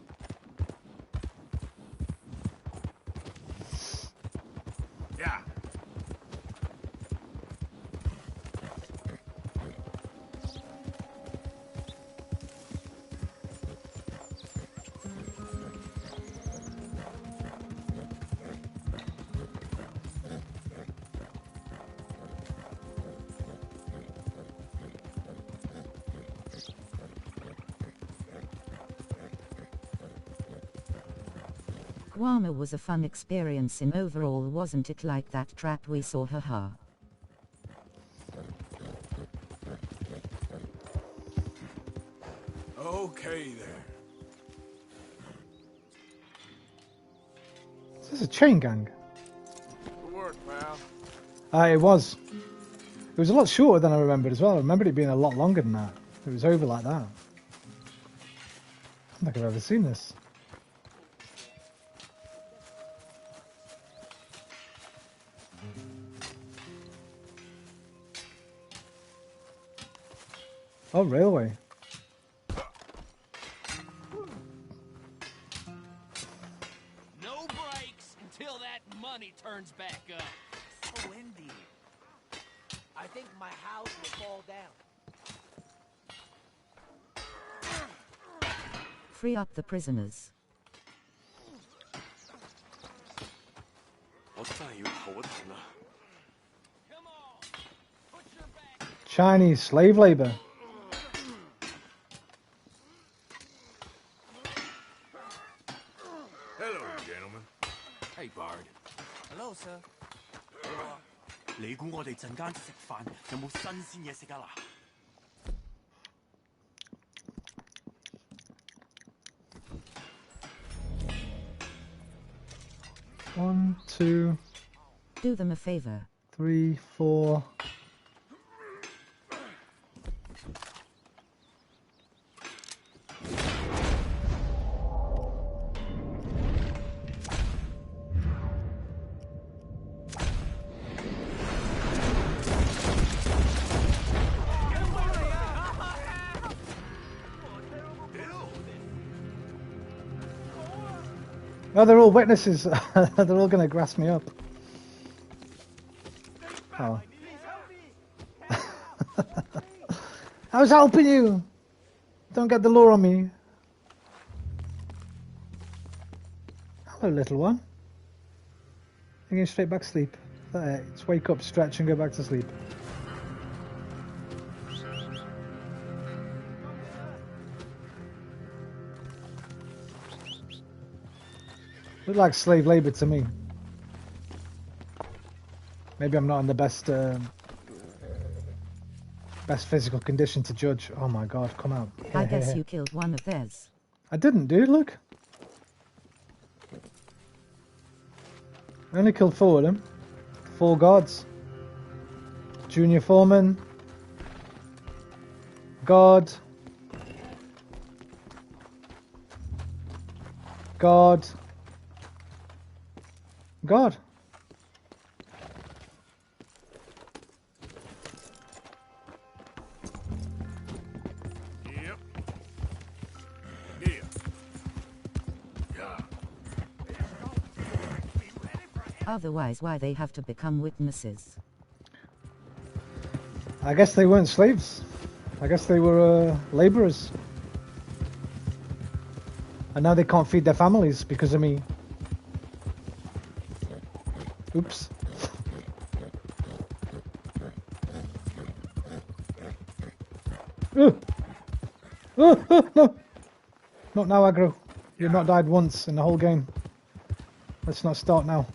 Yeah. Guarma was a fun experience in overall, wasn't it? Like that trap we saw, haha. Okay there. Is this a chain gang? Good work, pal. It was. It was a lot shorter than I remembered as well. I remembered it being a lot longer than that. It was over like that. I don't think I've ever seen this. Oh, railway. No brakes until that money turns back up. So windy. I think my house will fall down. Free up the prisoners. Chinese slave labor. Hello, gentlemen. Hey, Bard. Hello, sir. 你估我哋陣間食飯有冇新鮮嘢食啊嗱？ 1, 2. Do them a favor. 3, 4. Oh, they're all witnesses. They're all going to grass me up. Oh. I was helping you. Don't get the law on me. Hello, little one. You're going straight back to sleep. Just wake up, stretch, and go back to sleep. Look like slave labor to me. Maybe I'm not in the best physical condition to judge. Oh my god, come out. I guess you killed one of theirs. I didn't, dude, look. I only killed 4 of them. 4 guards. Junior foreman. Guard. Guard. God. Yep. Yeah. Yeah. Otherwise, why they have to become witnesses? I guess they weren't slaves. I guess they were laborers. And now they can't feed their families because of me. Oops. No! Not now, aggro. You've not died once in the whole game. Let's not start now.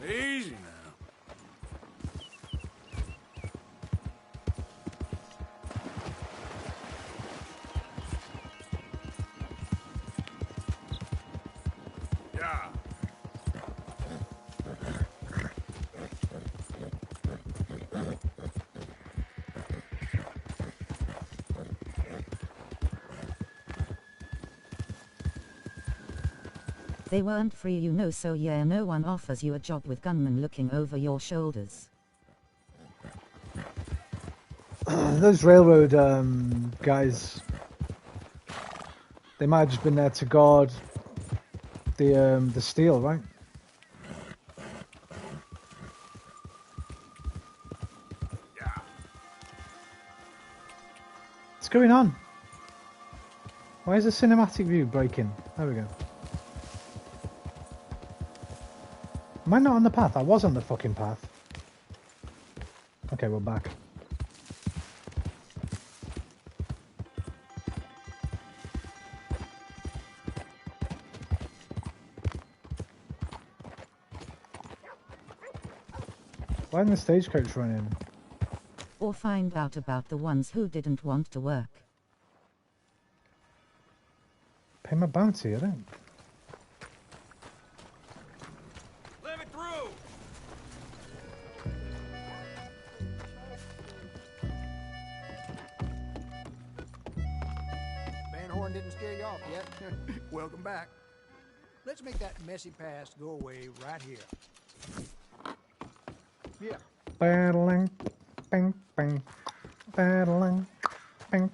Easy now. Yeah. They weren't free, you know, so yeah, no one offers you a job with gunmen looking over your shoulders. Those railroad guys, they might have just been there to guard the steel, right? What's going on? Why is the cinematic view breaking? There we go. Am I not on the path? I was on the fucking path. Okay, we're back. Why didn't the stagecoach run in? Or find out about the ones who didn't want to work. Pay my bounty, I don't. Let it through! Van Horn didn't scare you off yet. Welcome back. Let's make that messy past go away right here. Yeah. Battling, bang, bang, battling, bang.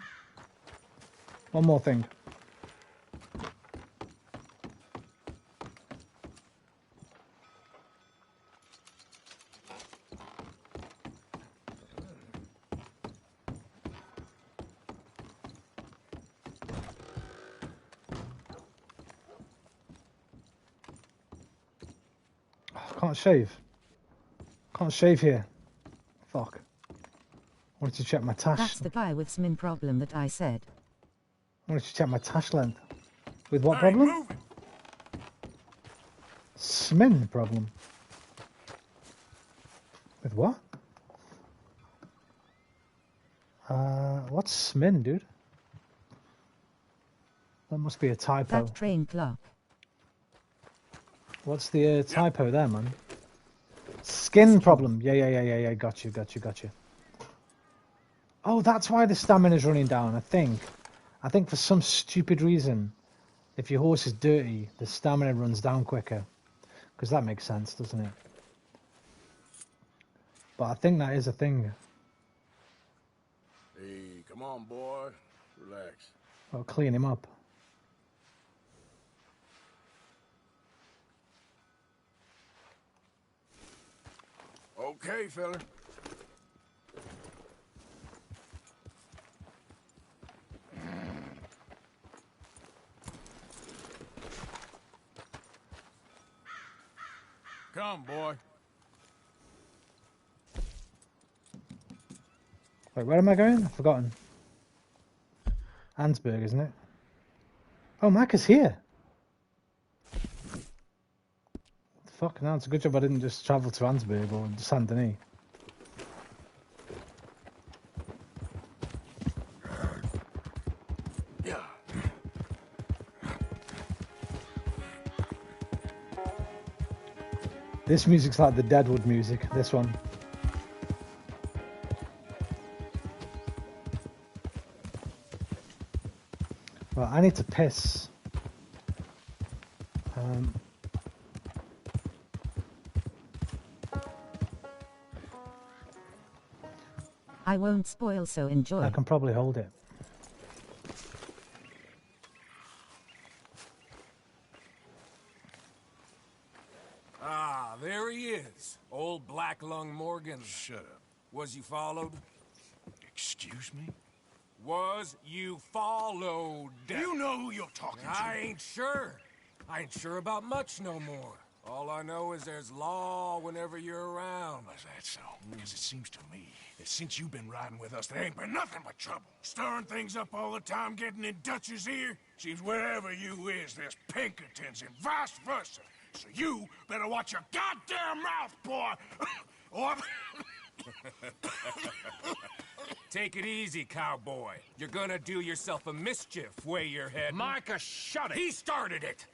One more thing. Can't shave. Can't shave here. Fuck. Wanted to check my tash. That's the guy with smin problem that I said. Wanted to check my tash length. With what problem? Smin problem. With what? What's smin, dude? That must be a typo. That train clock. What's the typo there, man? Skin problem. Yeah. Got you. Oh, that's why the stamina's running down, I think. I think for some stupid reason, if your horse is dirty, the stamina runs down quicker. Because that makes sense, doesn't it? But I think that is a thing. Hey, come on, boy. Relax. I'll clean him up. Okay, fella. Come, boy. Wait, where am I going? I've forgotten. Ansburg, isn't it? Oh, Micah's here. Fuck, no, it's a good job I didn't just travel to Ansburg or Saint Denis. This music's like the Deadwood music, this one. Well, I need to piss. I won't spoil, so enjoy. I can probably hold it. Ah, there he is. Old Black Lung Morgan. Shut up. Was you followed? Excuse me? Was you followed? You know who you're talking to. I ain't sure. I ain't sure about much no more. All I know is there's law whenever you're around. Is that so? Because it seems to me that since you've been riding with us, there ain't been nothing but trouble. Stirring things up all the time, getting in Dutch's ear. Seems wherever you is, there's Pinkertons and vice versa. So you better watch your goddamn mouth, boy! Or... Take it easy, cowboy. You're gonna do yourself a mischief way you're heading. Micah, shut it! He started it!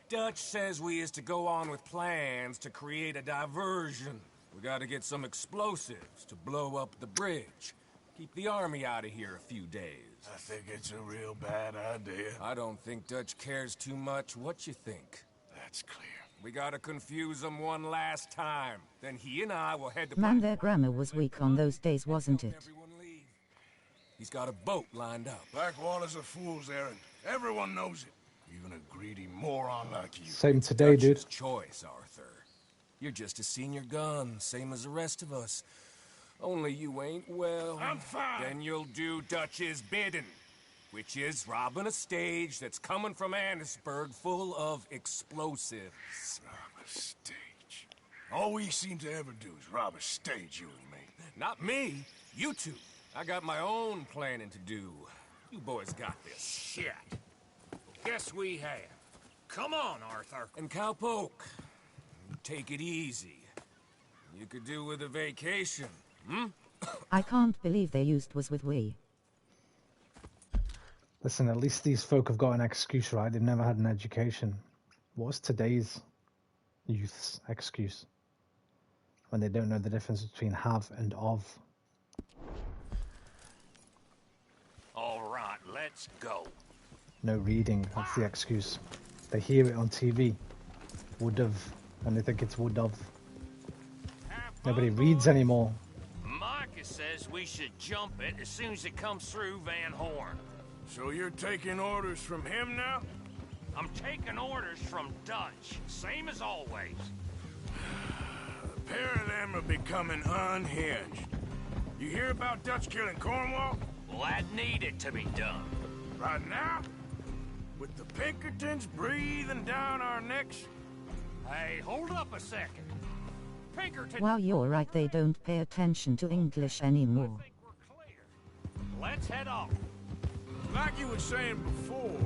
Dutch says we is to go on with plans to create a diversion. We gotta get some explosives to blow up the bridge. Keep the army out of here a few days. I think it's a real bad idea. I don't think Dutch cares too much. What you think? That's clear. We gotta confuse him one last time. Then he and I will head to... Man, their grammar was weak on those days, wasn't it? He's got a boat lined up. Blackwater's a fool's errand. Everyone knows it. Even a greedy moron like you. Same today, dude. Dutch's choice, Arthur. You're just a senior gun, same as the rest of us. Only you ain't well. I'm fine. Then you'll do Dutch's bidding, which is robbing a stage that's coming from Annisburg full of explosives. Rob a stage. All we seem to ever do is rob a stage, you and me. Not me, you two. I got my own planning to do. You boys got this. Shit. Guess we have. Come on, Arthur. And Cowpoke, take it easy. You could do with a vacation, hmm? I can't believe they used was with we. Listen, at least these folk have got an excuse, right? They've never had an education. What's today's youth's excuse? When they don't know the difference between have and of. All right, let's go. No reading, that's the excuse. They hear it on TV. Would have, and they think it's would have. Nobody reads anymore. Micah says we should jump it as soon as it comes through Van Horn. So you're taking orders from him now? I'm taking orders from Dutch, same as always. A pair of them are becoming unhinged. You hear about Dutch killing Cornwall? Well, that needed to be done. Right now? With the Pinkertons breathing down our necks? Hey, hold up a second. Pinkerton. Wow, you're right, they don't pay attention to English anymore. Let's head off. Like you were saying before.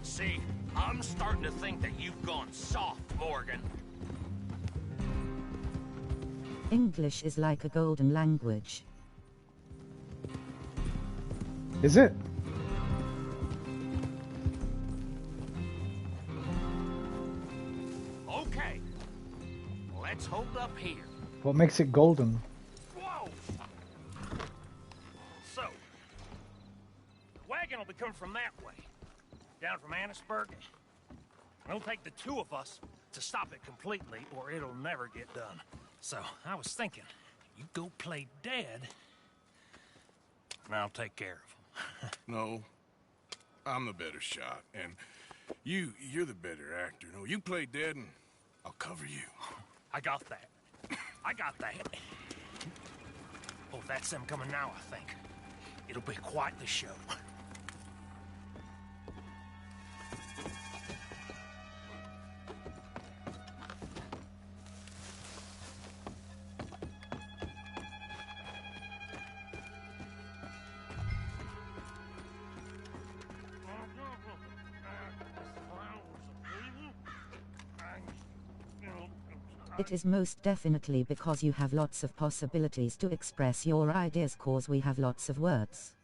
See, I'm starting to think that you've gone soft, Morgan. English is like a golden language. Is it? Okay. Let's hold up here. What makes it golden? Whoa! So, the wagon will be coming from that way, down from Annisburg. It'll take the two of us to stop it completely, or it'll never get done. So, I was thinking, you go play dead, and I'll take care of him. No, I'm the better shot, and you're the better actor. No, you play dead, and I'll cover you. I got that. I got that. Oh, that's them coming now, I think. It'll be quite the show. It is most definitely because you have lots of possibilities to express your ideas, cause we have lots of words.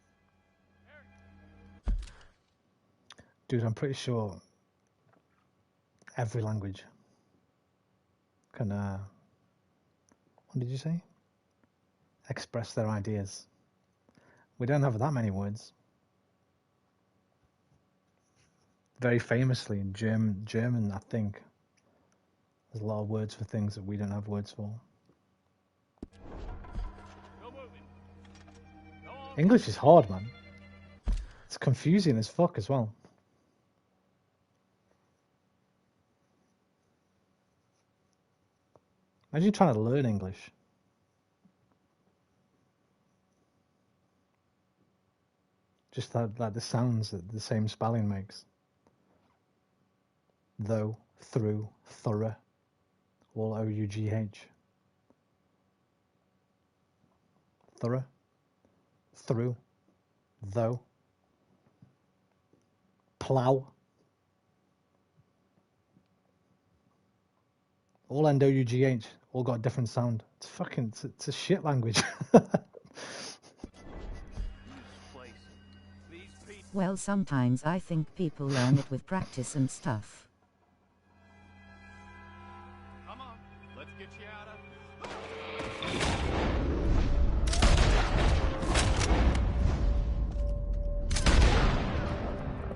Dude, I'm pretty sure every language can, what did you say? Express their ideas. We don't have that many words. Very famously in German, I think, there's a lot of words for things that we don't have words for. English is hard, man. It's confusing as fuck as well. Imagine trying to learn English. Just like the sounds that the same spelling makes. Though, through, thorough. All O-U-G-H. Thorough. Through. Though. Plow. All end O-U-G-H. All got a different sound. It's fucking, it's a shit language. Well, sometimes I think people learn it with practice and stuff. Let's get you out of...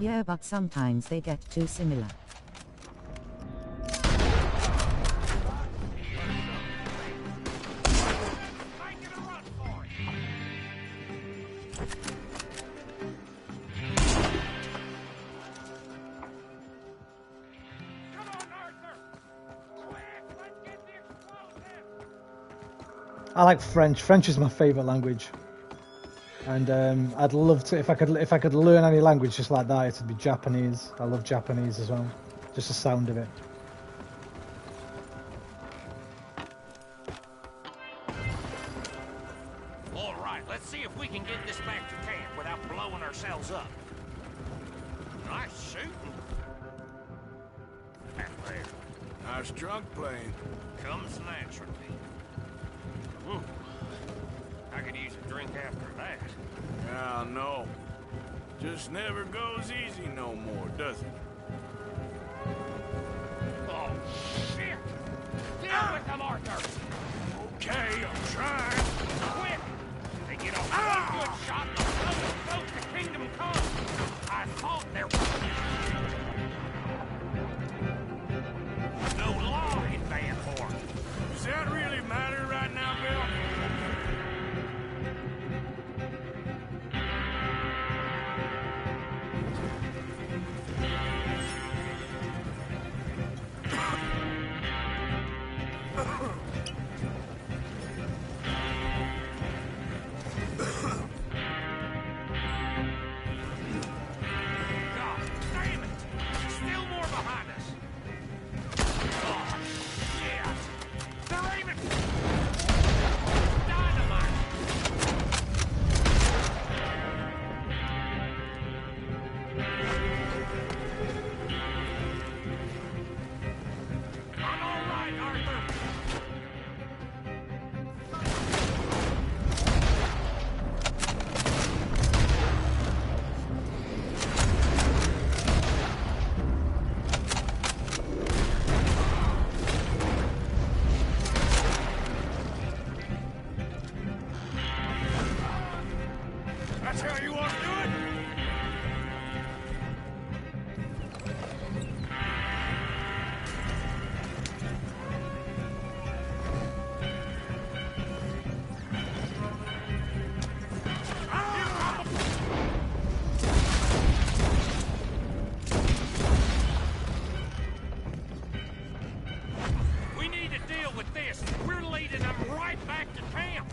Yeah, but sometimes they get too similar. I like French. French is my favorite language, and I'd love to if I could learn any language just like that. It'd be Japanese. I love Japanese as well, just the sound of it. All right, let's see if we can get this back to camp without blowing ourselves up. Nice shooting. Back there. Nice drunk playing. Comes naturally. Ooh. I could use a drink after that. Ah, no. Just never goes easy no more, does it? Oh, shit! Deal with them, Arthur! Okay, I'm trying. Quick! They get off one good shot, and the other goes to Kingdom Come. I thought there was no law in Van Horn. Does that really matter right now, Bill?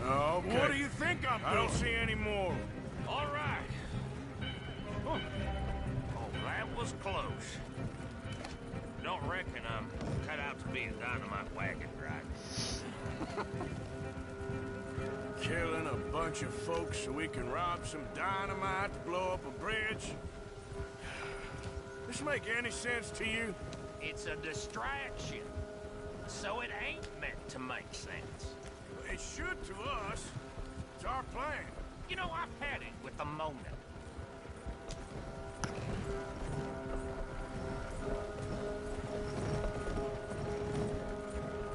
Okay. What do you think I'm doing? I don't see any more. All right. Oh, that was close. Don't reckon I'm cut out to be a dynamite wagon driver. Killing a bunch of folks so we can rob some dynamite to blow up a bridge? This make any sense to you? It's a distraction. So it ain't meant to make sense. It should to us. It's our plan. You know, I've had it with the Mona.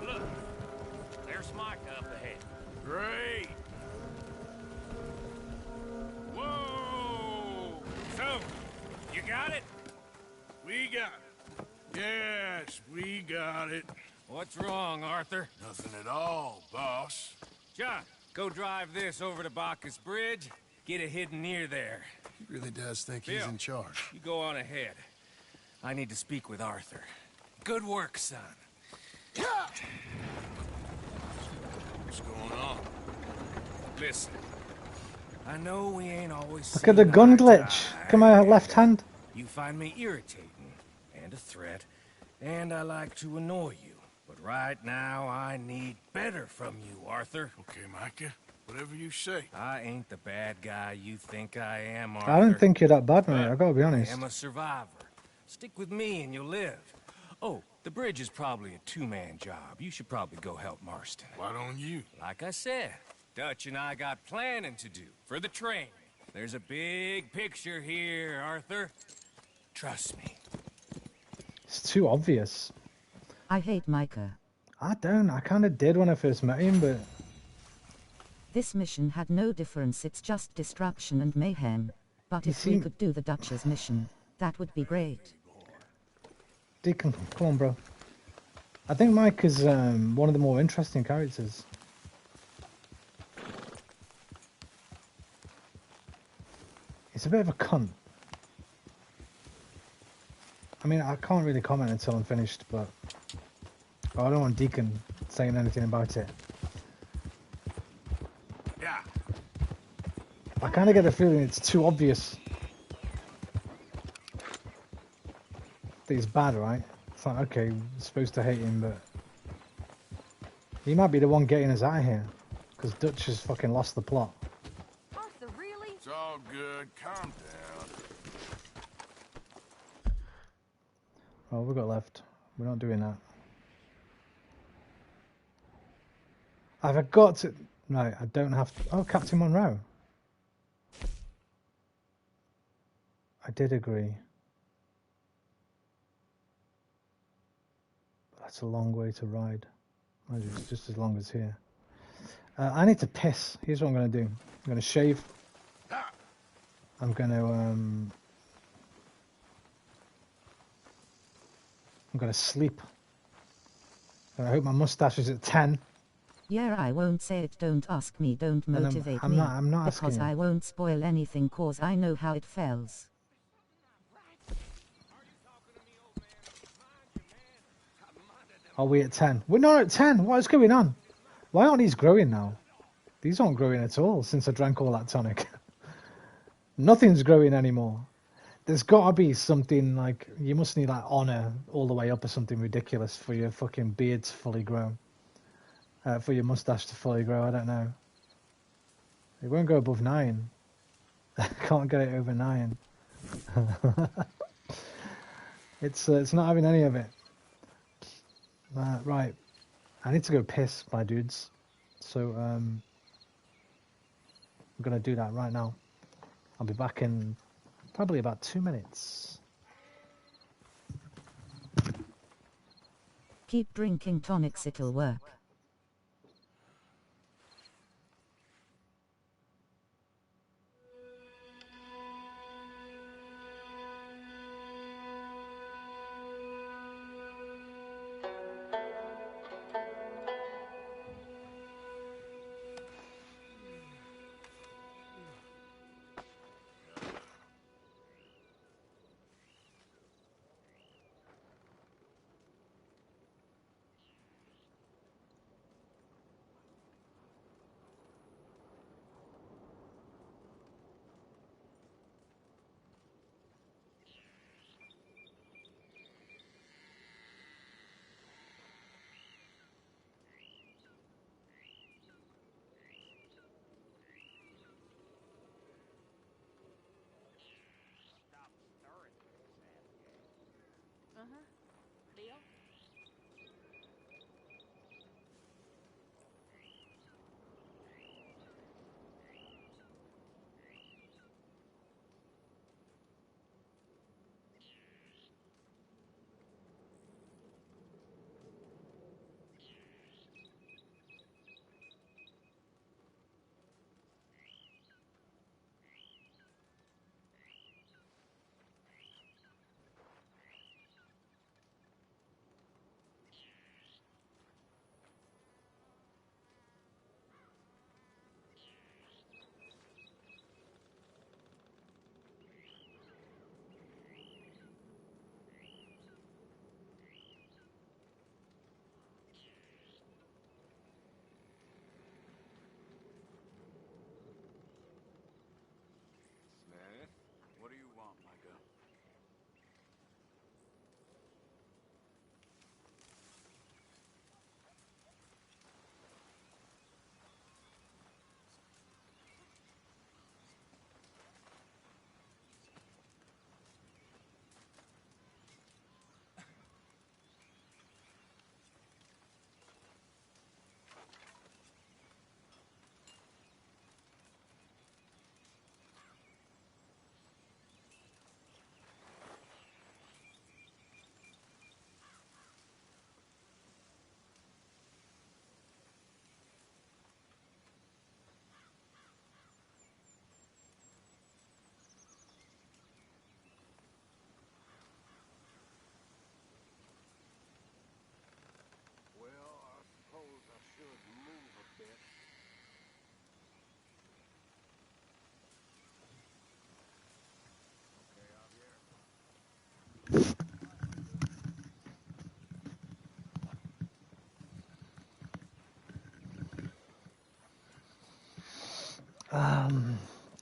Look, there's Micah up ahead. Great. Whoa! So, you got it? We got it. Yes, we got it. What's wrong, Arthur? Nothing at all, boss. John, go drive this over to Bacchus Bridge. Get it hidden near there. He really does think he's Bill, in charge. You go on ahead. I need to speak with Arthur. Good work, son. What's going on? Listen, I know we ain't always Look at the gun glitch. Look at my left hand. You find me irritating and a threat, and I like to annoy you. But right now, I need better from you, Arthur. Okay, Micah. Whatever you say. I ain't the bad guy you think I am, Arthur. I don't think you're that bad, mate. I gotta be honest. I am a survivor. Stick with me and you'll live. Oh, the bridge is probably a two-man job. You should probably go help Marston. Why don't you? Like I said, Dutch and I got planning to do for the train. There's a big picture here, Arthur. Trust me. It's too obvious. I hate Micah. I don't. I kind of did when I first met him, but... This mission had no difference, it's just destruction and mayhem. But You if we see- could do the Dutch's mission, that would be great. Deacon, come on, bro. I think Mike is one of the more interesting characters. He's a bit of a cunt. I mean, I can't really comment until I'm finished, but I don't want Deacon saying anything about it. Yeah. I kind of get the feeling it's too obvious that he's bad, right? It's like, okay, we're supposed to hate him, but he might be the one getting us out of here, because Dutch has fucking lost the plot. Arthur, really? It's all good. Calm down. Oh, we got left. We're not doing that. I forgot to... Right, I don't have to... Oh, Captain Monroe. I did agree. That's a long way to ride. It's just as long as here. I need to piss. Here's what I'm going to do. I'm going to shave. I'm going to... I'm going to sleep. And I hope my mustache is at 10. Yeah, I won't say it, don't ask me, don't And motivate I'm me. not because asking you. I won't spoil anything cause I know how it feels. Are we at 10? We're not at 10. What is going on? Why aren't these growing now? These aren't growing at all since I drank all that tonic. Nothing's growing anymore. There's got to be something like, you must need like honor all the way up or something ridiculous for your fucking beard to fully grow. For your mustache to fully grow, I don't know. It won't go above 9. I can't get it over 9. It's not having any of it. Right. I need to go piss, my dudes. So, I'm going to do that right now. I'll be back in probably about 2 minutes. Keep drinking tonics, it'll work.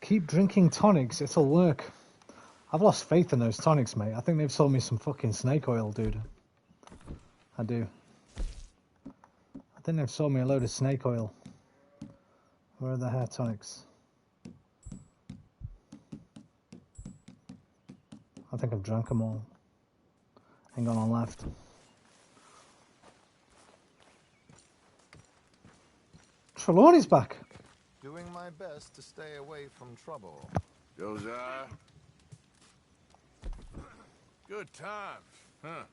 Keep drinking tonics, it'll work. I've lost faith in those tonics, mate. I think they've sold me some fucking snake oil, dude. I do. I think they've sold me a load of snake oil. Where are the hair tonics? I think I've drank them all. Ain't got none left. Trelawney's back. Doing my best to stay away from trouble. Josiah. Good times, huh?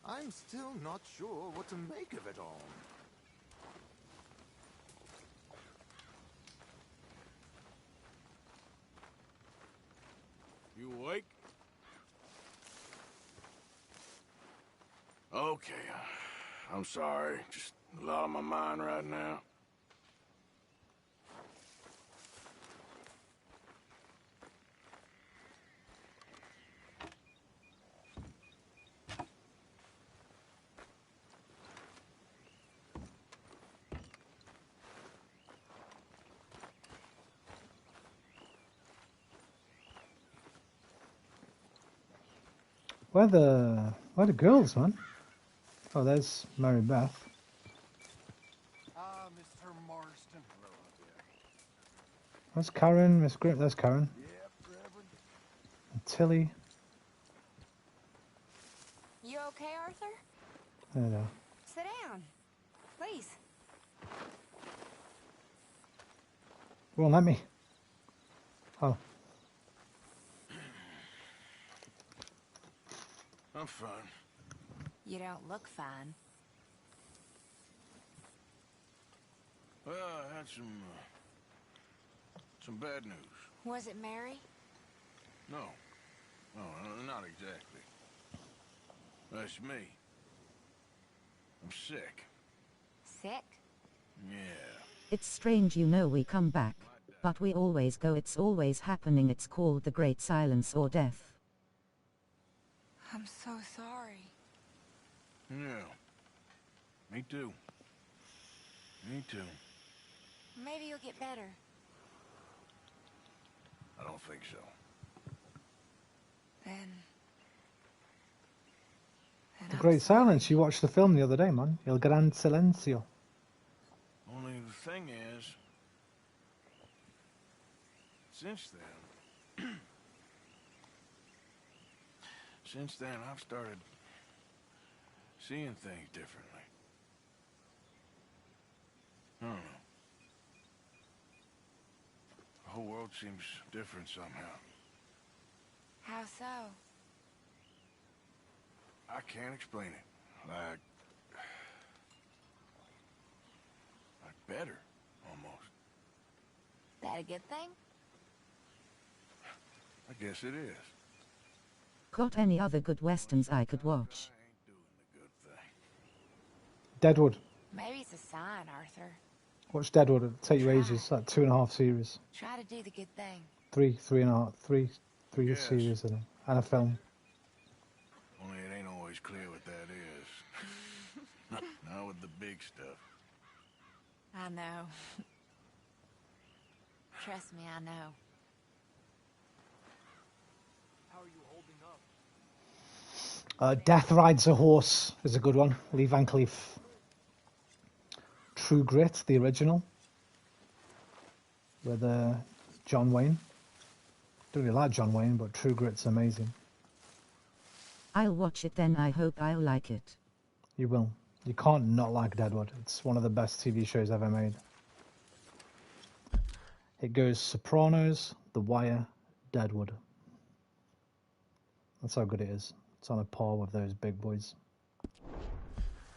I'm still not sure what to make of it all. You awake? Okay. I'm sorry. Just a lot on my mind right now. Where the girls, man? Oh, there's Mary Beth. Ah, Mr. Marston. Hello, dear. There's Karen, Miss Grip. There's Karen. Yep, Reverend. And Tilly. You okay, Arthur? There they are. Sit down. Please. Won't let me. Oh. I'm fine. You don't look fine. Well, I had some bad news. Was it Mary? No. No, not exactly. That's me. I'm sick. Sick? Yeah. It's strange, you know, we come back, but we always go. It's always happening. It's called the Great Silence or Death. I'm so sorry. Yeah. Me too. Me too. Maybe you'll get better. I don't think so. Then The Great Silence. You watched the film the other day, man. El Gran Silencio. Only the thing is, since then, I've started seeing things differently. I don't know. The whole world seems different somehow. how so? I can't explain it. Like better, almost. That a good thing? I guess it is. Got any other good westerns I could watch? Deadwood. Maybe it's a sign, Arthur. Watch Deadwood. It'll take you ages. It's like 2.5 series. Try to do the good thing. Three Yes. series, I think. And a film. Only it ain't always clear what that is. Not with the big stuff. I know. Trust me, I know. How are you holding up? Death Rides a Horse is a good one. Lee Van Cleef. True Grit, the original. With John Wayne. Don't really like John Wayne, but True Grit's amazing. I'll watch it then. I hope I'll like it. You will. You can't not like Deadwood. It's one of the best TV shows ever made. It goes Sopranos, The Wire, Deadwood. That's how good it is. It's on a par with those big boys.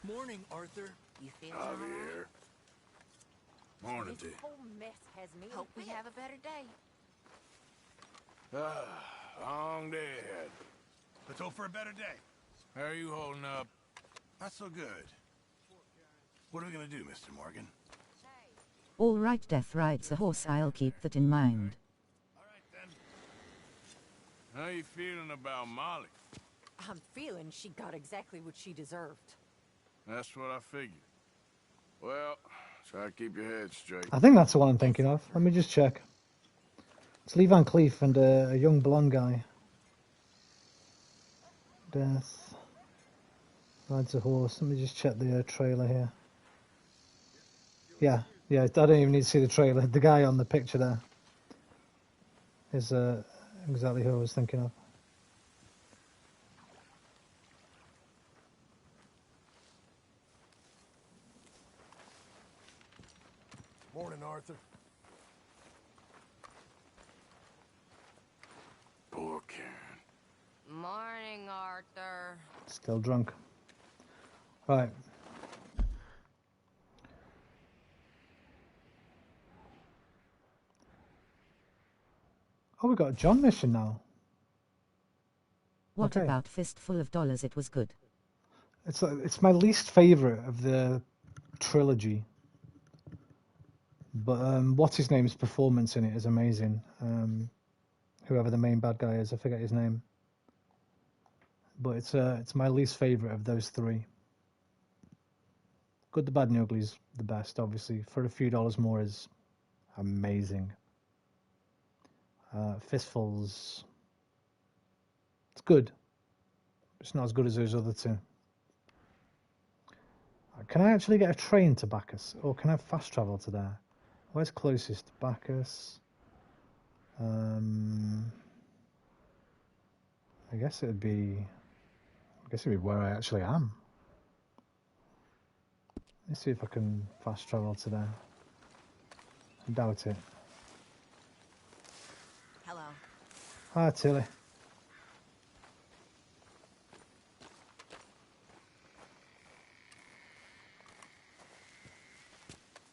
Morning, Arthur. You feel Javier. Morning, This dear. whole mess has me. Hope we have a better day. Long day ahead. Let's hope for a better day. How are you holding up? Not so good. What are we gonna do, Mr. Morgan? All right, Death Rides a Horse. I'll keep that in mind. How you feeling about Molly? I'm feeling she got exactly what she deserved. That's what I figured. Well, Try to keep your head straight. I think that's the one I'm thinking of. Let me just check. It's Lee Van Cleef and a young blonde guy. Death. Rides a horse. Let me just check the trailer here. Yeah, I don't even need to see the trailer. The guy on the picture there is exactly who I was thinking of. Morning, Arthur. Poor Karen. Morning, Arthur. Still drunk. Right. Oh, we got a John mission now. What about Fistful of Dollars? It was good. It's my least favorite of the trilogy. But what's his name's performance in it is amazing. Whoever the main bad guy is, I forget his name. But it's my least favorite of those three. Good, the Bad, and the Ugly is the best, obviously. For a few dollars more is amazing. Fistfuls, it's good. It's not as good as those other two. Can I actually get a train to Bacchus? Or can I fast travel to there? Where's closest? Bacchus. I guess it'd be where I actually am. Let's see if I can fast travel to there. I doubt it. Hello. Hi, Tilly.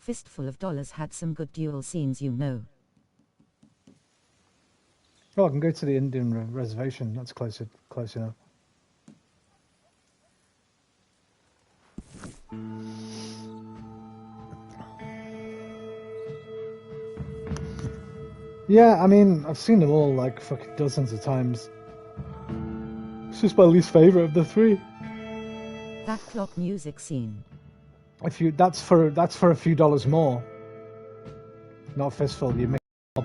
Fistful of Dollars had some good duel scenes, you know. Oh, I can go to the Indian reservation. That's close enough. Yeah, I mean, I've seen them all like fucking dozens of times. It's just my least favorite of the three. That clock music scene. That's for a few dollars more. Not Fistful, you make it up.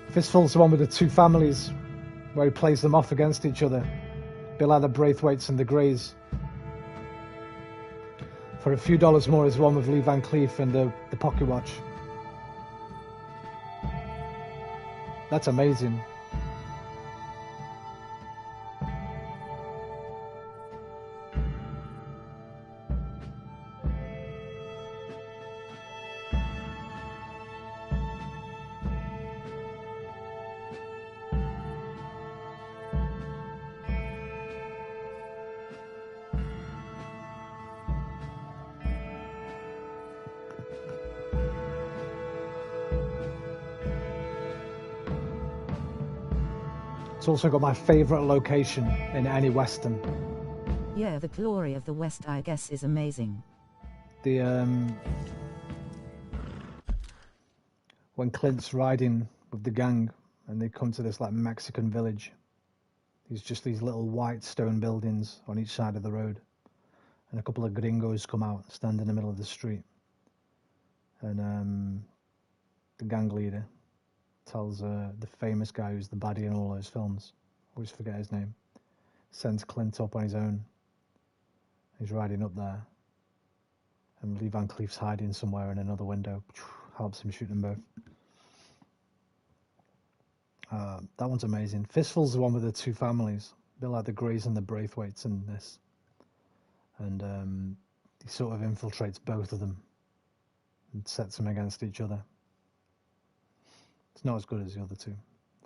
Fistful's the one with the two families where he plays them off against each other. Be like the Braithwaites and the Greys. For a few dollars more is one with Lee Van Cleef and the Pocket Watch. That's amazing. It's also got my favourite location in any Western. Yeah, the glory of the West, I guess, is amazing. The when Clint's riding with the gang and they come to this like Mexican village. There's just these little white stone buildings on each side of the road. And a couple of gringos come out, stand in the middle of the street. And the gang leader tells the famous guy who's the baddie in all those films, I always forget his name, sends Clint up on his own. He's riding up there. And Lee Van Cleef's hiding somewhere in another window. Helps him shoot them both. That one's amazing. Fistful's the one with the two families. A bit like the Greys and the Braithwaites in this. And he sort of infiltrates both of them and sets them against each other. It's not as good as the other two.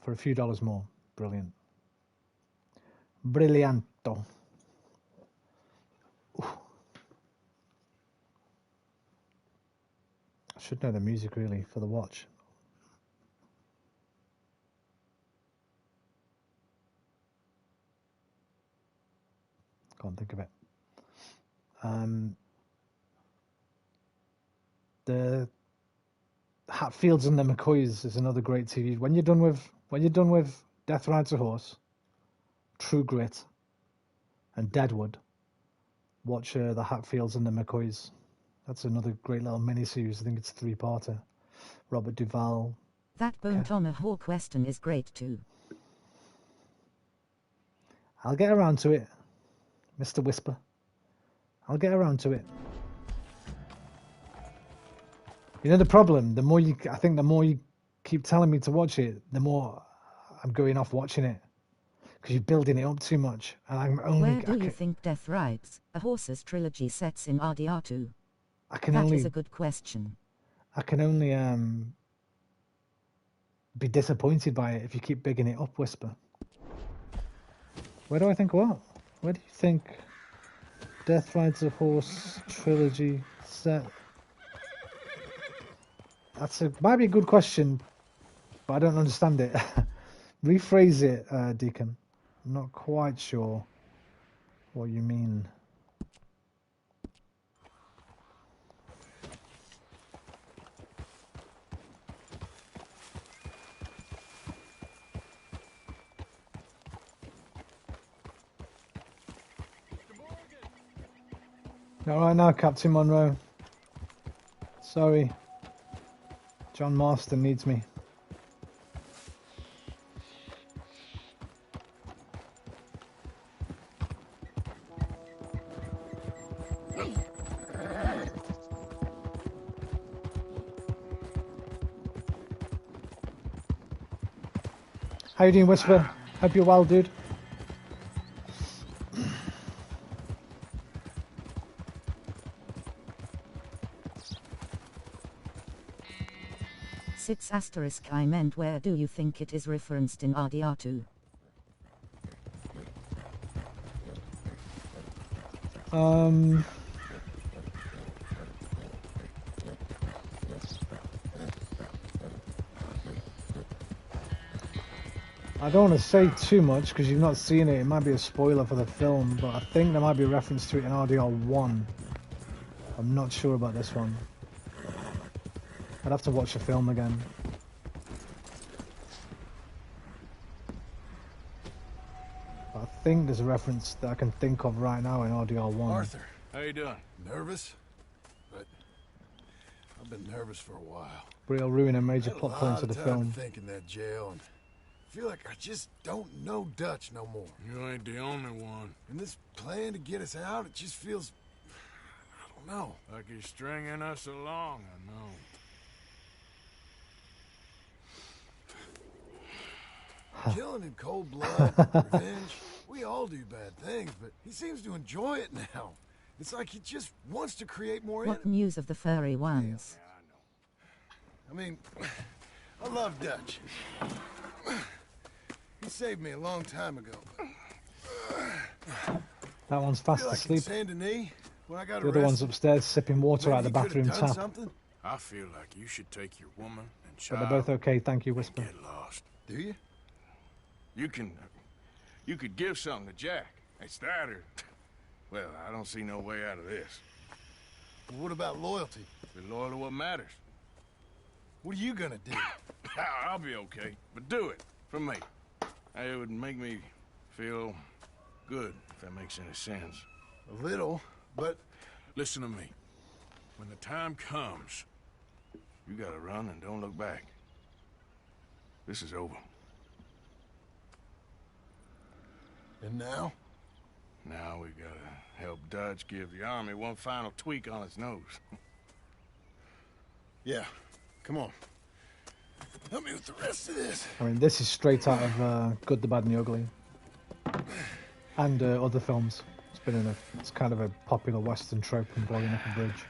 For a few dollars more, brilliant. Brillianto. Ooh. I should know the music really for the watch. Can't think of it. The Hatfields and the McCoys is another great TV. When you're done with Death Rides a Horse, True Grit, and Deadwood, watch the Hatfields and the McCoys. That's another great little miniseries. I think it's a 3-parter. Robert Duvall. That Bone Tomahawk Western is great too. I'll get around to it, Mr. Whisper. I'll get around to it. You know the problem? I think the more you keep telling me to watch it, the more I'm going off watching it. Because you're building it up too much. And I'm only... Where do you think Death Rides, a Horse's trilogy sets in RDR2? That is a good question. I can only be disappointed by it if you keep bigging it up, Whisper. Where do I think what? Where do you think Death Rides a Horse trilogy set? Might be a good question, but I don't understand it. Rephrase it, Deacon. I'm not quite sure what you mean. Not right now, Captain Monroe. Sorry. John Marston needs me. How you doing, Whisper? Hope you're well, dude. Sits asterisk I meant where do you think it is referenced in RDR2? I don't want to say too much because you've not seen it. It might be a spoiler for the film, but I think there might be a reference to it in RDR1. I'm not sure about this one. I'd have to watch the film again. But I think there's a reference that I can think of right now in RDR1. Arthur, how you doing? Nervous? But I've been nervous for a while. But it'll ruin a major plot point of the film. I think in that jail and I feel like I just don't know Dutch no more. You ain't the only one. And this plan to get us out, it just feels, I don't know. Like he's stringing us along, I know. Killing in cold blood, revenge. We all do bad things, but he seems to enjoy it now. It's like he just wants to create more What news of the furry ones? I mean, I love Dutch. He saved me a long time ago. That one's fast like asleep. Saint Denis, when I got The other one's upstairs sipping water out of the bathroom tap. Something? I feel like you should take your woman and But child. they're both okay, thank you, Whisper. Get lost. Do you? You could give something to Jack. It's that or... Well, I don't see no way out of this. Well, what about loyalty? Be loyal to what matters. What are you gonna do? I'll be okay, but do it for me. It would make me feel good, if that makes any sense. A little, but... Listen to me. When the time comes, you gotta run and don't look back. This is over. And now? Now we gotta help Dutch give the army one final tweak on its nose. Yeah, come on. Help me with the rest of this. I mean, this is straight out of Good, the Bad, and the Ugly. And other films. It's kind of a popular Western trope in blowing up a bridge.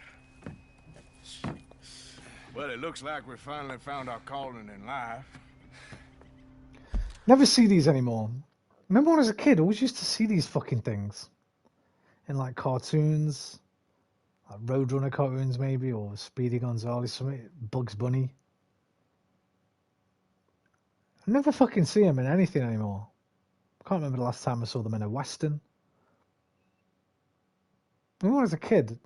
Well, it looks like we finally found our calling in life. Never see these anymore. Remember when I was a kid, I always used to see these fucking things. In like cartoons. Like Roadrunner cartoons maybe, or Speedy Gonzales, something. Bugs Bunny. I never fucking see them in anything anymore. I can't remember the last time I saw them in a Western. When I was a kid,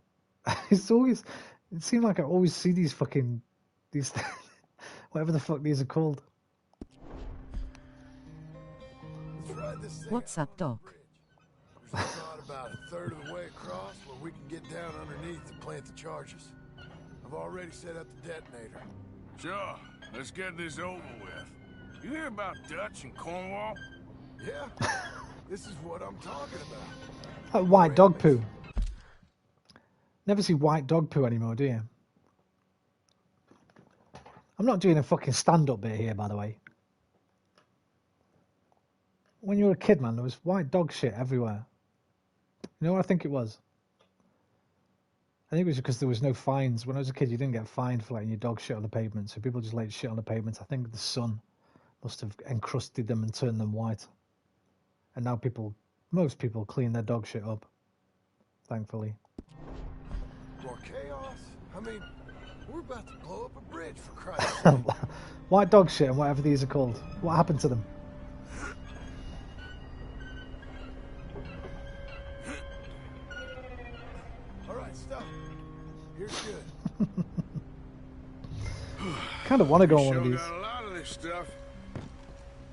it seemed like I always see these whatever the fuck these are called. That's right. ride this thing What's up, Doc? There's a spot about a third of the way across where we can get down underneath to plant the charges. I've already set up the detonator. Sure, let's get this over with. You hear about Dutch and Cornwall? Yeah, this is what I'm talking about. That white dog poo. Never see white dog poo anymore, do you? I'm not doing a fucking stand-up bit here, by the way. When you were a kid, man, there was white dog shit everywhere. You know what I think it was? I think it was because there was no fines. When I was a kid, you didn't get fined for letting your dog shit on the pavement, so people just let shit on the pavement. I think the sun must have encrusted them and turned them white. And now most people clean their dog shit up, thankfully. More chaos? I mean, we're about to blow up a bridge, for Christ's sake. White dog shit and whatever these are called. What happened to them? Alright, stop. Here's good. Kind of want to go on one of Sure these. got a lot of this stuff.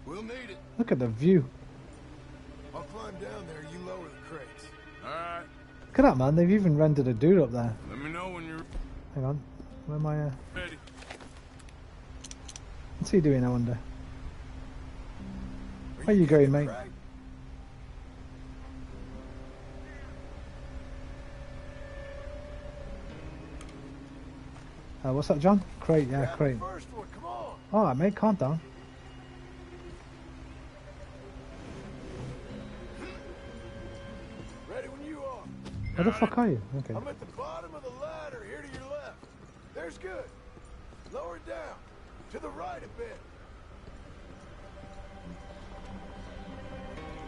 We'll need it. Look at the view. I'll climb down there, you lower the crates. Alright. Look at that, man. They've even rendered a dude up there. Let me know when you're Hang on. Where am I? ready. What's he doing, I wonder? Where you going, mate? What's that, John? Crate, yeah, crate. Alright, mate, calm down. Ready when you are. Where the fuck are you? Okay. I'm at the bottom of the ladder, here to your left. There's good. Lower it down. To the right a bit.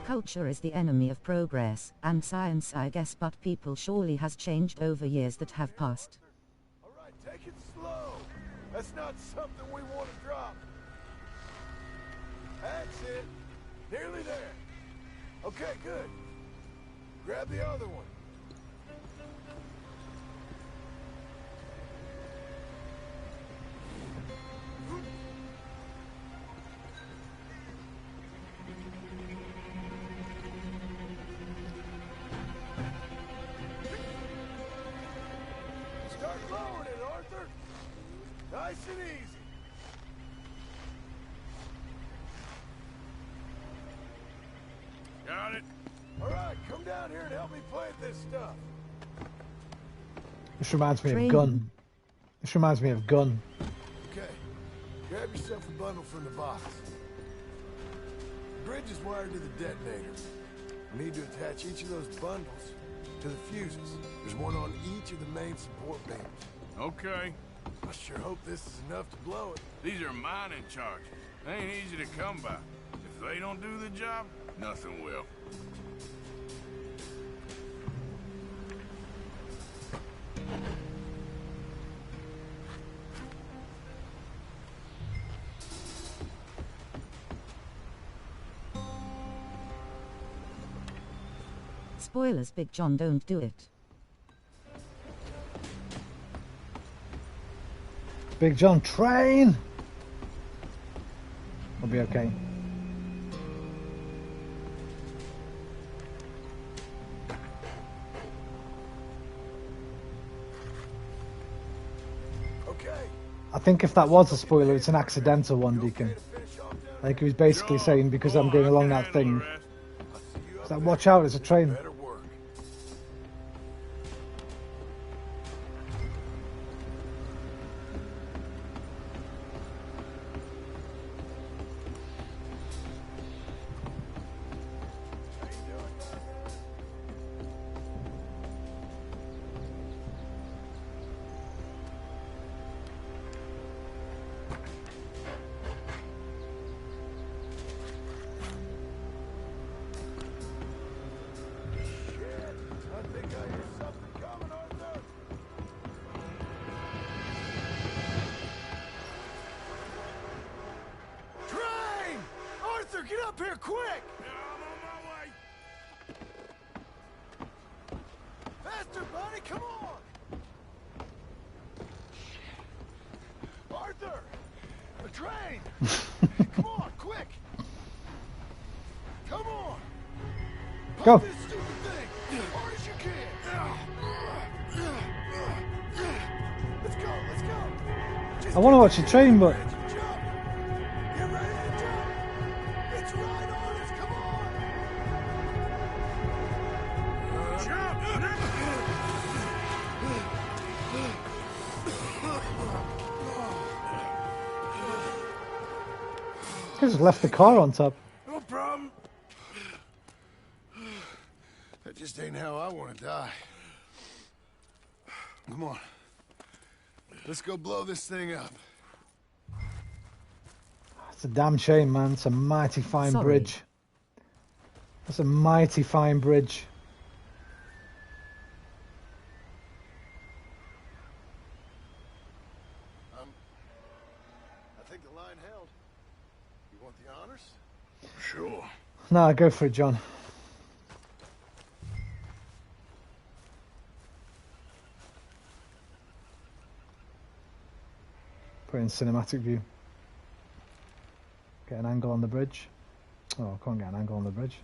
Culture is the enemy of progress, and science I guess, but people surely has changed over years that have passed. Alright, take it slow. That's not something we want to drop. That's it. Nearly there. Okay, good. Grab the other one. Start lowering it, Arthur. Nice and easy. Got it. All right, come down here and help me plant this stuff. This reminds me of Gun. This reminds me of Gun. Okay, grab yourself a bundle from the box. The bridge is wired to the detonator. We need to attach each of those bundles to the fuses. There's one on each of the main support beams. Okay. I sure hope this is enough to blow it. These are mining charges. They ain't easy to come by. If they don't do the job, nothing will. Spoilers, Big John, don't do it. Big John, train! We'll be okay. I think if that was a spoiler, it's an accidental one, Deacon. Like he was basically saying, because I'm going along that thing. It's like, watch out, there's a train. Get up here, quick! I'm on my way. Faster, buddy, come on! Arthur! A train! Come on, quick! Come on! Go. I want to watch the train, but just left the car on top. No problem. That just ain't how I want to die. Come on. Let's go blow this thing up. It's a damn shame, man. It's a mighty fine bridge. That's a mighty fine bridge. I think the line held. You want the honors? Sure. Nah, go for it, John. Put it in cinematic view. Get an angle on the bridge. Oh, I can't get an angle on the bridge.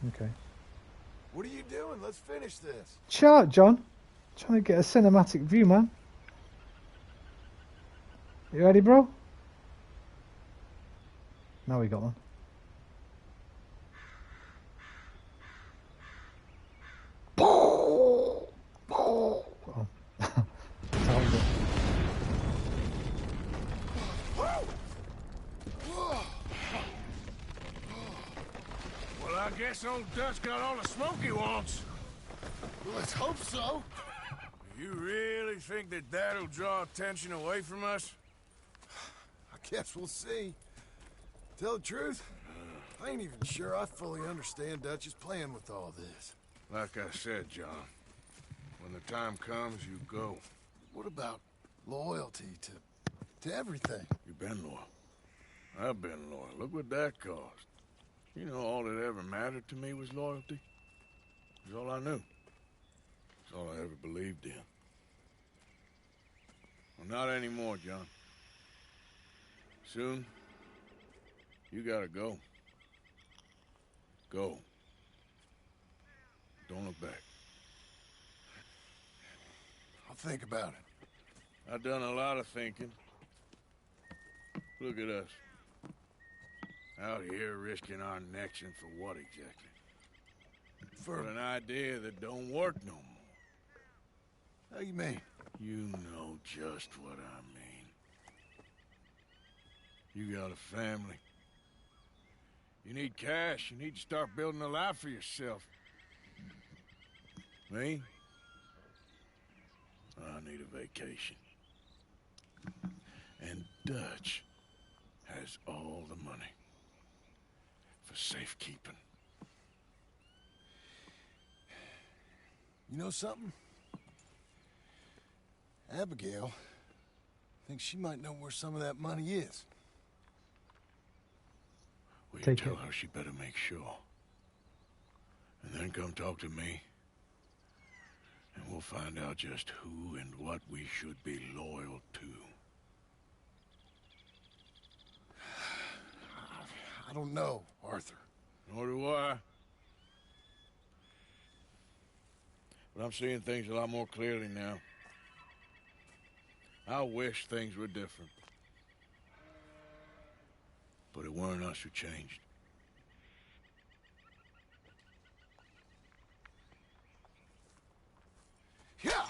Okay. What are you doing? Let's finish this. Chill out, John. Trying to get a cinematic view, man. You ready, bro? Now we got one. Oh. Well, I guess old Dutch got all the smoke he wants. Well, let's hope so. You really think that that'll draw attention away from us? I guess we'll see. Tell the truth, I ain't even sure I fully understand Dutch's plan with all this. Like I said, John, when the time comes, you go. What about loyalty to everything? You've been loyal. I've been loyal. Look what that cost. You know, all that ever mattered to me was loyalty. It was all I knew. It's all I ever believed in. Well, not anymore, John. Soon, you gotta go. Go. Don't look back. I'll think about it. I've done a lot of thinking. Look at us. Out here risking our necks, and for what exactly? For an idea that don't work no more. How you mean? You know just what I mean. You got a family. You need cash. You need to start building a life for yourself. Me? I need a vacation. And Dutch has all the money for safekeeping. You know something? Abigail thinks she might know where some of that money is. Will you tell her she better make sure? And then come talk to me. And we'll find out just who and what we should be loyal to. I don't know, Arthur. Nor do I. But I'm seeing things a lot more clearly now. I wish things were different. But it weren't us who changed. Yeah.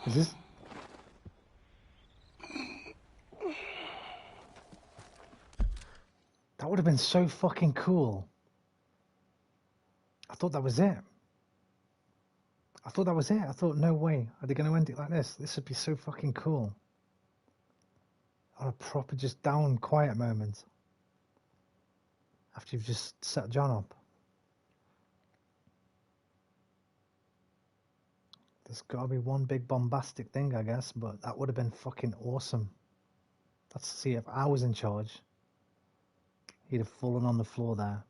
Is this? That would have been so fucking cool. I thought that was it. I thought that was it. I thought, no way. Are they going to end it like this? This would be so fucking cool. On a proper, just down, quiet moment. After you've just set John up. There's got to be one big bombastic thing, I guess, but that would have been fucking awesome. Let's see, if I was in charge, he'd have fallen on the floor there.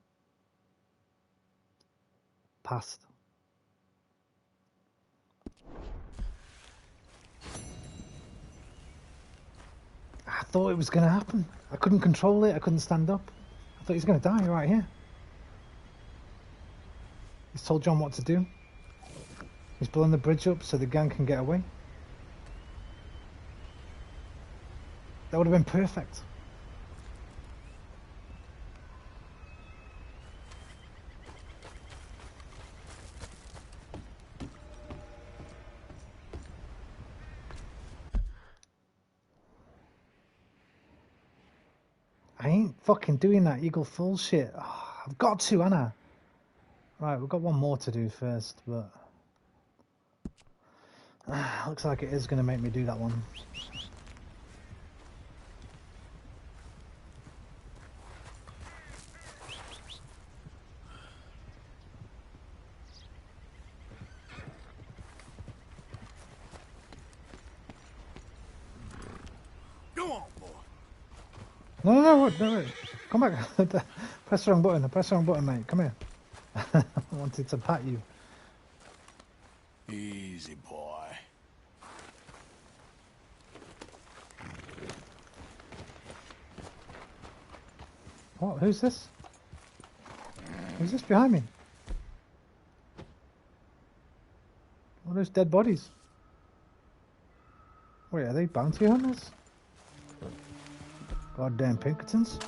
Passed. I thought it was going to happen. I couldn't control it. I couldn't stand up. I thought he was going to die right here. He's told John what to do. He's blowing the bridge up so the gang can get away. That would have been perfect. I ain't fucking doing that Eagle Falls shit. Oh, I've got to, Anna. Right, we've got one more to do first, but looks like it is going to make me do that one. Go on, boy. No, wait. Come back. Press the wrong button. Press the wrong button, mate. Come here. I wanted to pat you. Easy, boy. What? Who's this? Who's this behind me? What are those dead bodies? Wait, are they bounty hunters? Goddamn Pinkertons.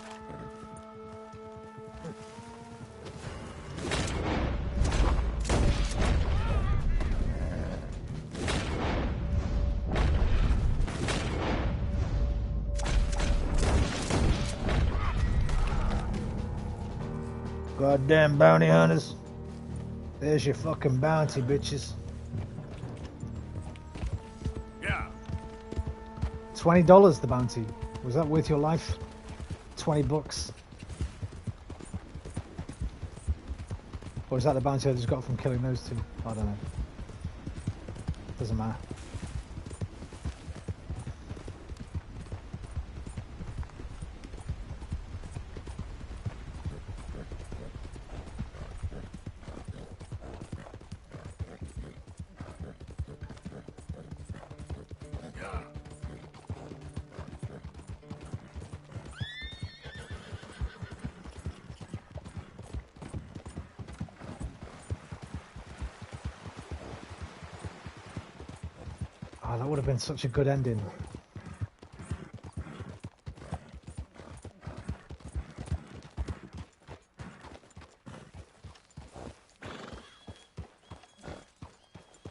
Goddamn bounty hunters. There's your fucking bounty, bitches. Yeah. $20 the bounty. Was that worth your life? 20 bucks. Or is that the bounty I just got from killing those two? I don't know. Doesn't matter. Oh, that would have been such a good ending.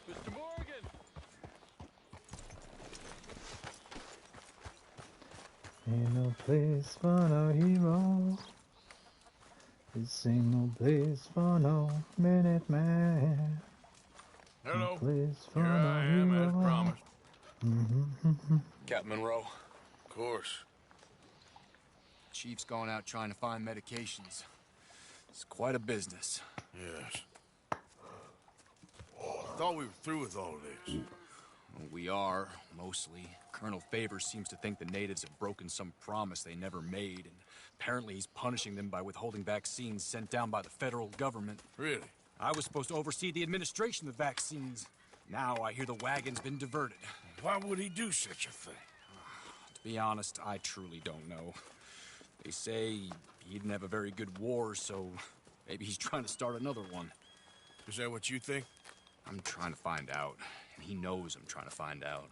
Mr. Morgan! Ain't no place for no hero. This ain't no place for no minute man. Hello. No place for Here no I am, hero. as promised. Captain Monroe. Of course. Chief's gone out trying to find medications. It's quite a business. Yes. I thought we were through with all this. Well, we are, mostly. Colonel Favors seems to think the natives have broken some promise they never made, and apparently he's punishing them by withholding vaccines sent down by the federal government. Really? I was supposed to oversee the administration of vaccines. Now I hear the wagon's been diverted. Why would he do such a thing? To be honest, I truly don't know. They say he didn't have a very good war, so maybe he's trying to start another one. Is that what you think? I'm trying to find out, and he knows I'm trying to find out.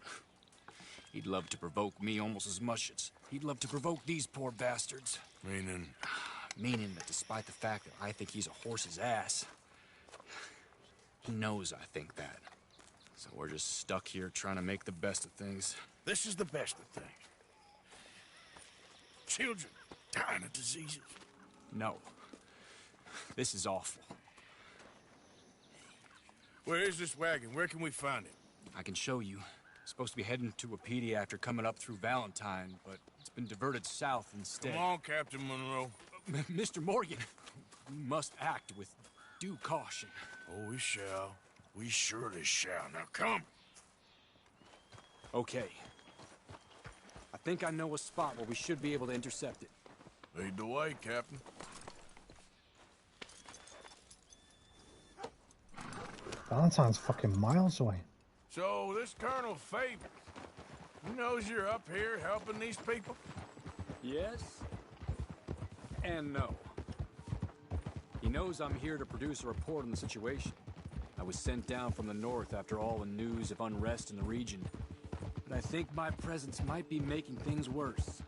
He'd love to provoke me almost as much as he'd love to provoke these poor bastards. Meaning? Meaning that despite the fact that I think he's a horse's ass, he knows I think that. So we're just stuck here trying to make the best of things. This is the best of things. Children dying of diseases. No. This is awful. Where is this wagon? Where can we find it? I can show you. Supposed to be heading to a PD after coming up through Valentine, but it's been diverted south instead. Come on, Captain Monroe. Mr. Morgan, we must act with due caution. Oh, we shall. We surely shall. Now come. Okay. I think I know a spot where we should be able to intercept it. Lead the way, Captain. Valentine's fucking miles away. So, this Colonel Favor, he knows you're up here helping these people? Yes. And no. He knows I'm here to produce a report on the situation. I was sent down from the north after all the news of unrest in the region. But I think my presence might be making things worse.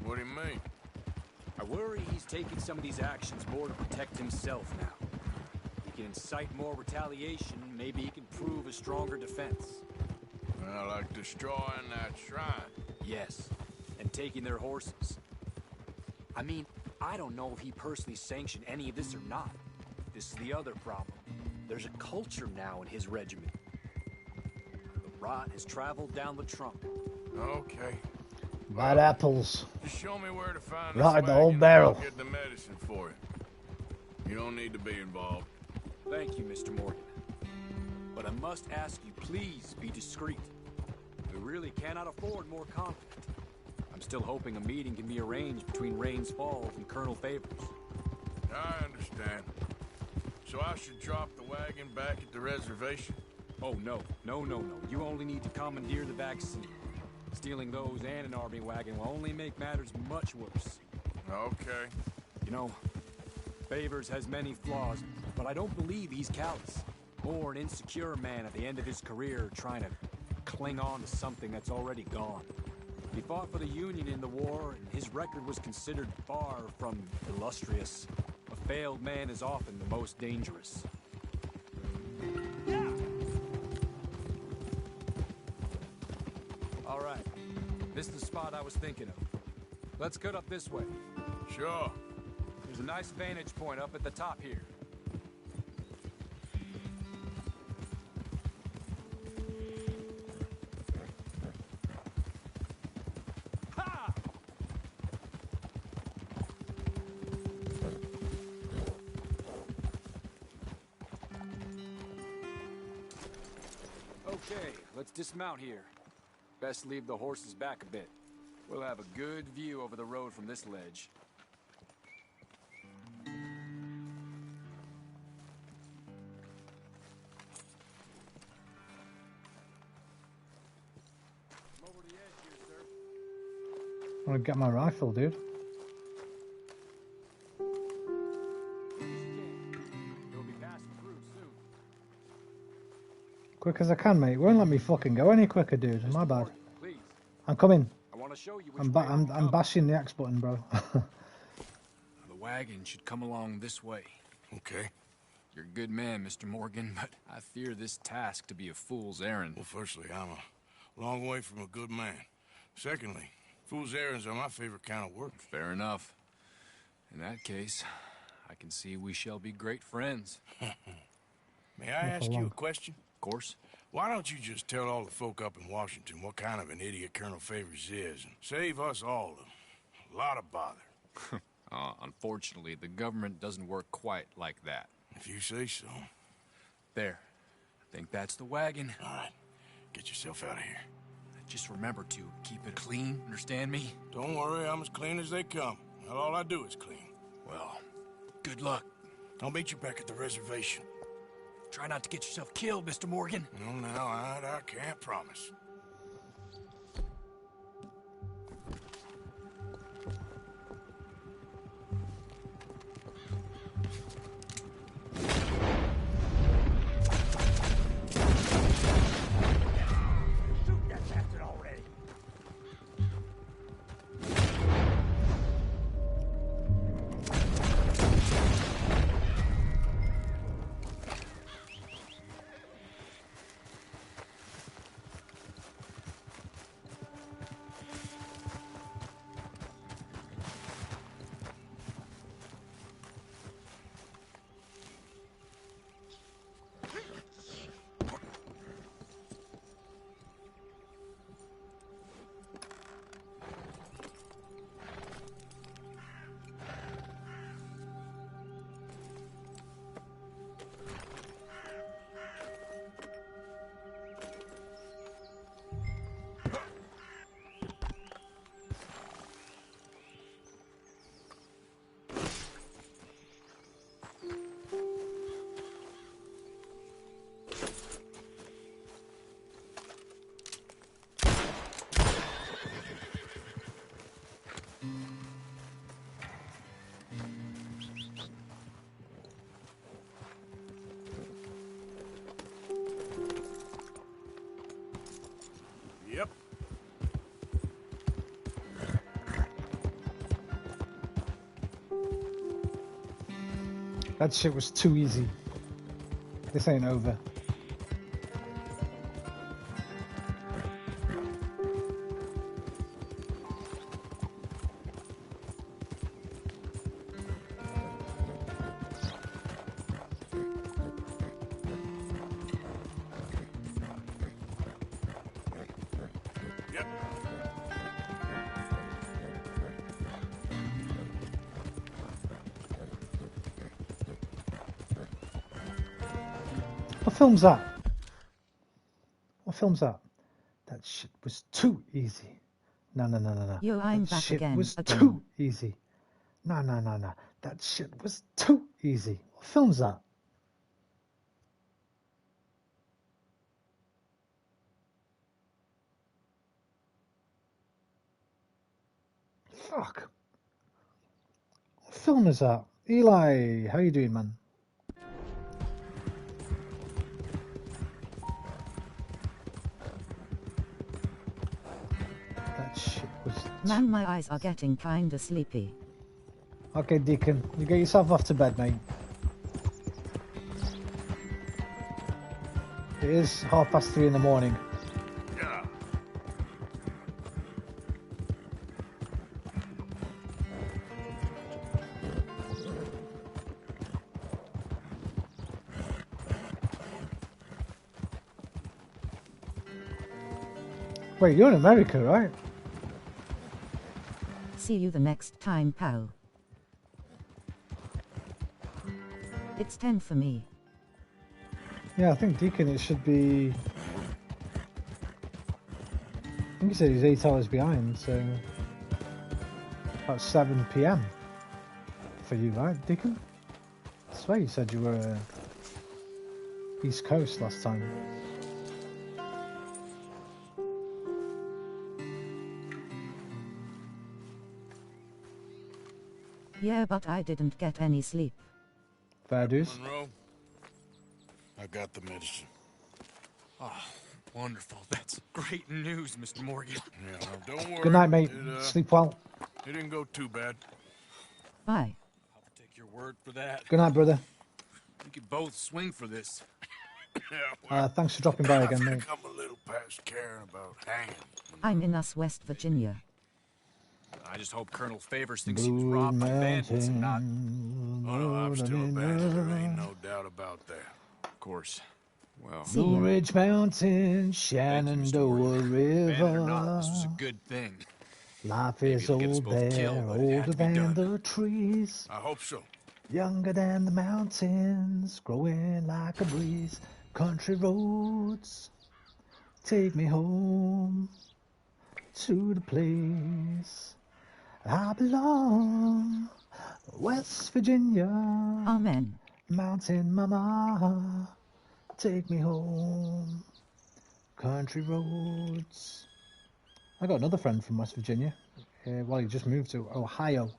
What do you mean? I worry he's taking some of these actions more to protect himself now. He can incite more retaliation, maybe he can prove a stronger defense. Well, like destroying that shrine. Yes, and taking their horses. I mean, I don't know if he personally sanctioned any of this or not. This is the other problem. There's a culture now in his regiment. The rot has traveled down the trunk. Okay. Bad apples. Just show me where to find Right, this the whole wagon and barrel. I'll get the medicine for you. You don't need to be involved. Thank you, Mr. Morgan. But I must ask you, please be discreet. We really cannot afford more conflict. I'm still hoping a meeting can be arranged between Rains Falls and Colonel Favors. I understand. So I should drop the wagon back at the reservation? Oh, no. No. You only need to commandeer the back seat. Stealing those and an army wagon will only make matters much worse. Okay. You know, Favors has many flaws, but I don't believe he's callous. Or an insecure man at the end of his career trying to cling on to something that's already gone. He fought for the Union in the war, and his record was considered far from illustrious. A failed man is often the most dangerous. All right. This is the spot I was thinking of. Let's cut up this way. Sure. There's a nice vantage point up at the top here. Ha! Okay, let's dismount here. Best leave the horses back a bit. We'll have a good view over the road from this ledge. I want to get my rifle, dude. Quick as I can, mate. Won't let me fucking go any quicker, dude. My bad. I'm coming. I want to show you I'm bashing the X button, bro. The wagon should come along this way. Okay. You're a good man, Mr. Morgan, but I fear this task to be a fool's errand. Well, firstly, I'm a long way from a good man. Secondly, fool's errands are my favorite kind of work. Fair enough. In that case, I can see we shall be great friends. May I ask you a question? Of course. Why don't you just tell all the folk up in Washington what kind of an idiot Colonel Favors is and save us all a lot of bother? Unfortunately, the government doesn't work quite like that. If you say so. There. I think that's the wagon. All right. Get yourself out of here. Just remember to keep it clean, understand me? Don't worry, I'm as clean as they come. Well, all I do is clean. Well, good luck. I'll meet you back at the reservation. Try not to get yourself killed, Mr. Morgan. No, now, I can't promise. That shit was too easy. This ain't over. What film's that? What film's that? That shit was too easy. No. Yo, I'm that back shit again. was too easy. No. That shit was too easy. What film's that? Fuck. What film is that? Eli, how you doing, man? That shit was... Man, my eyes are getting kinda sleepy. Okay, Deacon, you get yourself off to bed, mate. It is 3:30 in the morning. Yeah. Wait, you're in America, right? See you the next time, pal. It's 10 for me. Yeah, I think Deacon, it should be... I think he said he's 8 hours behind, so... About 7 PM for you, right, Deacon? I swear you said you were East Coast last time. Yeah, but I didn't get any sleep. Fair dues. Monroe, I got the medicine. Oh, wonderful. That's great news, Mr. Morgan. Yeah, well, don't worry. Good night, mate. It, Sleep well. It didn't go too bad. Bye. I'll take your word for that. Good night, brother. We could both swing for this. Yeah, well, Thanks for dropping by again, I've mate. come a little past caring about hanging. I'm in us, West Virginia. I just hope Colonel Favors thinks he was robbed by bandits and not... Oh, no, I'm still a bandit. There ain't no doubt about that. Of course. Well, Blue Ridge Mountain, Shenandoah band or not, River. this was a good thing. Life Maybe is it'll get us old both there, killed, but it had older to be than done. the trees, I hope so. younger than the mountains, growing like a breeze. Country roads, take me home to the place I belong. West Virginia, Amen. Mountain Mama, take me home. Country roads. I got another friend from West Virginia. Well, he just moved to Ohio.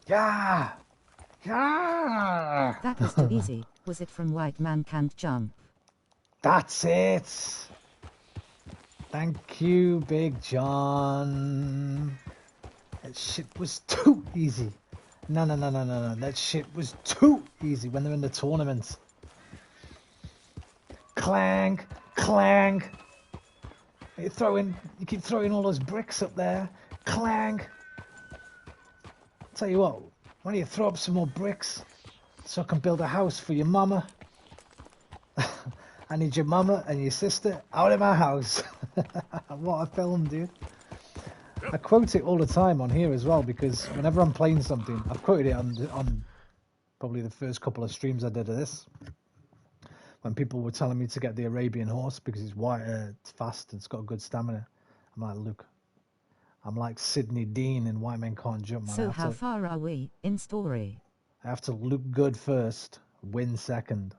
Yeah! Yeah! That was too easy. Was it from White Man Can't Jump? That's it! Thank you, Big John. That shit was too easy. No. That shit was too easy when they're in the tournament. Clang, clang. You keep throwing all those bricks up there. Clang. Tell you what, why don't you throw up some more bricks so I can build a house for your mama? I need your mama and your sister out of my house. What a film, dude. I quote it all the time on here as well because whenever I'm playing something, I've quoted it on probably the first couple of streams I did of this. When people were telling me to get the Arabian horse because it's white, it's fast, it's got good stamina. I'm like, look, I'm like Sidney Dean in White Men Can't Jump, man. So how far are we in story? I have to look good first, win second.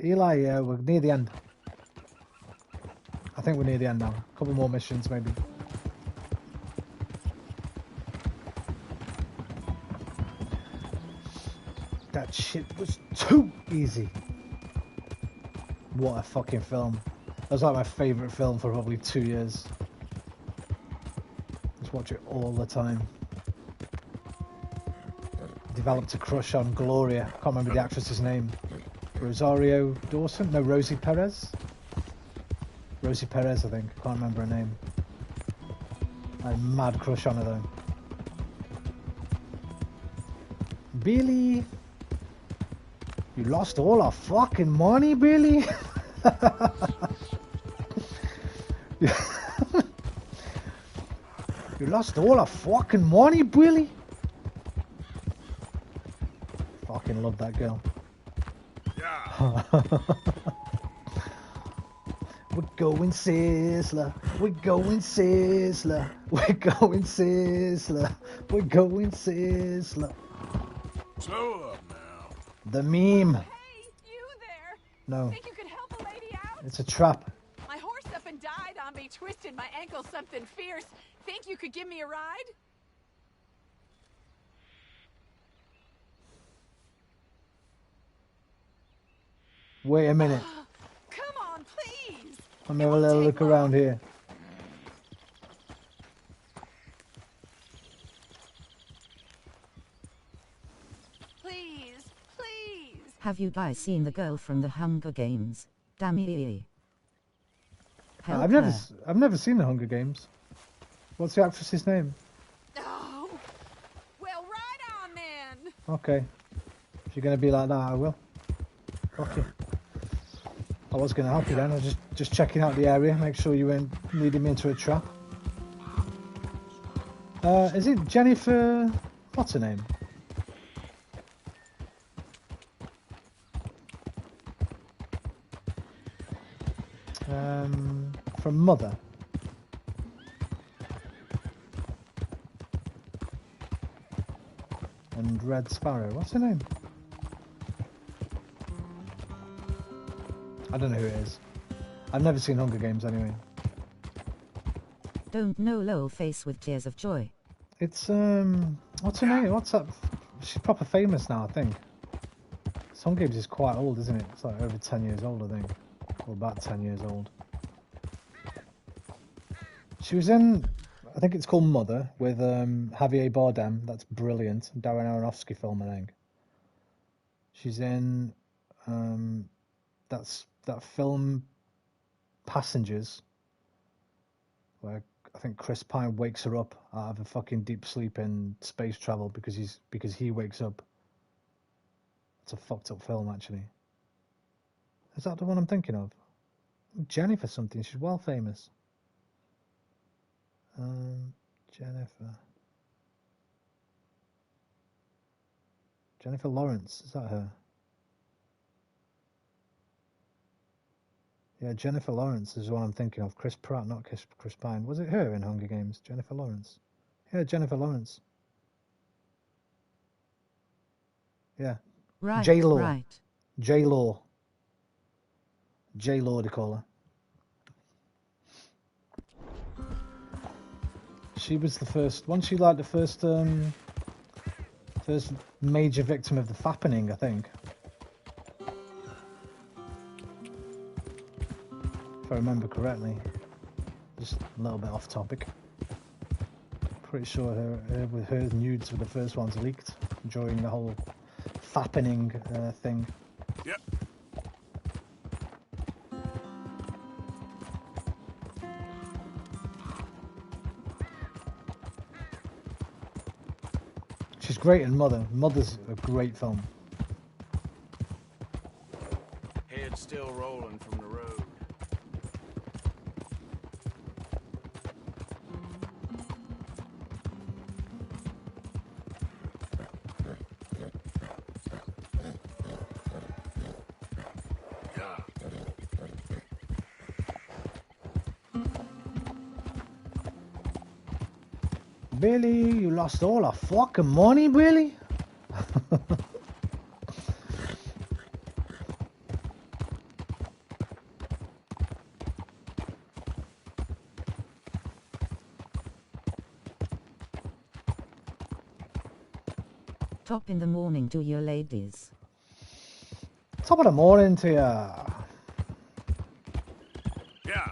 Eli, we're near the end. I think we're near the end now. A couple more missions, maybe. That shit was too easy. What a fucking film. That was like my favourite film for probably 2 years. Just watch it all the time. Developed a crush on Gloria. Can't remember the actress's name. Rosario Dawson? No, Rosie Perez? Rosie Perez, I think. Can't remember her name. I had a mad crush on her though. Billy! You lost all our fucking money, Billy! You lost all our fucking money, Billy! Fucking love that girl. We're going Sizzler, we're going Sizzler, we're going Sizzler, we're going Sizzler. Slow up now. The meme. Hey, you there? No. Think you could help a lady out? It's a trap. My horse up and died on me, twisted my ankle something fierce. Think you could give me a ride? Wait a minute. Come on, please. Let me have a little look around here. Please, please. Have you guys seen the girl from the Hunger Games? Damn. I've never seen the Hunger Games. What's the actress's name? Oh, well, right on then. Okay. If you're gonna be like that, I will. Okay. I was gonna help you then. I was just checking out the area, make sure you weren't leading me into a trap. Is it Jennifer? What's her name? From Mother. And Red Sparrow. What's her name? I don't know who it is. I've never seen Hunger Games anyway. Don't know lol face with tears of joy. It's what's her name? What's that? She's proper famous now, I think. Hunger Games is quite old, isn't it? It's like over 10 years old, I think. Or about 10 years old. She was in, I think it's called Mother, with Javier Bardem. That's brilliant. Darren Aronofsky film, I think. She's in that film Passengers, where I think Chris Pine wakes her up out of a fucking deep sleep in space travel because he wakes up. It's a fucked up film, actually. Is that the one I'm thinking of? Jennifer something. She's well famous. Jennifer Lawrence. Is that her? Yeah, Jennifer Lawrence is the one I'm thinking of. Chris Pratt, not Chris Pine. Was it her in Hunger Games? Jennifer Lawrence. Yeah, Jennifer Lawrence. Yeah. Right. J-Law. Right. J-Law. J-Law, they call her. She was the first. Wasn't she like the first major victim of the fappening, I think? If I remember correctly. Just a little bit off topic. Pretty sure her nudes were the first ones leaked during the whole fappening thing. Yep. She's great in Mother. Mother's a great film. Head still rolling from the road. Billy, you lost all our fucking money, Billy? Top in the morning to you ladies. Top of the morning to ya. Yeah.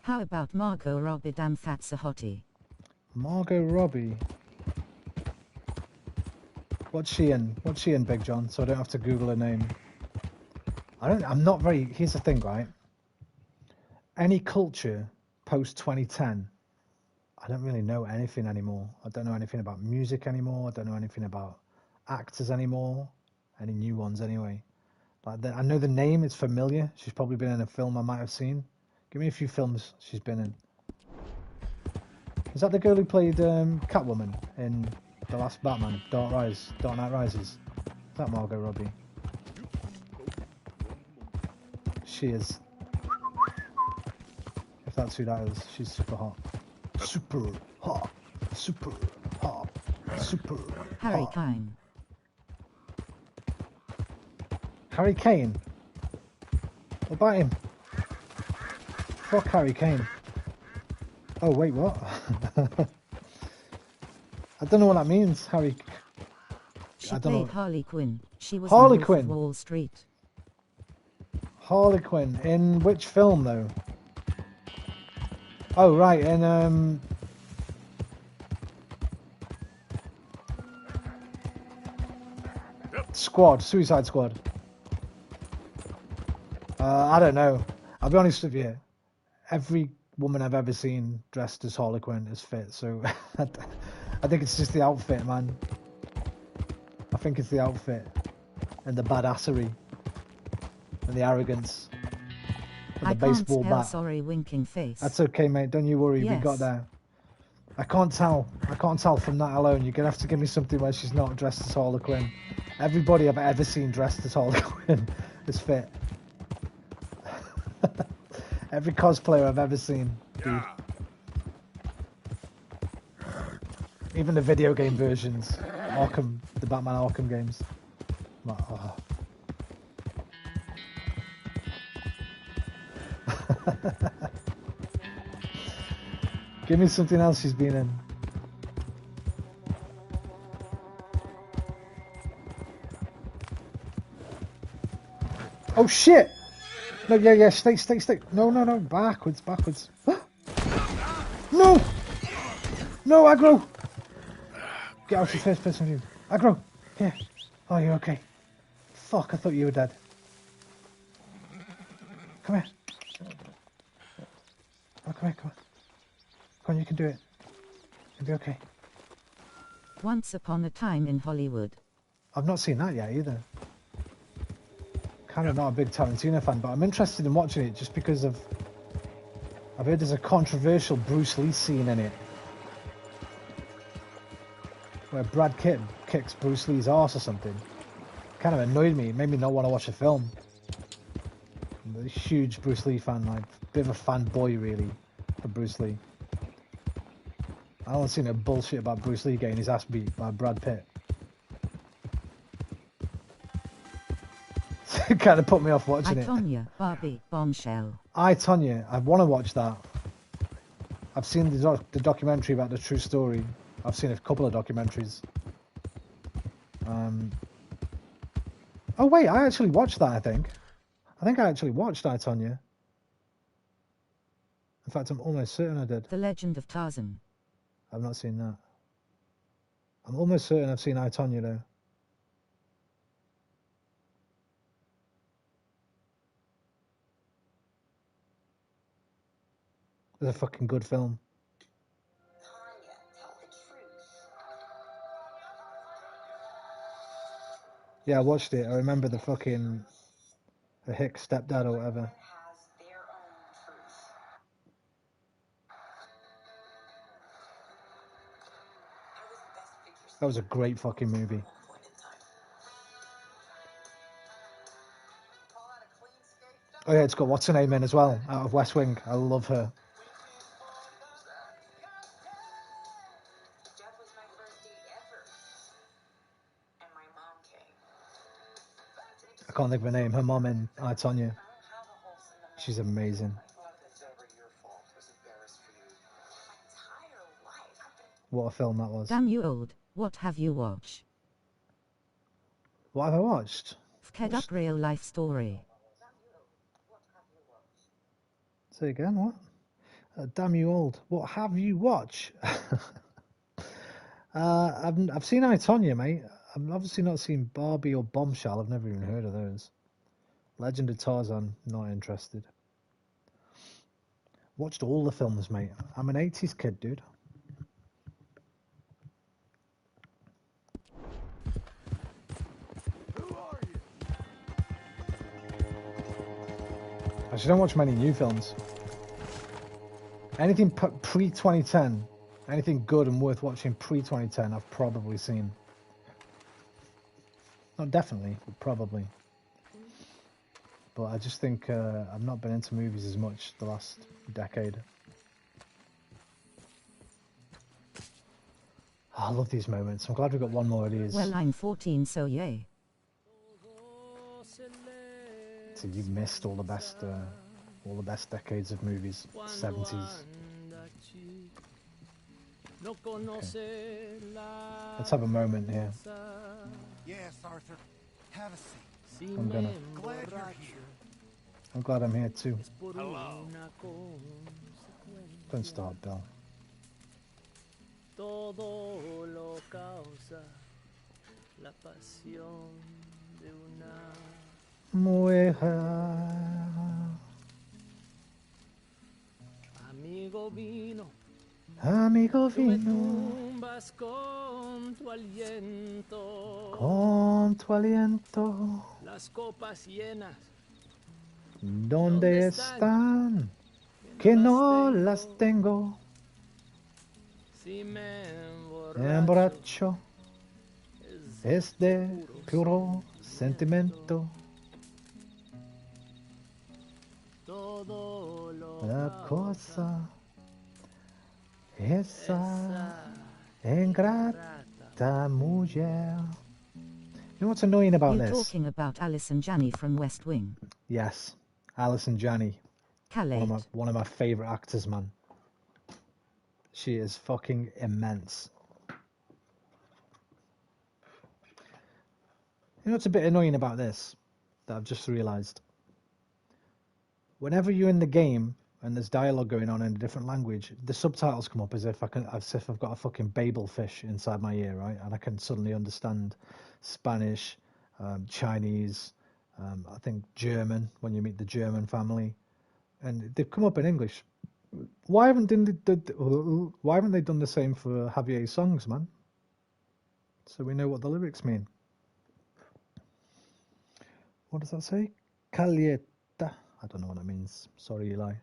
How about Margot Robbie? Damn, that's a hottie. Margot Robbie. What's she in? What's she in, Big John? So I don't have to Google her name. I'm not very... Here's the thing, right? Any culture post 2010, I don't really know anything anymore. I don't know anything about music anymore. I don't know anything about actors anymore. Any new ones anyway. Like I know the name, it's familiar. She's probably been in a film I might have seen. Give me a few films she's been in. Is that the girl who played Catwoman in the last Batman, Dark Knight Rises? Is that Margot Robbie? She is. If that's who that is, she's super hot. Super hot. Super hot. Super Harry hot. Kane. Harry Kane? What about him? Fuck Harry Kane. Oh, wait, what? I don't know what that means, Harry. She played Harley Quinn. She was Harley in Wolf Quinn. of Wall Street. Harley Quinn. In which film, though? Oh, right, in, Squad, Suicide Squad. I don't know. I'll be honest with you. Every woman I've ever seen dressed as Harley Quinn is fit, so I think it's just the outfit, man. I think it's the outfit and the badassery and the arrogance and the baseball bat. Sorry, winking face. That's okay, mate. Don't you worry. Yes. We got there. I can't tell. I can't tell from that alone. You're gonna have to give me something where she's not dressed as Harley Quinn. Everybody I've ever seen dressed as Harley Quinn is fit. Every cosplayer I've ever seen, dude. Even the video game versions, the Batman Arkham games. I'm like, oh. Give me something else she's been in. Oh shit! No, yeah, stay. No, backwards. No, aggro! Get out of first person view. Aggro! Here. Oh, you're okay. Fuck, I thought you were dead. Come here. Oh, come on, you can do it. You'll be okay. Once Upon a Time in Hollywood. I've not seen that yet either. Kind of not a big Tarantino fan, but I'm interested in watching it just because I've heard there's a controversial Bruce Lee scene in it where Brad Pitt kicks Bruce Lee's arse or something. Kind of annoyed me. It made me not want to watch the film. I'm a huge Bruce Lee fan, like bit of a fanboy really of Bruce Lee. I don't see no bullshit about Bruce Lee getting his ass beat by Brad Pitt. It kind of put me off watching it. Tonya, Barbie, Bombshell. I, Tonya, I want to watch that. I've seen the documentary about the true story. I've seen a couple of documentaries. Oh wait, I actually watched that, I think I actually watched I, Tonya. In fact, I'm almost certain I did. The Legend of Tarzan. I've not seen that. I'm almost certain I've seen I, Tonya though. It's a fucking good film. Yeah, I watched it. I remember the Hicks stepdad or whatever. That was a great fucking movie. Oh yeah, it's got what's her name in as well, out of West Wing. I love her. I can't think of her name. Her mom in I, Tonya. She's amazing. What a film that was. Damn you old, what have you watched? What have I watched? Fked up real life story. Say again, what? Damn you old. What have you watched? I've seen I, Tonya, mate. I've obviously not seen Barbie or Bombshell. I've never even heard of those. Legend of Tarzan, not interested. Watched all the films, mate. I'm an 80s kid, dude. I don't watch many new films. Anything pre-2010, anything good and worth watching pre-2010, I've probably seen. Not definitely, but probably. But I just think I've not been into movies as much the last decade. Oh, I love these moments. I'm glad we got one more of these. Well, I'm 14, so yay. So you've missed all the best decades of movies. 70s. Okay. Let's have a moment here. Yes, Arthur. Have a seat. I'm gonna. Glad you're here. I'm glad I'm here too. Hello. Don't start, Bill. Todo lo causa la pasión de una mujer. amigo vino. Amigo Tú me vino. tumbas con tu aliento. Con tu aliento. Las copas llenas. ¿Dónde están? Que no las tengo. Si me Emborracho. Es de puro sentimiento. todo lo La cosa esa ingrata mujer. You know what's annoying about You this? talking about Alison Janney from West Wing? Yes, Alison Janney. Calais. One of my favourite actors, man. She is fucking immense. You know what's a bit annoying about this that I've just realised? Whenever you're in the game and there's dialogue going on in a different language, the subtitles come up as if I've got a fucking Babel fish inside my ear, right? And I can suddenly understand Spanish, Chinese, I think German when you meet the German family, and they've come up in English. Why haven't they done the same for Javier's songs, man? So we know what the lyrics mean. What does that say? Calieta. I don't know what that means. Sorry, Eli.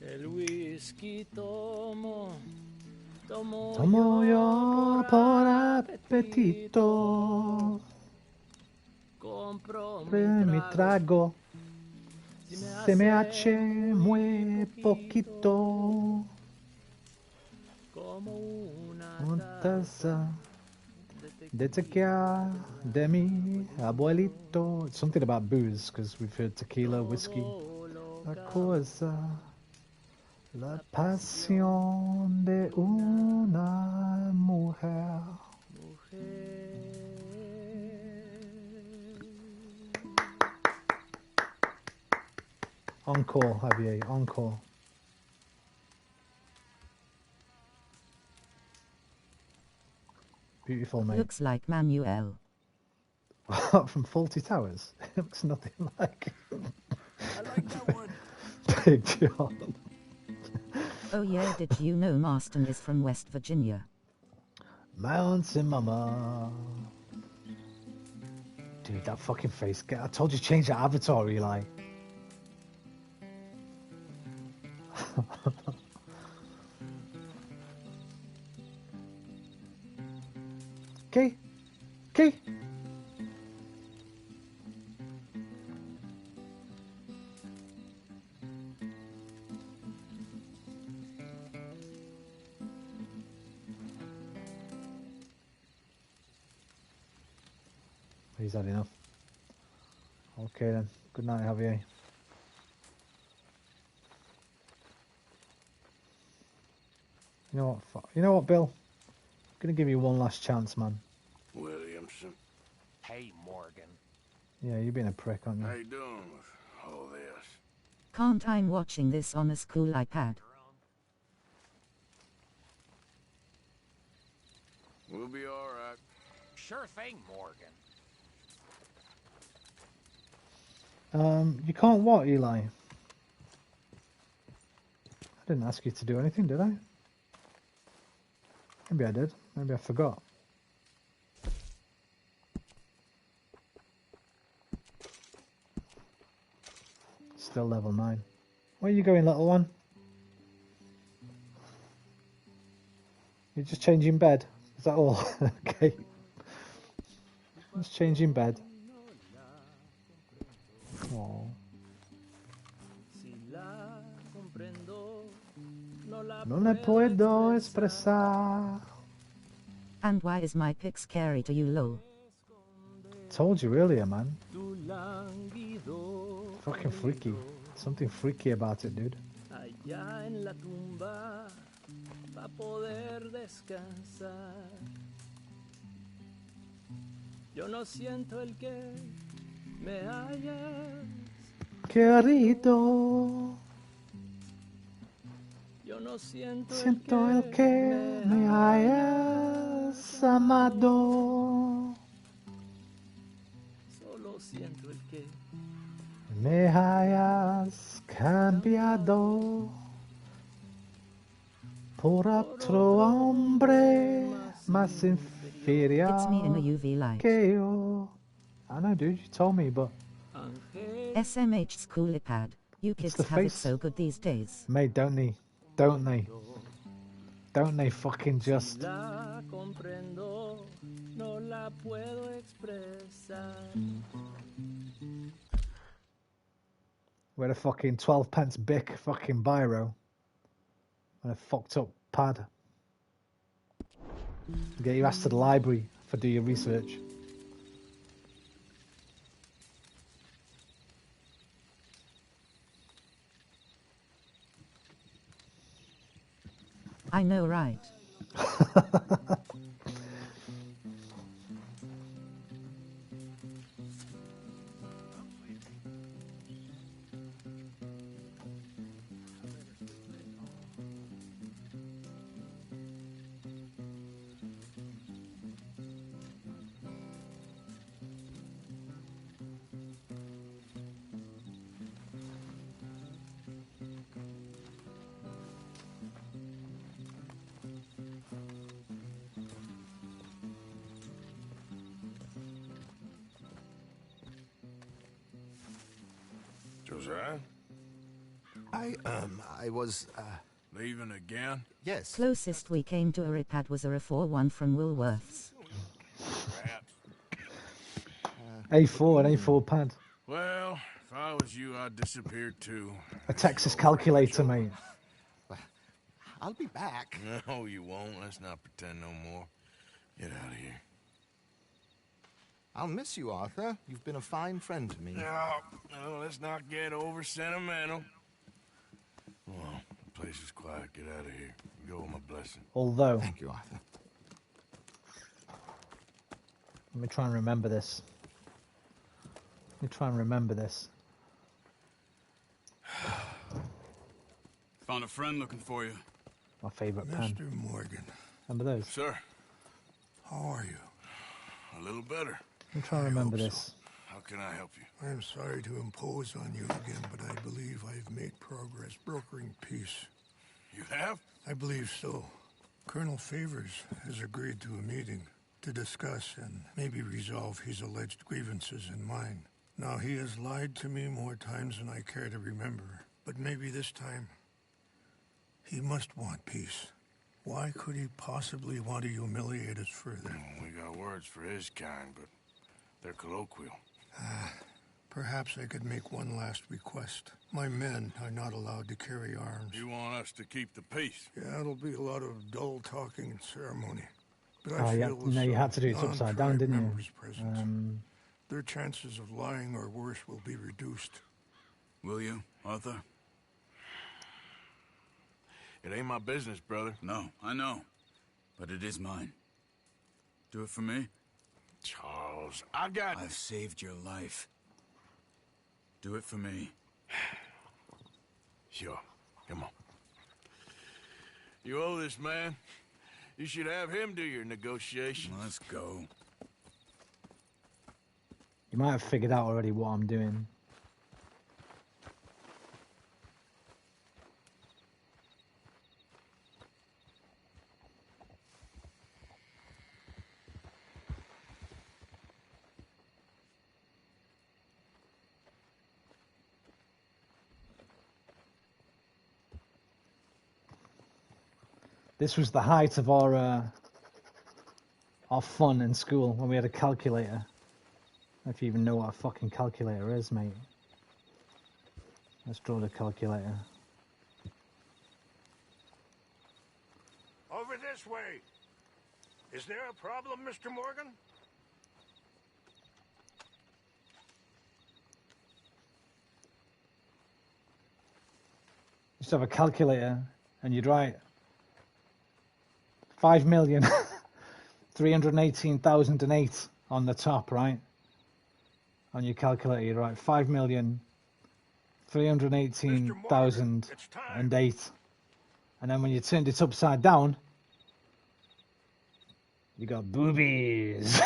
El whisky tomo yo por apetito. compro Mi trago. Se me hace muy poquito. como Una taza de tequila de mi abuelito. It's something about booze because we've heard tequila, whiskey. La cosa, la pasión de una mujer. Encore, Javier, encore. Beautiful, mate. Looks like Manuel. From Faulty Towers? It looks nothing like. I like that one. Big John. Oh yeah, did you know Marston is from West Virginia? Mountain Mama. Dude, that fucking face. I told you change the avatar, Eli. Okay. Okay. He's had enough. Okay then. Good night, Javier. You know what? You know what, Bill? I'm gonna give you one last chance, man. Williamson. Hey, Morgan. Yeah, you're being a prick, aren't you? How you doing with all this? Can't I'm watching this on a school iPad. We'll be all right. Sure thing, Morgan. You can't what, Eli? I didn't ask you to do anything, did I? Maybe I did. Maybe I forgot. Still level 9. Where are you going, little one? You're just changing bed? Is that all? Okay. Just changing bed. Oh. No le puedo expresar. And why is my pic scary to you, lol? Told you earlier, man. Fucking freaky. Something freaky about it, dude. Allá en la tumba va poder descansar. Yo no siento el que me hayas. Querido. Yo no siento el que me hayas amado. Solo siento el que me hayas cambiado por otro hombre más inferior It's me in a UV light. que yo. I know, dude, you told me, but... SMH school iPad. You kids have it so good these days. Mate, don't they? Don't they? Don't they fucking just... la comprendo, no la puedo expresar. With a fucking 12 pence Bic fucking biro and a fucked up pad. Get your ass to the library for do your research. I know, right? Josiah? I was, Leaving again? Yes. Closest we came to a iPad was a 4-1 from Woolworths. A4 and A4 pad. Well, if I was you, I'd disappear too. A Texas calculator, mate. I'll be back. No, you won't. Let's not pretend no more. Get out of here. I'll miss you, Arthur. You've been a fine friend to me. No, let's not get over sentimental. Well, the place is quiet. Get out of here. Go with my blessing. Although... Thank you, Arthur. Let me try and remember this. Found a friend looking for you. My favourite pen. Mr. Morgan. Remember those? Sir. How are you? A little better. Let me try and remember this. How can I help you? I'm sorry to impose on you again, but I believe I've made progress brokering peace. You have? I believe so. Colonel Favors has agreed to a meeting to discuss and maybe resolve his alleged grievances and mine. Now, he has lied to me more times than I care to remember, but maybe this time he must want peace. Why could he possibly want to humiliate us further? We got words for his kind, but they're colloquial. Perhaps I could make one last request. My men are not allowed to carry arms. You want us to keep the peace? Yeah, it'll be a lot of dull talking and ceremony. But Oh, I yeah. feel with No, you some had to do it upside down, non-tribe didn't members present, you? their chances of lying or worse will be reduced. Will you, Arthur? It ain't my business, brother. No, I know. But it is mine. Do it for me? Charles, I've saved your life. Do it for me. Sure. Come on. You owe this man. You should have him do your negotiations. Let's go. You might have figured out already what I'm doing. This was the height of our fun in school when we had a calculator. If you even know what a fucking calculator is, mate. Let's draw the calculator. Over this way. Is there a problem, Mr. Morgan? Used to have a calculator, and you'd write 5,318,008 on the top, right? On your calculator, you'd write 5,318,008, and then when you turned it upside down, you got boobies.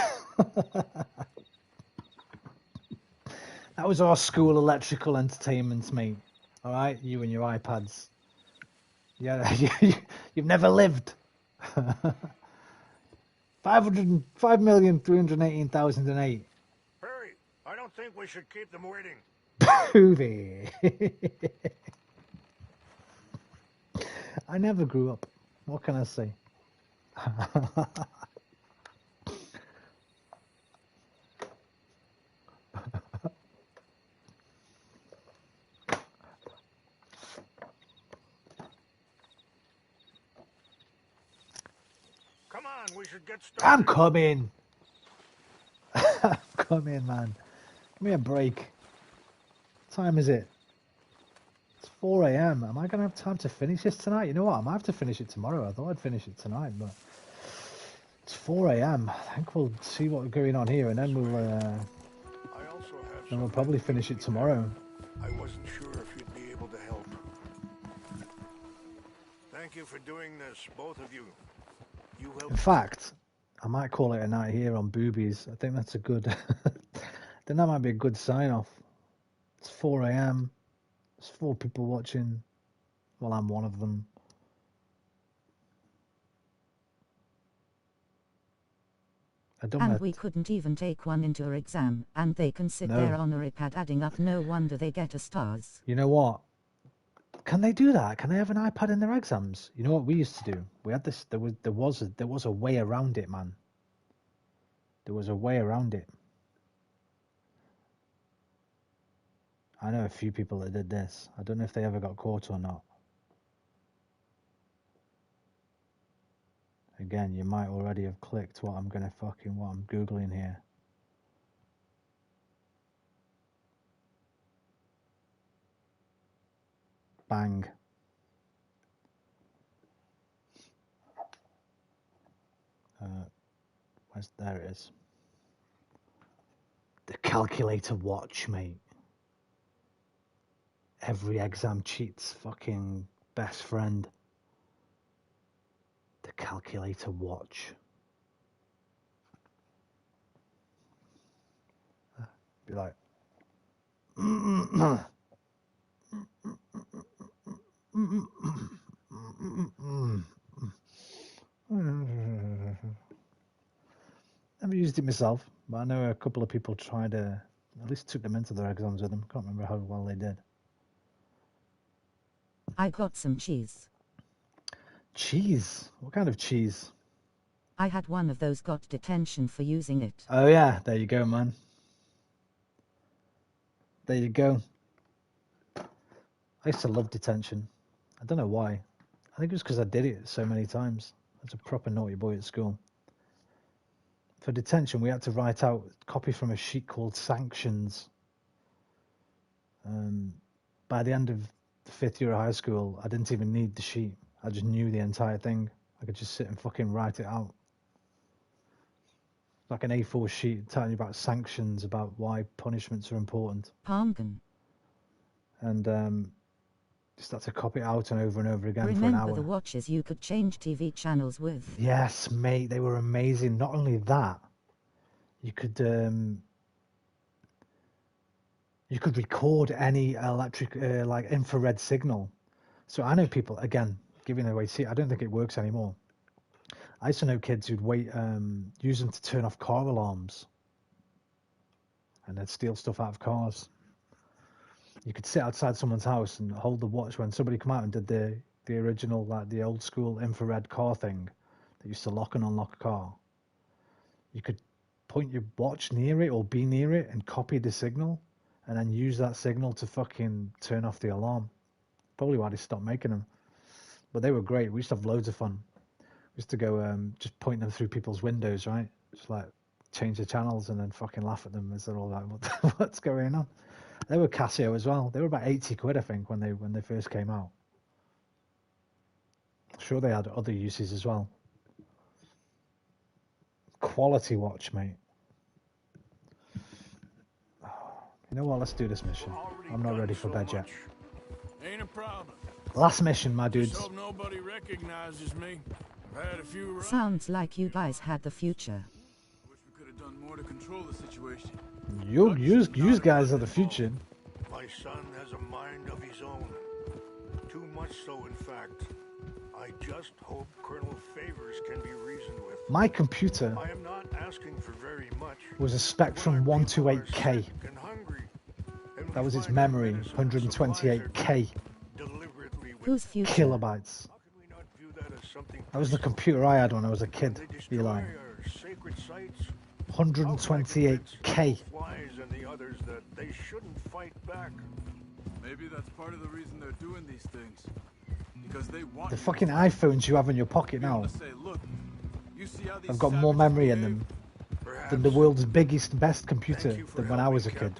That was our school electrical entertainment, mate. All right, you and your iPads. Yeah, you've never lived. 5,318,008. Hurry! I don't think we should keep them waiting. Movie. I never grew up. What can I say? Come on, we should get started. I'm coming. I'm coming, man. Give me a break. What time is it? It's 4 a.m. Am I going to have time to finish this tonight? You know what? I might have to finish it tomorrow. I thought I'd finish it tonight, but it's 4 a.m. I think we'll see what's going on here, and then we'll probably finish it tomorrow. I wasn't sure if you'd be able to help. Thank you for doing this, both of you. You helped. In fact, I might call it a night here on boobies. I think that's a good. Then that might be a good sign off. It's 4 a.m. There's 4 people watching. Well, I'm one of them. And we couldn't even take one into our exam, and they can sit there on a iPad adding up. No wonder they get a stars. You know what? Can they do that? Can they have an iPad in their exams? You know what we used to do? We had this. There was a way around it, man. There was a way around it. I know a few people that did this. I don't know if they ever got caught or not. Again, you might already have clicked what I'm Googling here. Bang. There it is. The calculator watch, mate. Every exam cheat's fucking best friend. The calculator watch. Be like, never used it myself, but I know a couple of people tried to, at least took them into their exams with them. Can't remember how well they did. I got some cheese. Cheese? What kind of cheese? I had one of those, got detention for using it. Oh yeah, there you go, man. There you go. I used to love detention. I don't know why. I think it was because I did it so many times. I was a proper naughty boy at school. For detention, we had to write out a copy from a sheet called sanctions. By the end of the 5th year of high school, I didn't even need the sheet. I just knew the entire thing. I could just sit and fucking write it out. Like an A4 sheet telling you about sanctions, about why punishments are important. Palmgun. And just had to copy it out and over again for an Remember hour. the watches you could change TV channels with? Yes, mate, they were amazing. Not only that, you could record any electric, like infrared signal. So I know people, again, giving away, see, I don't think it works anymore. I used to know kids who'd use them to turn off car alarms. And they'd steal stuff out of cars. You could sit outside someone's house and hold the watch when somebody come out and did the original, like the old school infrared car thing that used to lock and unlock a car. You could point your watch near it or be near it and copy the signal and then use that signal to fucking turn off the alarm. Probably why they stopped making them. But they were great. We used to have loads of fun. We used to go just point them through people's windows, right? Just like change the channels and then fucking laugh at them as they're all like, what's going on? They were Casio as well. They were about 80 quid, I think, when they first came out. I'm sure they had other uses as well. Quality watch, mate. You know what? Let's do this mission. I'm not ready for bed yet. Ain't a problem. Last mission, my dudes. Just hope nobody recognizes me. I've had a few. Sounds like you guys had the future. Wish we could have done more to control the situation. You guys are the future. My son has a mind of his own. Too much so, in fact. I just hope Colonel Favors can be reasoned with. My computer I am not asking for very much. was a Spectrum 128K. That was its memory, 128K Whose future? kilobytes. That was the computer I had when I was a kid, Eli. 128K. Maybe that's part of the reason they're doing these things. Because they want The fucking iPhones you have in your pocket now say, look, you see how these have got more memory in them than the world's biggest, best computer than when I was a kid.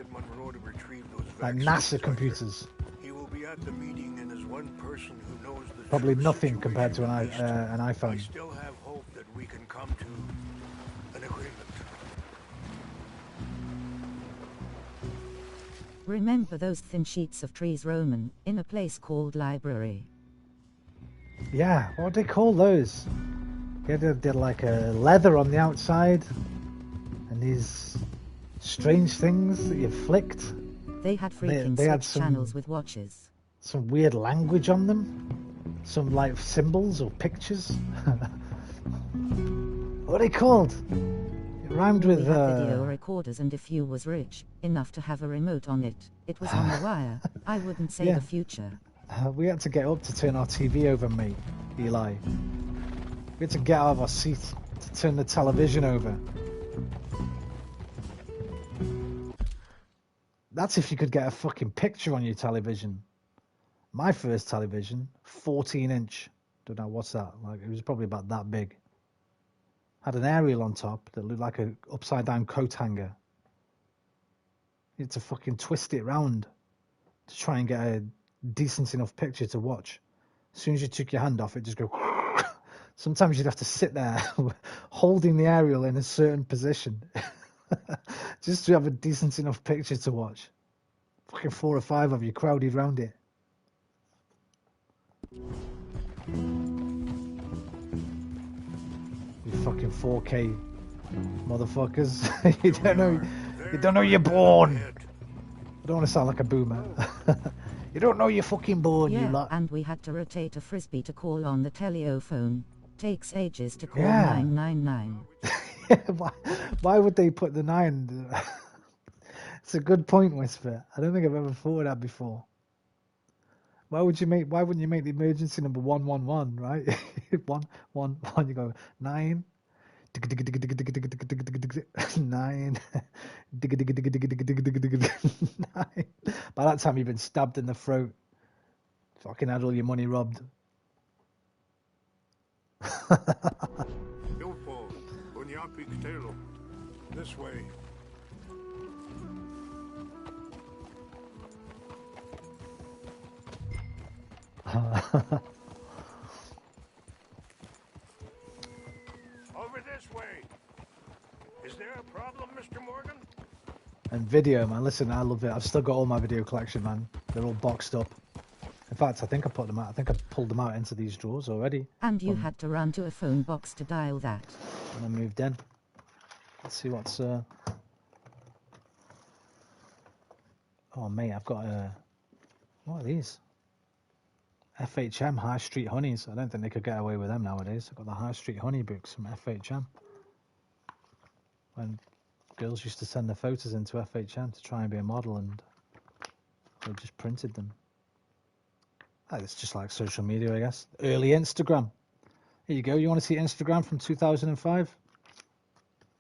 Like NASA computers. He will be at the meeting and is one person who knows the Probably true nothing compared to an situation. I iPhone. still have hope that we can come to an agreement. Remember those thin sheets of trees, Roman, in a place called library? Yeah, what do they call those? They did like a leather on the outside and these strange things that you flicked. They had freaking they had switch channels with watches. Some weird language on them. Some like symbols or pictures. What are they called? It rhymed with We had video recorders, and if you was rich enough to have a remote on it, it was on the wire. I wouldn't say Yeah. the future. We had to get up to turn our TV over, mate, Eli. We had to get out of our seat to turn the television over. That's if you could get a fucking picture on your television. My first television, 14-inch. Don't know what's that. Like, it was probably about that big. Had an aerial on top that looked like a upside down coat hanger. You had to fucking twist it round to try and get a decent enough picture to watch. As soon as you took your hand off, it just go. Sometimes you'd have to sit there holding the aerial in a certain position just to have a decent enough picture to watch. Fucking 4 or 5 of you crowded round it. You fucking 4K motherfuckers. You don't know you're born. I don't want to sound like a boomer. You don't know you're fucking born, you Yeah, lot. and we had to rotate a frisbee to call on the telephone. Takes ages to call Yeah. 999. Why would they put the 9? It's a good point, Whisper. I don't think I've ever thought of that before. Why wouldn't you make the emergency number 111, right? 111, you go 9 9 9. By that time you've been stabbed in the throat. Fucking had all your money robbed. This way. Over this way. Is there a problem, Mr. Morgan? And video, man. Listen, I love it. I've still got all my video collection, man. They're all boxed up. In fact, I think I put them out. I think I pulled them out into these drawers already. And you had to run to a phone box to dial that. And I moved in. Let's see what's... Oh, mate, I've got what are these? FHM High Street Honeys. I don't think they could get away with them nowadays. I've got the High Street Honey books from FHM. When girls used to send their photos into FHM to try and be a model, and they just printed them. Oh, it's just like social media, I guess. Early Instagram. Here you go. You want to see Instagram from 2005?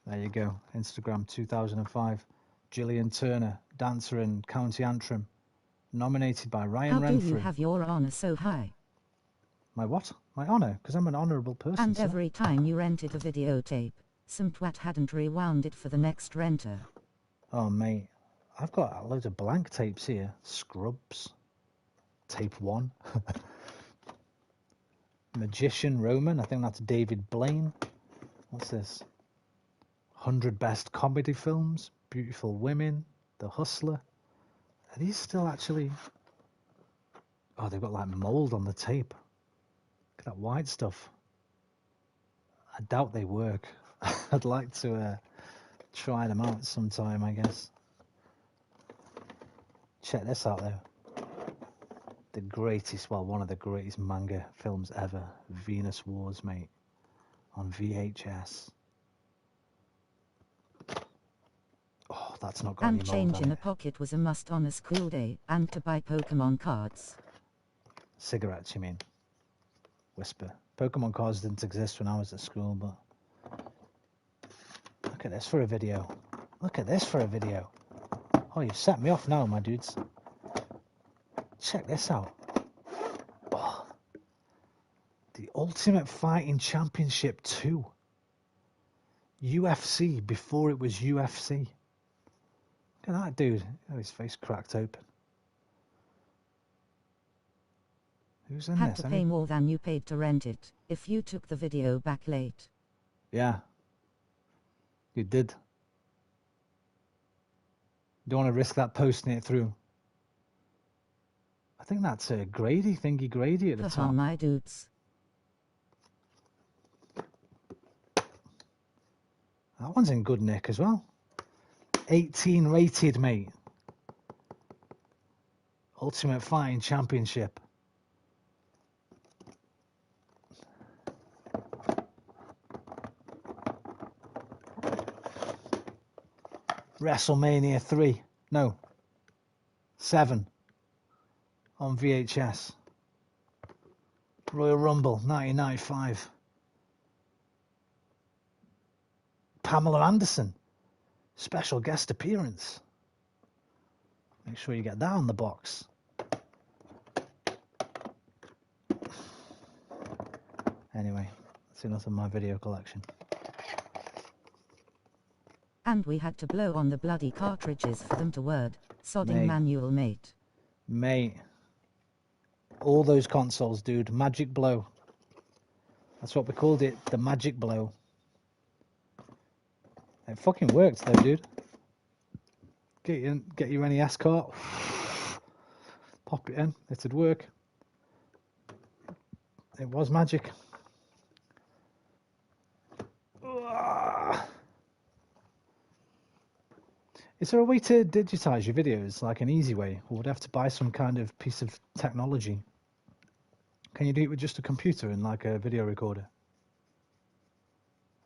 There you go. Instagram 2005. Gillian Turner, dancer in County Antrim. Nominated by Ryan Renfrew. How do you have your honor so high? My what? My honor? Because I'm an honourable person. And every time you rented a videotape, some twat hadn't rewound it for the next renter. Oh, mate. I've got loads of blank tapes here. Scrubs. Tape 1. Magician Roman. I think that's David Blaine. What's this? 100 Best Comedy Films. Beautiful Women. The Hustler. Are these still actually... Oh, they've got like mould on the tape. Look at that white stuff. I doubt they work. I'd like to try them out sometime, I guess. Check this out, though. The greatest, well, one of the greatest manga films ever. Venus Wars, mate. On VHS. Oh, that's not got any And mold change on in it. a pocket was a must on a school day, and to buy Pokemon cards. Cigarettes, you mean? Whisper. Pokemon cards didn't exist when I was at school, but... Look at this for a video. Look at this for a video. Oh, you've set me off now, my dudes. Check this out. Oh. The Ultimate Fighting Championship 2. UFC before it was UFC. Look at that dude. Oh, his face cracked open. Who's in Had this? to pay more than you paid to rent it, if you took the video back late. Yeah. You did. Don't want to risk that posting it through. I think that's a Grady, Thingy Grady at the top. My dudes. That one's in good nick as well. 18 rated, mate. Ultimate Fighting Championship. WrestleMania 3. No. 7. On VHS. Royal Rumble 1995. Pamela Anderson. Special guest appearance. Make sure you get that on the box. Anyway, that's enough of my video collection. And we had to blow on the bloody cartridges for them to word. Sodding Mate. manual, mate. Mate. All those consoles, dude. Magic Blow. That's what we called it. The Magic Blow. It fucking worked though, dude. Get your NES cart. Pop it in. It'd work. It was magic. Is there a way to digitize your videos, like an easy way, or would I have to buy some kind of piece of technology? Can you do it with just a computer and like a video recorder?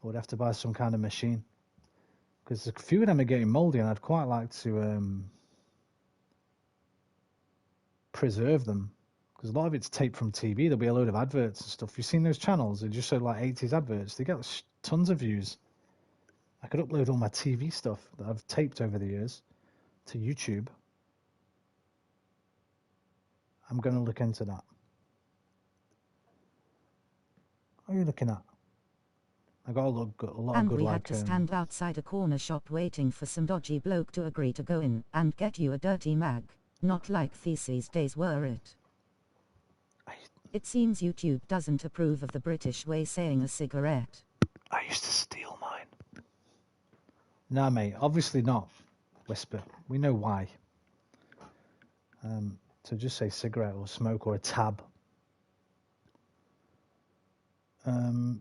Or would I have to buy some kind of machine? Because a few of them are getting moldy, and I'd quite like to preserve them. Because a lot of it's taped from TV. There'll be a load of adverts and stuff. You've seen those channels? They just show like 80s adverts. They get tons of views. I could upload all my TV stuff that I've taped over the years to YouTube. I'm going to look into that. What are you looking at? I got a lot of And good we like. had to stand outside a corner shop waiting for some dodgy bloke to agree to go in and get you a dirty mag. Not like these days, were it? It seems YouTube doesn't approve of the British way saying a cigarette. I used to steal mine. No, mate, obviously not. Whisper. We know why. So just say cigarette or smoke or a tab. I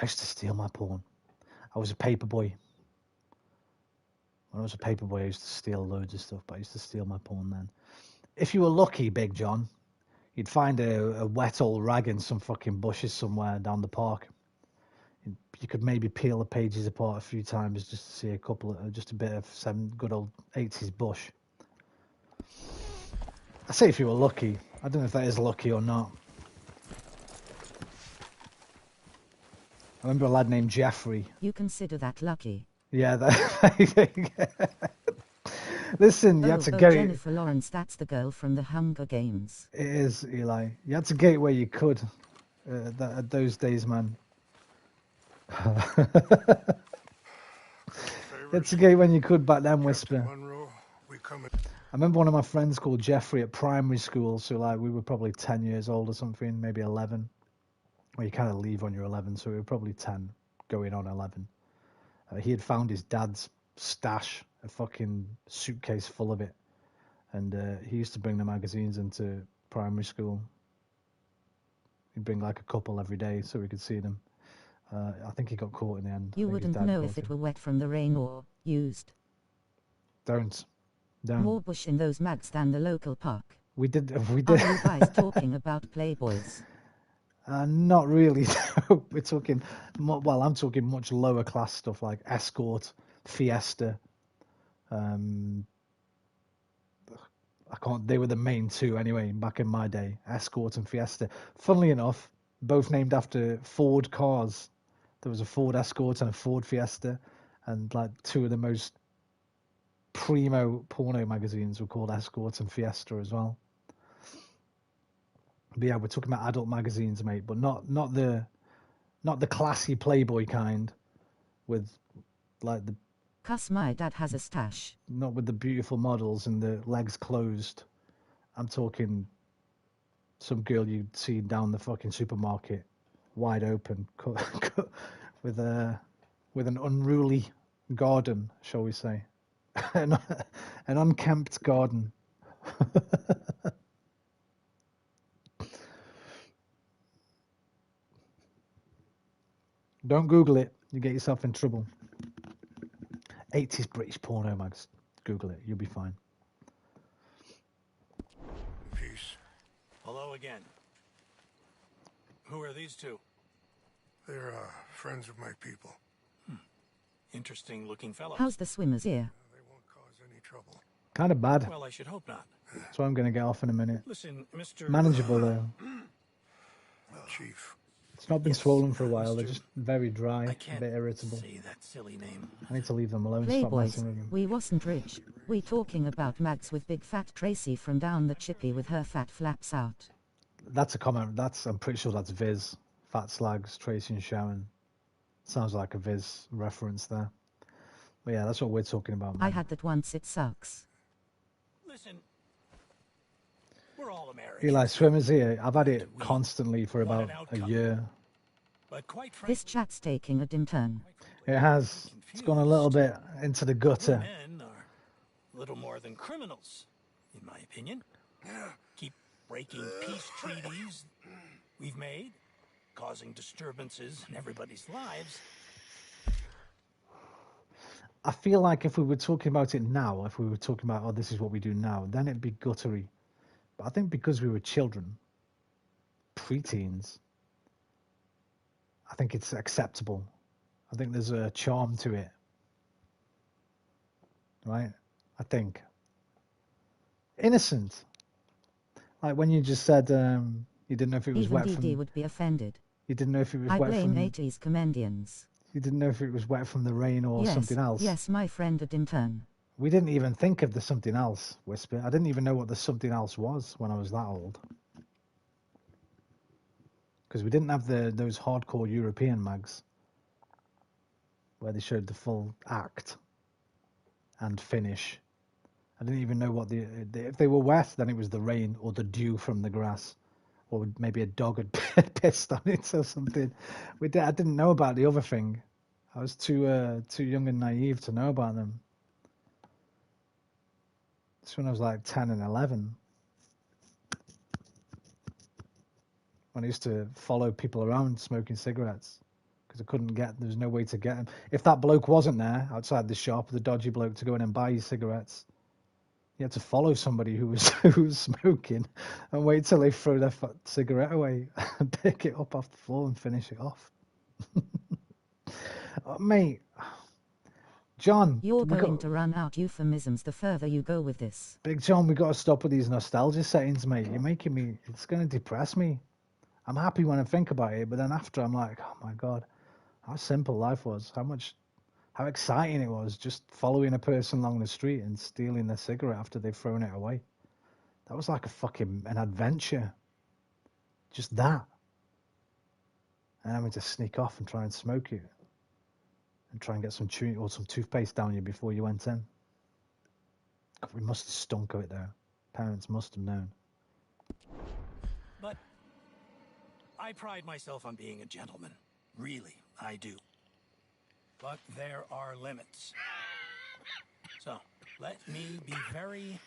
used to steal my porn. I was a paper boy. When I was a paper boy, I used to steal loads of stuff, but I used to steal my porn then. If you were lucky, Big John, you'd find a wet old rag in some fucking bushes somewhere down the park. You could maybe peel the pages apart a few times just to see just a bit of some good old 80s bush. I say if you were lucky. I don't know if that is lucky or not. I remember a lad named Jeffrey. You consider that lucky? Yeah, listen, you had to get Jennifer Lawrence, that's the girl from the Hunger Games. It is, Eli. You had to get it where you could at those days, man. You had to get it when you could back then, Whisper. I remember one of my friends called Jeffrey at primary school, so like we were probably 10 years old or something, maybe 11. Well, you kind of leave when you're 11, so we were probably 10, going on 11. He had found his dad's stash, a fucking suitcase full of it, and he used to bring the magazines into primary school. He'd bring like a couple every day so we could see them. I think he got caught in the end. You wouldn't know if it were wet from the rain or used. Don't. More bush in those mags than the local park. We did. Are you guys talking about Playboys? Not really. We're talking. Well, I'm talking much lower class stuff like Escort, Fiesta. I can't. They were the main two anyway. Back in my day, Escort and Fiesta. Funnily enough, both named after Ford cars. There was a Ford Escort and a Ford Fiesta, and like two of the most primo porno magazines were called Escort and Fiesta as well. But yeah, we're talking about adult magazines, mate, but not the classy Playboy kind, with like the. Cuss, my dad has a stash. Not with the beautiful models and the legs closed. I'm talking some girl you'd see down the fucking supermarket, wide open, with an unruly garden, shall we say. An unkempt garden. Don't Google it. You get yourself in trouble. 80s British porno mags. Google it. You'll be fine. Peace. Hello again. Who are these two? They're friends of my people. Interesting looking fellows. How's the swimmers here? They won't cause any trouble. Kind of bad. Well, I should hope not. So I'm going to get off in a minute. Listen, Mr. Manageable though. Chief. It's not been swollen for a while. They're just very dry, a bit irritable. Say that silly name. I need to leave them alone. Stop Playboys, messing with them. we wasn't rich. We talking about mags with big fat Tracy from down the chippy with her fat flaps out. That's a comment. I'm pretty sure that's Viz. Fat Slags, Tracy and Sharon. Sounds like a Viz reference there. But yeah, that's what we're talking about, man. I had that once, it sucks. Listen, we're all Americans. Eli, swimmers here. I've had it constantly for about a year. But quite frankly, This chat's taking a dim turn. It has. It's gone a little bit into the gutter. men are little more than criminals, in my opinion. Keep breaking peace treaties we've made, causing disturbances in everybody's lives. I feel like if we were talking about it now, if we were talking about, oh, this is what we do now, then it'd be guttery. But I think because we were children, preteens, I think it's acceptable. I think there's a charm to it. Right? I think. Innocent. Like when you just said you didn't know if it was Even wet DD from... would be offended. You didn't know if it was I wet blame from... 80s comedians. You didn't know if it was wet from the rain or something else. Yes, my friend a dim turn. We didn't even think of the something else, Whisper. I didn't even know what the something else was when I was that old. because we didn't have those hardcore European mags where they showed the full act and finish. I didn't even know what if they were wet, then it was the rain or the dew from the grass, or maybe a dog had pissed on it or something. I didn't know about the other thing. I was too young and naive to know about them. It's when I was like 10 and 11. When I used to follow people around smoking cigarettes because there was no way to get them. If that bloke wasn't there outside the shop, the dodgy bloke to go in and buy you cigarettes, you had to follow somebody who was smoking and wait till they throw their cigarette away and pick it up off the floor and finish it off. Oh, mate, John, you're going to run out euphemisms the further you go with this. Big John, we got to stop with these nostalgia settings, mate. You're making me. It's going to depress me. I'm happy when I think about it, but then after I'm like, oh my god, how simple life was. How exciting it was just following a person along the street and stealing their cigarette after they've thrown it away. That was like an adventure. Just that. And having to sneak off and try and smoke it. And try and get some chewing or some toothpaste down you before you went in. God, we must have stunk of it though. Parents must have known. But I pride myself on being a gentleman. Really, I do. But there are limits. So, let me be very...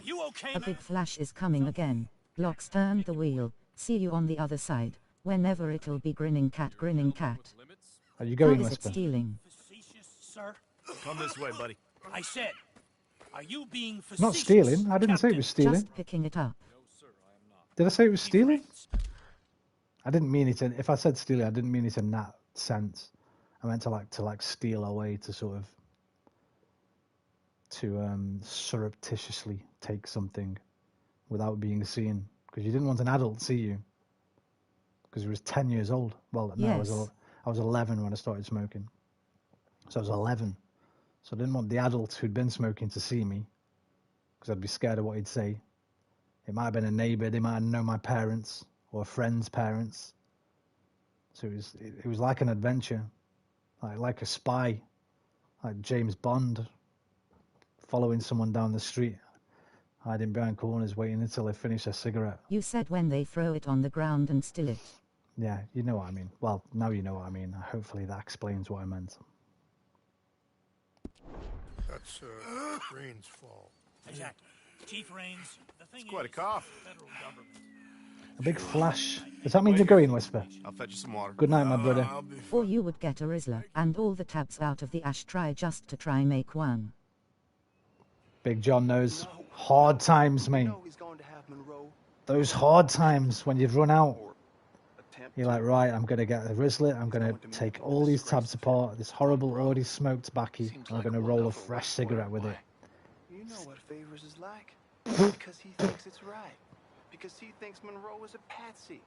You okay, A big flash is coming again. Locks turned the wheel. See you on the other side. Whenever it'll be grinning cat, grinning cat. Are you going, How is Whisper? it stealing? Facetious, sir? Come this way, buddy. I said, are you being facetious? Not stealing. I didn't say it was stealing. Just picking it up. Did I say it was stealing? I didn't mean it in. If I said stealing, I didn't mean it in that sense. I meant to steal away, to sort of surreptitiously take something without being seen, because you didn't want an adult to see you. Because he was 10 years old. Well, no, yes. I was 11 when I started smoking. So I was 11. So I didn't want the adult who'd been smoking to see me, because I'd be scared of what he'd say. It might have been a neighbour. They might have known my parents or a friend's parents. So it was like an adventure, like a spy, like James Bond, following someone down the street, hiding behind corners, waiting until they finish their cigarette. You said when they throw it on the ground and steal it. Yeah, you know what I mean. Well, now you know what I mean. Hopefully that explains what I meant. That's Rain's fault. Exactly. Chief Rains, the thing it's quite a cough. Federal government. A big flash. Does that mean you're going, Whisper? I'll fetch you some water. Good night, my brother. Or you would get a Rizzler and all the tabs out of the ashtray just to try make one. Big John knows. Hard times, mate. Those hard times when you've run out. You're like, right, I'm going to get a Rizzler. I'm going to take all these tabs apart, this horrible already smoked backy, and I'm going to roll a fresh cigarette with it. You know what Favors is like. Because he thinks it's right. Because he thinks Monroe is a patsy.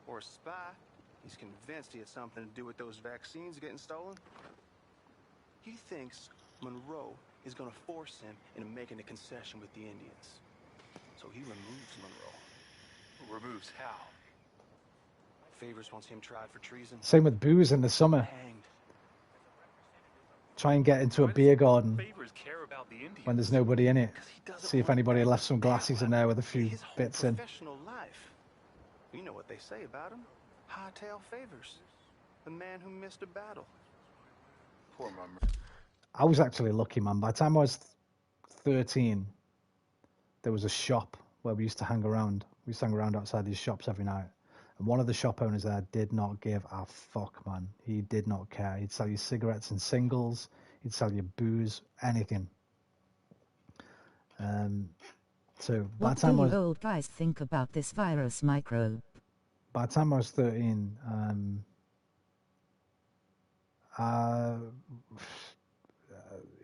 Or a spy. He's convinced he has something to do with those vaccines getting stolen. He thinks Monroe is going to force him into making a concession with the Indians. So he removes Monroe. Removes how? Favors wants him tried for treason. Same with booze in the summer. Hanged. Try and get into a beer garden when there's nobody in it. See if anybody left some glasses in there with a few bits in. Professional life. You know what they say about him. Hightail Favors. The man who missed a battle. Poor mama. I was actually lucky, man. By the time I was 13, there was a shop where we used to hang around. We used to hang around outside these shops every night. And one of the shop owners there did not give a fuck, man. He did not care. He'd sell you cigarettes and singles. He'd sell you booze, anything. So by the time What do you old guys think about this virus microbe? By the time I was 13,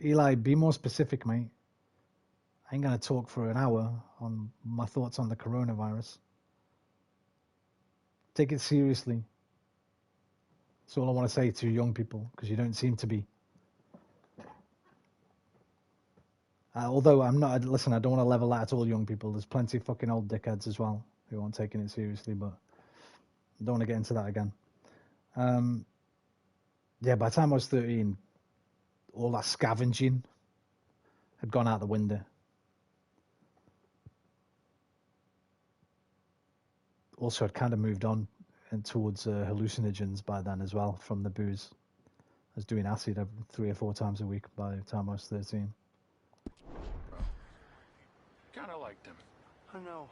Eli, be more specific, mate. I ain't gonna talk for an hour on my thoughts on the coronavirus. Take it seriously. That's all I want to say to young people, because you don't seem to be. Although I'm not, listen, I don't want to level that at all young people. There's plenty of fucking old dickheads as well. who aren't taking it seriously, but I don't want to get into that again. Yeah, by the time I was 13, all that scavenging had gone out the window. Also, I'd kind of moved on and towards hallucinogens by then as well from the booze. I was doing acid 3 or 4 times a week by the time I was 13. Kind of liked him. I know.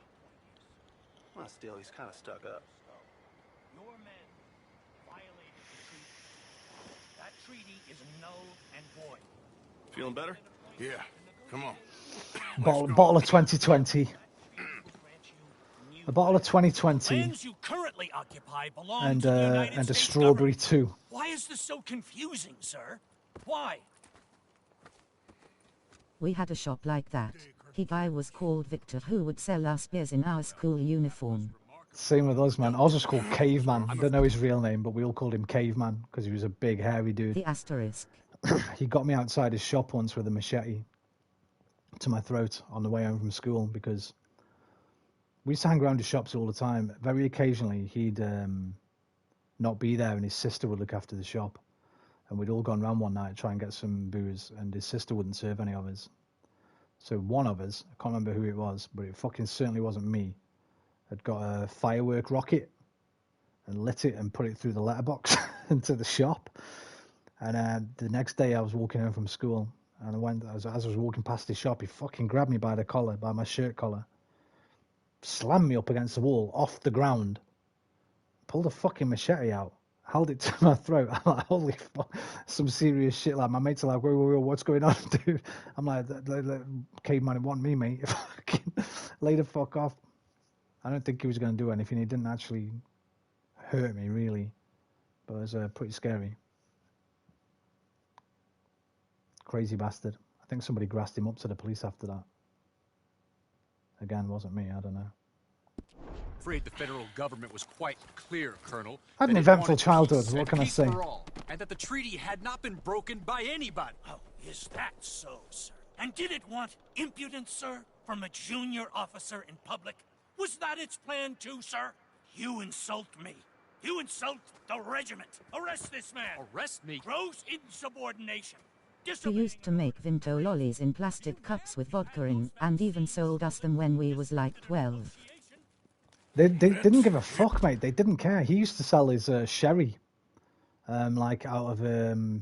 Well, still, he's kind of stuck up. Your men violated the treaty. That treaty is null and void. Feeling better? Yeah. Come on. Bottle of 2020. A bottle of 2020. Lands you currently occupy belong and to the United a States strawberry government. too. Why is this so confusing, sir? Why? We had a shop like that. He guy was called Victor who would sell us beers in our school uniform. Same with us, man. I was just called Caveman. I don't know his real name, but we all called him Caveman because he was a big, hairy dude. The asterisk. He got me outside his shop once with a machete to my throat on the way home from school because we used to hang around his shops all the time. Very occasionally, he'd not be there and his sister would look after the shop. And we'd all gone round one night to try and get some booze, and his sister wouldn't serve any of us. So one of us, I can't remember who it was, but it fucking certainly wasn't me, had got a firework rocket and lit it and put it through the letterbox into the shop. And the next day I was walking home from school, and as I was walking past his shop, he fucking grabbed me by the collar, by my shirt collar, slammed me up against the wall, off the ground, pulled a fucking machete out, held it to my throat. I'm like, holy fuck, some serious shit. Like, my mates are like, whoa, what's going on, dude? I'm like, Caveman, it wasn't me, mate. Fucking lay the fuck off. I don't think he was going to do anything. He didn't actually hurt me, really, but it was pretty scary. Crazy bastard. I think somebody grassed him up to the police after that. Again, wasn't me, I don't know. Afraid the federal government was quite clear, Colonel. I had an eventful childhood, what can I say? All, and that the treaty had not been broken by anybody. Oh, is that so, sir? And did it want impudence, sir, from a junior officer in public? Was that its plan too, sir? You insult me. You insult the regiment. Arrest this man. Arrest me? Gross insubordination. He used to make Vimto lollies in plastic cups with vodka in, and even sold us them when we was like 12. They didn't give a fuck, mate. They didn't care. He used to sell his sherry, like out of you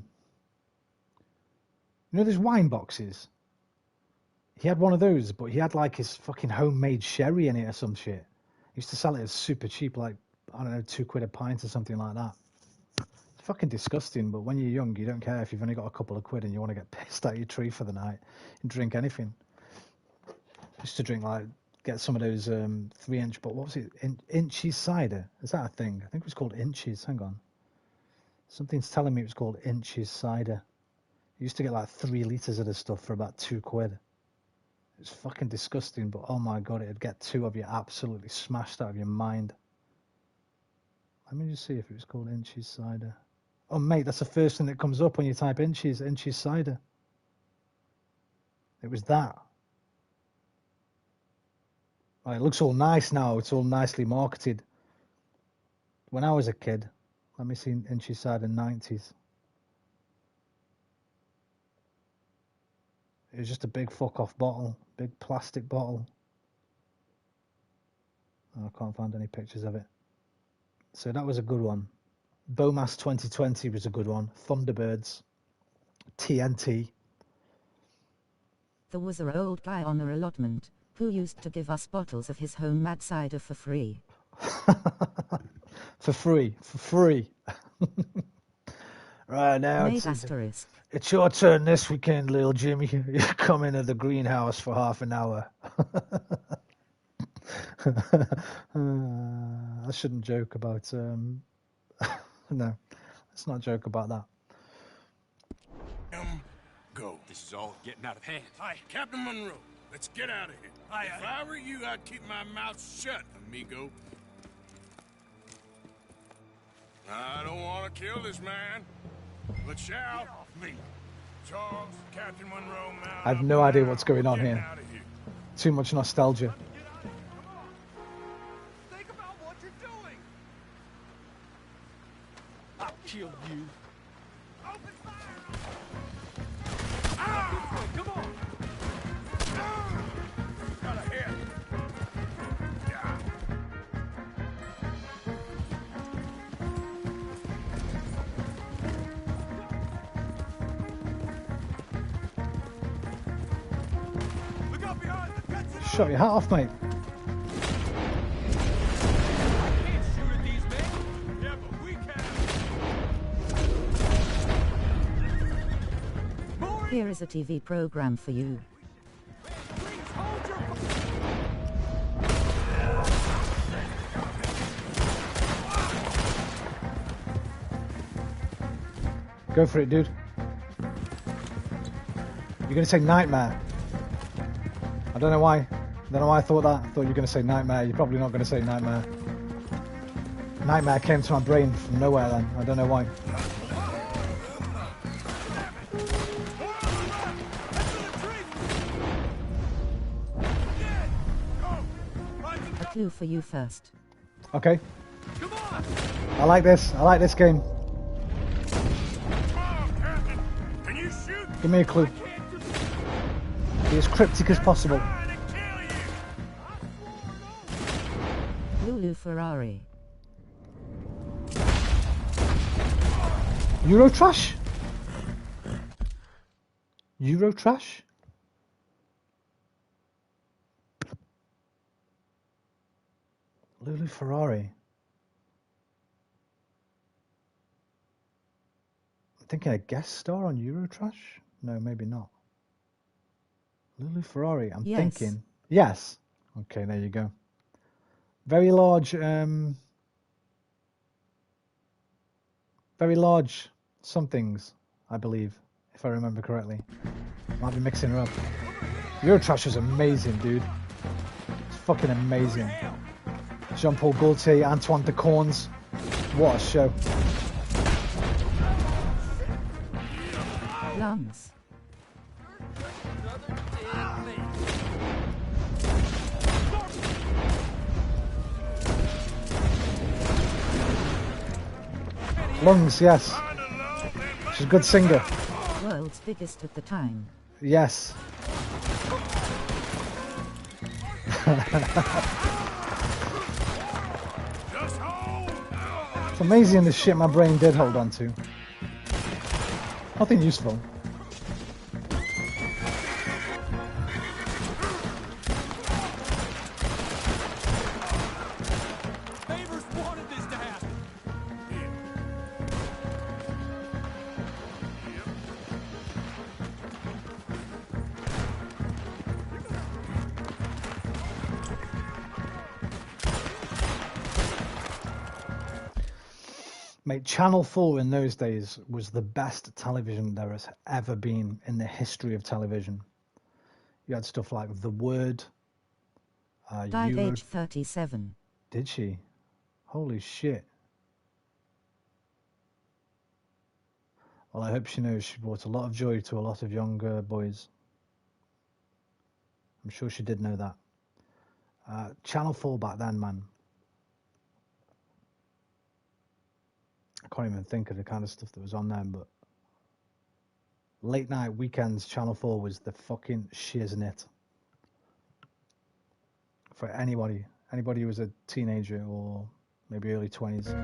know, there's wine boxes. He had one of those, but he had like his fucking homemade sherry in it or some shit. He used to sell it as super cheap, like, I don't know, £2 a pint or something like that. It's fucking disgusting, but when you're young, you don't care if you've only got a couple of quid and you want to get pissed out your tree for the night and drink anything. Used to drink, like, get some of those 3-inch, but what was it? Inches cider? Is that a thing? I think it was called Inches. Hang on. Something's telling me it was called Inches cider. You used to get like 3 litres of this stuff for about £2. It's fucking disgusting, but oh my god, it'd get 2 of you absolutely smashed out of your mind. Let me just see if it was called Inches cider. Oh mate, that's the first thing that comes up when you type Inches cider. It was that. Oh, it looks all nice now. It's all nicely marketed. When I was a kid, let me see Inches cider 90s. It was just a big fuck off bottle, big plastic bottle. Oh, I can't find any pictures of it. So that was a good one. Bomas 2020 was a good one. Thunderbirds. TNT. There was an old guy on our allotment who used to give us bottles of his homemade cider for free. For free. Right now, it's your turn this weekend, little Jimmy. You come into the greenhouse for half an hour. I shouldn't joke about... no, let's not joke about that. Go. This is all getting out of hand. Hi, Captain Monroe. Let's get out of here. If I were you, I'd keep my mouth shut, amigo. I don't want to kill this man, but shall. Me. Charles, Captain Monroe, I have no idea what's going on here. Too much nostalgia. Shut your hat off, mate. Here is a TV program for you. Go for it, dude. You're gonna say nightmare. I don't know why. I don't know why I thought that. I thought you were gonna say nightmare. You're probably not gonna say nightmare. Nightmare came to my brain from nowhere then. I don't know why. A clue for you first. Okay. I like this. I like this game. Give me a clue. Be as cryptic as possible. Lulu Ferrari. Eurotrash? Eurotrash? Lulu Ferrari. I'm thinking a guest star on Eurotrash? No, maybe not. Lulu Ferrari, I'm thinking. Yes. Okay, there you go. Very large somethings, I believe, if I remember correctly. Might be mixing her up. Eurotrash is amazing, dude. It's fucking amazing. Jean-Paul Gaultier, Antoine de Corns. What a show. Lungs. Lungs, yes. She's a good singer. World's biggest at the time. Yes. It's amazing the shit my brain did hold on to. Nothing useful. Mate, Channel 4 in those days was the best television there has ever been in the history of television. You had stuff like The Word. Died age 37. Did she? Holy shit. Well, I hope she knows she brought a lot of joy to a lot of young boys. I'm sure she did know that. Channel 4 back then, man. I can't even think of the kind of stuff that was on there, but late night weekends, Channel 4 was the fucking shiznit for anybody who was a teenager or maybe early 20s.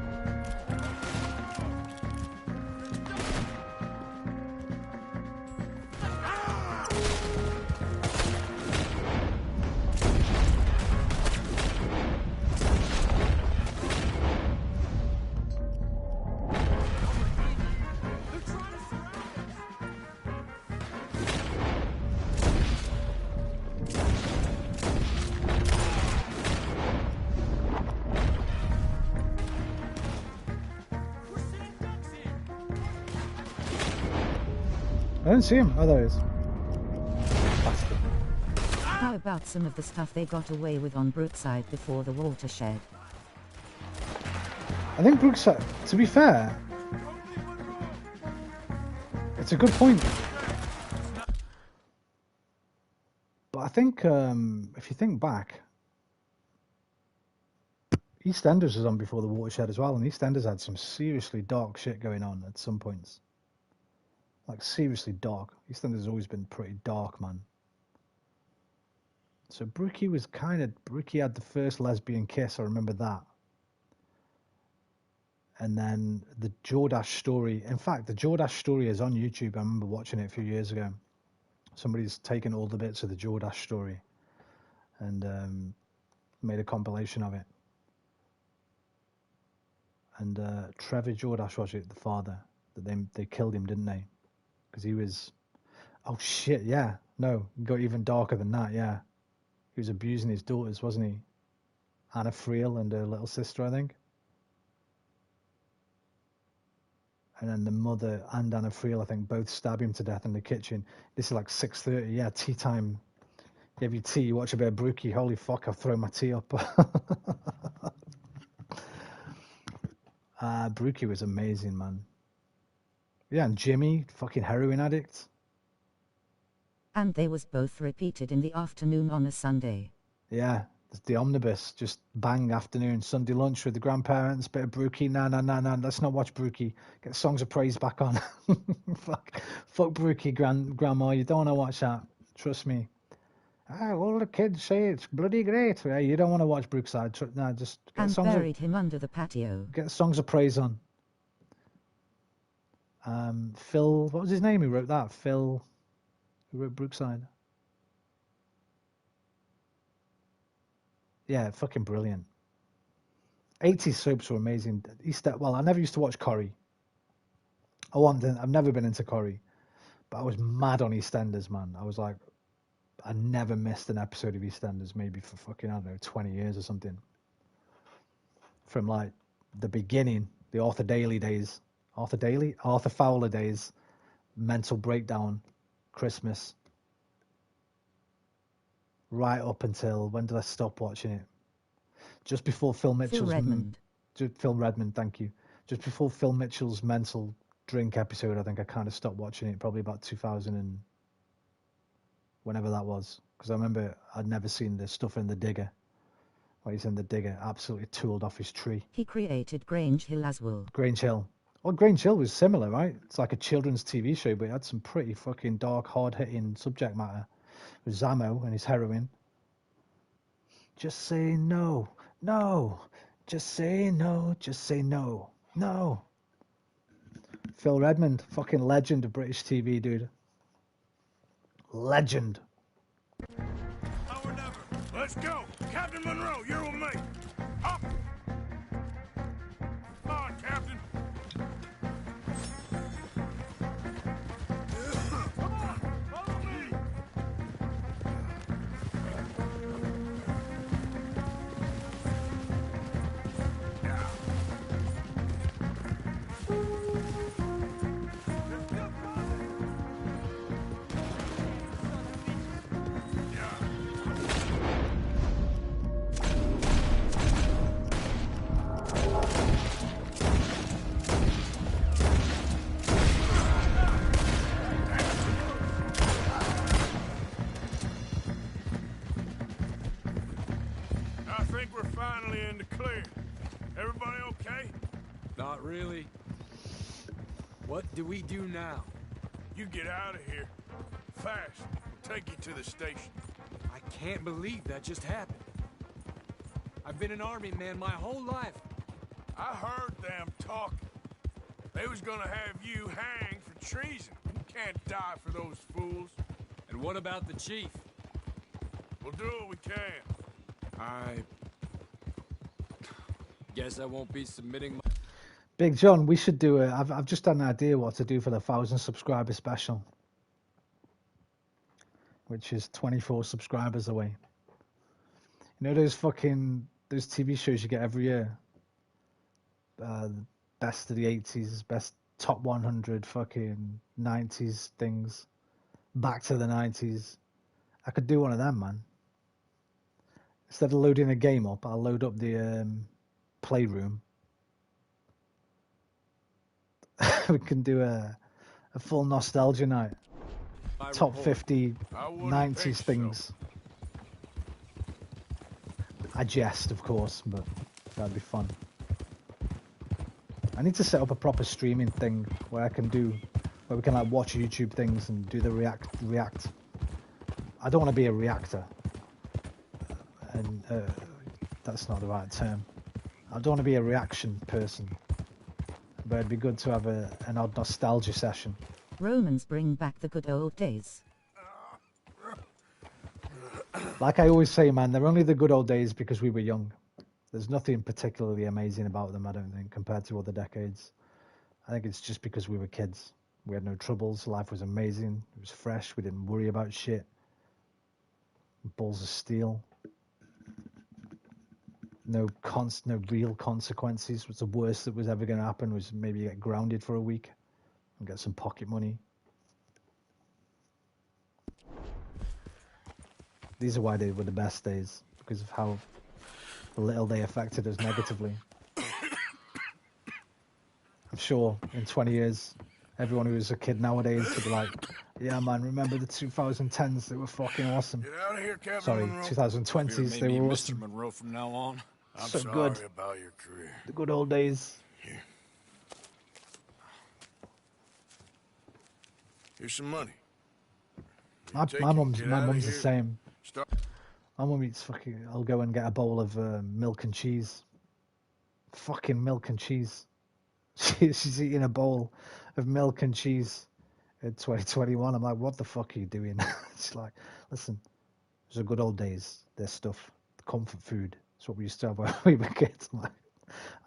I don't see him. Oh, there he is. Bastard. How about some of the stuff they got away with on Brookside before the watershed? I think Brookside, to be fair, it's a good point. But I think, if you think back, EastEnders was on before the watershed as well, and EastEnders had some seriously dark shit going on at some points. Like, seriously dark. EastEnders has always been pretty dark, man. So Brookie was Brookie had the first lesbian kiss, I remember that. And then the Jordache story. In fact, the Jordache story is on YouTube. I remember watching it a few years ago. Somebody's taken all the bits of the Jordache story and made a compilation of it. And Trevor Jordash was it, the father, that they killed him, didn't they? Because he was, oh shit, yeah, no, it got even darker than that, yeah. He was abusing his daughters, wasn't he? Anna Friel and her little sister, I think. And then the mother and Anna Friel, I think, both stab him to death in the kitchen. This is like 6:30, yeah, tea time. You have your tea, you watch a bit of Brookie. Holy fuck, I'll throw my tea up. Brookie was amazing, man. Yeah, and Jimmy, fucking heroin addict. And they was both repeated in the afternoon on a Sunday. Yeah, the omnibus, just bang afternoon, Sunday lunch with the grandparents, bit of Brookie. Nah, let's not watch Brookie. Get Songs of Praise back on. fuck Brookie, grandma, you don't want to watch that. Trust me. All the kids say it's bloody great. You don't want to watch Brookside. No, just get and buried him under the patio. Get Songs of Praise on. Phil, what was his name? Who wrote that? Phil, who wrote Brookside? Yeah, fucking brilliant. 80s soaps were amazing. Well, I never used to watch Corrie. I've never been into Corrie, but I was mad on EastEnders, man. I was like, I never missed an episode of EastEnders, maybe for fucking, I don't know, 20 years or something. From like the beginning, the Arthur Fowler days, Mental Breakdown, Christmas, right up until, when did I stop watching it? Just before Phil Mitchell's... Phil Redmond, thank you. Just before Phil Mitchell's Mental Drink episode, I think I kind of stopped watching it, probably about 2000 and whenever that was. Because I remember I'd never seen the stuff in the digger. When he's in the digger, absolutely tooled off his tree. He created Grange Hill as well. Grange Hill. Well, Grange Hill was similar, right? It's like a children's TV show, but it had some pretty fucking dark, hard-hitting subject matter. With Zamo and his heroin. Just say no. No. Just say no. Just say no. No. Phil Redmond, fucking legend of British TV, dude. Legend. Now or never. Let's go. Captain Monroe, you're with me. Up. Come on, Captain. Come on, follow me. I think we're finally in the clear. Everybody okay? Not really. What do we do now? You get out of here. Fast. We'll take you to the station. I can't believe that just happened. I've been an army man my whole life. I heard them talking. They was gonna have you hanged for treason. You can't die for those fools. And what about the chief? We'll do what we can. I guess I won't be submitting my... Big John, we should do a... I've just had an idea what to do for the 1,000 subscriber special. Which is 24 subscribers away. You know those TV shows you get every year? Best of the 80s, best top 100 fucking 90s things. Back to the 90s. I could do one of them, man. Instead of loading a game up, I'll load up the Playroom. We can do a full nostalgia night. Top 50 90s things. I jest, of course, but that'd be fun. I need to set up a proper streaming thing where we can like watch YouTube things and do the react. I don't want to be a reactor, and that's not the right term. I don't want to be a reaction person, but it'd be good to have an odd nostalgia session. Romans bring back the good old days. Like I always say, man, they're only the good old days because we were young. There's nothing particularly amazing about them, I don't think, compared to other decades. I think it's just because we were kids. We had no troubles. Life was amazing. It was fresh. We didn't worry about shit. Balls of steel. No real consequences. What's the worst that was ever going to happen was maybe get grounded for a week and get some pocket money. These are why they were the best days, because of how little they affected us negatively. I'm sure in 20 years, everyone who was a kid nowadays would be like, yeah, man, remember the 2010s? They were fucking awesome. Get out of here, Captain Sorry, Monroe. 2020s, they were awesome. Mr. Monroe from now on. I'm So sorry good. about your career. The good old days. Here. Here's some money. My mum's the here. same. My mum eats fucking. I'll go and get a bowl of milk and cheese. Fucking milk and cheese. She's eating a bowl of milk and cheese in 2021. I'm like, what the fuck are you doing? She's like, listen, those are good old days. There's stuff, comfort food. That's what we used to have when we were kids. I'm like,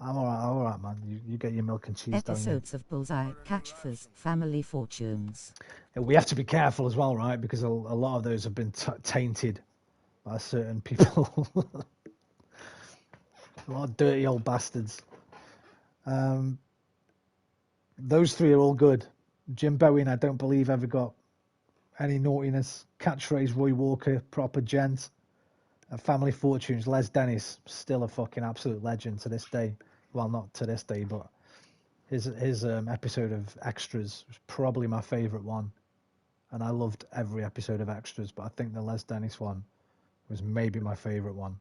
I'm all right, man. You get your milk and cheese. Episodes of Bullseye, Catchfors, Family Fortunes. We have to be careful as well, right? Because a lot of those have been tainted by certain people. A lot of dirty old bastards. Those three are all good. Jim Bowen, I don't believe, ever got any naughtiness. Catchphrase, Roy Walker, proper gent. Family Fortunes, Les Dennis, still a fucking absolute legend to this day. Well, not to this day, but his episode of Extras was probably my favourite one. And I loved every episode of Extras, but I think the Les Dennis one was maybe my favourite one.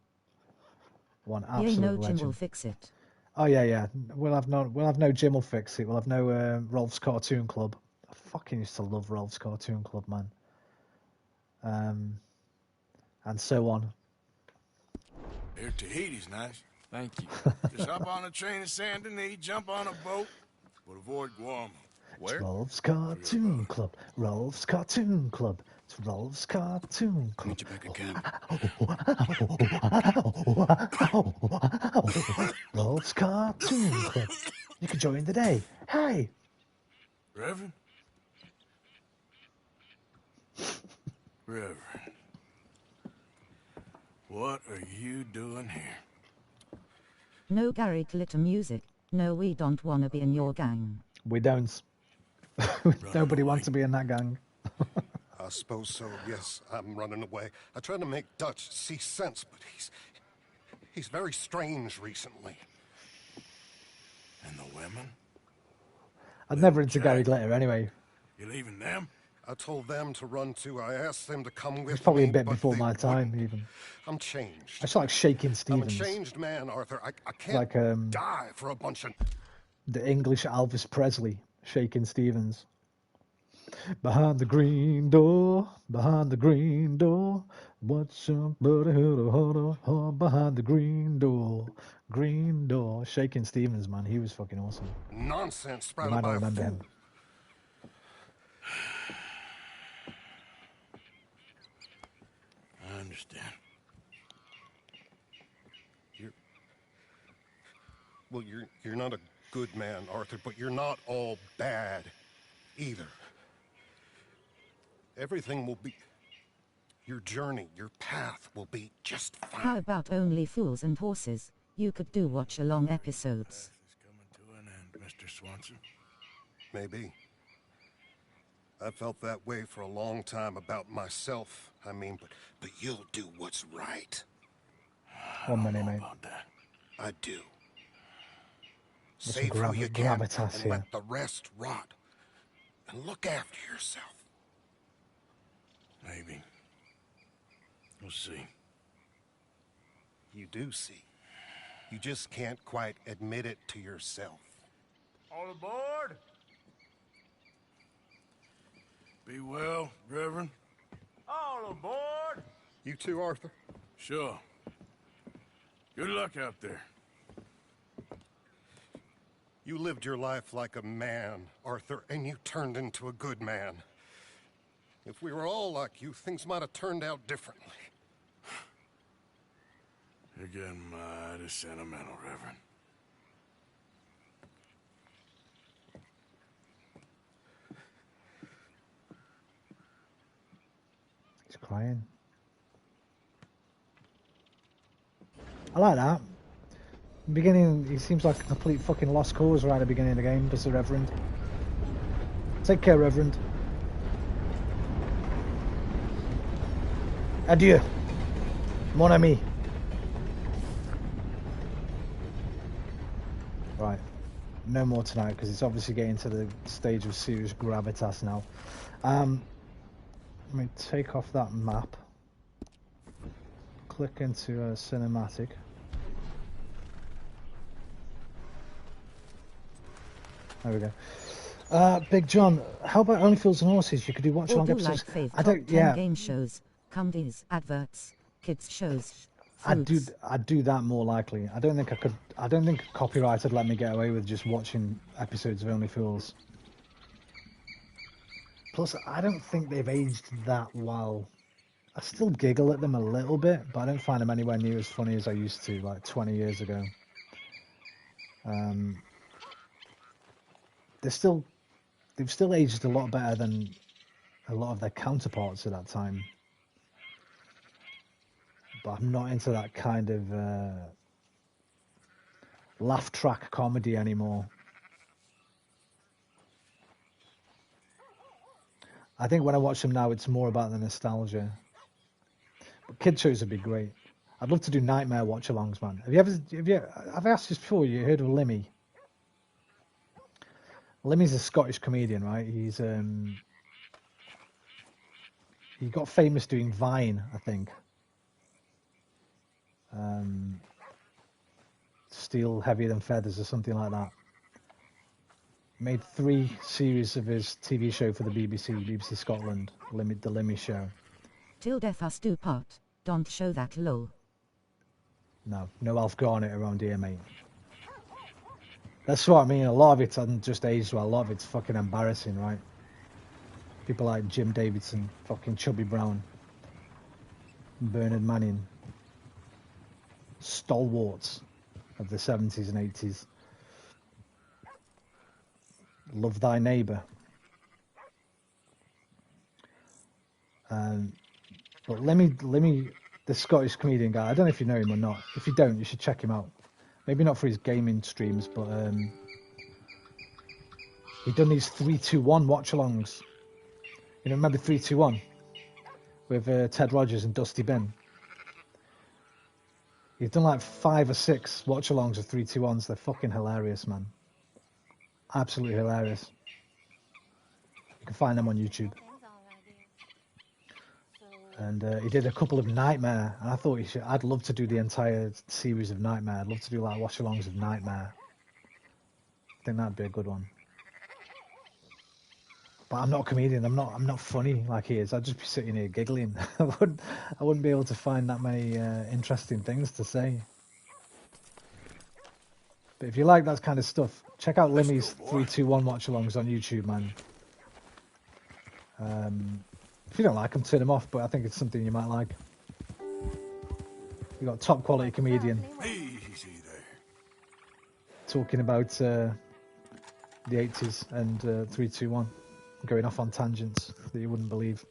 One absolute legend. Jim will fix it. Oh yeah. We'll have no Jim will fix it. We'll have no Rolf's Cartoon Club. I fucking used to love Rolf's Cartoon Club, man. And so on. Here, Tahiti's nice. Thank you. Just hop on a train to Saint Denis, jump on a boat, but avoid Guam. Where? It's Rolf's Cartoon Club. Rolf's Cartoon Club. It's Rolf's Cartoon Club. Meet you back at camp. Rolf's Cartoon Club. You can join today. Hey. Reverend? Reverend. What are you doing here? No Gary Glitter music. No, we don't want to be in your gang. We don't. Nobody wants to be in that gang. I suppose so, yes. I'm running away. I tried to make Dutch see sense, but he's very strange recently. And the women? I'm never into Gary Glitter anyway. You leaving them? I told them to run too. I asked them to come with me. It's probably a bit but before they my time, wouldn't. even. I'm changed. I feel like Shaking Stevens. I'm a changed man, Arthur. I can't Like, die for a bunch of... The English Elvis Presley, Shaking Stevens. Behind the green door, what's your buddy behind the green door, Shaking Stevens, man, he was fucking awesome. Nonsense You sprouted might not by a remember fool. him. I understand. You're not a good man, Arthur, but you're not all bad either. Everything will be... Your journey, your path will be just fine. How about Only Fools and Horses? You could do watch-along episodes. It's coming to an end, Mr. Swanson. Maybe. I felt that way for a long time about myself. I mean, but you'll do what's right. 1 minute, mate. I do. There's Save some who you can gravitas and here. let the rest rot. And look after yourself. Maybe. We'll see. You do see. You just can't quite admit it to yourself. All aboard! Be well, Reverend. All aboard! You too, Arthur? Sure. Good luck out there. You lived your life like a man, Arthur, and you turned into a good man. If we were all like you, things might have turned out differently. You're getting mighty sentimental, Reverend. He's crying. I like that. Beginning, he seems like a complete fucking lost cause right at the beginning of the game, does the Reverend. Take care, Reverend. Adieu, mon ami. Right, no more tonight because it's obviously getting to the stage of serious gravitas now. Let me take off that map. Click into cinematic. There we go. Big John, how about Only Fools and Horses? You could do watch along episodes. Like fave I don't. top 10 Yeah. game shows, comedies, adverts, kids shows. I'd do that more likely. I don't think copyright would let me get away with just watching episodes of Only Fools. Plus, I don't think they've aged that well. I still giggle at them a little bit, but I don't find them anywhere near as funny as I used to, like 20 years ago. They've still aged a lot better than a lot of their counterparts at that time. But I'm not into that kind of laugh track comedy anymore. I think when I watch them now, it's more about the nostalgia. But kid shows would be great. I'd love to do nightmare watch-alongs, man. Have I asked this before? You heard of Limmy? Limmy's a Scottish comedian, right? He got famous doing Vine, I think. Steel Heavier Than Feathers or something like that. Made 3 series of his TV show for the BBC Scotland, The Limmy Show. Till death us do part. Don't show that lol. No Alf Garnett around here, mate. That's what I mean. A lot of it hasn't just aged well. A lot of it's fucking embarrassing, right? People like Jim Davidson, fucking Chubby Brown, Bernard Manning, stalwarts of the 70s and 80s. Love Thy Neighbour. But Lemmy, the Scottish comedian guy, I don't know if you know him or not. If you don't, you should check him out. Maybe not for his gaming streams, but he'd done these 3-2-1 watch-alongs. You know, remember 3-2-1 with Ted Rogers and Dusty Ben? He's done like 5 or 6 watch-alongs of 3-2-1s. They're fucking hilarious, man. Absolutely hilarious. You can find them on YouTube. And he did a couple of Nightmare, and I thought I'd love to do the entire series of Nightmare. I'd love to do like watch-alongs of Nightmare. I think that'd be a good one. But I'm not a comedian. I'm not funny like he is. I'd just be sitting here giggling. I wouldn't be able to find that many interesting things to say. But if you like that kind of stuff, check out Limmy's 3-2-1 watch-alongs on YouTube, man. If you don't like them, turn them off, but I think it's something you might like. You got top quality comedian Easy there. talking about the 80s and 3-2-1, going off on tangents that you wouldn't believe.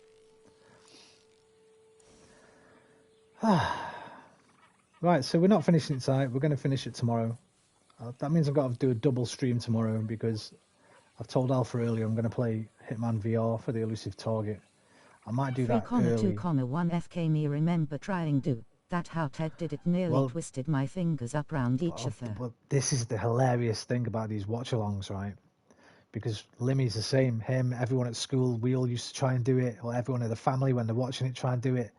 Right, so we're not finishing it tonight. We're going to finish it tomorrow. That means I've got to do a double stream tomorrow because I've told Alpha earlier I'm going to play Hitman VR for the Elusive Target. I might do that early. 3,2,1 FK me remember trying do that how Ted did it, nearly twisted my fingers up round each other. But this is the hilarious thing about these watch-alongs, right? Because Limmy's the same. Him, everyone at school, we all used to try and do it, or everyone in the family when they're watching it try and do it.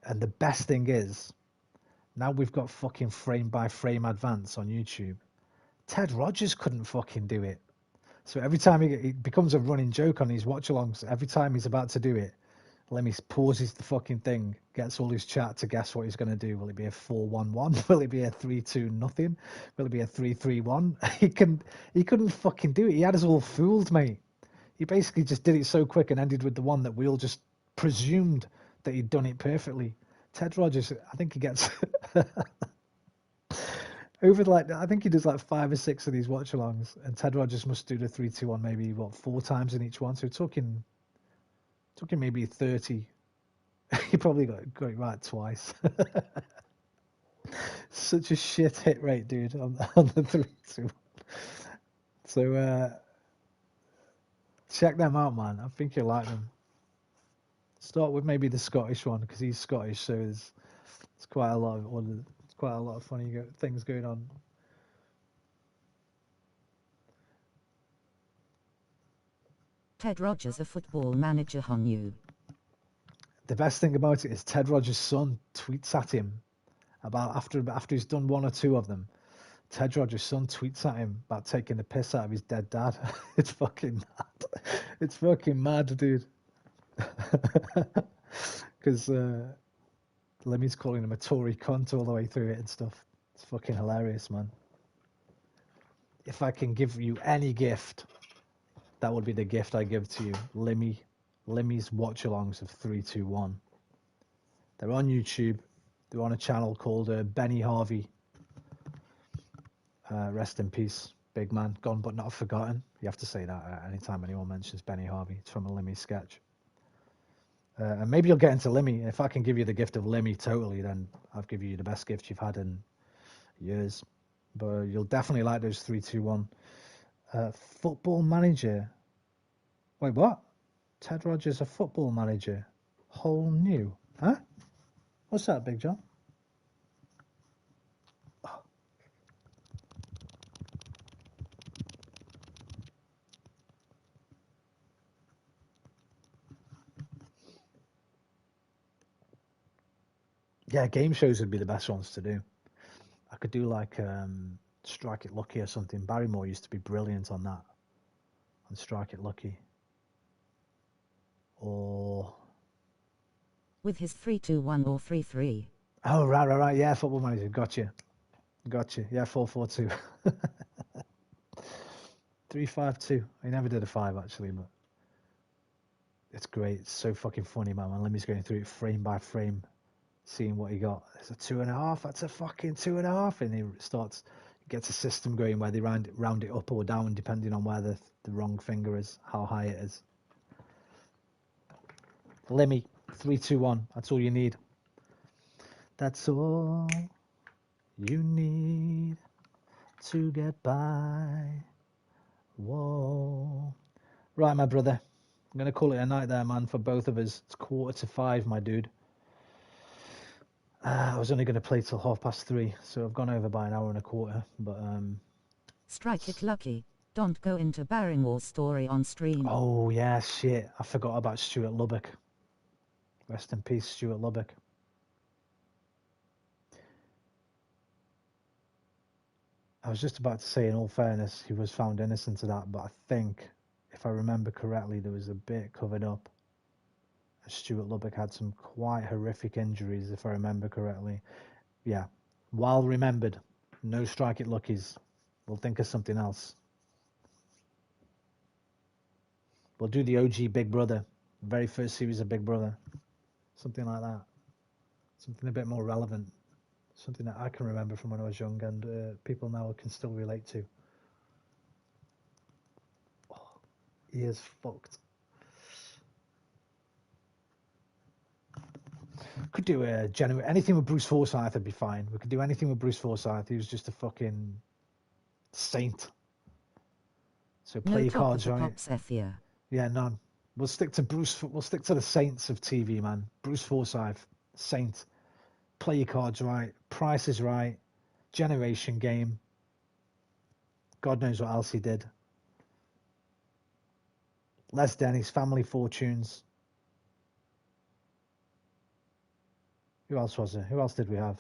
And the best thing is, now we've got fucking frame-by-frame advance on YouTube. Ted Rogers couldn't fucking do it. So every time it becomes a running joke on these watch-alongs, every time he's about to do it, Lemmy pauses the fucking thing, gets all his chat to guess what he's going to do. Will it be a 4-1-1? Will it be a 3-2-0? Will it be a 3-3-1? He couldn't fucking do it. He had us all fooled, mate. He basically just did it so quick and ended with the one that we all just presumed that he'd done it perfectly. Ted Rogers, I think he gets over like I think he does like 5 or 6 of these watch-alongs, and Ted Rogers must do the 3-2-1 maybe 4 times in each one. So we're talking maybe 30. He probably got it right twice. Such a shit hit rate, dude, on the 3-2-1. So check them out, man. I think you'll like them. Start with maybe the Scottish one because he's Scottish, so it's quite a lot of funny things going on. Ted Rogers, a football manager on you. The best thing about it is Ted Rogers' son tweets at him about after he's done 1 or 2 of them. Ted Rogers' son tweets at him about taking the piss out of his dead dad. It's fucking mad. It's fucking mad, dude. Because Lemmy's calling him a Tory cunt all the way through it and stuff. It's fucking hilarious, man. If I can give you any gift, that would be the gift I give to you. Lemmy's watch-alongs of 3-2-1. They're on YouTube. They're on a channel called Benny Harvey. Rest in peace, big man. Gone but not forgotten. You have to say that anytime anyone mentions Benny Harvey. It's from a Lemmy sketch. And maybe you'll get into Lemmy. If I can give you the gift of Lemmy totally, then I'll give you the best gift you've had in years. But you'll definitely like those 3-2-1. Football manager. Wait, what? Ted Rogers, a football manager. Whole new. Huh? What's that, Big John? Oh. Yeah, game shows would be the best ones to do. I could do like Strike It Lucky or something. Barrymore used to be brilliant on that. On Strike It Lucky. Or... with his 3-2-1 or 3-3. Oh, right. Yeah, football manager. Gotcha. Yeah, 4-4-2. 3-5-2. I never did a 5, actually, but it's great. It's so fucking funny, man. When Lemmy's going through it frame by frame, seeing what he got. It's a 2.5. That's a fucking 2.5. And he gets a system going where they round it up or down, depending on where the wrong finger is, how high it is. Lemmy, 3-2-1. That's all you need. That's all you need to get by. Whoa. Right, my brother. I'm going to call it a night there, man, for both of us. It's 4:45, my dude. I was only going to play till 3:30, so I've gone over by an hour and a quarter. But Strike It Lucky. Don't go into Barrymore's story on stream. Oh, yeah, shit. I forgot about Stuart Lubbock. Rest in peace, Stuart Lubbock. I was just about to say, in all fairness, he was found innocent of that, but I think, if I remember correctly, there was a bit covered up. Stuart Lubbock had some quite horrific injuries, if I remember correctly. Yeah, well remembered. No Strike It Luckies. We'll think of something else. We'll do the OG Big Brother. Very first series of Big Brother. Something like that. Something a bit more relevant. Something that I can remember from when I was young and people now can still relate to. Oh, ears fucked. Could do anything with Bruce Forsyth would be fine. We could do anything with Bruce Forsyth. He was just a fucking saint. So play your cards right. Yeah, none. We'll stick to Bruce. We'll stick to the saints of TV, man. Bruce Forsyth, saint. Play your cards right. Price is right. Generation game. God knows what else he did. Les Dennis, Family Fortunes. Who else was there? Who else did we have?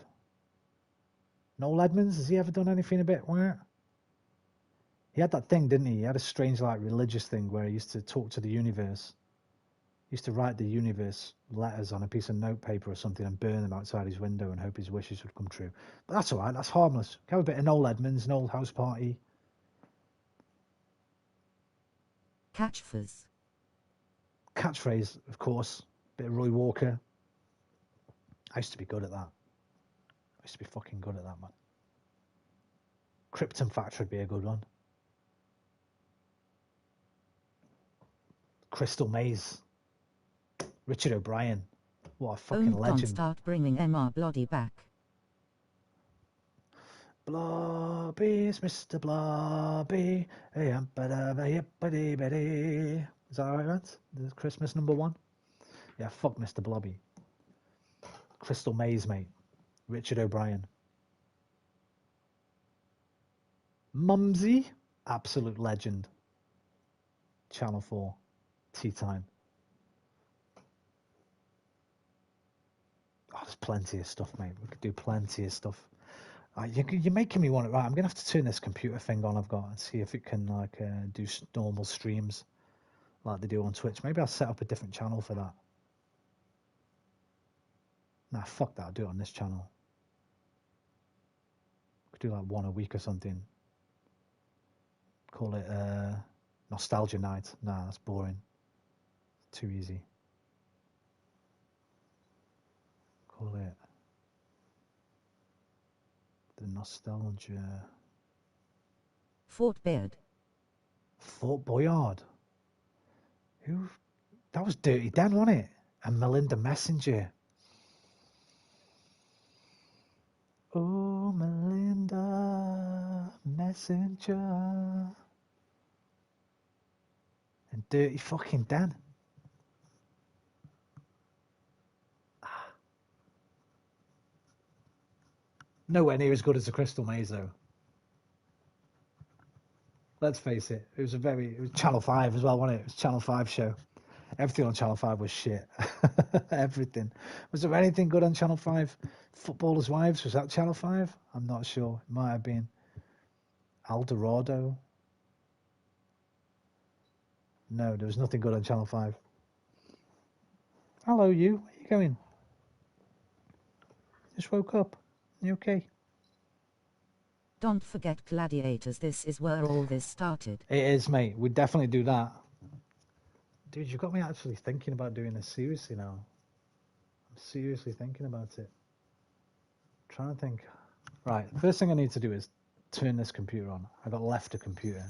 Noel Edmonds, has he ever done anything a bit weird? He had that thing, didn't he? He had a strange, like, religious thing where he used to talk to the universe. He used to write the universe letters on a piece of notepaper or something and burn them outside his window and hope his wishes would come true. But that's all right. That's harmless. Have a bit of Noel Edmonds, an old house party. Catchphrase, of course. Bit of Roy Walker. I used to be good at that. I used to be fucking good at that, man. Krypton Factory would be a good one. Crystal Maze. Richard O'Brien. What a fucking Don't legend. start bringing MR Bloody back. Blobby's Mr. Blobby. Is that how it went? The Christmas #1? Yeah, fuck Mr. Blobby. Crystal Maze, mate. Richard O'Brien. Mumsy. Absolute legend. Channel 4. Tea time. Oh, there's plenty of stuff, mate. We could do plenty of stuff. You're making me want it. Right, I'm going to have to turn this computer thing on I've got and see if it can do normal streams like they do on Twitch. Maybe I'll set up a different channel for that. Nah, fuck that. I'll do it on this channel. Could do like one a week or something. Call it Nostalgia Night. Nah, that's boring. Too easy. Call it the Nostalgia. Fort Beard. Fort Boyard. Who? That was Dirty Dan, wasn't it? And Melinda Messenger. Oh, Melinda Messenger. And Dirty fucking Dan. Nowhere near as good as the Crystal Maze, though. Let's face it. It was Channel 5 as well, wasn't it? It was Channel 5 show. Everything on Channel 5 was shit. Everything. Was there anything good on Channel 5? Footballers' Wives, was that Channel 5? I'm not sure. It might have been. Eldorado. No, there was nothing good on Channel 5. Hello, you. Where are you going? Just woke up. You okay? Don't forget Gladiators. This is where all this started. It is, mate. We'd definitely do that. Dude, you got me actually thinking about doing this seriously now. I'm seriously thinking about it. I'm trying to think. Right, first thing I need to do is turn this computer on. I got left a computer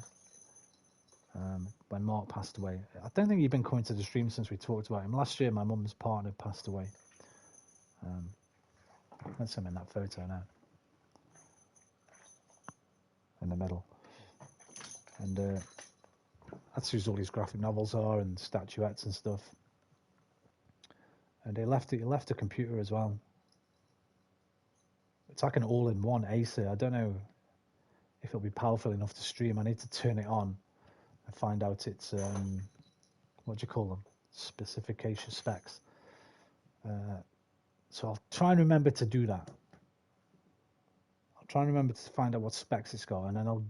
when Mark passed away. I don't think you've been coming to the stream since we talked about him. Last year, my mum's partner passed away. That's him in that photo now. In the middle. And that's who all these graphic novels are and statuettes and stuff. And he left a computer as well. It's like an all-in-one Acer. I don't know if it'll be powerful enough to stream. I need to turn it on and find out its what do you call them? Specification specs. So I'll try and remember to do that. I'll try and remember to find out what specs it's got, and then I'll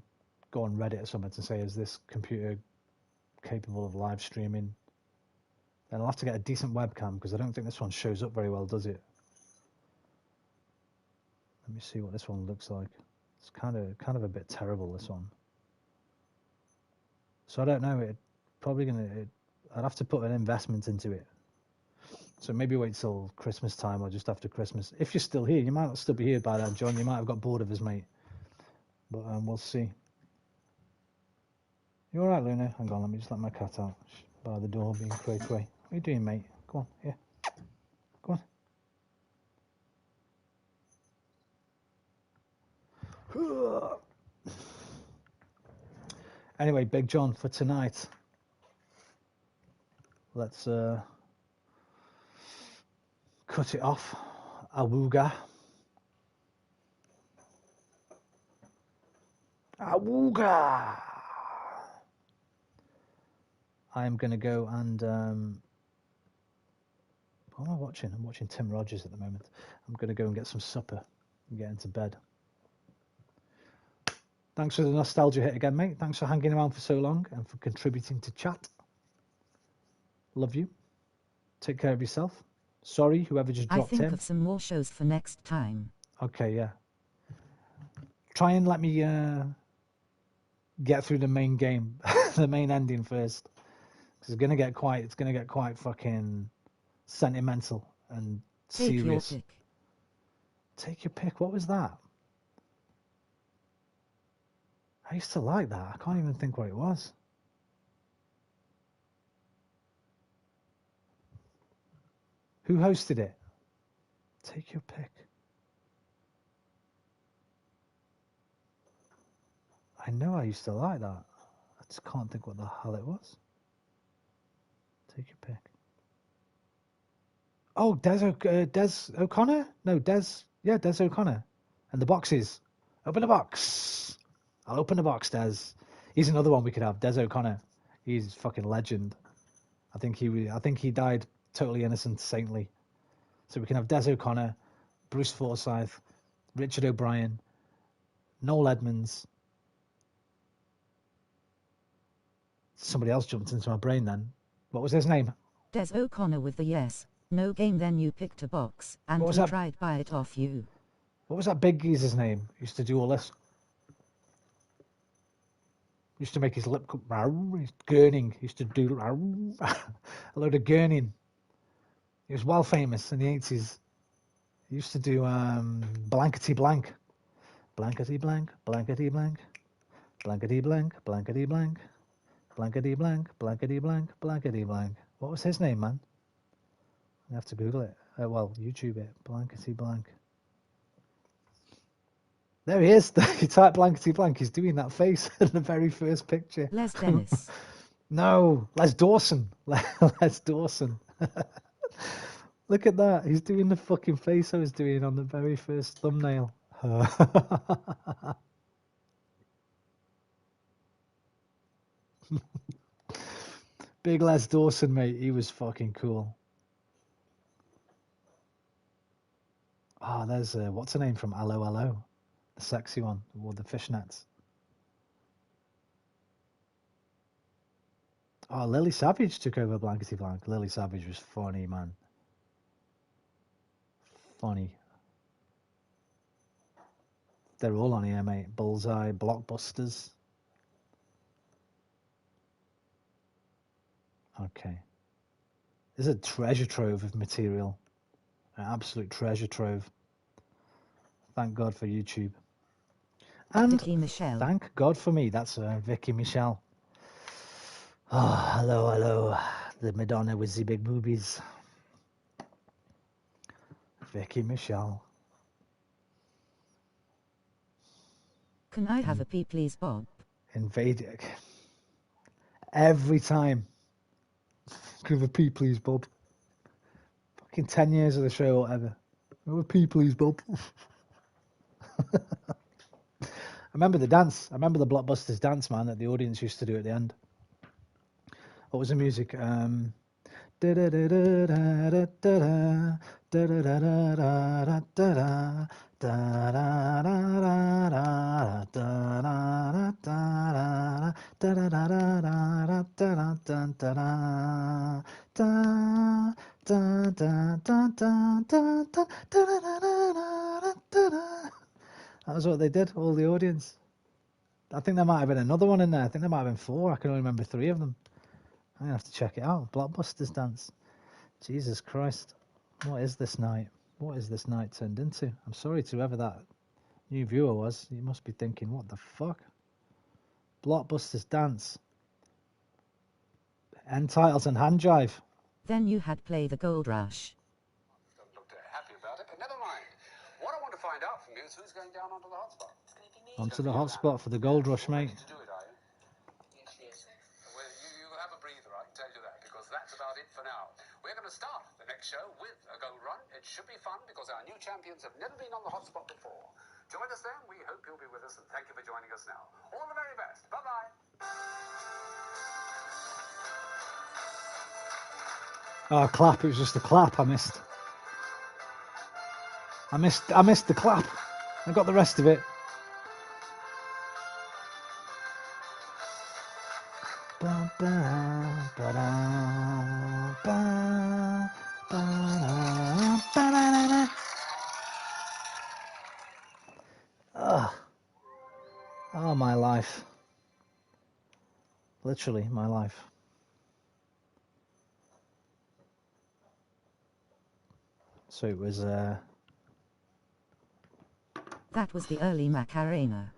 go on Reddit or something to say, is this computer capable of live streaming? Then I'll have to get a decent webcam because I don't think this one shows up very well, does it? Let me see what this one looks like. It's kind of a bit terrible, this one. So I don't know. I'd have to put an investment into it. So maybe wait till Christmas time or just after Christmas. If you're still here, you might not still be here by then, John. You might have got bored of us, mate. But we'll see. You all right, Luna? Hang on, let me just let my cat out. She's by the door being cray cray. What are you doing, mate? Go on, here. Go on. Anyway, Big John, for tonight, let's cut it off. Awooga. Awooga. I'm going to go and what am I watching? I'm watching Tim Rogers at the moment. I'm going to go and get some supper and get into bed. Thanks for the nostalgia hit again, mate. Thanks for hanging around for so long and for contributing to chat. Love you. Take care of yourself. Sorry, whoever just dropped in. I think of some more shows for next time. Okay, yeah. Try and let me get through the main game, the main ending first. Because it's gonna get quite fucking sentimental and serious. Take your pick. Take your pick. What was that? I used to like that. I can't even think what it was. Who hosted it? Take your pick. I know I used to like that. I just can't think what the hell it was. Take your pick. Oh, Des O'Connor? No, Des O'Connor. And the boxes. Open the box. I'll open the box, Des. He's another one we could have, Des O'Connor. He's a fucking legend. I think he died totally innocent, saintly. So we can have Des O'Connor, Bruce Forsyth, Richard O'Brien, Noel Edmonds. Somebody else jumped into my brain then. What was his name? Des O'Connor with the yes. No game, then you picked a box, and he tried to buy it off you. What was that big geezer's name? He used to do all this. He used to make his lip come. He's gurning. He used to do a load of gurning. He was well famous in the 80s. He used to do blankety blank. Blankety blank, blankety blank. Blankety blank, blankety blank. Blankety blank, blankety blank, blankety blank. What was his name, man? I have to Google it. Well, YouTube it. Blankety blank. There he is. You type blankety blank. He's doing that face in the very first picture. Les Dennis. No, Les Dawson. Les Dawson. Look at that. He's doing the fucking face I was doing on the very first thumbnail. Big Les Dawson, mate. He was fucking cool. Ah, there's what's her name from Allo Allo? The sexy one with the fishnets. Oh, Lily Savage took over Blankety Blank. Lily Savage was funny, man. Funny. They're all on here, mate. Bullseye, Blockbusters. Okay. There's a treasure trove of material. An absolute treasure trove. Thank God for YouTube. And Vicky Michelle. Thank God for me. That's Vicky Michelle. Oh, hello, hello. The Madonna with the big boobies. Vicky Michelle. Can I have a pee, please, Bob? Invading. Every time. Give a pee, please, Bob. Fucking 10 years of the show, whatever. Give a pee, please, Bob. I remember the dance. I remember the Blockbusters dance, man, that the audience used to do at the end. What was the music? That was what they did, all the audience. I think there might have been another one in there. I think there might have been 4. I can only remember 3 of them. I'm going to have to check it out. Blockbusters dance. Jesus Christ. What is this night? What is this night turned into? I'm sorry to whoever that new viewer was. You must be thinking, what the fuck? Blockbusters dance. End titles and hand jive. Then you had Play the Gold Rush. Don't look too happy about it, but never mind. What I want to find out from you is who's going down onto the hotspot. Onto the hotspot for the gold rush, mate. To do it, are you? Well, you have a breather, I can tell you that, because that's about it for now. We're going to start the next show with a gold run. It should be fun because our new champions have never been on the hotspot before. Join us then. We hope you'll be with us, and thank you for joining us now. All the very best. Bye-bye. Oh, clap. It was just a clap I missed. I missed the clap. I got the rest of it. Oh, my life. Literally, my life. So it was That was the early Macarena.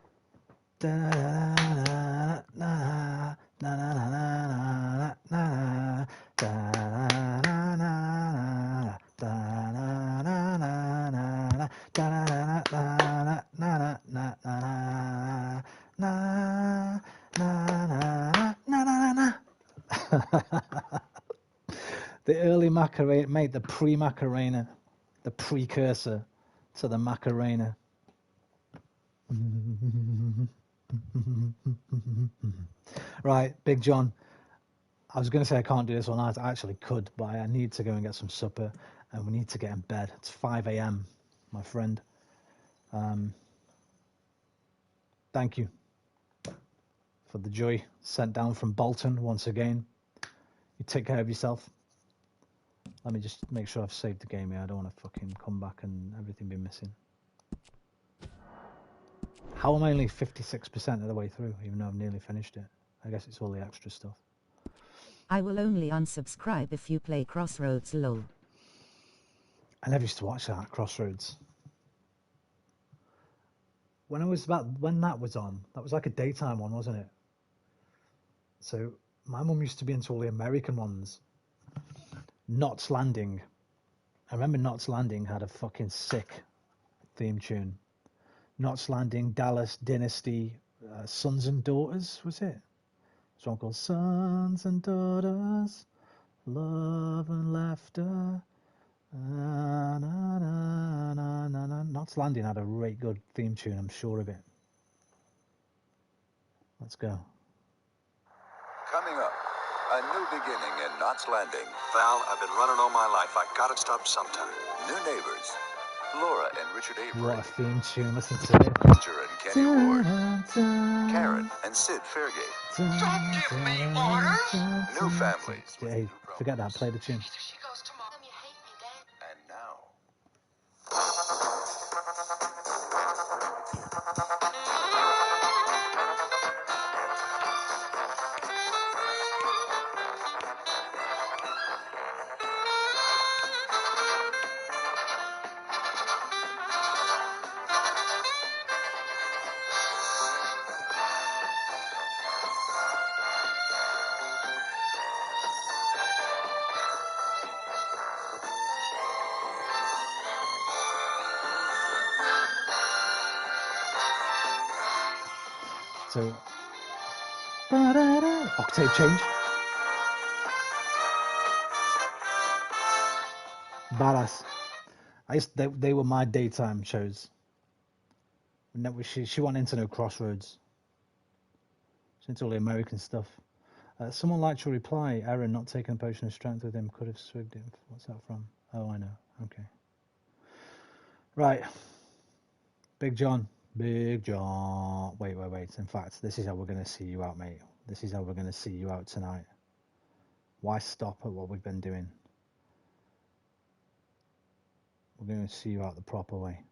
The early Macarena, mate, the pre-Macarena, the precursor to the Macarena. Right, Big John. I was going to say I can't do this all night. I actually could, but I need to go and get some supper, and we need to get in bed. It's 5 a.m., my friend. Thank you for the joy sent down from Bolton once again. You take care of yourself. Let me just make sure I've saved the game here. I don't want to fucking come back and everything be missing. How am I only 56% of the way through, even though I've nearly finished it? I guess it's all the extra stuff. I will only unsubscribe if you play Crossroads, lol. I never used to watch that, Crossroads. When that was on, that was like a daytime one, wasn't it? So my mum used to be into all the American ones. Knots Landing. I remember Knots Landing had a fucking sick theme tune. Knots Landing, Dallas, Dynasty, Sons and Daughters, was it? It's one called Sons and Daughters, Love and Laughter. Knots Landing had a really good theme tune, I'm sure of it. Let's go. Coming up, a new beginning in Knots Landing. Val, I've been running all my life. I gotta stop sometime. New neighbors. Laura and Richard Avery. What a theme tune, listen to it. Roger and Kenny Ward. Karen and Sid Fairgate. Don't give me orders! New families. Hey, forget that, play the tune. And now. So, octave change. Badass. They were my daytime shows. And that was she wanted to know Crossroads. She's into all the American stuff. Someone liked your reply. Aaron not taking a potion of strength with him could have swigged him. What's that from? Oh, I know. Okay. Right. Big John. Big John. Wait. In fact, this is how we're going to see you out, mate. This is how we're going to see you out tonight. Why stop at what we've been doing? We're going to see you out the proper way.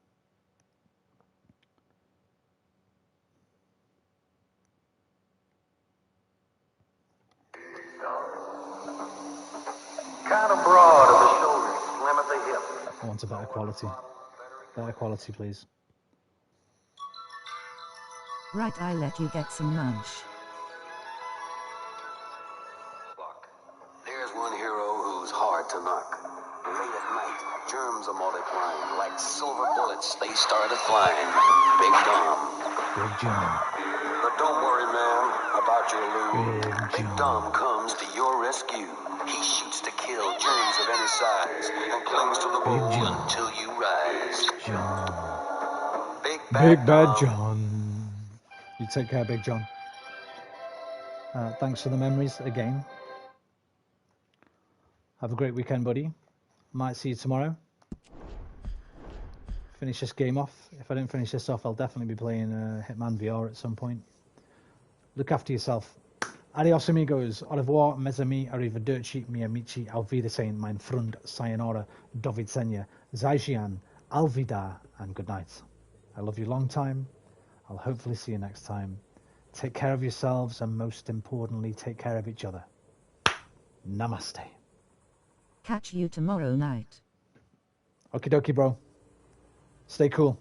Kind of broad at the shoulders, slim at the hip. I want a better quality. Better quality, please. Right, I let you get some lunch. There's one hero who's hard to knock. Late at night, germs are multiplying. Like silver bullets, they started flying. Big Dom. Big John. But don't worry, man, about your loot. Big Dom comes to your rescue. He shoots to kill germs of any size and clings to the bowl until you rise. John. Big Bad John. You take care, Big John. Thanks for the memories again. Have a great weekend, buddy. Might see you tomorrow. Finish this game off. If I don't finish this off, I'll definitely be playing Hitman VR at some point. Look after yourself. Adios, amigos. Au revoir, mes amis. Arrivederci, mi amici. Auf Wiedersehen, mein Freund. Sayonara. Do widzenia. Zaijian. Alvida. And good night. I love you long time. I'll hopefully see you next time. Take care of yourselves, and most importantly, take care of each other. Namaste. Catch you tomorrow night. Okie dokie, bro. Stay cool.